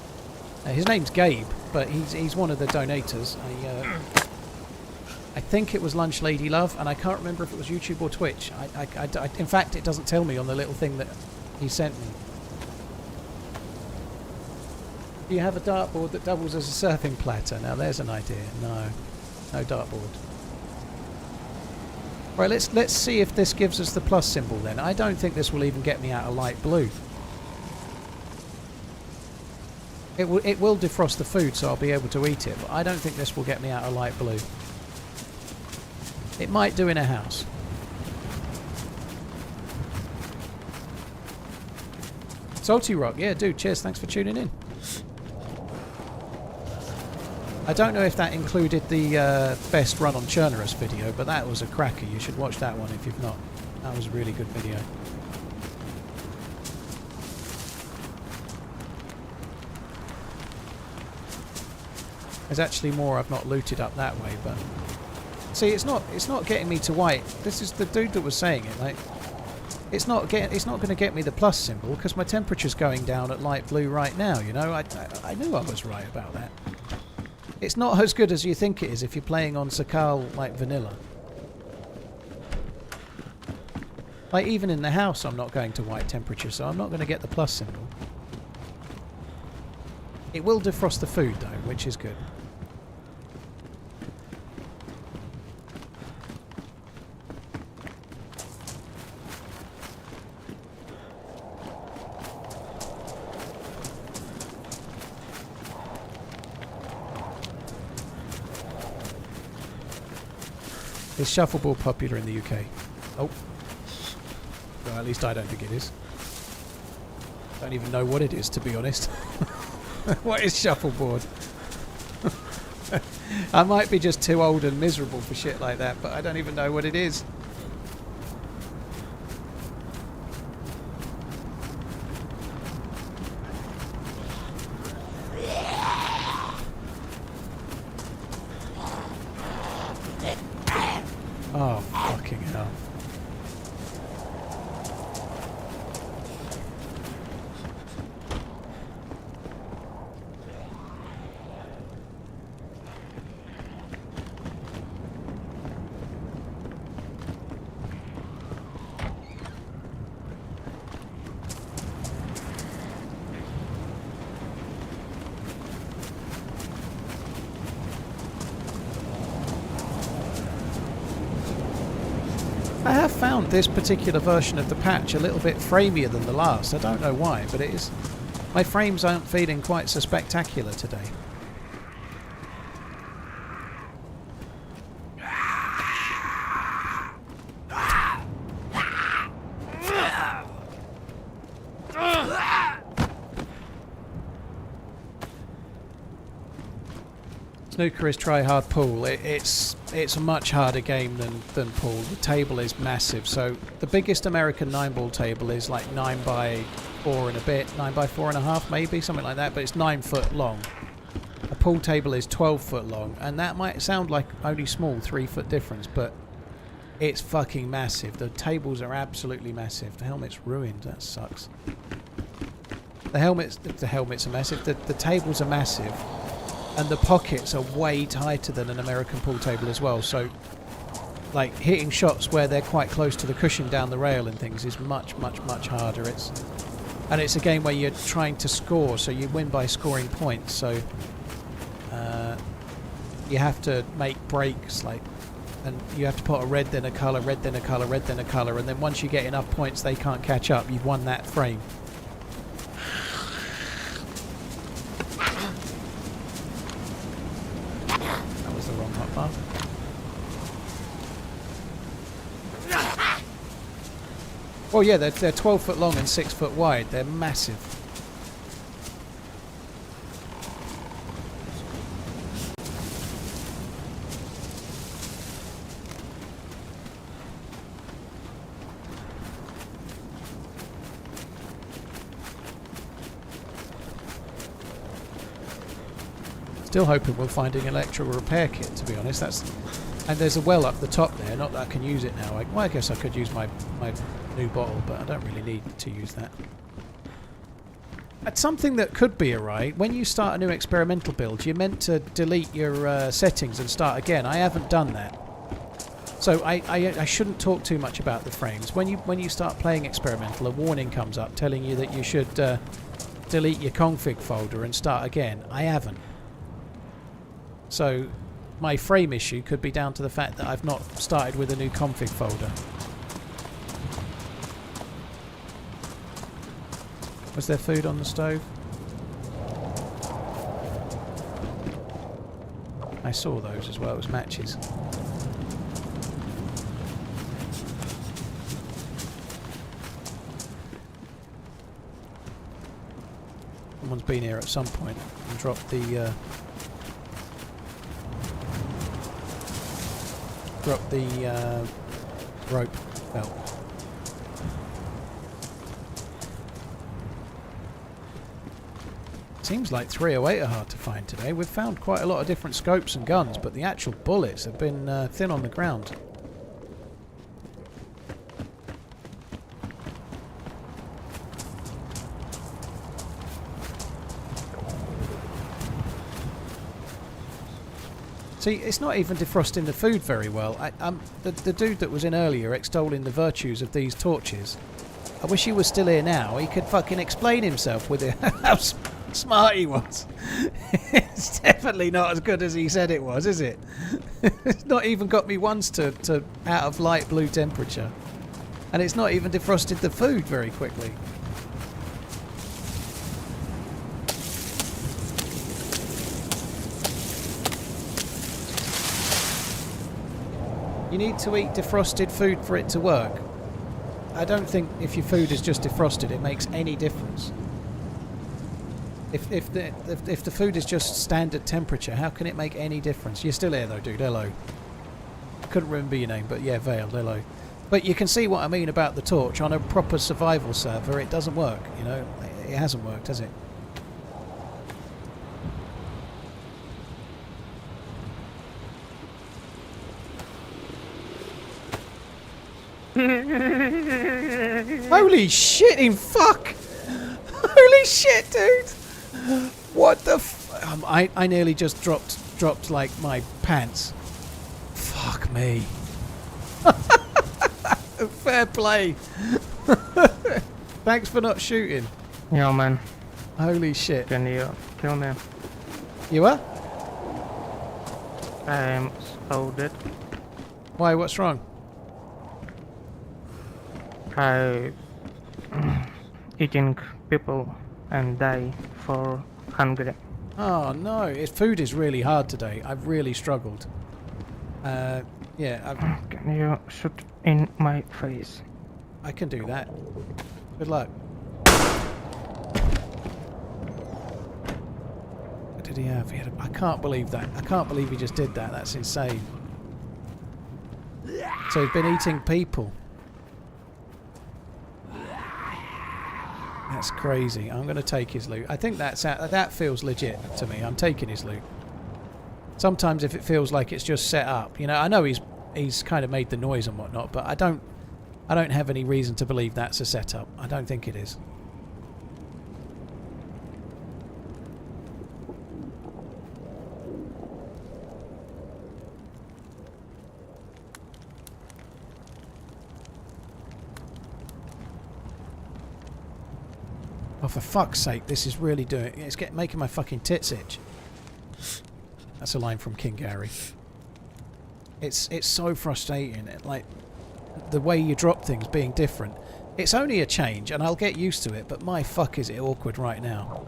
His name's Gabe, but he's one of the donators. I think it was Lunch Lady Love, and I can't remember if it was YouTube or Twitch. In fact, it doesn't tell me on the little thing that he sent me. Do you have a dartboard that doubles as a surfing platter? Now there's an idea. No dartboard. Right, let's see if this gives us the plus symbol then. I don't think this will even get me out of light blue. It will defrost the food, so I'll be able to eat it, but I don't think this will get me out of light blue. It might do in a house. Salty Rock, yeah, dude, cheers, thanks for tuning in. I don't know if that included the best run on Churnerus video, but that was a cracker. You should watch that one if you've not. That was a really good video. There's actually more I've not looted up that way, but see, it's not getting me to white. This is the dude that was saying it. Like, it's not going to get me the plus symbol because my temperature's going down at light blue right now. You know, I knew I was right about that. It's not as good as you think it is if you're playing on Sakhal like vanilla. Like even in the house I'm not going to white temperature, so I'm not going to get the plus symbol. It will defrost the food though, which is good. Is shuffleboard popular in the UK? Oh. Well, at least I don't think it is. Don't even know what it is, to be honest. What is shuffleboard? I might be just too old and miserable for shit like that, but I don't even know what it is. Oh, fucking hell. have found this particular version of the patch a little bit framier than the last. I don't know why, but it is. My frames aren't feeling quite so spectacular today. Snooker is try hard pool. It's a much harder game than pool. The table is massive. So the biggest American 9-ball table is like 9 by 4 and a bit, 9 by 4.5 maybe, something like that. But it's 9 foot long. A pool table is 12 foot long, and that might sound like only small 3 foot difference, but it's fucking massive. The tables are absolutely massive. The helmet's ruined. That sucks. The helmets are massive. The tables are massive. And the pockets are way tighter than an American pool table as well. So, like, hitting shots where they're quite close to the cushion down the rail and things is much, much, much harder. And it's a game where you're trying to score, so you win by scoring points. So, you have to make breaks, like, and you have to put a red, then a colour, red, then a colour, red, then a colour, and then once you get enough points, they can't catch up. You've won that frame. Well, yeah, they're 12 foot long and 6 foot wide. They're massive. Still hoping we'll find an electrical repair kit, to be honest. And there's a well up the top there. Not that I can use it now. Well, I guess I could use my new bottle, but I don't really need to use that. It's something that could be alright. When you start a new experimental build, you're meant to delete your settings and start again. I haven't done that. So I shouldn't talk too much about the frames. When you start playing experimental, a warning comes up telling you that you should delete your config folder and start again. I haven't. So my frame issue could be down to the fact that I've not started with a new config folder. Was there food on the stove? I saw those as well. It was matches. Someone's been here at some point and dropped the rope belt. Seems like 308 are hard to find today. We've found quite a lot of different scopes and guns, but the actual bullets have been thin on the ground. See, it's not even defrosting the food very well. The dude that was in earlier extolling the virtues of these torches, I wish he was still here now. He could fucking explain himself with it. How smart he was. It's definitely not as good as he said it was, is it? It's not even got me once to out of light blue temperature. And it's not even defrosted the food very quickly. You need to eat defrosted food for it to work. I don't think if your food is just defrosted it makes any difference. If the food is just standard temperature, how can it make any difference? You're still here though, dude. Hello. Couldn't remember your name, but yeah, Veiled. Hello. But you can see what I mean about the torch. On a proper survival server, it doesn't work. You know, it hasn't worked, has it? Holy shit! In fuck! Holy shit, dude! What the I nearly just dropped like my pants. Fuck me. Fair play. Thanks for not shooting. Yo, man. Holy shit. Can you kill me? You were? I'm so dead. Why, what's wrong? I eating people and die for hungry. Oh no, food is really hard today. I've really struggled. Yeah, Can you shoot in my face? I can do that. Good luck. What did he have? I can't believe that. I can't believe he just did that. That's insane. So he's been eating people. That's crazy. I'm going to take his loot. I think that feels legit to me. I'm taking his loot. Sometimes if it feels like it's just set up, you know, I know he's kind of made the noise and whatnot, but I don't have any reason to believe that's a setup. I don't think it is. Oh, for fuck's sake, this is really doing... It's making my fucking tits itch. That's a line from King Gary. It's so frustrating. Like, the way you drop things being different. It's only a change, and I'll get used to it, but my fuck is it awkward right now.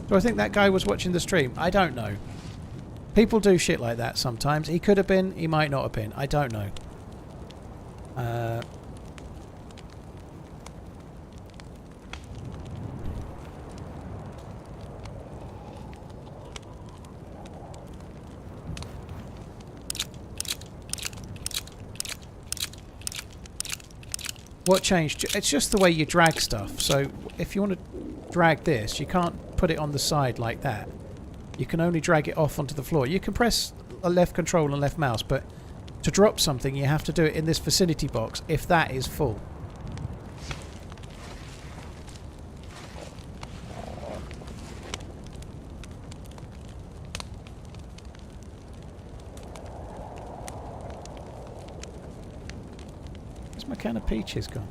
Do I think that guy was watching the stream? I don't know. People do shit like that sometimes. He could have been, he might not have been. I don't know. What changed? It's just the way you drag stuff. So if you want to drag this, you can't put it on the side like that. You can only drag it off onto the floor. You can press a left control and left mouse, but to drop something you have to do it in this vicinity box if that is full. Where's my can of peaches gone?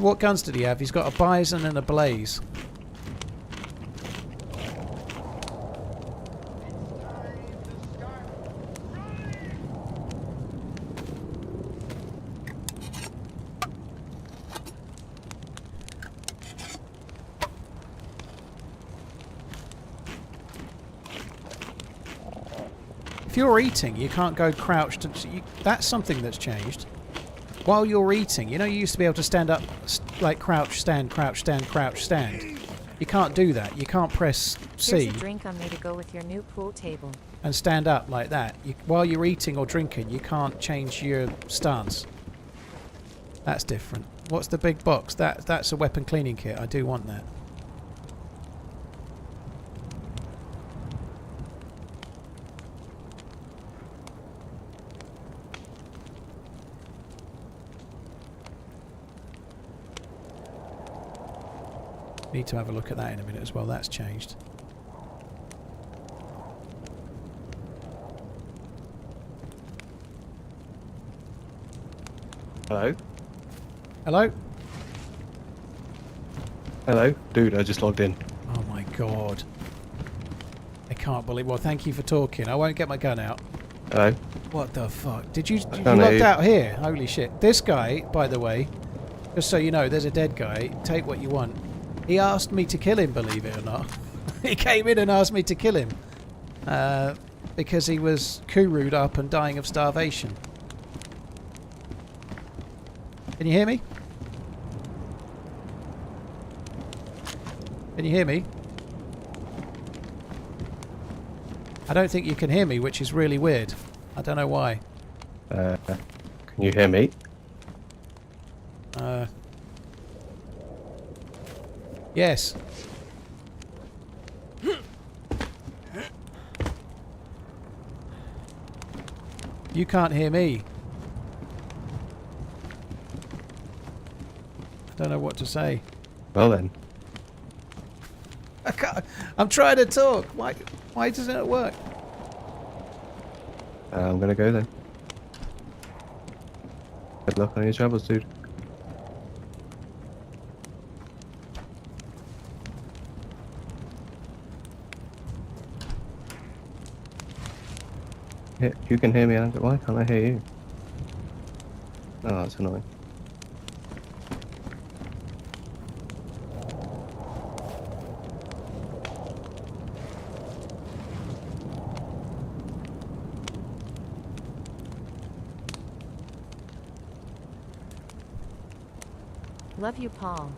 What guns did he have? He's got a Bison and a Blaze. If you're eating, you can't go crouched. That's something that's changed. While you're eating, you know you used to be able to stand up, like crouch, stand, crouch, stand, crouch, stand. You can't do that. You can't press C. Here's a drink on me to go with your new pool table. And stand up like that. While you're eating or drinking, you can't change your stance. That's different. What's the big box? That's a weapon cleaning kit. I do want that. Need to have a look at that in a minute as well. That's changed. Hello? Hello? Hello? Dude, I just logged in. Oh my god. I can't believe... Well, thank you for talking. I won't get my gun out. Hello? What the fuck? Did you don't logged know. out here? Holy shit. This guy, by the way, just so you know, there's a dead guy. Take what you want. He asked me to kill him, believe it or not. He came in and asked me to kill him. Because he was kuru'd up and dying of starvation. Can you hear me? Can you hear me? I don't think you can hear me, which is really weird. I don't know why. Can you hear me? Yes. You can't hear me. I don't know what to say. Well then. I can't, I'm trying to talk. Why doesn't it work? I'm gonna go then. Good luck on your travels, dude. Yeah, you can hear me, Andrew. Why can't I hear you? Oh, that's annoying. Love you, Paul.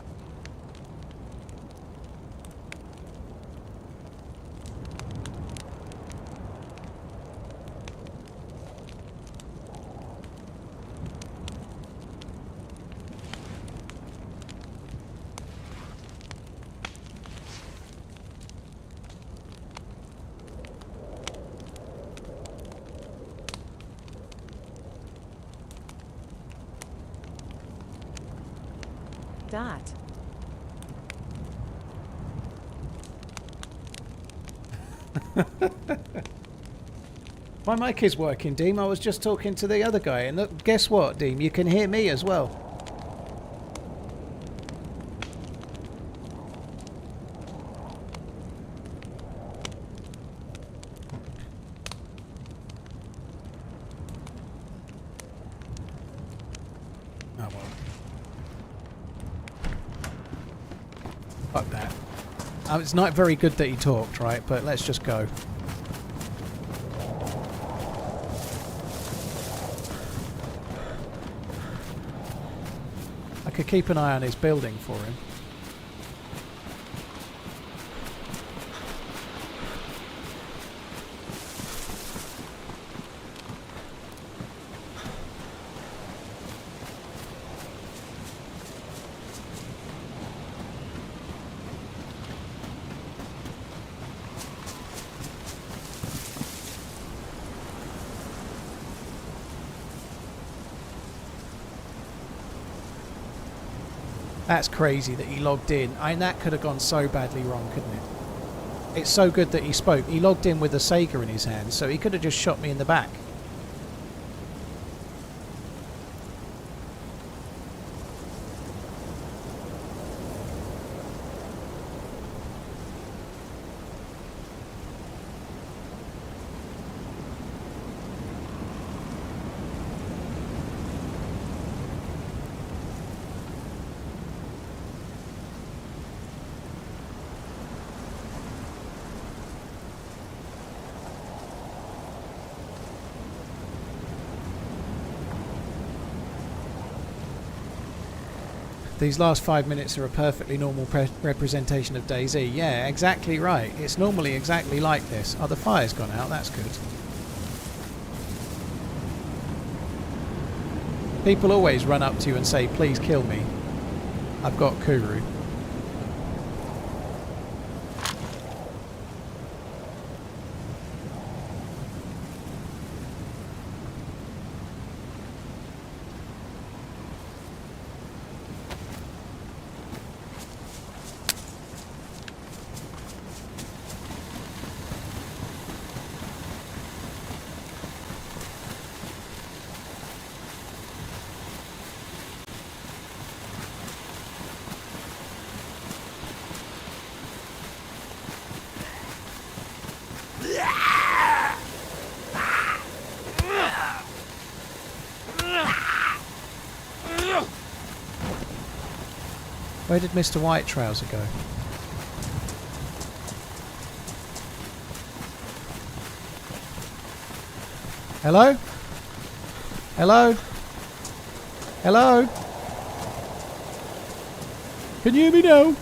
Dot. My mic is working, Deem. I was just talking to the other guy, and look, guess what, Deem? You can hear me as well. Oh well. Fuck that. It's not very good that he talked, right? But let's just go. I could keep an eye on his building for him. That's crazy that he logged in. I mean, that could have gone so badly wrong, couldn't it? It's so good that he spoke. He logged in with a Sega in his hand, so he could have just shot me in the back. These last 5 minutes are a perfectly normal representation of DayZ. Yeah, exactly right. It's normally exactly like this. Oh, the fire's gone out. That's good. People always run up to you and say, please kill me. I've got Kuru. Where did Mr. White Trouser go? Hello? Hello? Hello? Can you hear me now?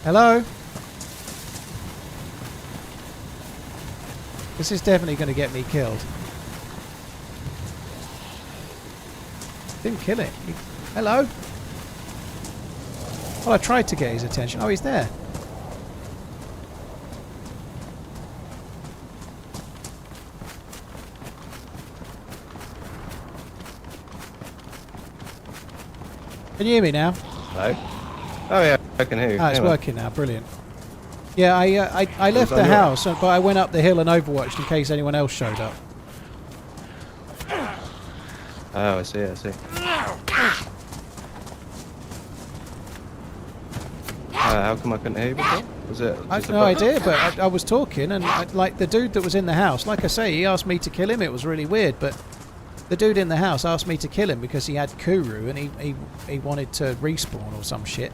Hello? This is definitely going to get me killed. Didn't kill it. Hello? Well, I tried to get his attention. Oh, he's there. Can you hear me now? Hello? Oh yeah, I can hear you. Ah, it's Hang on. working now. Brilliant. Yeah, I left on the your- house, but I went up the hill and overwatched in case anyone else showed up. Oh, I see, I see. How come I couldn't hear you before? Was it I just have a no bug? idea, but I was talking, and like the dude that was in the house, like I say, he asked me to kill him. It was really weird, but the dude in the house asked me to kill him because he had Kuru and he wanted to respawn or some shit.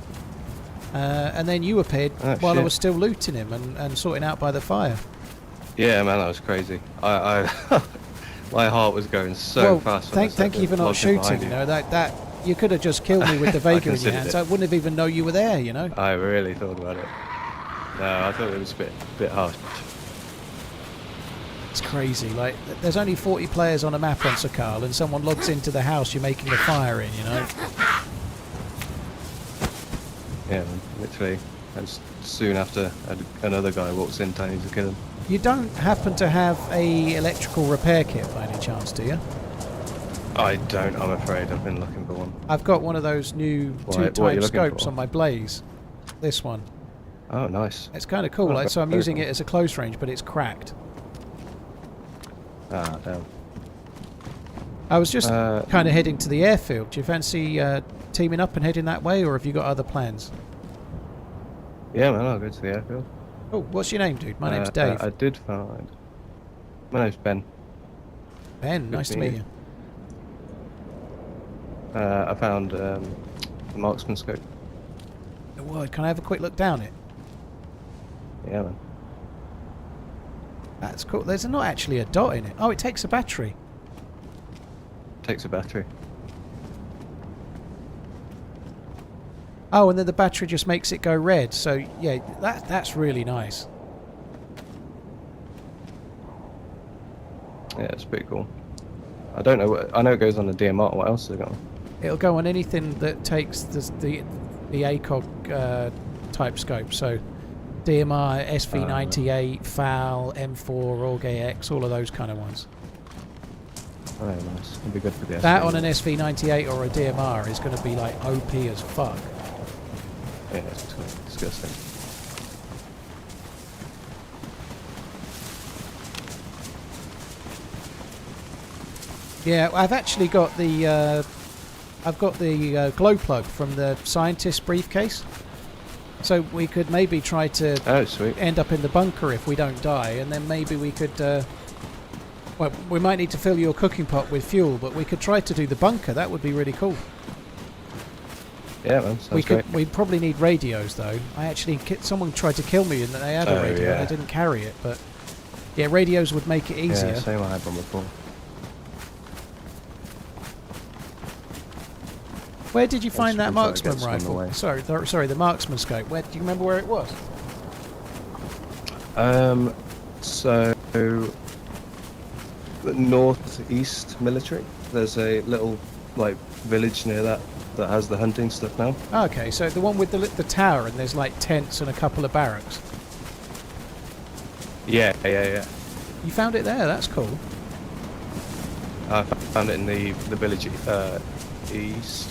And then you appeared while I shit. was still looting him and sorting out by the fire. Yeah, man, that was crazy. I my heart was going so well, fast. when I thank you for stepped in, not logged in shooting. behind You know that you could have just killed me with the Vega in your considered hands. it. I wouldn't have even know you were there. You know. I really thought about it. No, I thought it was a bit harsh. It's crazy. Like, there's only 40 players on a map on Sakhal, and someone logs into the house you're making a fire in. You know. Yeah, man, literally. And soon after, another guy walks in telling you to kill him. You don't happen to have a electrical repair kit by any chance, do you? I don't, I'm afraid. I've been looking for one. I've got one of those new What are you two-time looking scopes for? on my Blaze. This one. Oh, nice. It's kind of cool. Oh, Like, so I'm very using cool. it as a close range, but it's cracked. Ah, damn. I was just kind of heading to the airfield. Do you fancy teaming up and heading that way, or have you got other plans? Yeah, man, I'll go to the airfield. Oh, what's your name, dude? My name's Dave. I did find... My name's Ben. Ben, nice to meet you. I found a marksman scope. Well, can I have a quick look down it? Yeah, man. That's cool. There's not actually a dot in it. Oh, it takes a battery. Takes a battery. Oh, and then the battery just makes it go red. So, yeah, that's really nice. Yeah, it's pretty cool. I don't know what... I know it goes on the DMR. What else has it got on? It'll go on anything that takes the ACOG type scope. So, DMR, SV98, FAL, M4, AUG-AX, all of those kind of ones. Oh, nice. It'd be good for the That SV. on an SV98 or a DMR is going to be like OP as fuck. Yeah, it's disgusting. Yeah, I've actually got the glow plug from the scientist briefcase. So we could maybe try to Oh, sweet. end up in the bunker if we don't die, and then maybe we could. Well, we might need to fill your cooking pot with fuel, but we could try to do the bunker. That would be really cool. Yeah, man. Sounds We great. could. We'd probably need radios though. I actually someone tried to kill me and they had a Oh, radio. And yeah. I didn't carry it, but yeah, radios would make it easier. Yeah, same. I had one before. Where did you find that should try to get marksman this on the rifle? way. Sorry, the marksman scope. Where do you remember where it was? So the northeast military. There's a little like village near that has the hunting stuff now. Okay, so the one with the tower and there's like tents and a couple of barracks. Yeah. You found it there. That's cool. I found it in the village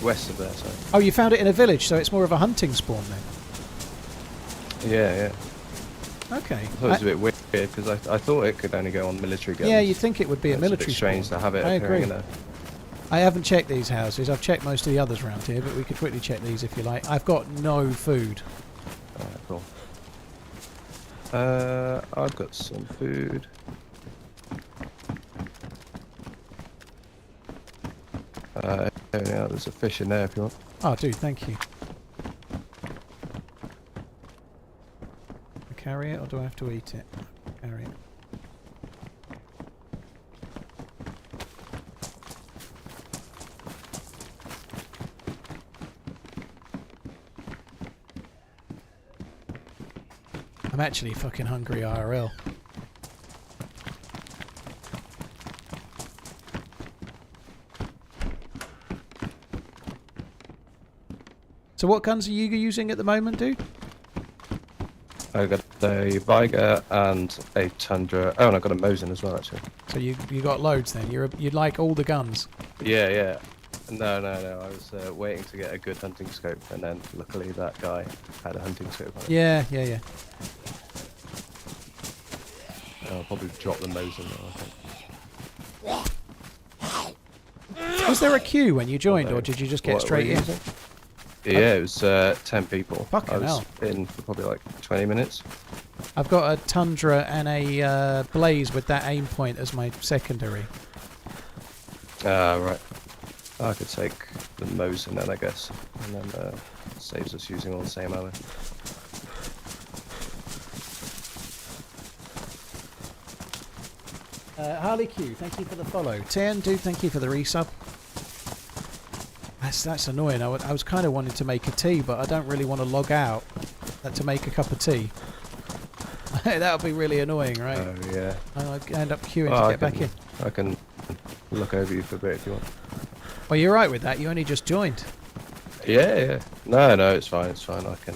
west of there. So Oh, you found it in a village, so it's more of a hunting spawn then. yeah. Okay. I thought it was a bit weird because I thought it could only go on military guns. Yeah, you'd think it would be a It's military bit strange spawn. to have it I appearing agree. in there. I haven't checked these houses. I've checked most of the others around here, but we could quickly check these if you like. I've got no food. Alright, cool. I've got some food. Yeah, there's a fish in there if you want. Oh, dude, thank you. Carry it, or do I have to eat it? Carry it. I'm actually fucking hungry IRL. So what guns are you using at the moment, dude? I got a Viger and a Tundra. Oh, and I got a Mosin as well, actually. So you got loads then. You like all the guns. Yeah, yeah. No. I was waiting to get a good hunting scope, and then luckily that guy had a hunting scope on it. Yeah. I'll probably drop the Mosin now, I think. Was there a queue when you joined, or did you just get straight in? Yeah, it was 10 people. Fucking I was hell. in for probably like 20 minutes. I've got a Tundra and a Blaze with that aim point as my secondary. Right. I could take the Mosin then, I guess. And then saves us using all the same ammo. Harley Q, thank you for the follow. Tian, dude, thank you for the resub. That's annoying. I was kind of wanting to make a tea, but I don't really want to log out to make a cup of tea. That would be really annoying, right? Oh, yeah. I'd end up queuing to get back in. I can look over you for a bit if you want. Well, you're right with that. You only just joined. Yeah. No, it's fine. I can.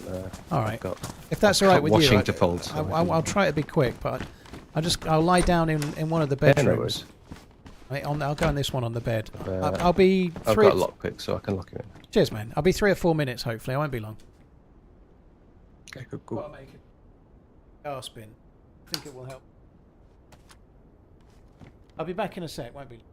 All right. I've got If that's all right with you, washing to fold. So I'll try to be quick, but I'll lie down in one of the bedrooms. I'll go on this one on the bed. I'll be I've got a lockpick, so I can lock you in. Cheers, man. I'll be 3 or 4 minutes, hopefully. I won't be long. Okay, cool. Gotta make it. Car spin. I think it will help. I'll be back in a sec. Won't be long.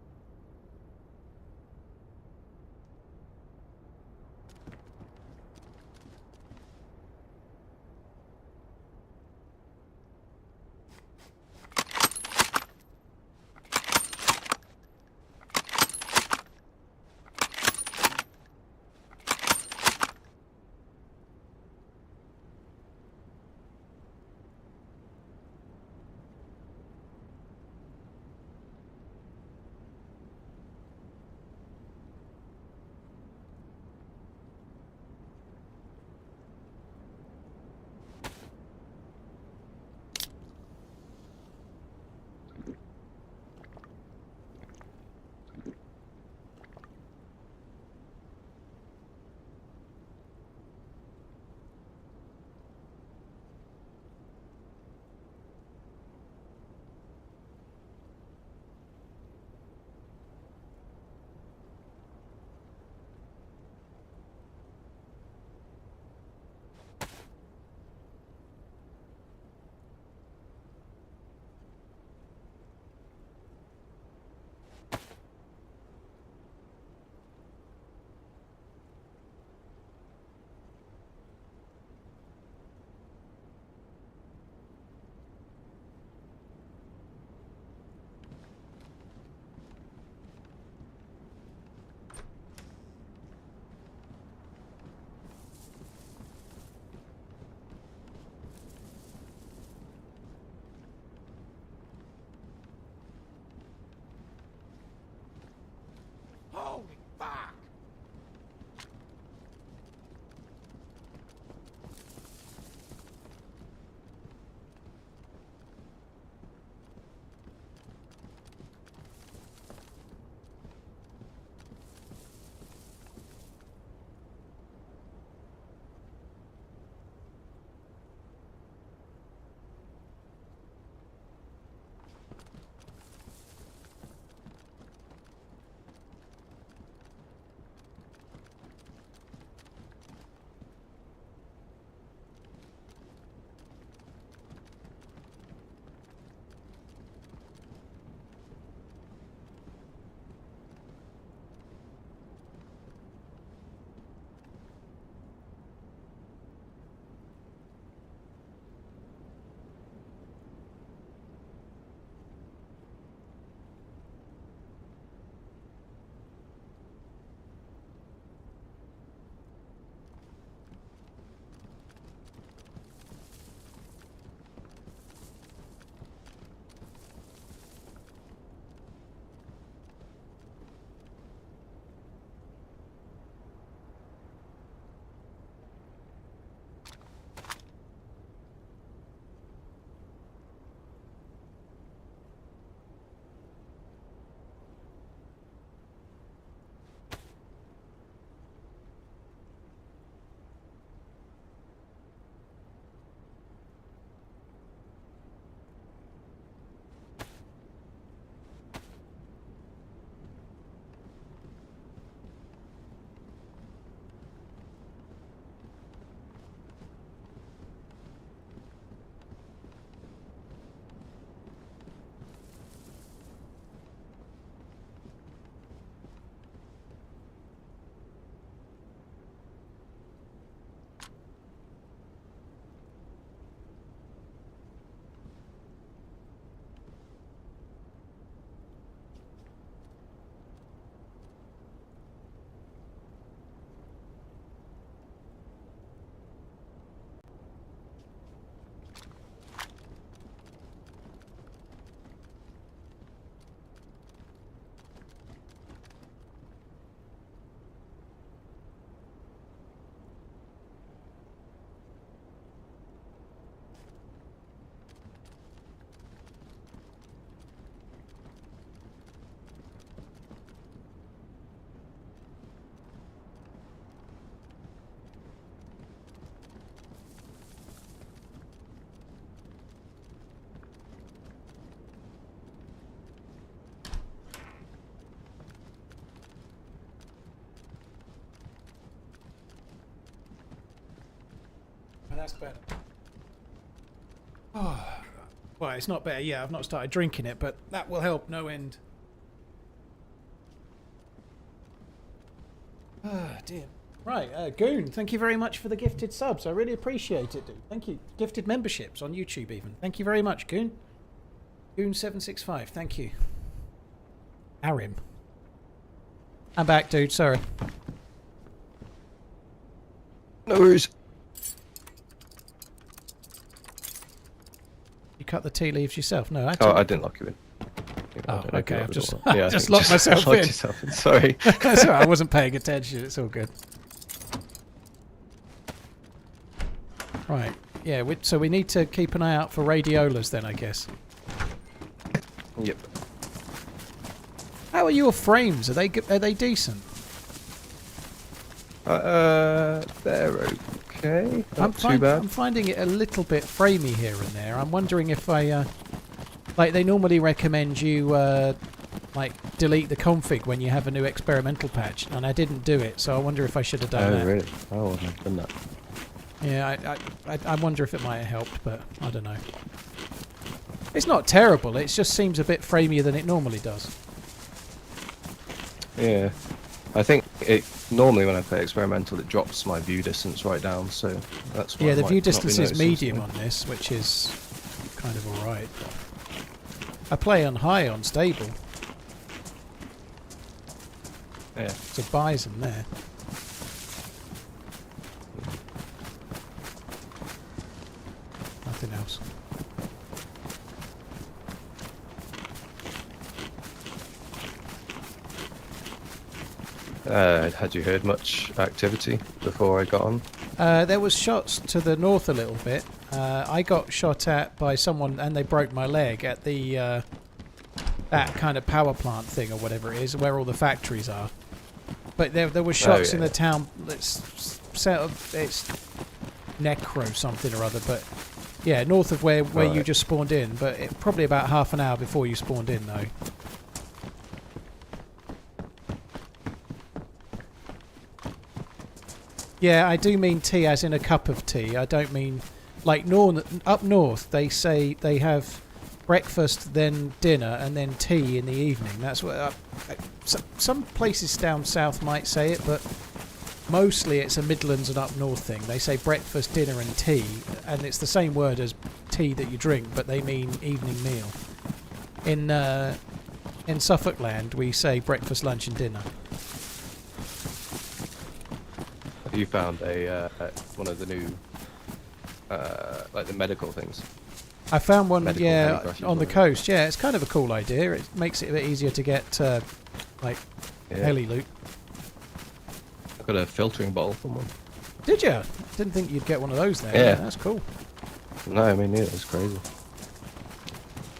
that's better. Oh, well, it's not better. Yeah, I've not started drinking it, but that will help no end. Ah, dear. Right, Goon, thank you very much for the gifted subs. I really appreciate it, dude. Thank you. Gifted memberships on YouTube even. Thank you very much, Goon. Goon765, thank you. Arim. I'm back, dude, sorry. No worries. You cut the tea leaves yourself? No, Oh, I didn't lock you in. Oh, okay, I've just, Yeah, just locked myself locked in. yourself in. Sorry. That's all right, I wasn't paying attention, it's all good. Right, yeah, so we need to keep an eye out for radiolas then, I guess. Yep. How are your frames? Are they decent? They're okay. Not too bad. I'm finding it a little bit framey here and there. I'm wondering if I, like they normally recommend you, like delete the config when you have a new experimental patch, and I didn't do it, so I wonder if I should have done that. Oh really? Oh, I've done that. Yeah, I wonder if it might have helped, but I don't know. It's not terrible. It just seems a bit framier than it normally does. Yeah. I think it normally when I play experimental it drops my view distance right down, so that's why Yeah, I the might view not be distance is noticing medium something. on this, which is kind of alright. I play on high on stable. Yeah. It's a bison there. Nothing else. Had you heard much activity before I got on? There was shots to the north a little bit. I got shot at by someone and they broke my leg at the that kind of power plant thing or whatever it is, where all the factories are. But there were shots in the town. It's Necro something or other, but yeah, north of where you just spawned in. But probably about half an hour before you spawned in, though. Yeah, I do mean tea as in a cup of tea. I don't mean like up north. They say they have breakfast, then dinner, and then tea in the evening. That's what some places down south might say it, but mostly it's a Midlands and up north thing. They say breakfast, dinner, and tea, and it's the same word as tea that you drink, but they mean evening meal. In Suffolk land, we say breakfast, lunch, and dinner. You found one of the new like the medical things. I found one, Medical yeah, heli on the crashes, coast. Yeah, it's kind of a cool idea. It makes it a bit easier to get like heli loot. I got a filtering bowl from one. Did you? Didn't think you'd get one of those there. Yeah. That's cool. No, I mean, yeah, it's crazy.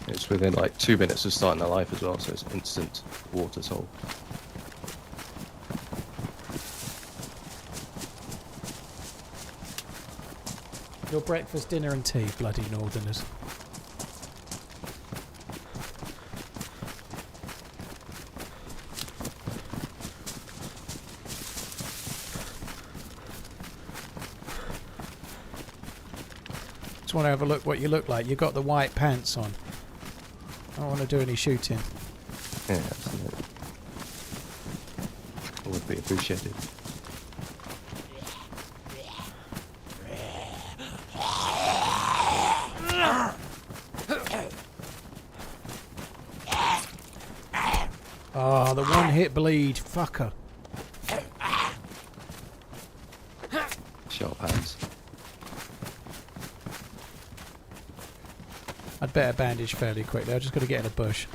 It's within like 2 minutes of starting their life as well, so it's instant water sold. Your breakfast, dinner, and tea, bloody northerners. Just want to have a look what you look like. You've got the white pants on. I don't want to do any shooting. Yeah, absolutely. Would be appreciated. Oh, the one-hit bleed. Fucker. Sharp hands. I'd better bandage fairly quickly. I've just got to get in a bush.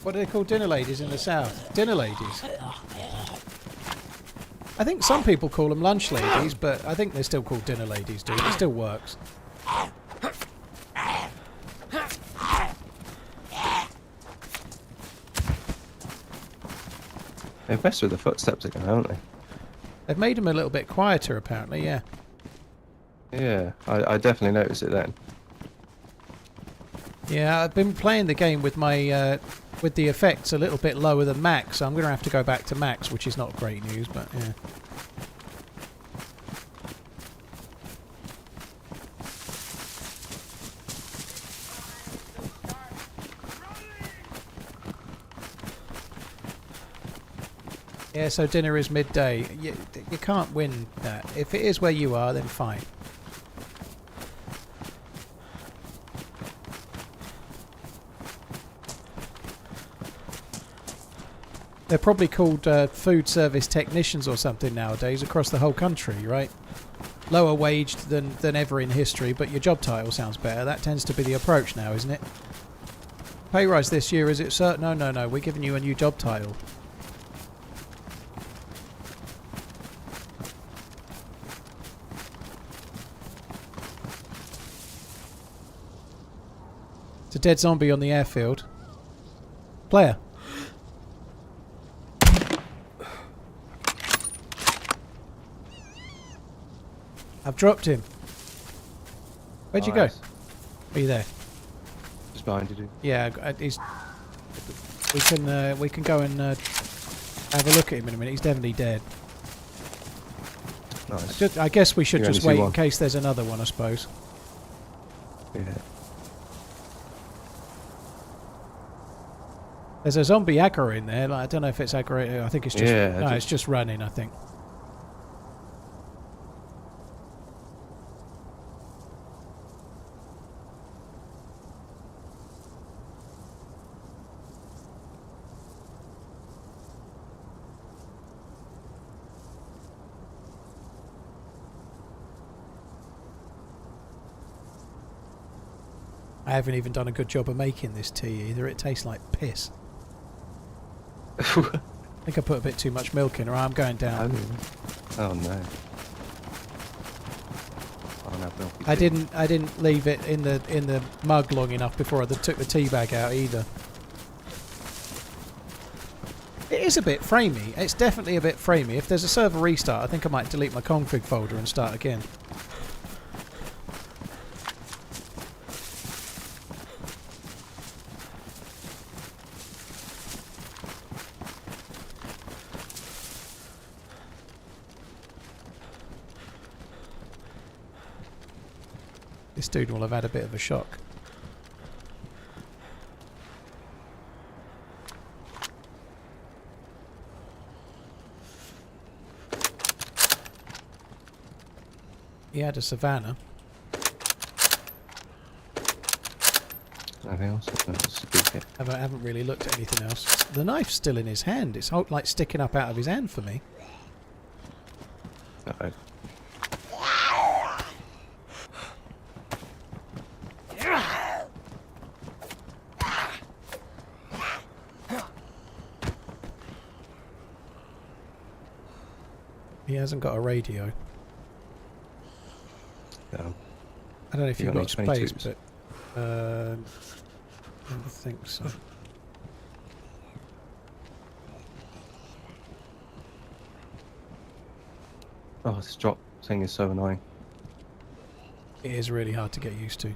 What do they call dinner ladies in the south? Dinner ladies. I think some people call them lunch ladies, but I think they're still called dinner ladies, dude. It still works. They've messed with the footsteps again, haven't they? They've made them a little bit quieter, apparently. Yeah. Yeah, I definitely noticed it then. Yeah, I've been playing the game with my with the effects a little bit lower than max, so I'm going to have to go back to max, which is not great news, but yeah. Yeah, so dinner is midday. You can't win that. If it is where you are, then fine. They're probably called food service technicians or something nowadays across the whole country, right? Lower waged than ever in history, but your job title sounds better. That tends to be the approach now, isn't it? Pay rise this year, is it, sir? No, no, no. We're giving you a new job title. It's a dead zombie on the airfield. Player. I've dropped him. Where'd you go? Are you there? Just behind you, dude. Yeah, he's. We can go and have a look at him in a minute. He's definitely dead. Nice. I guess we should You just only see wait in one. case there's another one, I suppose. Yeah. There's a zombie aggro in there. Like, I don't know if it's aggro. I think it's just. Yeah, No, it's just running, I think. I haven't even done a good job of making this tea either. It tastes like piss. I think I put a bit too much milk in, or I'm going down. Oh no. I'll have milky I tea. didn't leave it in the mug long enough before I took the tea bag out either. It is a bit framey. It's definitely a bit framey. If there's a server restart, I think I might delete my config folder and start again. This dude will have had a bit of a shock. He had a savannah. Nothing else? Let's speak it. I haven't really looked at anything else. The knife's still in his hand. It's like sticking up out of his hand for me. Uh-oh. He hasn't got a radio. No. I don't know if You you've got got any space, 22s? but I don't think so. Oh, this drop thing is so annoying. It is really hard to get used to.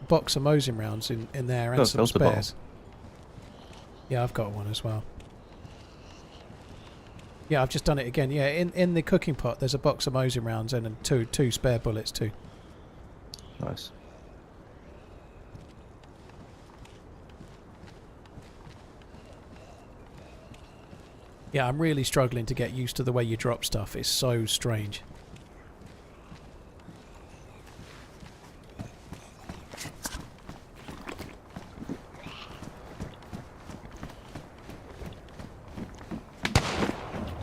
Box of Mosin rounds in there and Look, some there's the bottle. spares. Yeah, I've got one as well. Yeah, I've just done it again. Yeah, in the cooking pot there's a box of Mosin rounds and two spare bullets too. Nice. Yeah, I'm really struggling to get used to the way you drop stuff. It's so strange.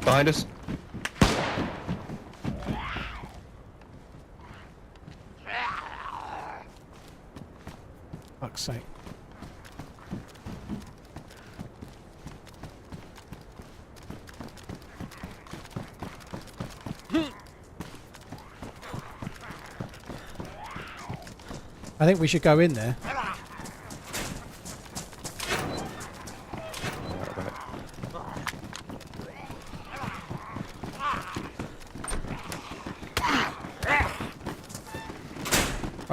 Behind us. Fuck's sake. I think we should go in there.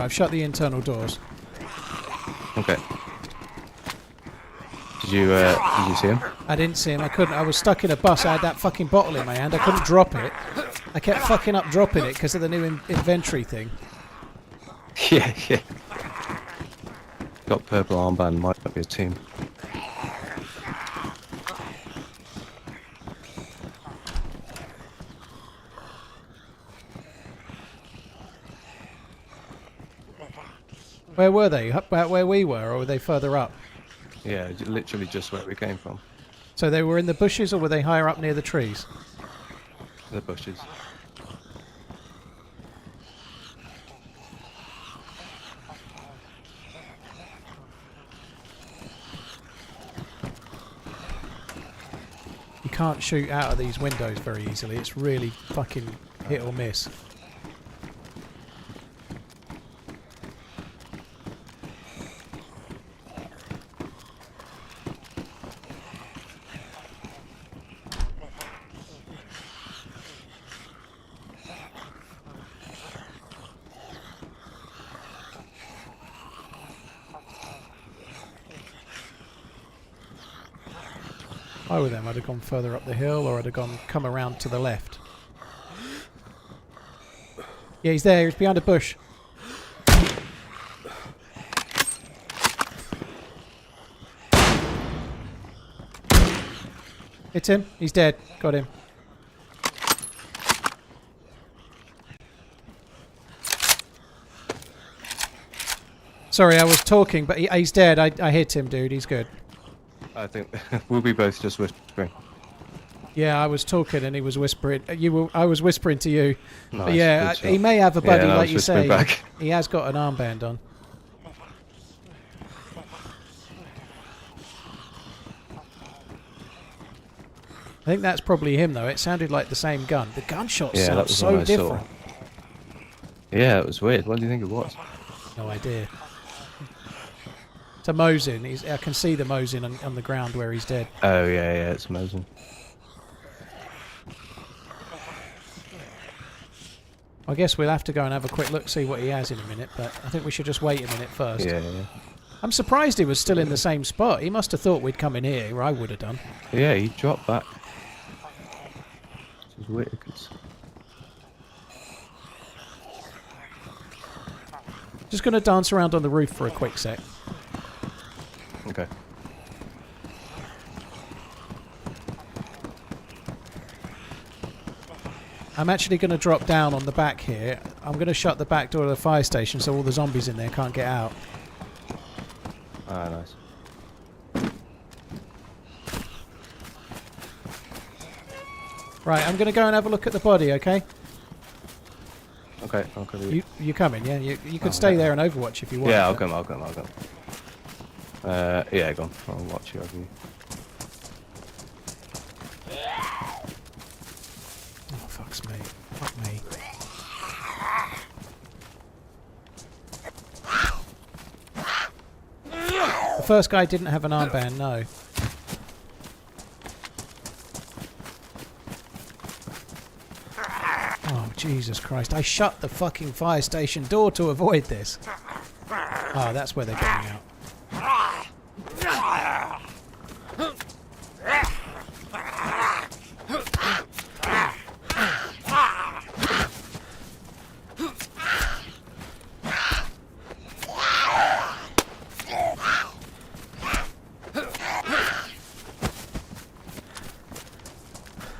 Right, I've shut the internal doors. Okay. Did you see him? I didn't see him. I couldn't. I was stuck in a bus. I had that fucking bottle in my hand. I couldn't drop it. I kept fucking up dropping it because of the new inventory thing. Yeah, yeah. Got purple armband, might be a team. Where were they? About where we were, or were they further up? Yeah, literally just where we came from. So they were in the bushes, or were they higher up near the trees? The bushes. You can't shoot out of these windows very easily. It's really fucking hit or miss. I with them, I'd have gone further up the hill, or I'd have come around to the left. Yeah, he's there. He's behind a bush. Hit him. He's dead. Got him. Sorry, I was talking, but he's dead. I hit him, dude. He's good. I think we'll be both just whispering. Yeah, I was talking and he was whispering. I was whispering to you. Nice, But yeah, good shot. he may have a buddy, Yeah, no, I like was you whispering say. back. He has got an armband on. I think that's probably him, though. It sounded like the same gun. The gunshots Yeah, that sound was so what I saw. different. Yeah, it was weird. What do you think it was? No idea. It's a Mosin. I can see the Mosin on the ground where he's dead. Oh yeah, yeah, it's amazing. I guess we'll have to go and have a quick look, see what he has in a minute, but I think we should just wait a minute first. Yeah, yeah. I'm surprised he was still in the same spot. He must have thought we'd come in here, or I would have done. Yeah, he dropped back. This is weird. Just going to dance around on the roof for a quick sec. Okay. I'm actually going to drop down on the back here. I'm going to shut the back door of the fire station so all the zombies in there can't get out. Ah, nice. Right, I'm going to go and have a look at the body, okay? Okay, I'll come with you. You coming, yeah? You could stay there and overwatch if you want. Yeah, I'll come. Yeah, go on. I'll watch you over you. Oh, fuck's me. Fuck me. The first guy didn't have an armband, no. Oh, Jesus Christ. I shut the fucking fire station door to avoid this. Oh, that's where they're getting out.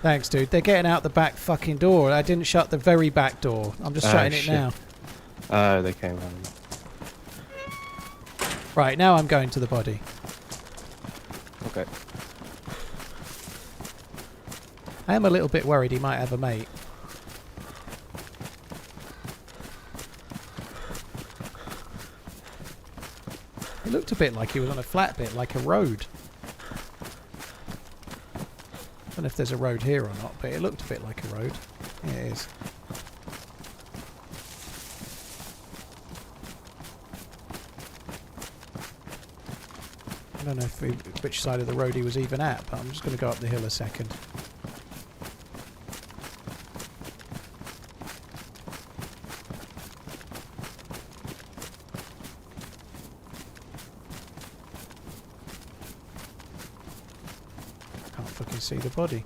Thanks, dude. They're getting out the back fucking door. I didn't shut the very back door. I'm just shutting it shit. now. Oh, they came around. Right, now I'm going to the body. Okay. I am a little bit worried he might have a mate. It looked a bit like he was on a flat bit, like a road. I don't know if there's a road here or not, but it looked a bit like a road. Yeah, it is. I don't know which side of the road he was even at, but I'm just going to go up the hill a second. see the body.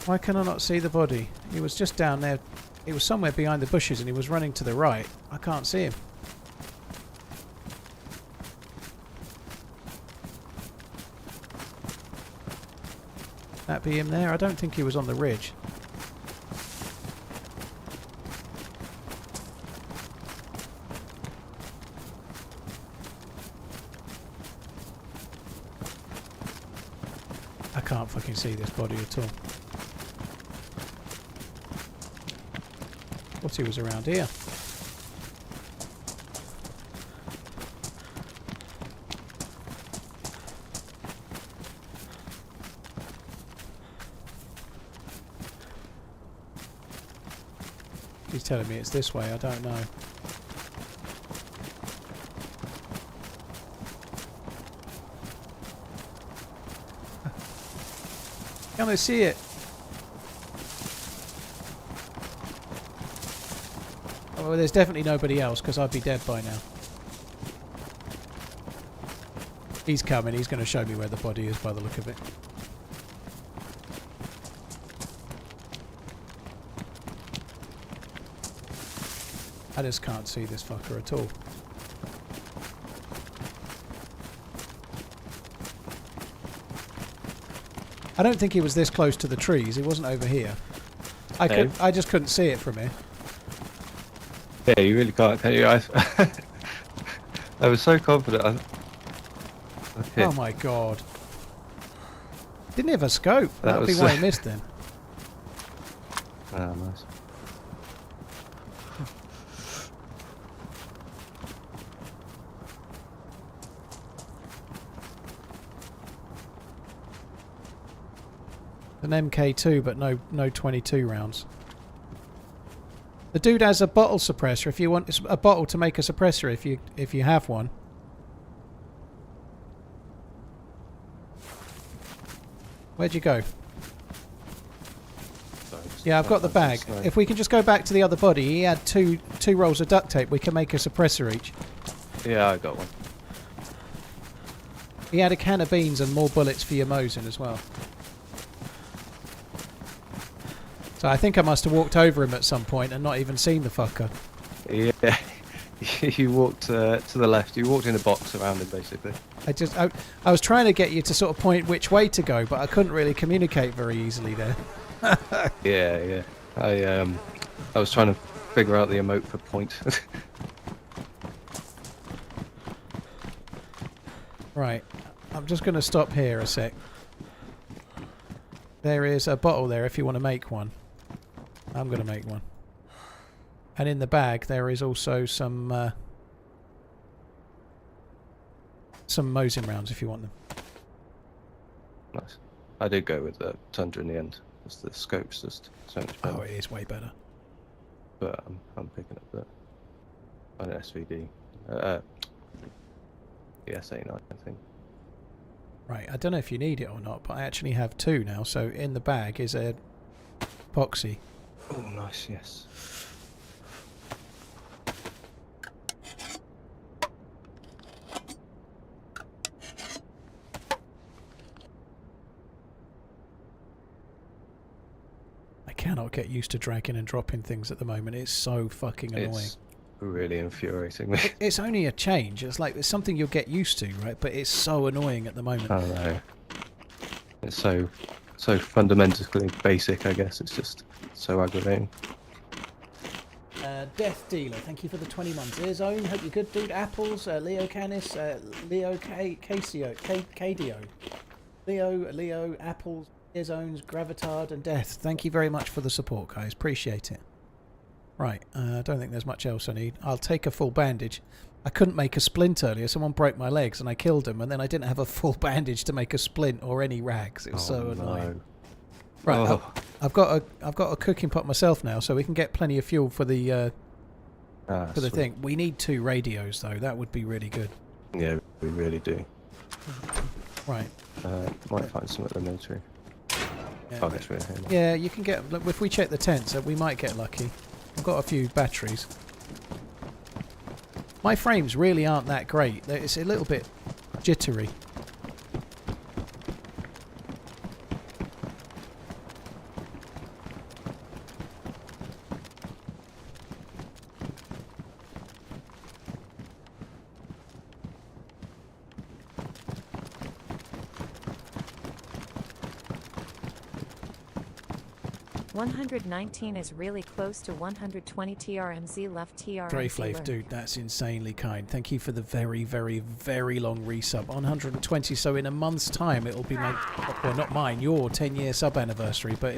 Why can I not see the body? He was just down there. He was somewhere behind the bushes and he was running to the right. I can't see him. That be him there? I don't think he was on the ridge. I can't fucking see this body at all. Thought he was around here. He's telling me it's this way, I don't know. Can I see it? Oh, well, there's definitely nobody else because I'd be dead by now. He's coming, he's going to show me where the body is by the look of it. I just can't see this fucker at all. I don't think he was this close to the trees. He wasn't over here. I just couldn't see it from here. Yeah, you really can't, can you? I was so confident. Okay. Oh my god. Didn't have a scope. That would be why he missed then. Ah, nice. An MK2, but no 22 rounds. The dude has a bottle suppressor. If you want a bottle to make a suppressor, if you have one. Where'd you go? Sorry, Yeah, I've got the bag. If we can just go back to the other body, he had two rolls of duct tape. We can make a suppressor each. Yeah, I got one. He had a can of beans and more bullets for your Mosin as well. So I think I must have walked over him at some point and not even seen the fucker. Yeah, you walked to the left. You walked in a box around him, basically. I was trying to get you to sort of point which way to go, but I couldn't really communicate very easily there. Yeah. I was trying to figure out the emote for point. Right, I'm just going to stop here a sec. There is a bottle there if you want to make one. I'm going to make one. And in the bag there is also some Mosin rounds if you want them. Nice. I did go with the Tundra in the end. Because the scope's just so much better. Oh, it is way better. But I'm picking up an SVD. The S89, I think. Right, I don't know if you need it or not, but I actually have two now. So in the bag is a epoxy. Oh, nice, yes. I cannot get used to dragging and dropping things at the moment. It's so fucking annoying. It's really infuriating me. It's only a change. It's like it's something you'll get used to, right? But it's so annoying at the moment. I don't know. It's so fundamentally basic, I guess. It's just so aggravating. Death Dealer, thank you for the 20 months. Earzone, hope you're good, dude. Apples, Leo Canis, Leo Casio, KDO. Leo, Apples, Earzones, Gravitard, and Death. Thank you very much for the support, guys. Appreciate it. Right, I don't think there's much else I need. I'll take a full bandage. I couldn't make a splint earlier. Someone broke my legs and I killed him, and then I didn't have a full bandage to make a splint or any rags. It was so annoying. Right, Oh. I've got a cooking pot myself now, so we can get plenty of fuel for the Sweet. thing. We need 2 radios though. That would be really good. Yeah, we really do. Right. Might find some at the military. Oh, that's really handy. Yeah, you can get. Look, if we check the tents, we might get lucky. I've got a few batteries. My frames really aren't that great. It's a little bit jittery. $119 is really close to 120 TRMZ left. TRMZ Greyflave, learned. dude, that's insanely kind. Thank you for the very, very, very long resub. 120, so in a month's time it'll be my, well, not mine, your 10-year sub anniversary, but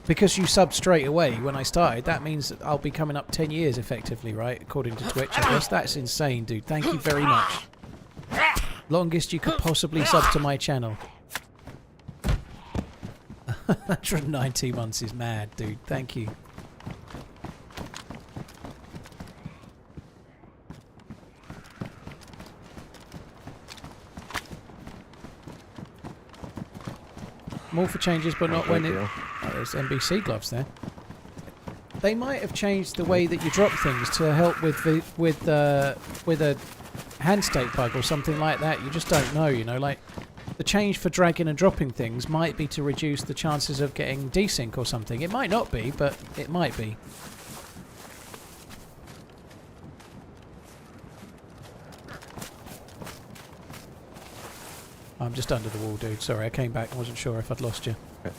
because you subbed straight away when I started, that means that I'll be coming up 10 years effectively, right? According to Twitch, I guess. That's insane, dude. Thank you very much. Longest you could possibly sub to my channel. 190 months is mad, dude. Thank you. More for changes, but not when it... Oh, there's NBC gloves there. They might have changed the way that you drop things to help with a hand stake bug or something like that. You just don't know, you know, like... The change for dragging and dropping things might be to reduce the chances of getting desync or something. It might not be, but it might be. I'm just under the wall, dude. Sorry, I came back. I wasn't sure if I'd lost you. Okay.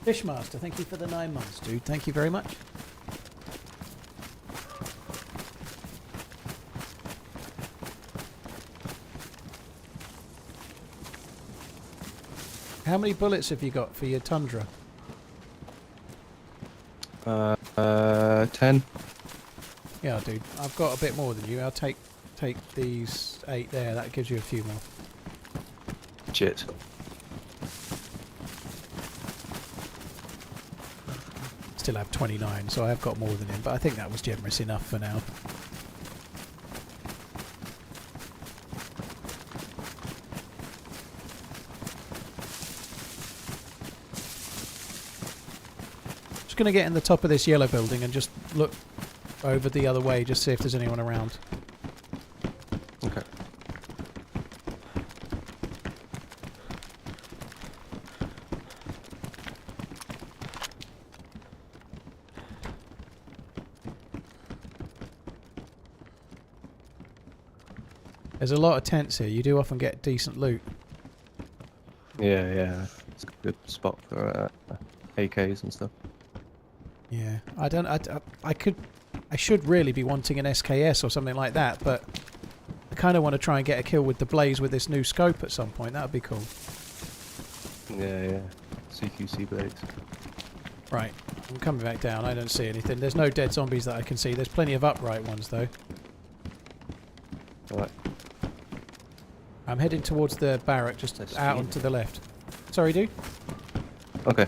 Fishmaster, thank you for the 9 months, dude. Thank you very much. How many bullets have you got for your Tundra? 10. Yeah, dude. I've got a bit more than you. I'll take these 8 there. That gives you a few more. Shit. Still have 29, so I have got more than him, but I think that was generous enough for now. Just going to get in the top of this yellow building and just look over the other way, just see if there's anyone around. Okay. There's a lot of tents here. You do often get decent loot. Yeah, yeah. It's a good spot for AKs and stuff. Yeah, I should really be wanting an SKS or something like that, but I kind of want to try and get a kill with the Blaze with this new scope at some point. That would be cool. Yeah, yeah. CQC blades. Right, I'm coming back down. I don't see anything. There's no dead zombies that I can see. There's plenty of upright ones though. Alright. I'm heading towards the barrack, just out onto the left. Sorry, dude? Okay.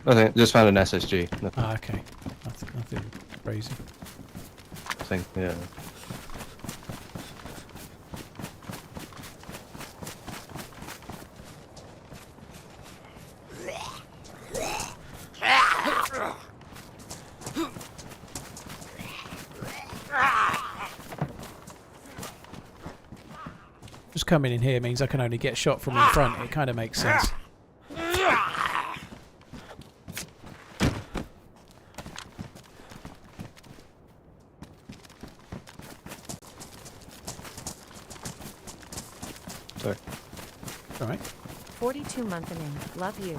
Okay, just found an SSG. Nothing. Ah, okay. Nothing crazy. Thing, yeah. Just coming in here means I can only get shot from in front. It kind of makes sense. Sorry. Alright. 42 monthing. Love you.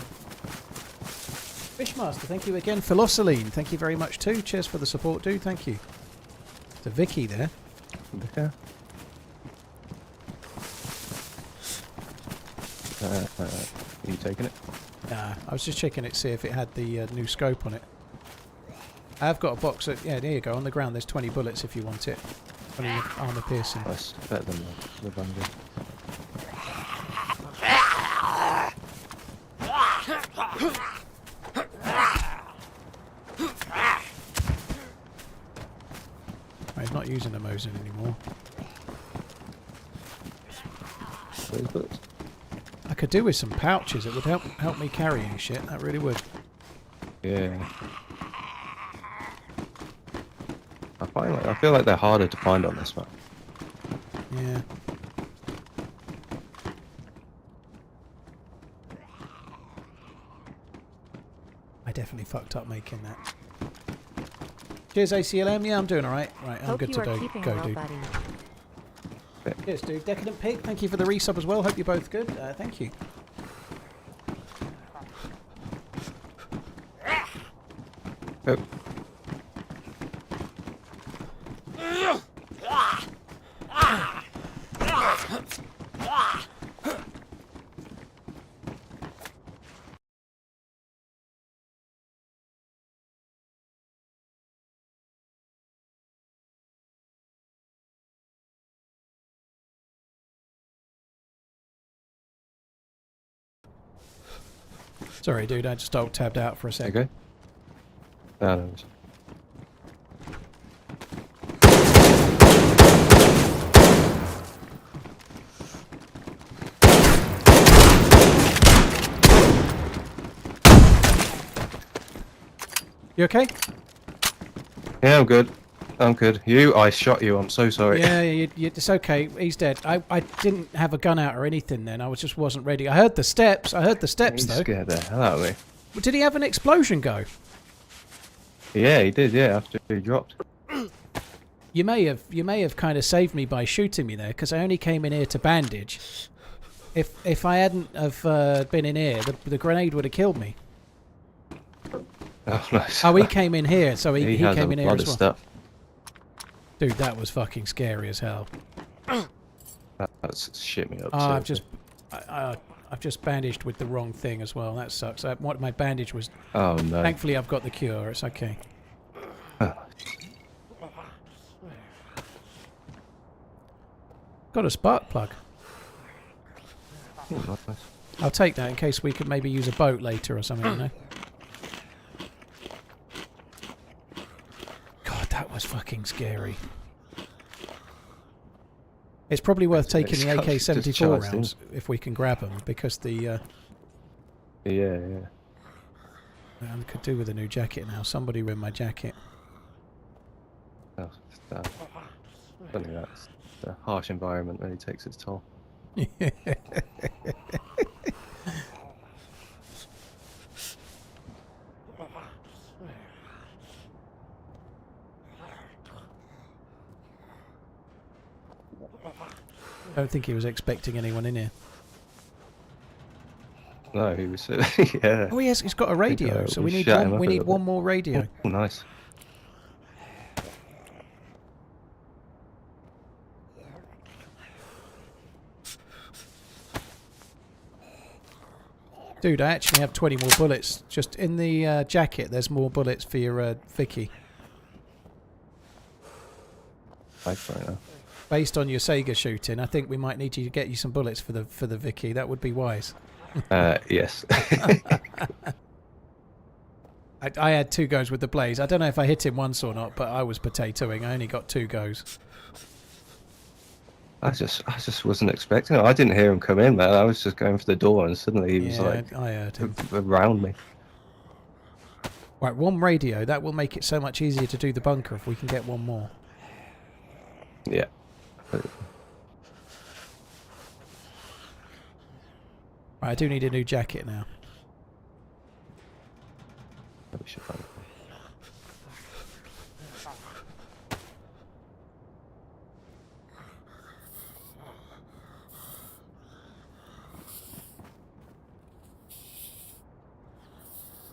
Fishmaster, thank you again. Philosoline, thank you very much too. Cheers for the support, dude. Thank you. To Vicky there. Yeah. Are you taking it? Nah, I was just checking it to see if it had the new scope on it. I've got a box of... Yeah, there you go. On the ground there's 20 bullets if you want it. 20 armor piercing. That's better than the bundle. not using a Mosin anymore. Those bullets. I could do with some pouches. It would help me carrying shit. That really would. Yeah. I feel like they're harder to find on this map. Yeah. I definitely fucked up making that. Cheers, ACLM. Yeah, I'm doing alright. Right, I'm Hope good you to are go, keeping go well, dude. buddy. Cheers, dude. Decadent Pig, thank you for the resub as well. Hope you're both good. Thank you. Oh. Sorry, dude. I just alt-tabbed out for a second. Okay. No, no. You okay? Yeah, I'm good. I'm good. I shot you. I'm so sorry. Yeah, it's okay. He's dead. I didn't have a gun out or anything then. I just wasn't ready. I heard the steps. You though. scared the hell out of me. Did he have an explosion go? Yeah, he did. Yeah, after he dropped. You may have kind of saved me by shooting me there, because I only came in here to bandage. If I hadn't have been in here, the grenade would have killed me. Oh, nice. Oh, he came in here, so he has came a in here lot as of well. stuff. Dude, that was fucking scary as hell. That's shit me up. Oh, so I've just bandaged with the wrong thing as well. That sucks. What my bandage was. Oh no. Thankfully, I've got the cure. It's okay. Got a spark plug. Oh, nice. I'll take that in case we could maybe use a boat later or something, you know. God, that was fucking scary. It's probably worth taking the AK-74 rounds if we can grab them, because the Yeah. I could do with a new jacket now. Somebody win my jacket. Oh, funny that's the harsh environment really takes its toll. I don't think he was expecting anyone in here. No, he was. Yeah. Oh, he's got a radio, so we need one more radio. Oh, nice. Dude, I actually have 20 more bullets. Just in the jacket, there's more bullets for your Vicky. Thanks right now. Based on your Sega shooting, I think we might need you to get you some bullets for the Vicky. That would be wise. Yes. I had 2 goes with the Blaze. I don't know if I hit him once or not, but I was potatoing. I only got 2 goes. I just wasn't expecting it. I didn't hear him come in, man. I was just going for the door, and suddenly he was like, I heard him around me. Right, one radio. That will make it so much easier to do the bunker if we can get one more. Yeah. Right, I do need a new jacket now. We should find it.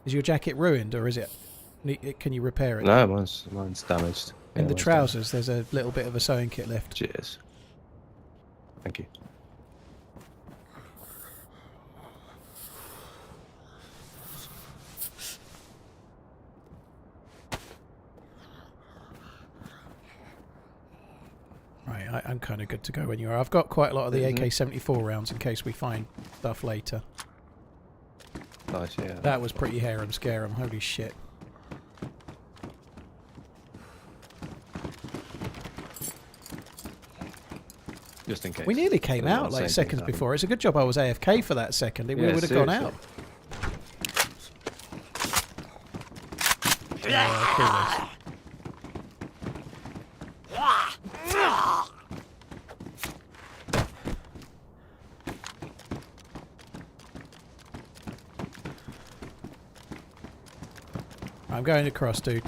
Is your jacket ruined, or is it? Can you repair it? No, mine's damaged. In Yeah, the mine's trousers, there's a little bit of a sewing kit left. damaged. Cheers. Thank you. Right, I'm kind of good to go when you are. I've got quite a lot of the AK-74 rounds in case we find stuff later. Nice, yeah. That was pretty harem scarum. Holy shit. just in case. We nearly came Don't out want the like same seconds thing to before. It's a good job I was AFK for that second. We Yeah, would have gone seriously. out. Yeah, kill this. I'm going across, dude.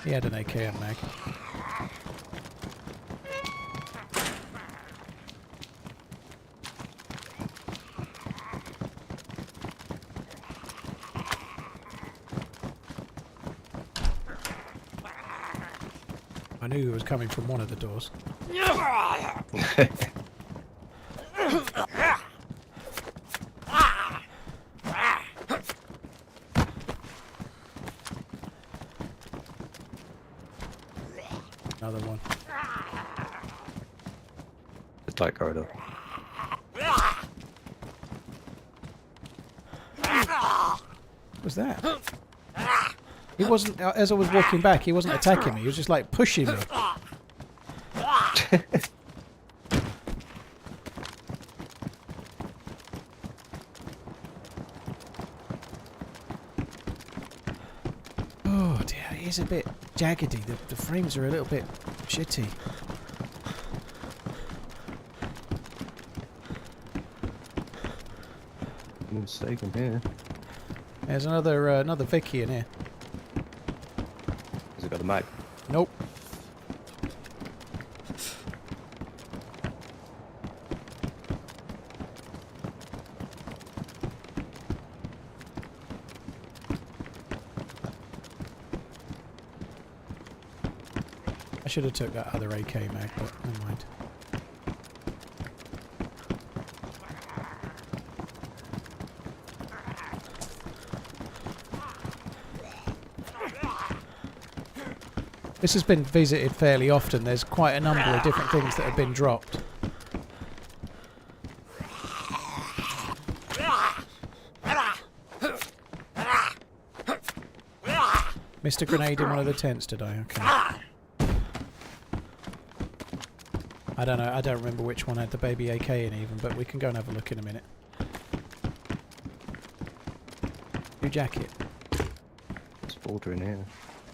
He had an AKM mag. I knew he was coming from one of the doors. Another one. The tight corridor. What was that? He wasn't, as I was walking back, he wasn't attacking me, he was just like pushing me. Oh dear, it is a bit jaggedy, the frames are a little bit shitty. Mistake in here. There's another Vicky in here. Has it got a mag? Nope. I should have took that other AK mag, but never mind. This has been visited fairly often. There's quite a number of different things that have been dropped. Missed a grenade in one of the tents, did I? Okay. I don't know. I don't remember which one had the baby AK in even, but we can go and have a look in a minute. New jacket. There's border in here.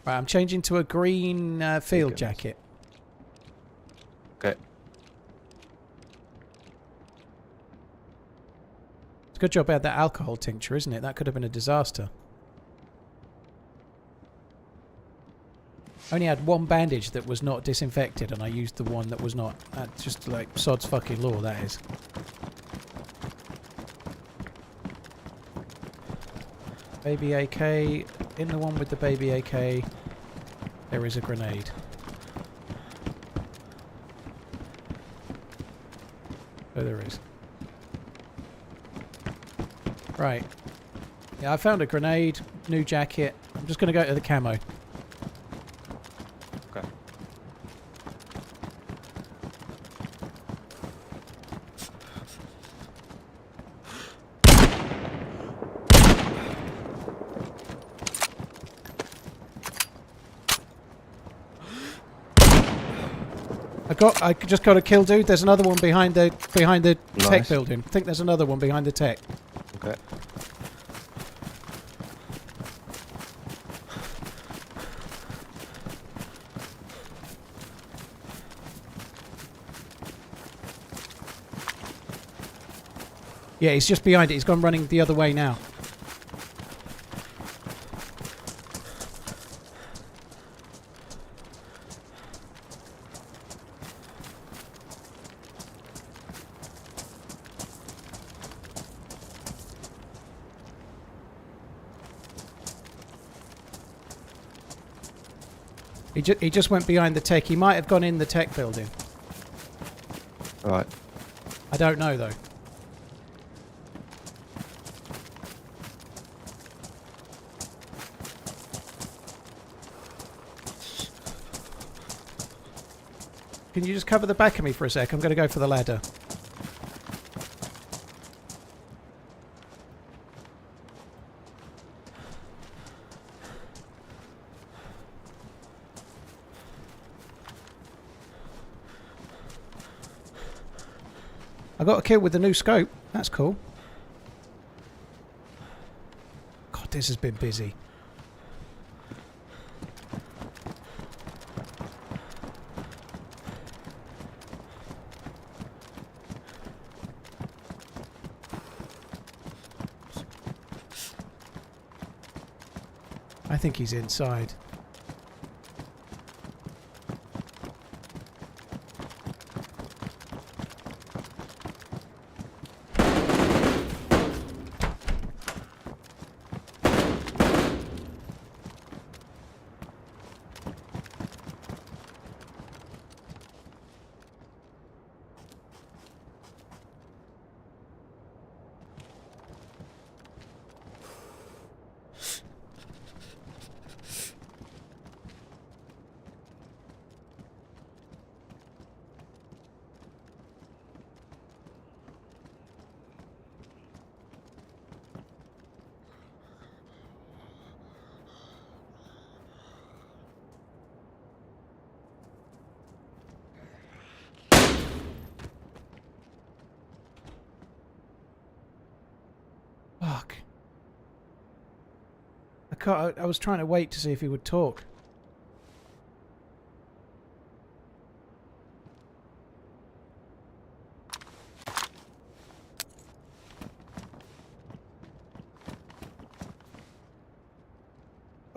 Right, I'm changing to a green field jacket. Okay. It's a good job I had that alcohol tincture, isn't it? That could have been a disaster. I only had one bandage that was not disinfected, and I used the one that was not. That's just like sod's fucking law, that is. Baby AK. In the one with the baby AK, there is a grenade. Oh, there is. Right. Yeah, I found a grenade, new jacket. I'm just going to go to the camo. Okay. I just got a kill, dude. There's another one behind the tech Nice. building. I think there's another one behind the tech. Okay. Yeah, he's just behind it. He's gone running the other way now. He just went behind the tech. He might have gone in the tech building. Alright. I don't know, though. Can you just cover the back of me for a sec? I'm going to go for the ladder. I got a kill with the new scope. That's cool. God, this has been busy. I think he's inside. Fuck. I was trying to wait to see if he would talk.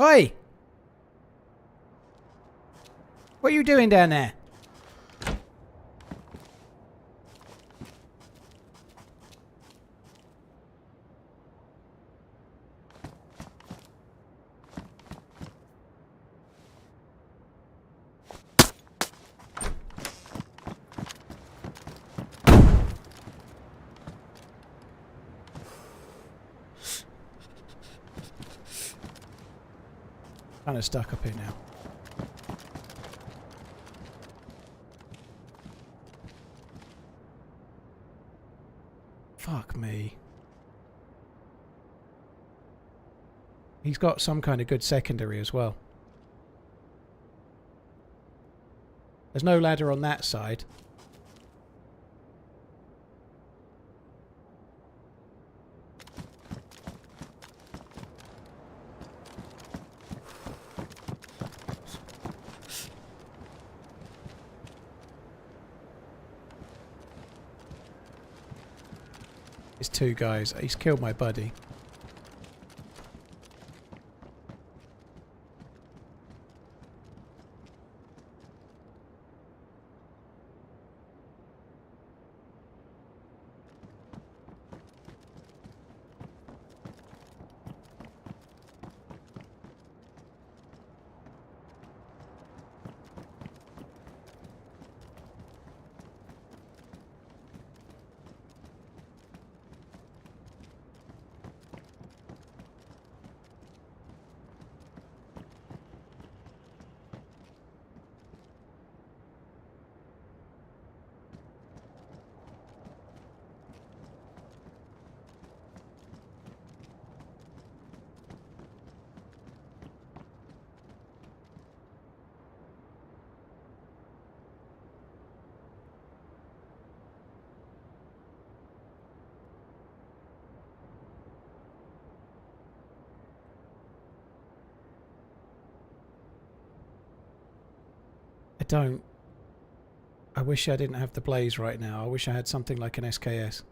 Oi! What are you doing down there? Kind of stuck up here now. Fuck me. He's got some kind of good secondary as well. There's no ladder on that side. It's two guys. He's killed my buddy. I wish I didn't have the blaze right now. I wish I had something like an SKS.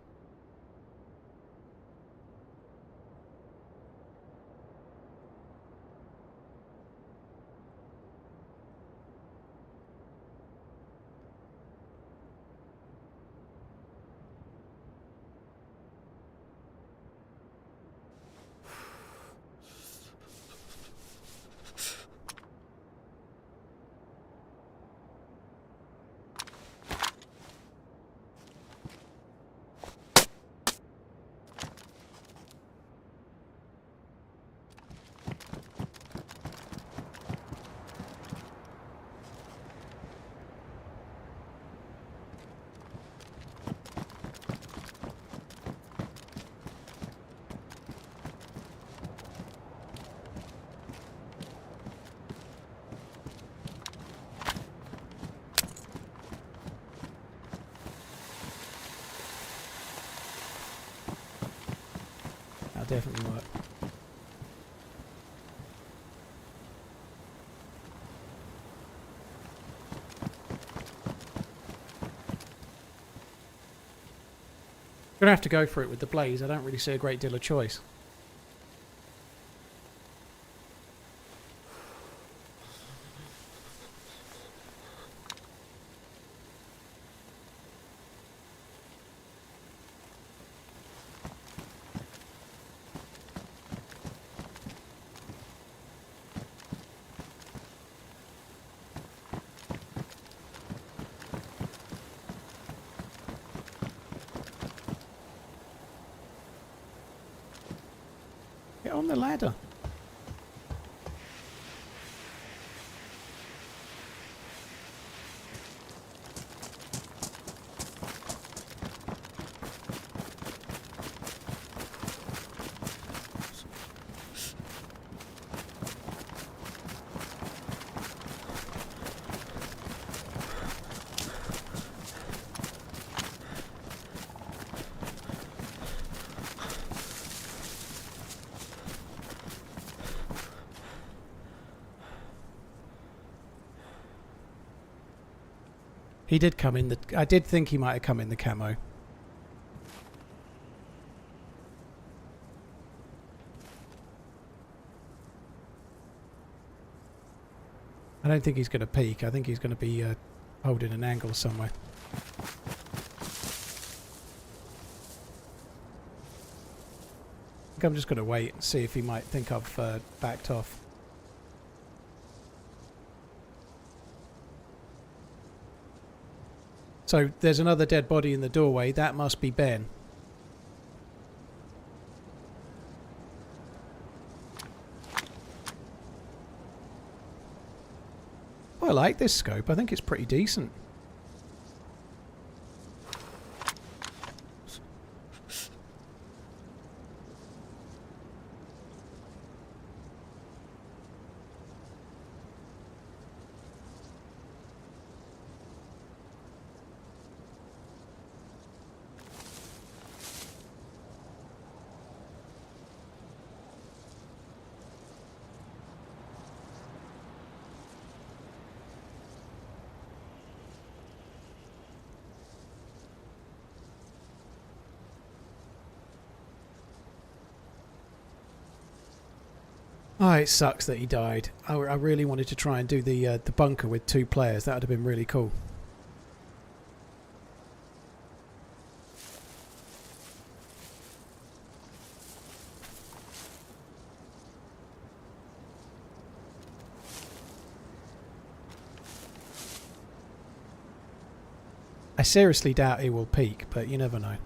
definitely work. Gonna have to go for it with the blaze. I don't really see a great deal of choice. Get on the ladder. He did come in the... I did think he might have come in the camo. I don't think he's going to peek. I think he's going to be holding an angle somewhere. I think I'm just going to wait and see if he might think I've backed off. So there's another dead body in the doorway. That must be Ben. I like this scope. I think it's pretty decent. Oh, it sucks that he died. I really wanted to try and do the bunker with 2 players. That would have been really cool. I seriously doubt he will peak, but you never know.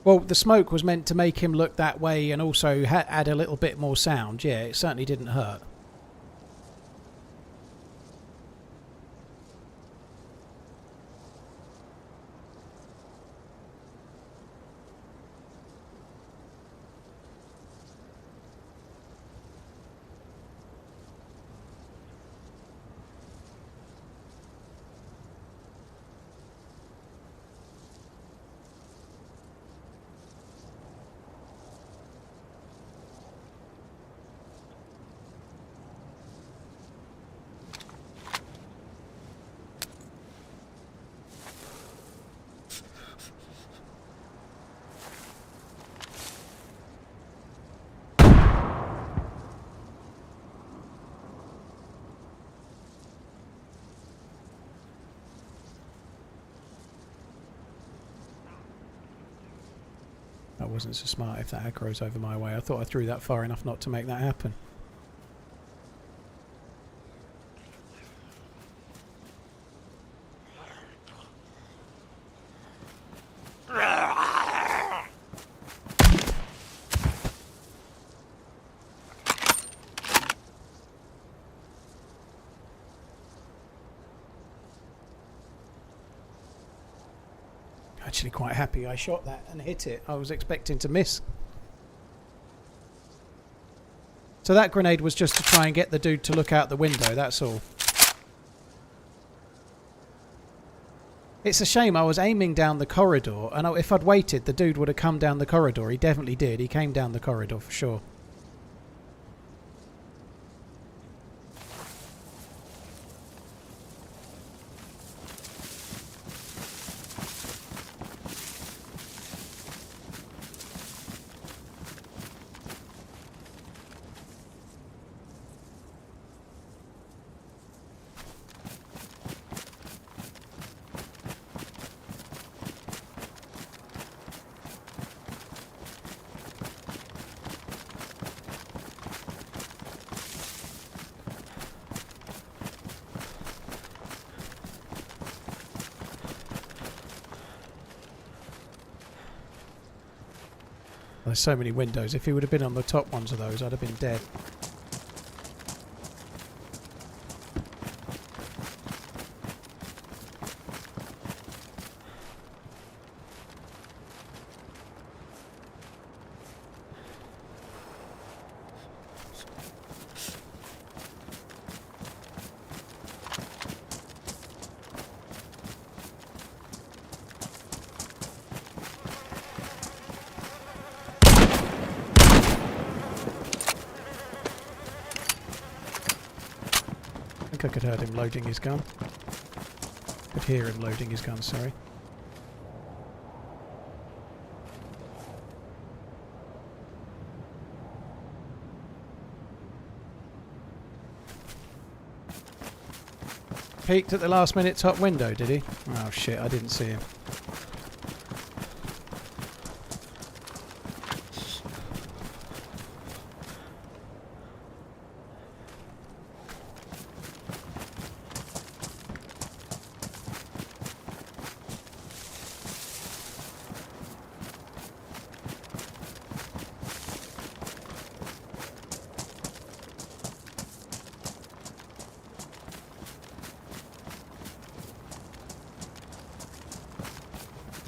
Well, the smoke was meant to make him look that way and also add a little bit more sound. Yeah, it certainly didn't hurt. That wasn't so smart if that aggro's over my way. I thought I threw that far enough not to make that happen. Actually quite happy I shot that and hit it. I was expecting to miss. So that grenade was just to try and get the dude to look out the window, that's all. It's a shame I was aiming down the corridor, and if I'd waited, the dude would have come down the corridor. He definitely did. He came down the corridor for sure. There's so many windows. If he would have been on the top ones of those, I'd have been dead. I think I could hear him loading his gun. Could hear him loading his gun, sorry. Peeked at the last minute top window, did he? Oh shit, I didn't see him.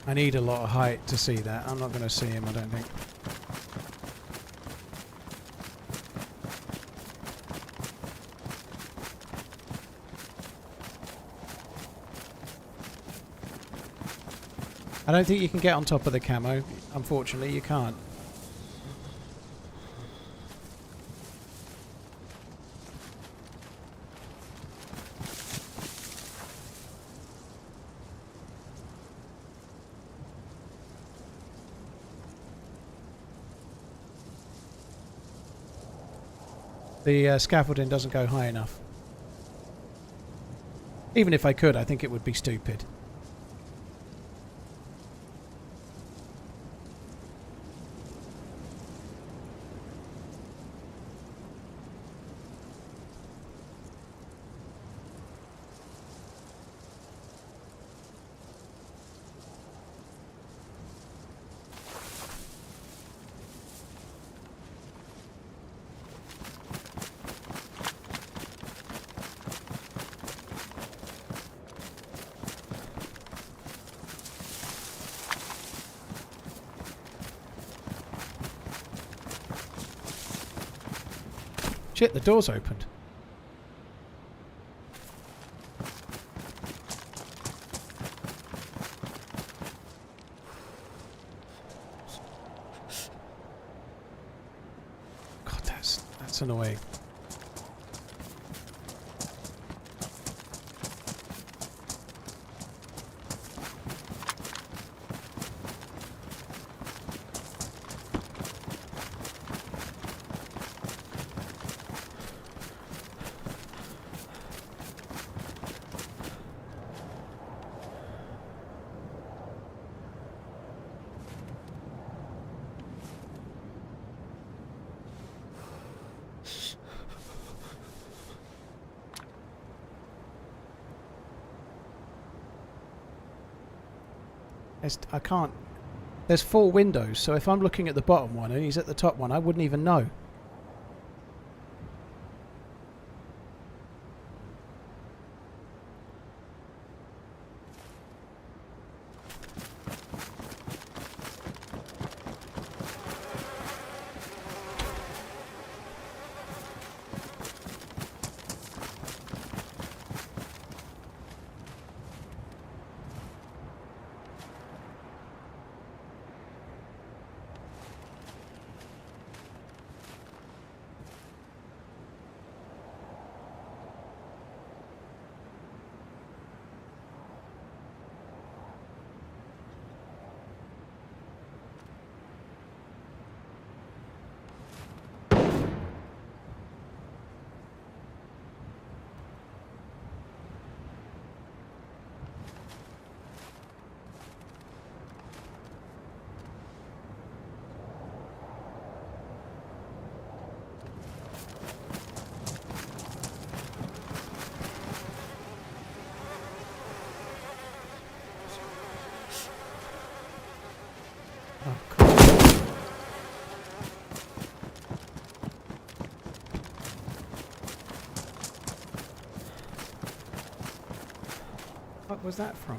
I need a lot of height to see that. I'm not going to see him, I don't think. I don't think you can get on top of the camo. Unfortunately, you can't. The scaffolding doesn't go high enough. Even if I could, I think it would be stupid. Shit, the door's opened. God, that's annoying. I can't. There's 4 windows, so if I'm looking at the bottom one and he's at the top one, I wouldn't even know. What was that from?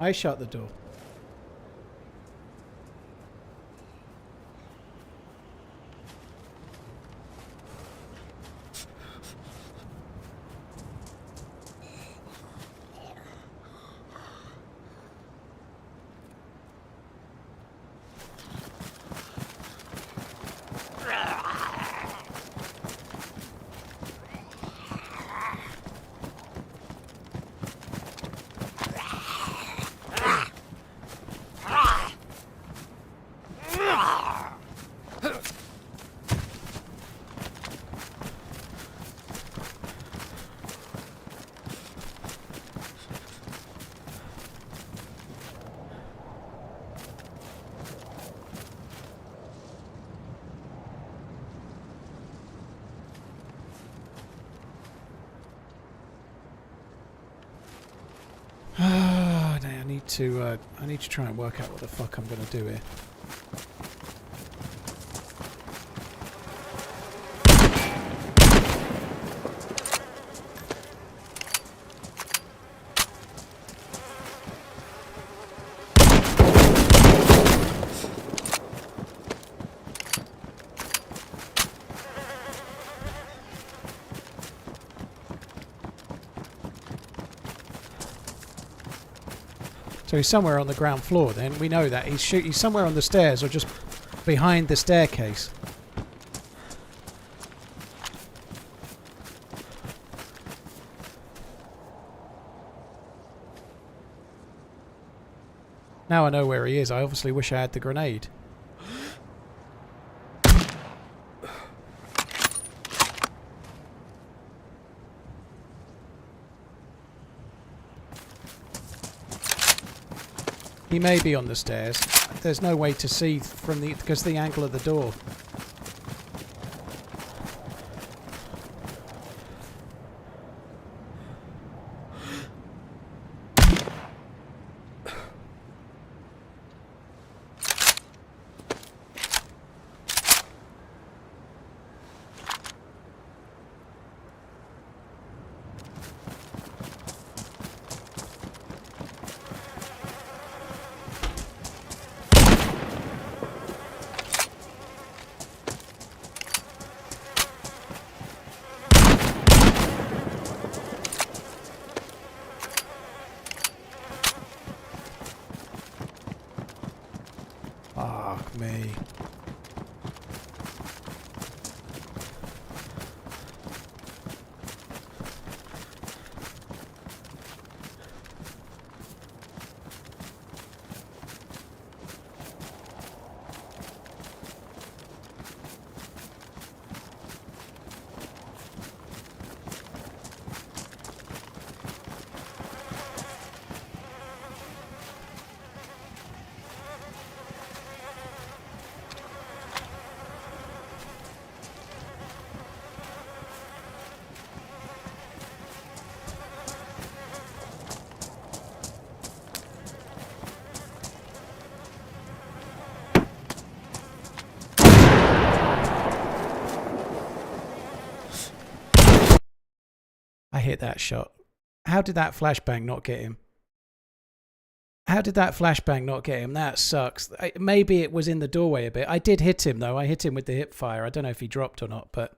I shut the door. I need to try and work out what the fuck I'm gonna do here. So he's somewhere on the ground floor then. We know that. He's somewhere on the stairs or just behind the staircase. Now I know where he is. I obviously wish I had the grenade. He may be on the stairs. There's no way to see from because the angle of the door. Fuck me. I hit that shot. How did that flashbang not get him? How did that flashbang not get him? That sucks. Maybe it was in the doorway a bit. I did hit him though. I hit him with the hip fire. I don't know if he dropped or not, but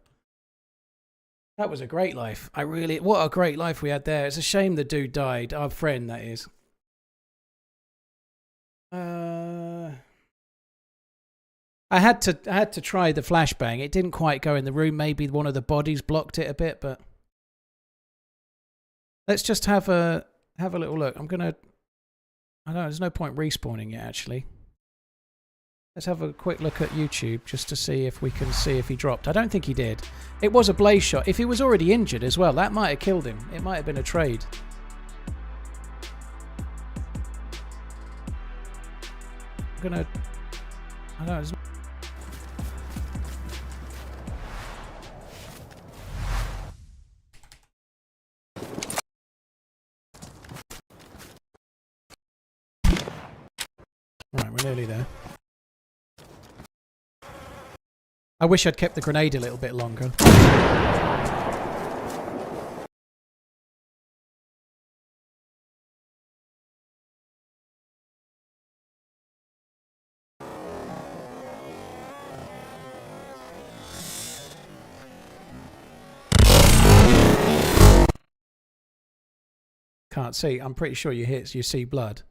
that was a great life. What a great life we had there. It's a shame the dude died. Our friend, that is. I had to try the flashbang. It didn't quite go in the room. Maybe one of the bodies blocked it a bit, but let's just have a little look. I know there's no point respawning it actually. Let's have a quick look at YouTube just to see if we can see if he dropped. I don't think he did. It was a blaze shot. If he was already injured as well, that might have killed him. It might have been a trade. I don't know. Right, we're nearly there. I wish I'd kept the grenade a little bit longer. Can't see. I'm pretty sure you see blood.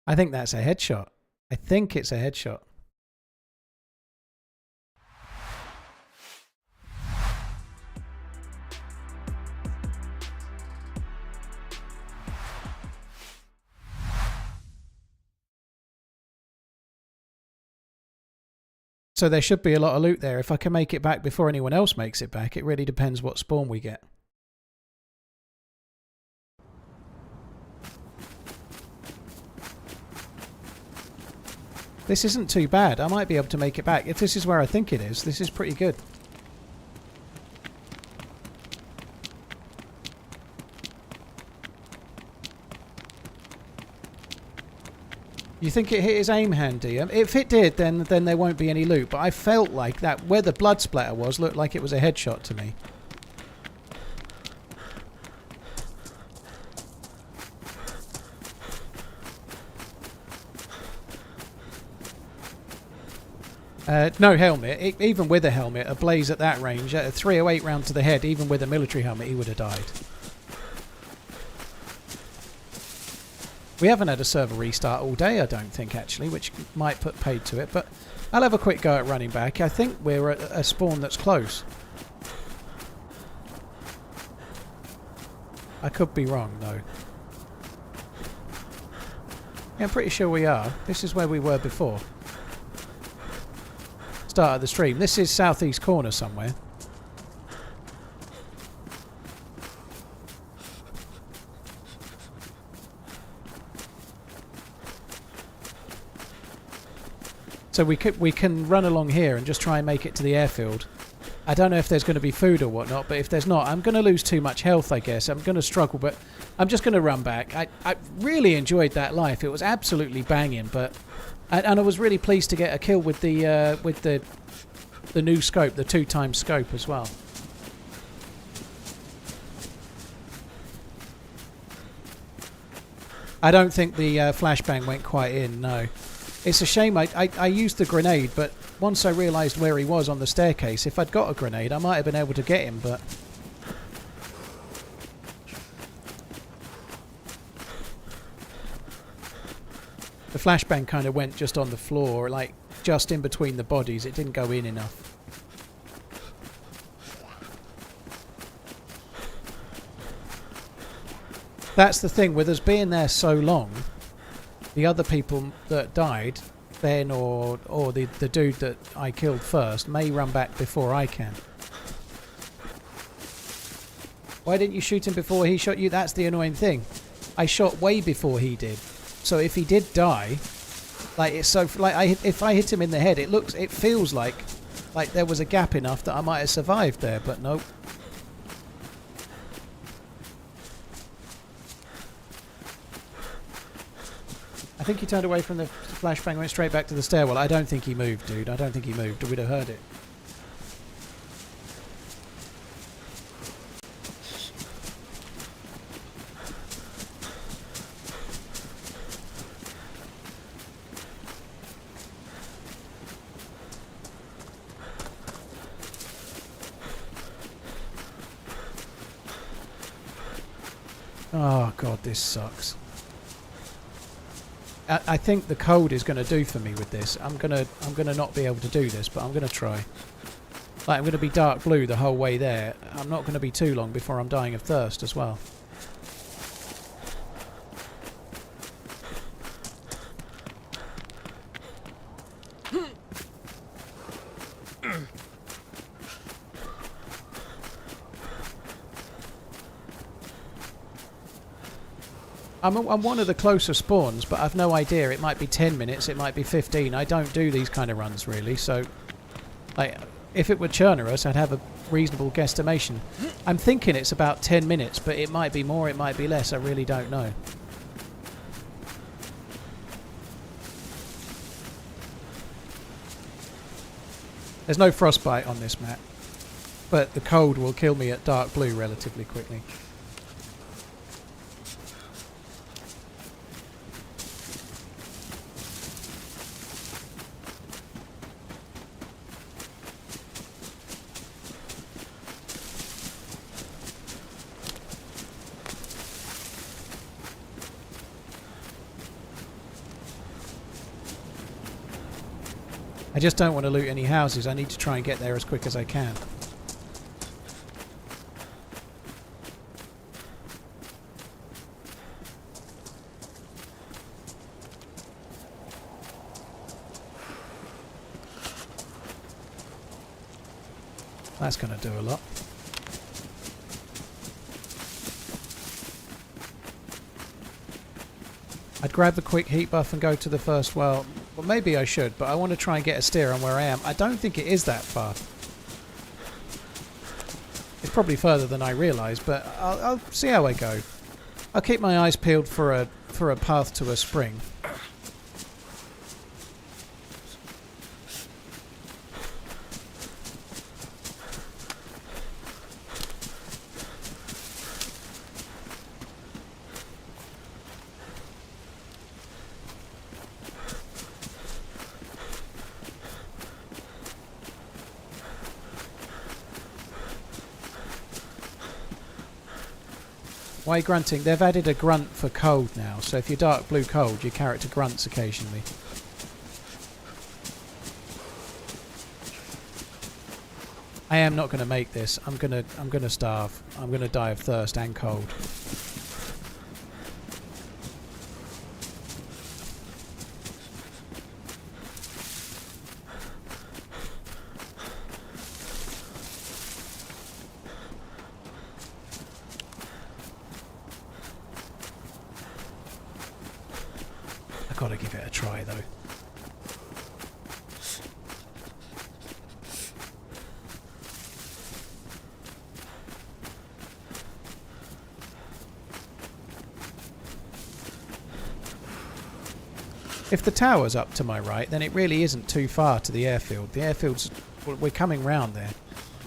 I think that's a headshot. I think it's a headshot. So there should be a lot of loot there. If I can make it back before anyone else makes it back, it really depends what spawn we get. This isn't too bad. I might be able to make it back. If this is where I think it is, this is pretty good. You think it hit his aim hand, do you? If it did, then there won't be any loot. But I felt like that, where the blood splatter was, looked like it was a headshot to me. No helmet. Even with a helmet, a blaze at that range, at a 308 round to the head, even with a military helmet, he would have died. We haven't had a server restart all day, I don't think, actually, which might put paid to it. But I'll have a quick go at running back. I think we're at a spawn that's close. I could be wrong, though. Yeah, I'm pretty sure we are. This is where we were before. Start of the stream. This is southeast corner somewhere. So we can run along here and just try and make it to the airfield. I don't know if there's going to be food or whatnot, but if there's not, I'm going to lose too much health, I guess. I'm going to struggle, but I'm just going to run back. I really enjoyed that life. It was absolutely banging, but and I was really pleased to get a kill with the new scope, the 2x scope as well. I don't think the flashbang went quite in, no. It's a shame I used the grenade, but once I realised where he was on the staircase, if I'd got a grenade, I might have been able to get him, but... The flashbang kind of went just on the floor, like just in between the bodies. It didn't go in enough. That's the thing, with us being there so long, the other people that died, Ben or the dude that I killed first, may run back before I can. Why didn't you shoot him before he shot you? That's the annoying thing. I shot way before he did. So if he did die, like it's so like if I hit him in the head, it feels like there was a gap enough that I might have survived there, but nope. I think he turned away from the flashbang and went straight back to the stairwell. I don't think he moved, dude. I don't think he moved. We'd have heard it. Oh god, this sucks. I think the cold is going to do for me with this. I'm gonna not be able to do this, but I'm gonna try. Like, I'm gonna be dark blue the whole way there. I'm not gonna be too long before I'm dying of thirst as well. I'm one of the closer spawns, but I've no idea. It might be 10 minutes, it might be 15. I don't do these kind of runs, really, so... Like, if it were Chernerus, I'd have a reasonable guesstimation. I'm thinking it's about 10 minutes, but it might be more, it might be less. I really don't know. There's no frostbite on this map, but the cold will kill me at dark blue relatively quickly. I just don't want to loot any houses. I need to try and get there as quick as I can. That's going to do a lot. I'd grab the quick heat buff and go to the first well. Well, maybe I should, but I want to try and get a steer on where I am. I don't think it is that far. It's probably further than I realise, but I'll see how I go. I'll keep my eyes peeled for a path to a spring. Why grunting? They've added a grunt for cold now, so if you're dark blue cold, your character grunts occasionally. I am not going to make this. I'm gonna starve. I'm going to die of thirst and cold. Gotta give it a try though. If the tower's up to my right, then it really isn't too far to the airfield. The airfield's... we're coming round there.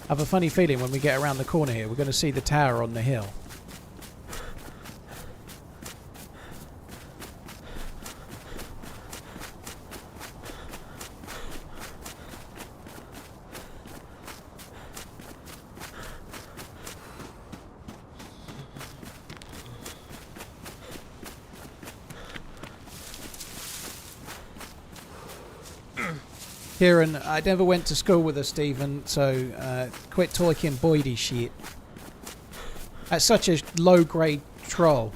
I have a funny feeling when we get around the corner here, we're going to see the tower on the hill. Kieran, I never went to school with her, Stephen, so quit talking Boydie shit. That's such a low-grade troll.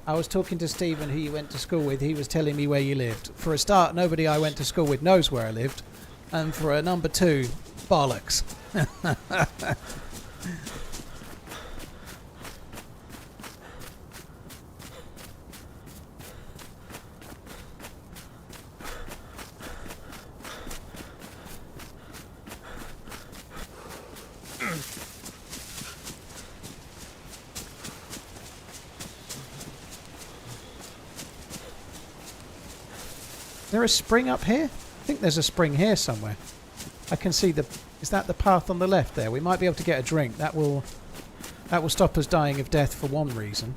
I was talking to Stephen, who you went to school with. He was telling me where you lived. For a start, nobody I went to school with knows where I lived. And for a number two, bollocks. Is there a spring up here? I think there's a spring here somewhere. I can see the... Is that the path on the left there? We might be able to get a drink. That will stop us dying of death for one reason.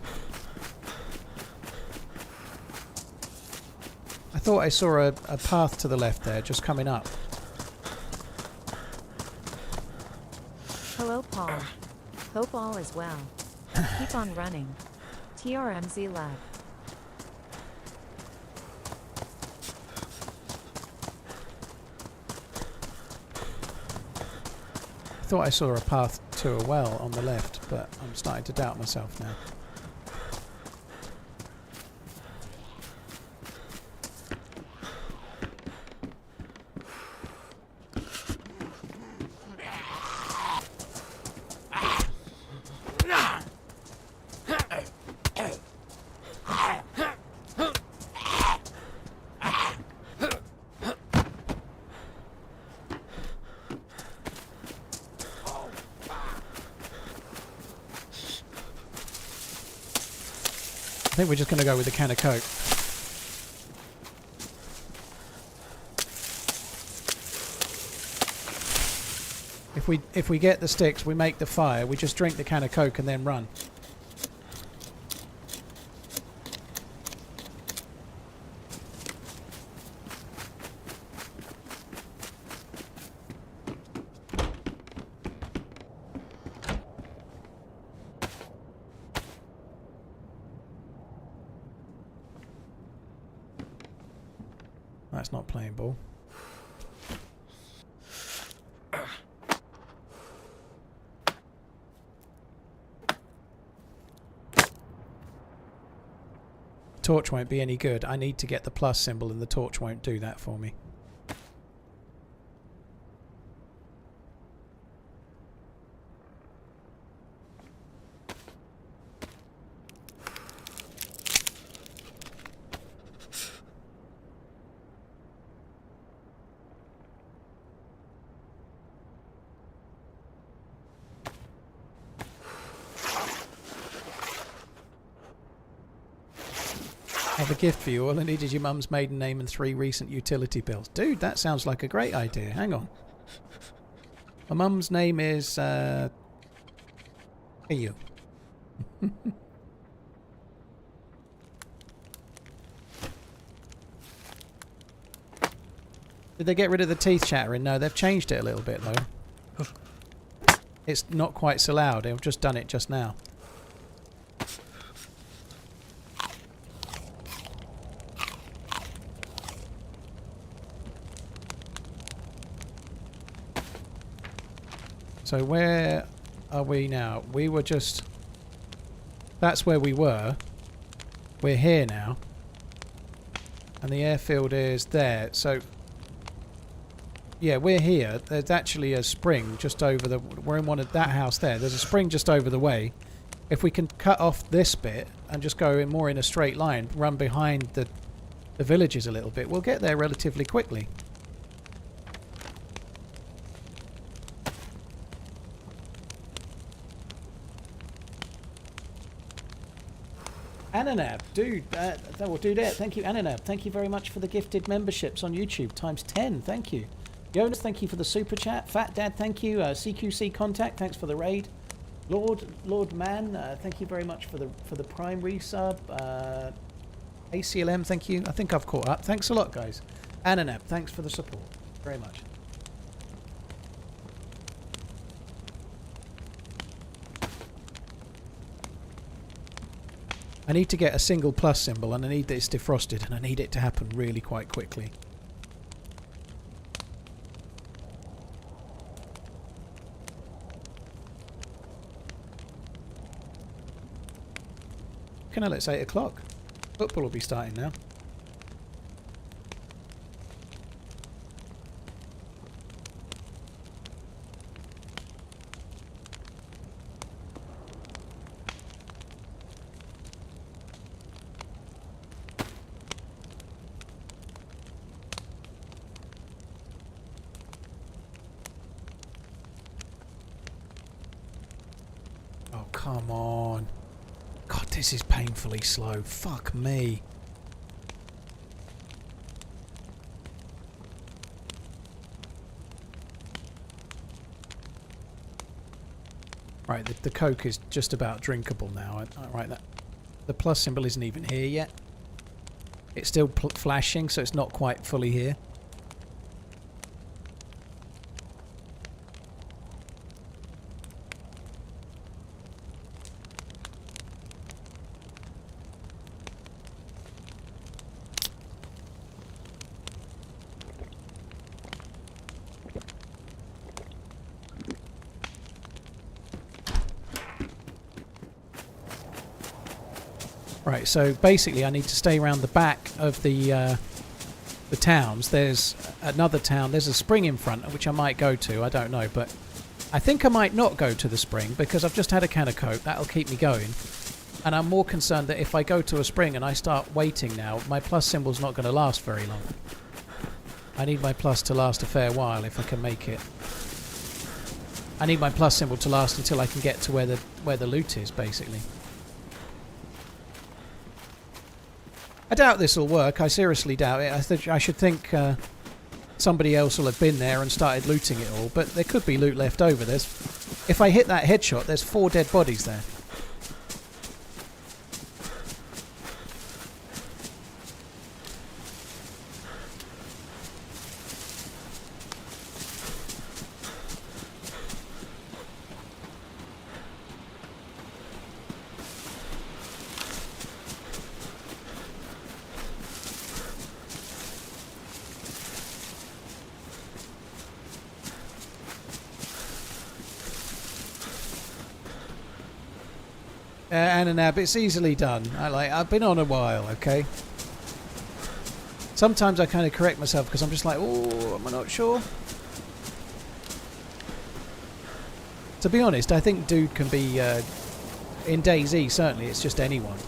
I thought I saw a path to the left there, just coming up. Hello, Paul. Hope all is well. Keep on running. TRMZ Lab. I thought I saw a path to a well on the left, but I'm starting to doubt myself now. think we're just going to go with a can of Coke. If we get the sticks, we make the fire, we just drink the can of Coke and then run. That's not playing ball. Torch won't be any good. I need to get the plus symbol and the torch won't do that for me. I have a gift for you. All I need is your mum's maiden name and 3 recent utility bills. Dude, that sounds like a great idea. Hang on. My mum's name is, Hey you. Did they get rid of the teeth chattering? No, they've changed it a little bit though. It's not quite so loud. I've just done it just now. So where are we now? We were just... That's where we were. We're here now. And the airfield is there. So... Yeah, we're here. There's actually a spring just over the... We're in one of that house there. There's a spring just over the way. If we can cut off this bit and just go in more in a straight line, run behind the villages a little bit, we'll get there relatively quickly. Ananab, dude, that will do that. Thank you, Ananab. Thank you very much for the gifted memberships on YouTube, times 10. Thank you. Jonas, thank you for the super chat. Fat Dad, thank you. CQC Contact, thanks for the raid. Lord Man, thank you very much for the prime resub. ACLM, thank you. I think I've caught up. Thanks a lot, guys. Ananab, thanks for the support. Very much. I need to get a single plus symbol and I need that it's defrosted and I need it to happen really quite quickly. Can I let it's 8 o'clock? Football will be starting now. Come on. God, this is painfully slow. Fuck me. Right, the Coke is just about drinkable now. Right, the plus symbol isn't even here yet. It's still flashing, so it's not quite fully here. Right, so basically I need to stay around the back of the towns. There's another town, there's a spring in front, which I might go to, I don't know, but I think I might not go to the spring because I've just had a can of Coke, that'll keep me going. And I'm more concerned that if I go to a spring and I start waiting now, my plus symbol's not going to last very long. I need my plus to last a fair while if I can make it. I need my plus symbol to last until I can get to where the loot is, basically. I doubt this will work. I seriously doubt it. I should think somebody else will have been there and started looting it all. But there could be loot left over. If I hit that headshot, there's 4 dead bodies there. Ananab, it's easily done. I've been on a while, okay? Sometimes I kind of correct myself because I'm just like, oh, am I not sure? To be honest, I think dude can be, in DayZ certainly, it's just anyone.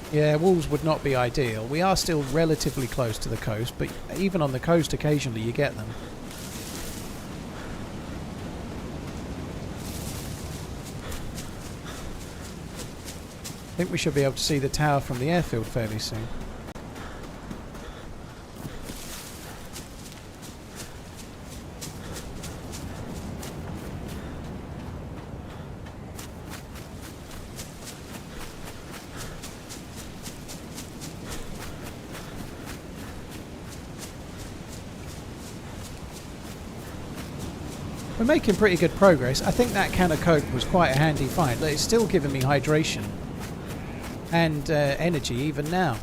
Yeah, walls would not be ideal. We are still relatively close to the coast, but even on the coast occasionally you get them. I think we should be able to see the tower from the airfield fairly soon. We're making pretty good progress. I think that can of Coke was quite a handy find. It's still giving me hydration and energy even now.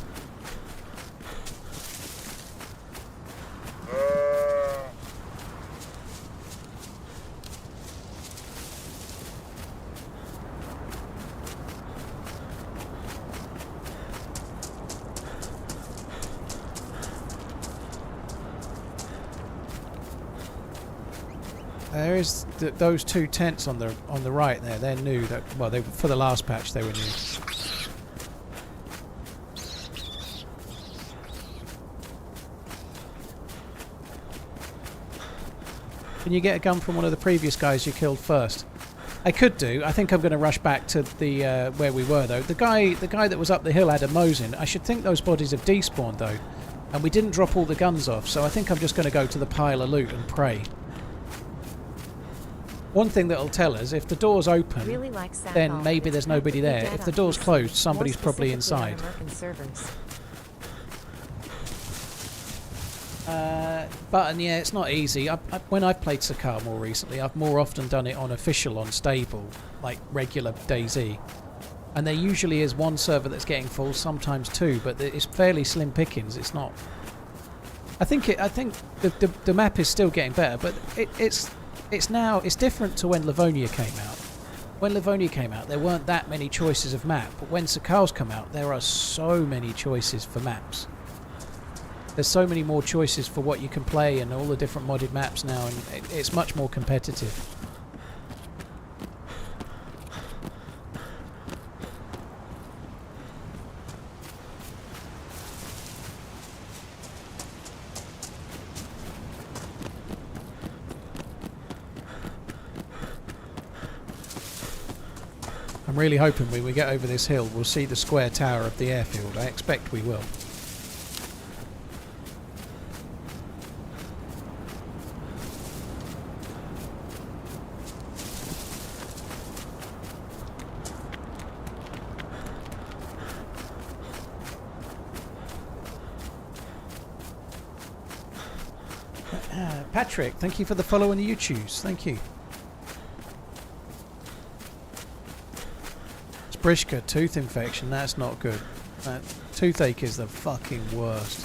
There is those 2 tents on the right there. They're new. Well, for the last patch they were new. Can you get a gun from one of the previous guys you killed first? I could do. I think I'm going to rush back to the where we were though. The guy that was up the hill had a Mosin. I should think those bodies have despawned though, and we didn't drop all the guns off. So I think I'm just going to go to the pile of loot and pray. One thing that'll tell us, if the door's open, Really like Sakhal, then maybe it's there's nobody there. dead If on the door's PC, closed, somebody's more probably specifically on inside. American servers. Button, yeah, it's not easy. When I've played Sakhal more recently, I've more often done it on official, on stable, like regular DayZ. And there usually is one server that's getting full, sometimes 2, but it's fairly slim pickings. It's not. I think the map is still getting better, but it's different to when Livonia came out. When Livonia came out, there weren't that many choices of map, but when Sakhal's come out, there are so many choices for maps. There's so many more choices for what you can play and all the different modded maps now, and it's much more competitive. I'm really hoping when we get over this hill we'll see the square tower of the airfield. I expect we will. Patrick, thank you for the follow on the YouTubes. Thank you. Brishka, tooth infection, that's not good. Toothache is the fucking worst.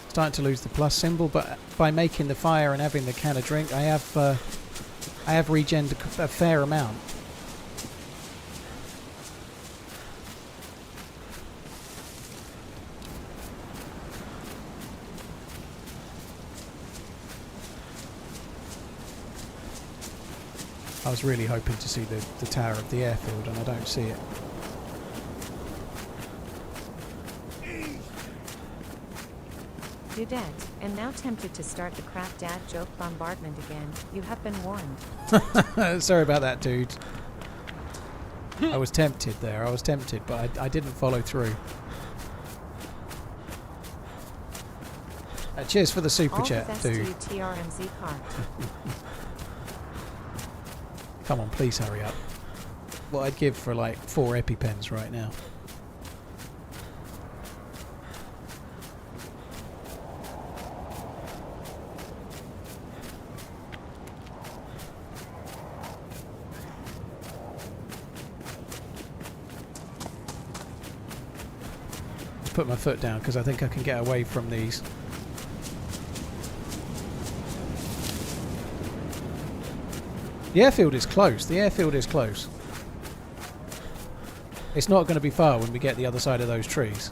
Starting to lose the plus symbol, but by making the fire and having the can of drink, I have regened a fair amount. I was really hoping to see the tower of the airfield, and I don't see it. Dudette, and now tempted to start the crap dad joke bombardment again. You have been warned. Sorry about that, dude. I was tempted there. I was tempted, but I didn't follow through. Cheers for the super chat, dude. All the best to you, TRMZ cart. Come on, please hurry up. What I'd give for like 4 EpiPens right now. Just put my foot down because I think I can get away from these. The airfield is close. The airfield is close. It's not going to be far when we get the other side of those trees.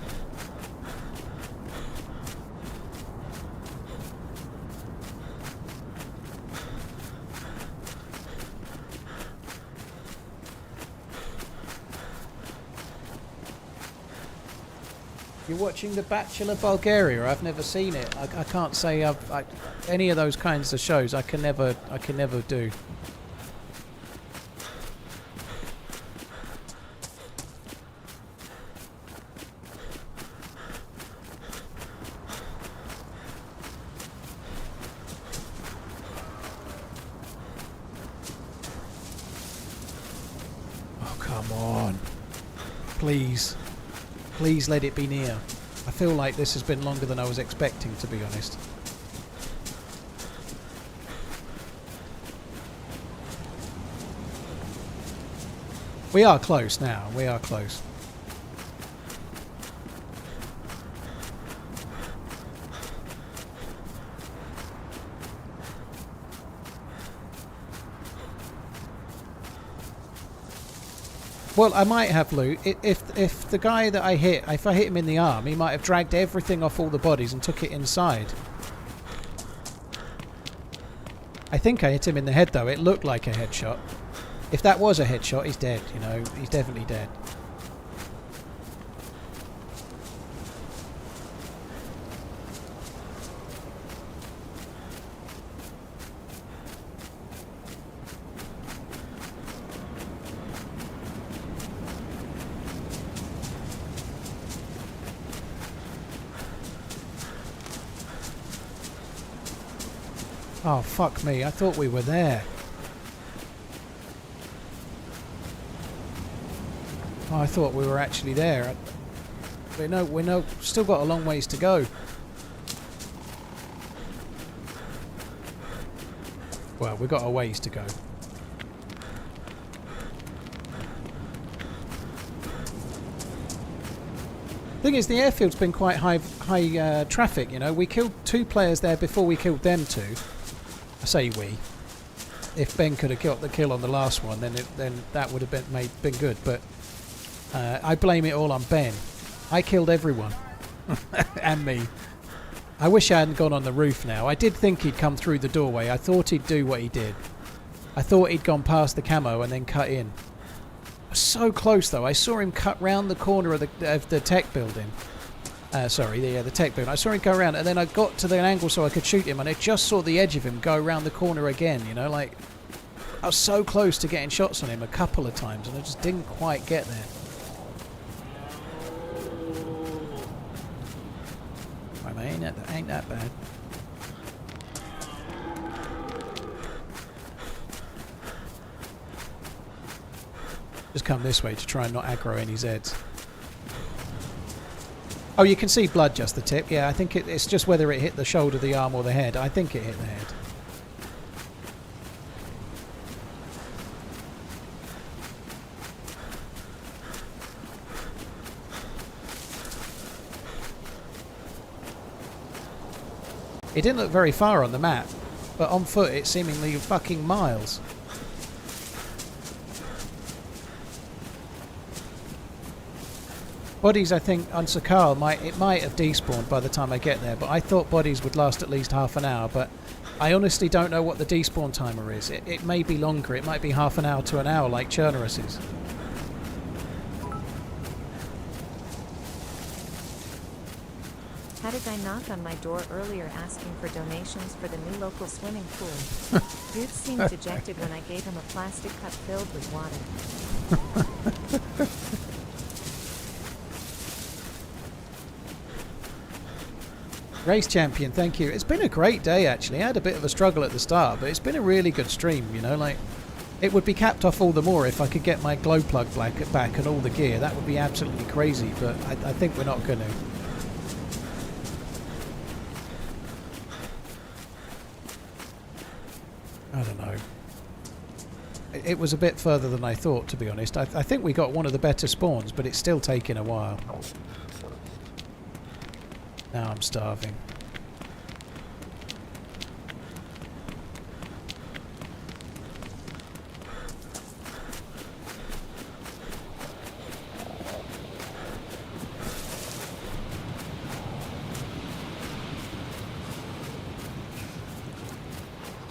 You're watching The Bachelor Bulgaria. I've never seen it. I can't say any of those kinds of shows. I can never do. Please. Please let it be near. I feel like this has been longer than I was expecting, to be honest. We are close now. We are close. Well, I might have loot. If the guy that I hit, if I hit him in the arm, he might have dragged everything off all the bodies and took it inside. I think I hit him in the head, though. It looked like a headshot. If that was a headshot, he's dead, you know. He's definitely dead. Oh, fuck me. I thought we were there. Oh, I thought we were actually there. We're still got a long ways to go. Well, we've got a ways to go. Thing is, the airfield's been quite high traffic, you know. We killed 2 players there before we killed them 2. I say we. If Ben could have got the kill on the last one, then that would have been good. But I blame it all on Ben. I killed everyone, and me. I wish I hadn't gone on the roof now. I did think he'd come through the doorway. I thought he'd do what he did. I thought he'd gone past the camo and then cut in. I was so close though. I saw him cut round the corner of the tech building. Sorry, the tech building. I saw him go around, and then I got to the angle so I could shoot him, and I just saw the edge of him go around the corner again, you know, like... I was so close to getting shots on him a couple of times, and I just didn't quite get there. Right, mate, ain't that bad. Just come this way to try and not aggro any Zeds. Oh, you can see blood just the tip. Yeah, I think it's just whether it hit the shoulder, the arm, or the head. I think it hit the head. It didn't look very far on the map, but on foot it's seemingly fucking miles. Bodies, I think, on Sakhal, it might have despawned by the time I get there, but I thought bodies would last at least half an hour, but I honestly don't know what the despawn timer is. It may be longer. It might be half an hour to an hour like Churnerus's. Had a guy knock on my door earlier asking for donations for the new local swimming pool. Dude seemed dejected when I gave him a plastic cup filled with water. Race champion, thank you. It's been a great day actually. I had a bit of a struggle at the start, but it's been a really good stream, you know, like it would be capped off all the more if I could get my glow plug back and all the gear. That would be absolutely crazy, but I think we're not going to. I don't know. It was a bit further than I thought, to be honest. I think we got one of the better spawns, but it's still taking a while. Now I'm starving.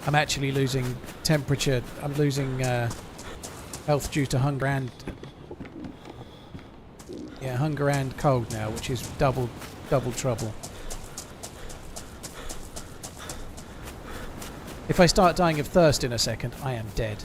I'm actually losing temperature. I'm losing health due to hunger and hunger and cold now, which is double trouble. If I start dying of thirst in a second, I am dead.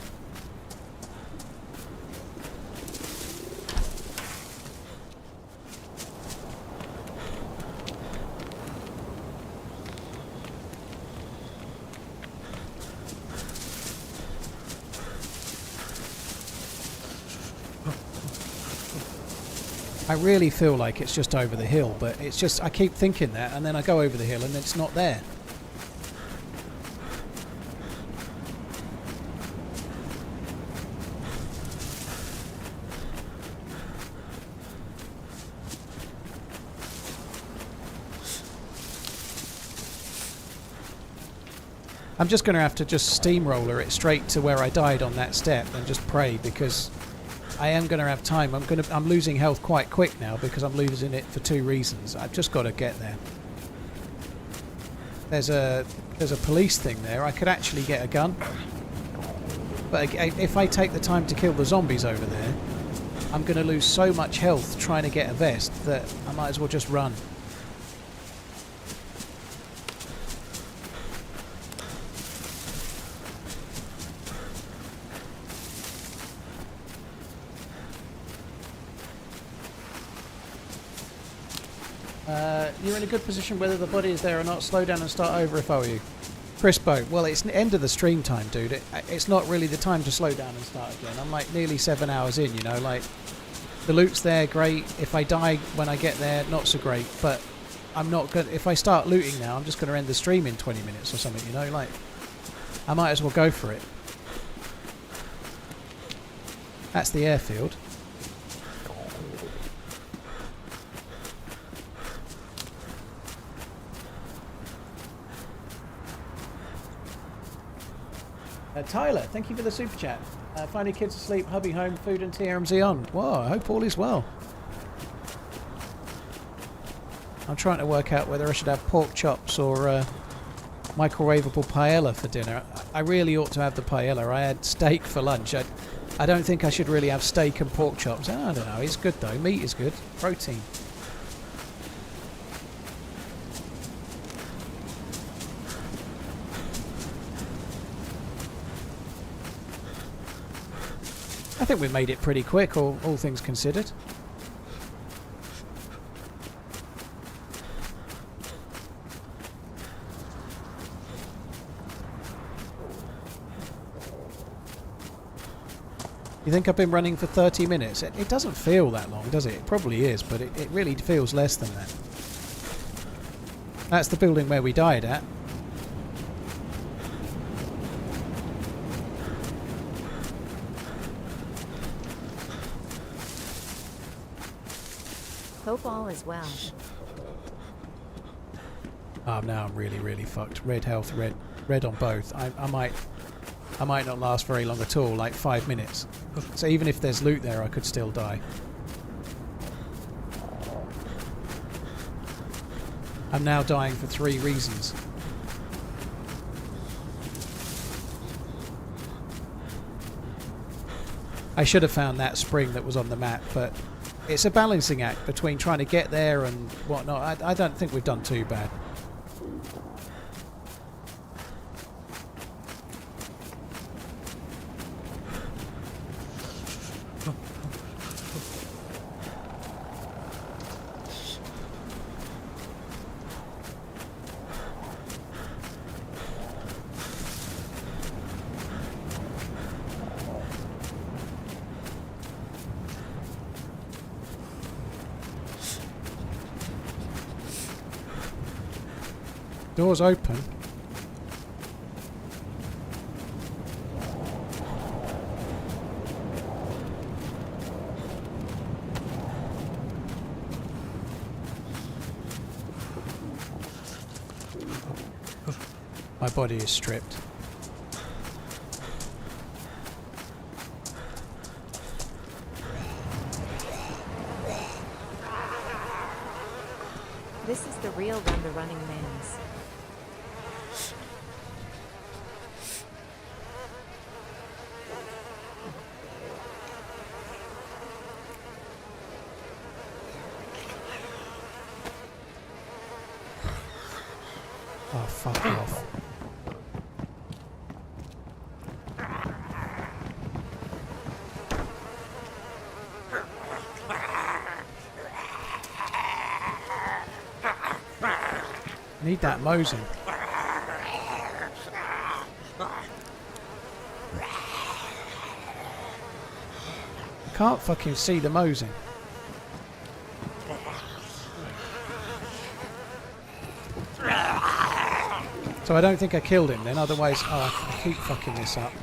I really feel like it's just over the hill, but it's just, I keep thinking that, and then I go over the hill and it's not there. I'm just going to have to just steamroller it straight to where I died on that step and just pray, because I am going to have time. I'm losing health quite quick now because I'm losing it for two reasons. I've just got to get there. There's a police thing there. I could actually get a gun, but if I take the time to kill the zombies over there, I'm going to lose so much health trying to get a vest that I might as well just run. You're in a good position whether the body is there or not. Slow down and start over if I were you. Crispo, well, it's the end of the stream time, dude. It's not really the time to slow down and start again. I'm like nearly 7 hours in, you know, like the loot's there, great. If I die when I get there, not so great, but I'm not good. If I start looting now, I'm just going to end the stream in 20 minutes or something, you know, like I might as well go for it. That's the airfield. Tyler, thank you for the super chat. Finding kids asleep, hubby home, food and TRMZ on. Wow, I hope all is well. I'm trying to work out whether I should have pork chops or microwavable paella for dinner. I really ought to have the paella. I had steak for lunch. I don't think I should really have steak and pork chops. I don't know, it's good though. Meat is good. Protein. I think we made it pretty quick, all things considered. You think I've been running for 30 minutes? It doesn't feel that long, does it? It probably is, but it really feels less than that. That's the building where we died at. Hope all is well. Now I'm really fucked. Red health, red on both. I might not last very long at all, like 5 minutes. So even if there's loot there, I could still die. I'm now dying for 3 reasons. I should have found that spring that was on the map, but it's a balancing act between trying to get there and whatnot. I don't think we've done too bad. Door's open. My body is stripped. This is the real TheRunningManZ. Oh, fuck off. Need that Mosin. I can't fucking see the Mosin. So I don't think I killed him then, otherwise... Oh, I keep fucking this up.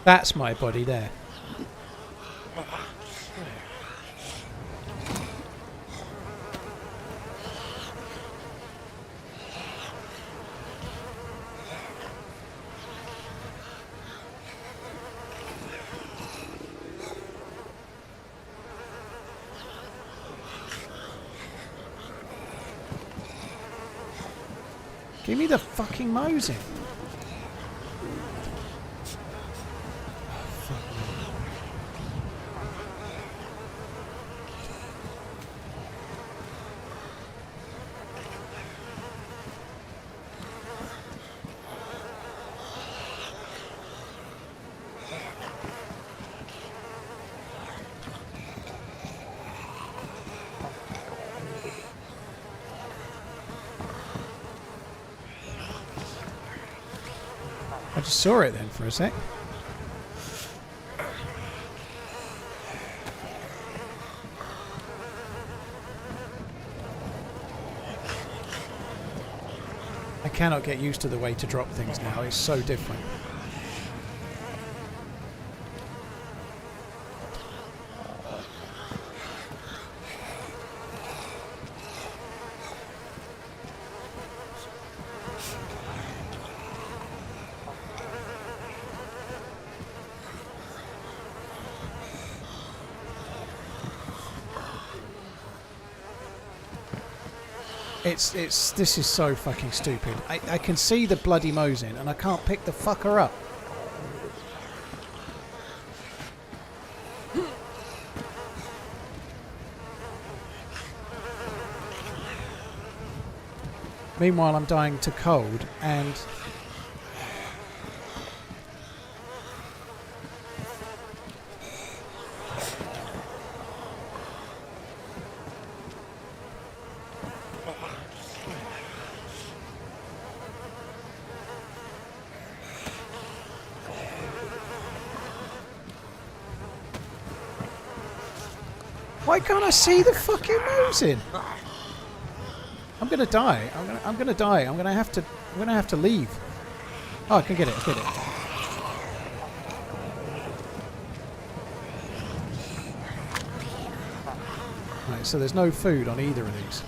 That's my body there. Give me the fucking Mosin. I just saw it then for a sec. I cannot get used to the way to drop things now. It's so different. This is so fucking stupid. I can see the bloody Mosin and I can't pick the fucker up. Meanwhile, I'm dying to cold and... Why can't I see the fucking Mosin? I'm gonna die. I'm gonna die. I'm gonna have to leave. Oh, I can get it. I get it. Right, so there's no food on either of these.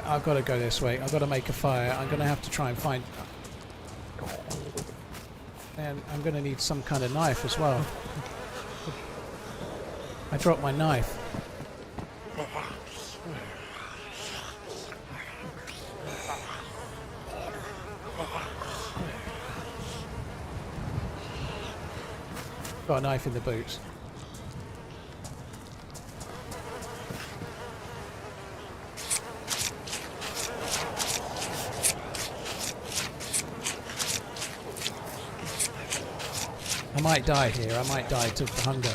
I've got to go this way. I've got to make a fire. I'm going to have to try and find... And I'm going to need some kind of knife as well. I dropped my knife. Got a knife in the boots. I might die here. I might die to hunger.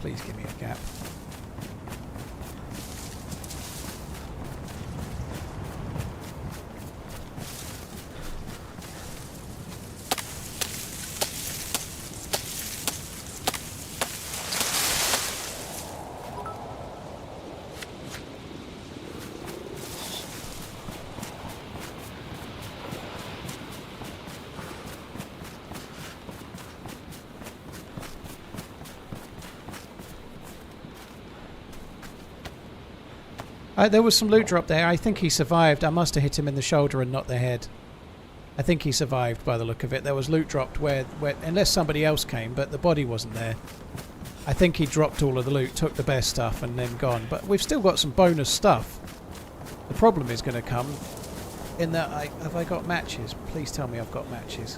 Please give me a gap. There was some loot drop there. I think he survived. I must have hit him in the shoulder and not the head. I think he survived by the look of it. There was loot dropped where unless somebody else came, but the body wasn't there. I think he dropped all of the loot, took the best stuff and then gone. But we've still got some bonus stuff. The problem is going to come in that have I got matches? Please tell me I've got matches.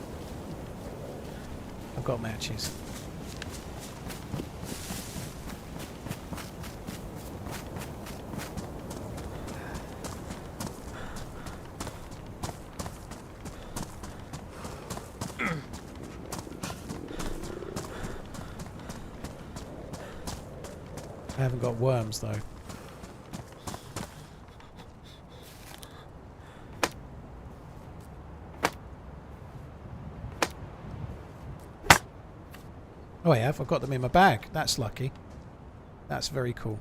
I've got matches. I haven't got worms though. Oh, I have. I've got them in my bag. That's lucky. That's very cool.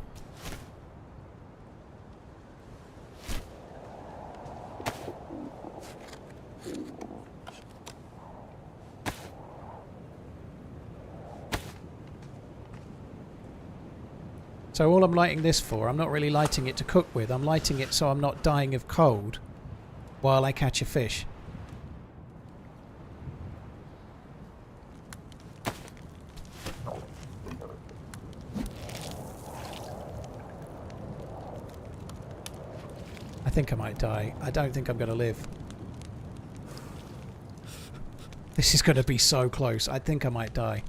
So all I'm lighting this for, I'm not really lighting it to cook with. I'm lighting it so I'm not dying of cold while I catch a fish. I think I might die. I don't think I'm going to live. This is going to be so close. I think I might die.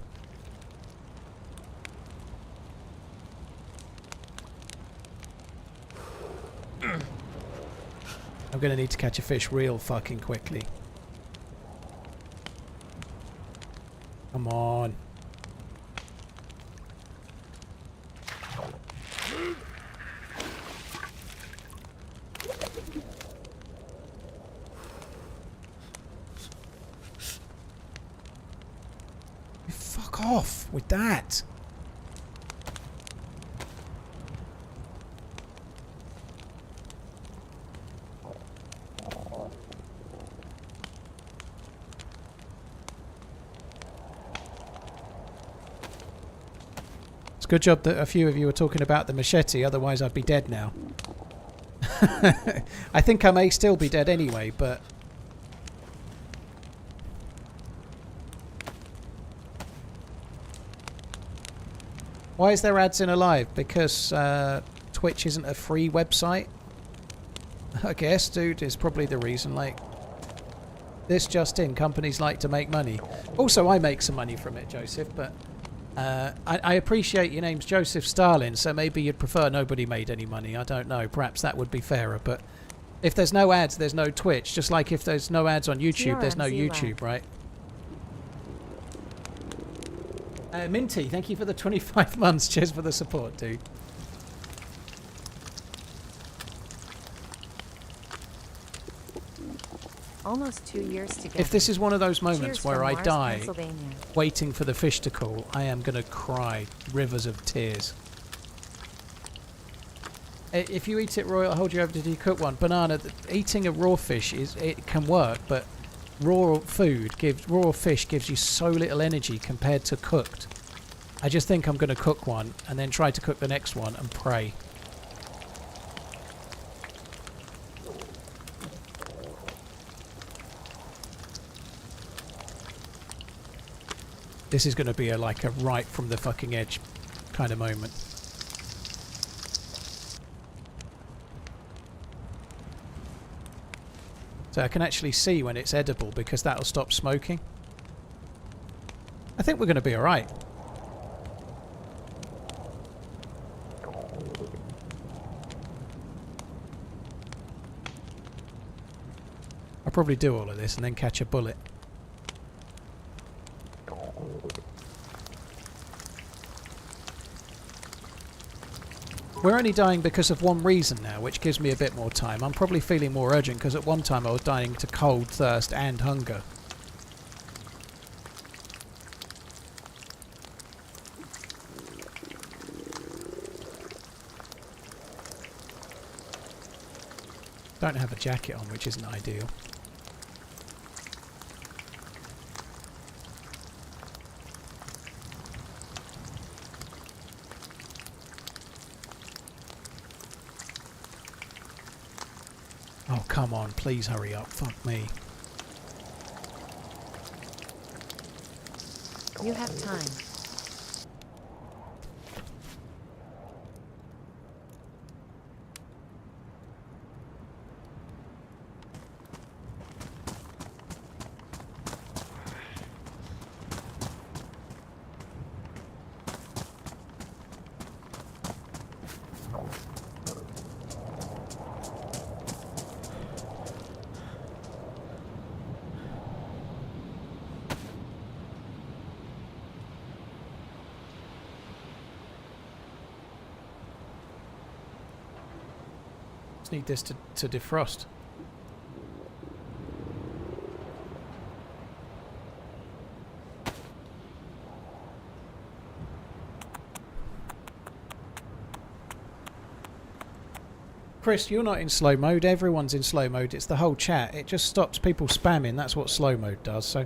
I'm going to need to catch a fish real fucking quickly. Come on. Fuck off with that. Good job that a few of you were talking about the machete, otherwise I'd be dead now. I think I may still be dead anyway, but... Why is there ads in Alive? Because Twitch isn't a free website? I guess, dude, is probably the reason. Like, This just in, companies like to make money. Also, I make some money from it, Joseph, but I appreciate your name's Joseph Stalin, so maybe you'd prefer nobody made any money. I don't know. Perhaps that would be fairer, but if there's no ads, there's no Twitch. Just like if there's no ads on YouTube, there's no YouTube, right? Minty, thank you for the 25 months. Cheers for the support, dude. Almost 2 years together. If this is one of those moments Cheers where from I Mars, die Pennsylvania. waiting for the fish to call, I am going to cry rivers of tears. If you eat it raw, I'll hold you over to cook one. Banana, eating a raw fish, it can work, but raw fish gives you so little energy compared to cooked. I just think I'm going to cook one and then try to cook the next one and pray. This is going to be like a right from the fucking edge kind of moment. So I can actually see when it's edible because that'll stop smoking. I think we're going to be alright. I'll probably do all of this and then catch a bullet. We're only dying because of one reason now, which gives me a bit more time. I'm probably feeling more urgent because at one time I was dying to cold, thirst and hunger. Don't have a jacket on, which isn't ideal. Oh, come on, please hurry up. Fuck me. You have time. Need this to defrost. Chris, you're not in slow mode. Everyone's in slow mode. It's the whole chat. It just stops people spamming. That's what slow mode does. So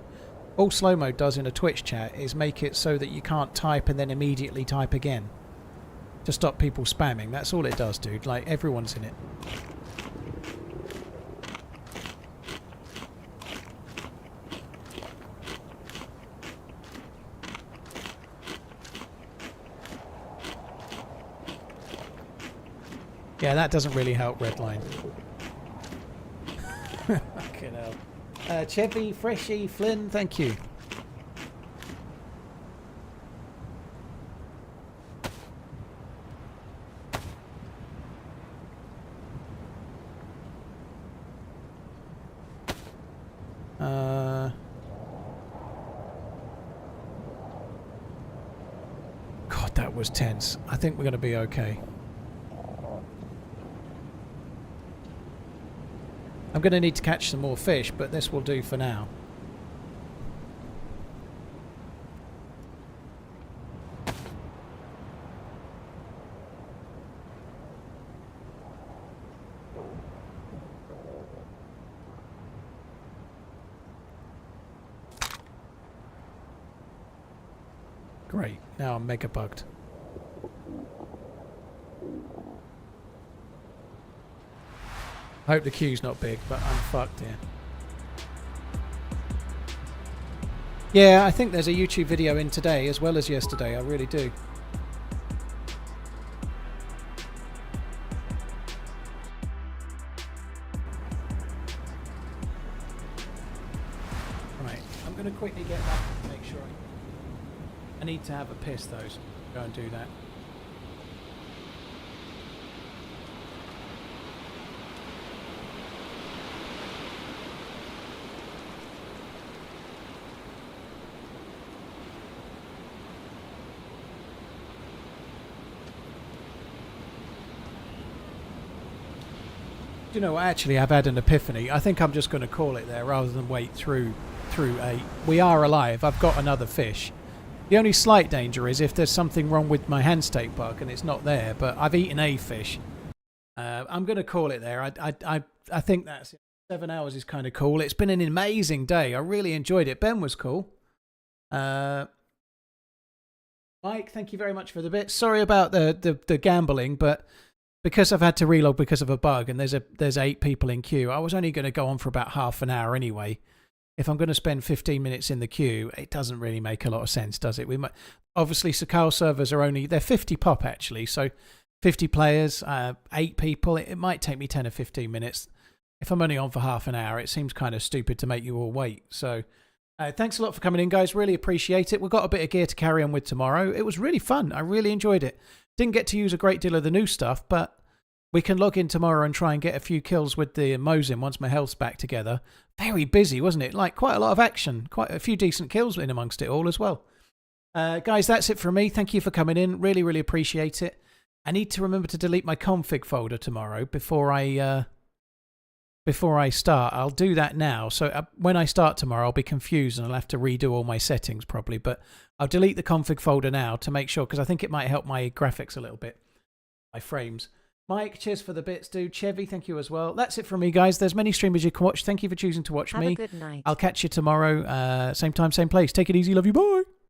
all slow mode does in a Twitch chat is make it so that you can't type and then immediately type again. To stop people spamming. That's all it does, dude. Like, everyone's in it. Yeah, that doesn't really help, Redline. Fucking hell. Chevy, Freshy, Flynn, thank you. God, that was tense. I think we're going to be okay. I'm going to need to catch some more fish, but this will do for now. Great, now I'm mega bugged. I hope the queue's not big, but I'm fucked here. Yeah, I think there's a YouTube video in today as well as yesterday, I really do. going to quickly get back and make sure I need to have a piss though, so go and do that. You know, actually, I've had an epiphany. I think I'm just going to call it there rather than wait through 8. We are alive. I've got another fish. The only slight danger is if there's something wrong with my hand steak bug and it's not there, but I've eaten a fish. I'm going to call it there. I think that's it. 7 hours is kind of cool. It's been an amazing day. I really enjoyed it. Ben was cool. Mike, thank you very much for the bit. Sorry about the gambling, but because I've had to reload because of a bug and there's 8 people in queue, I was only going to go on for about half an hour anyway. If I'm going to spend 15 minutes in the queue, it doesn't really make a lot of sense, does it? Obviously, Sakhal servers are they're 50 pop actually, so 50 players, 8 people. It might take me 10 or 15 minutes. If I'm only on for half an hour, it seems kind of stupid to make you all wait. So thanks a lot for coming in, guys. Really appreciate it. We've got a bit of gear to carry on with tomorrow. It was really fun. I really enjoyed it. Didn't get to use a great deal of the new stuff, but we can log in tomorrow and try and get a few kills with the Mosin once my health's back together. Very busy, wasn't it? Like quite a lot of action. Quite a few decent kills in amongst it all as well. Guys, that's it from me. Thank you for coming in. Really, really appreciate it. I need to remember to delete my config folder tomorrow before I start. I'll do that now. So when I start tomorrow, I'll be confused and I'll have to redo all my settings probably. But I'll delete the config folder now to make sure, because I think it might help my graphics a little bit, my frames. Mike, cheers for the bits, dude. Chevy, thank you as well. That's it from me, guys. There's many streamers you can watch. Thank you for choosing to watch me. Have a good night. I'll catch you tomorrow. Same time, same place. Take it easy. Love you. Bye.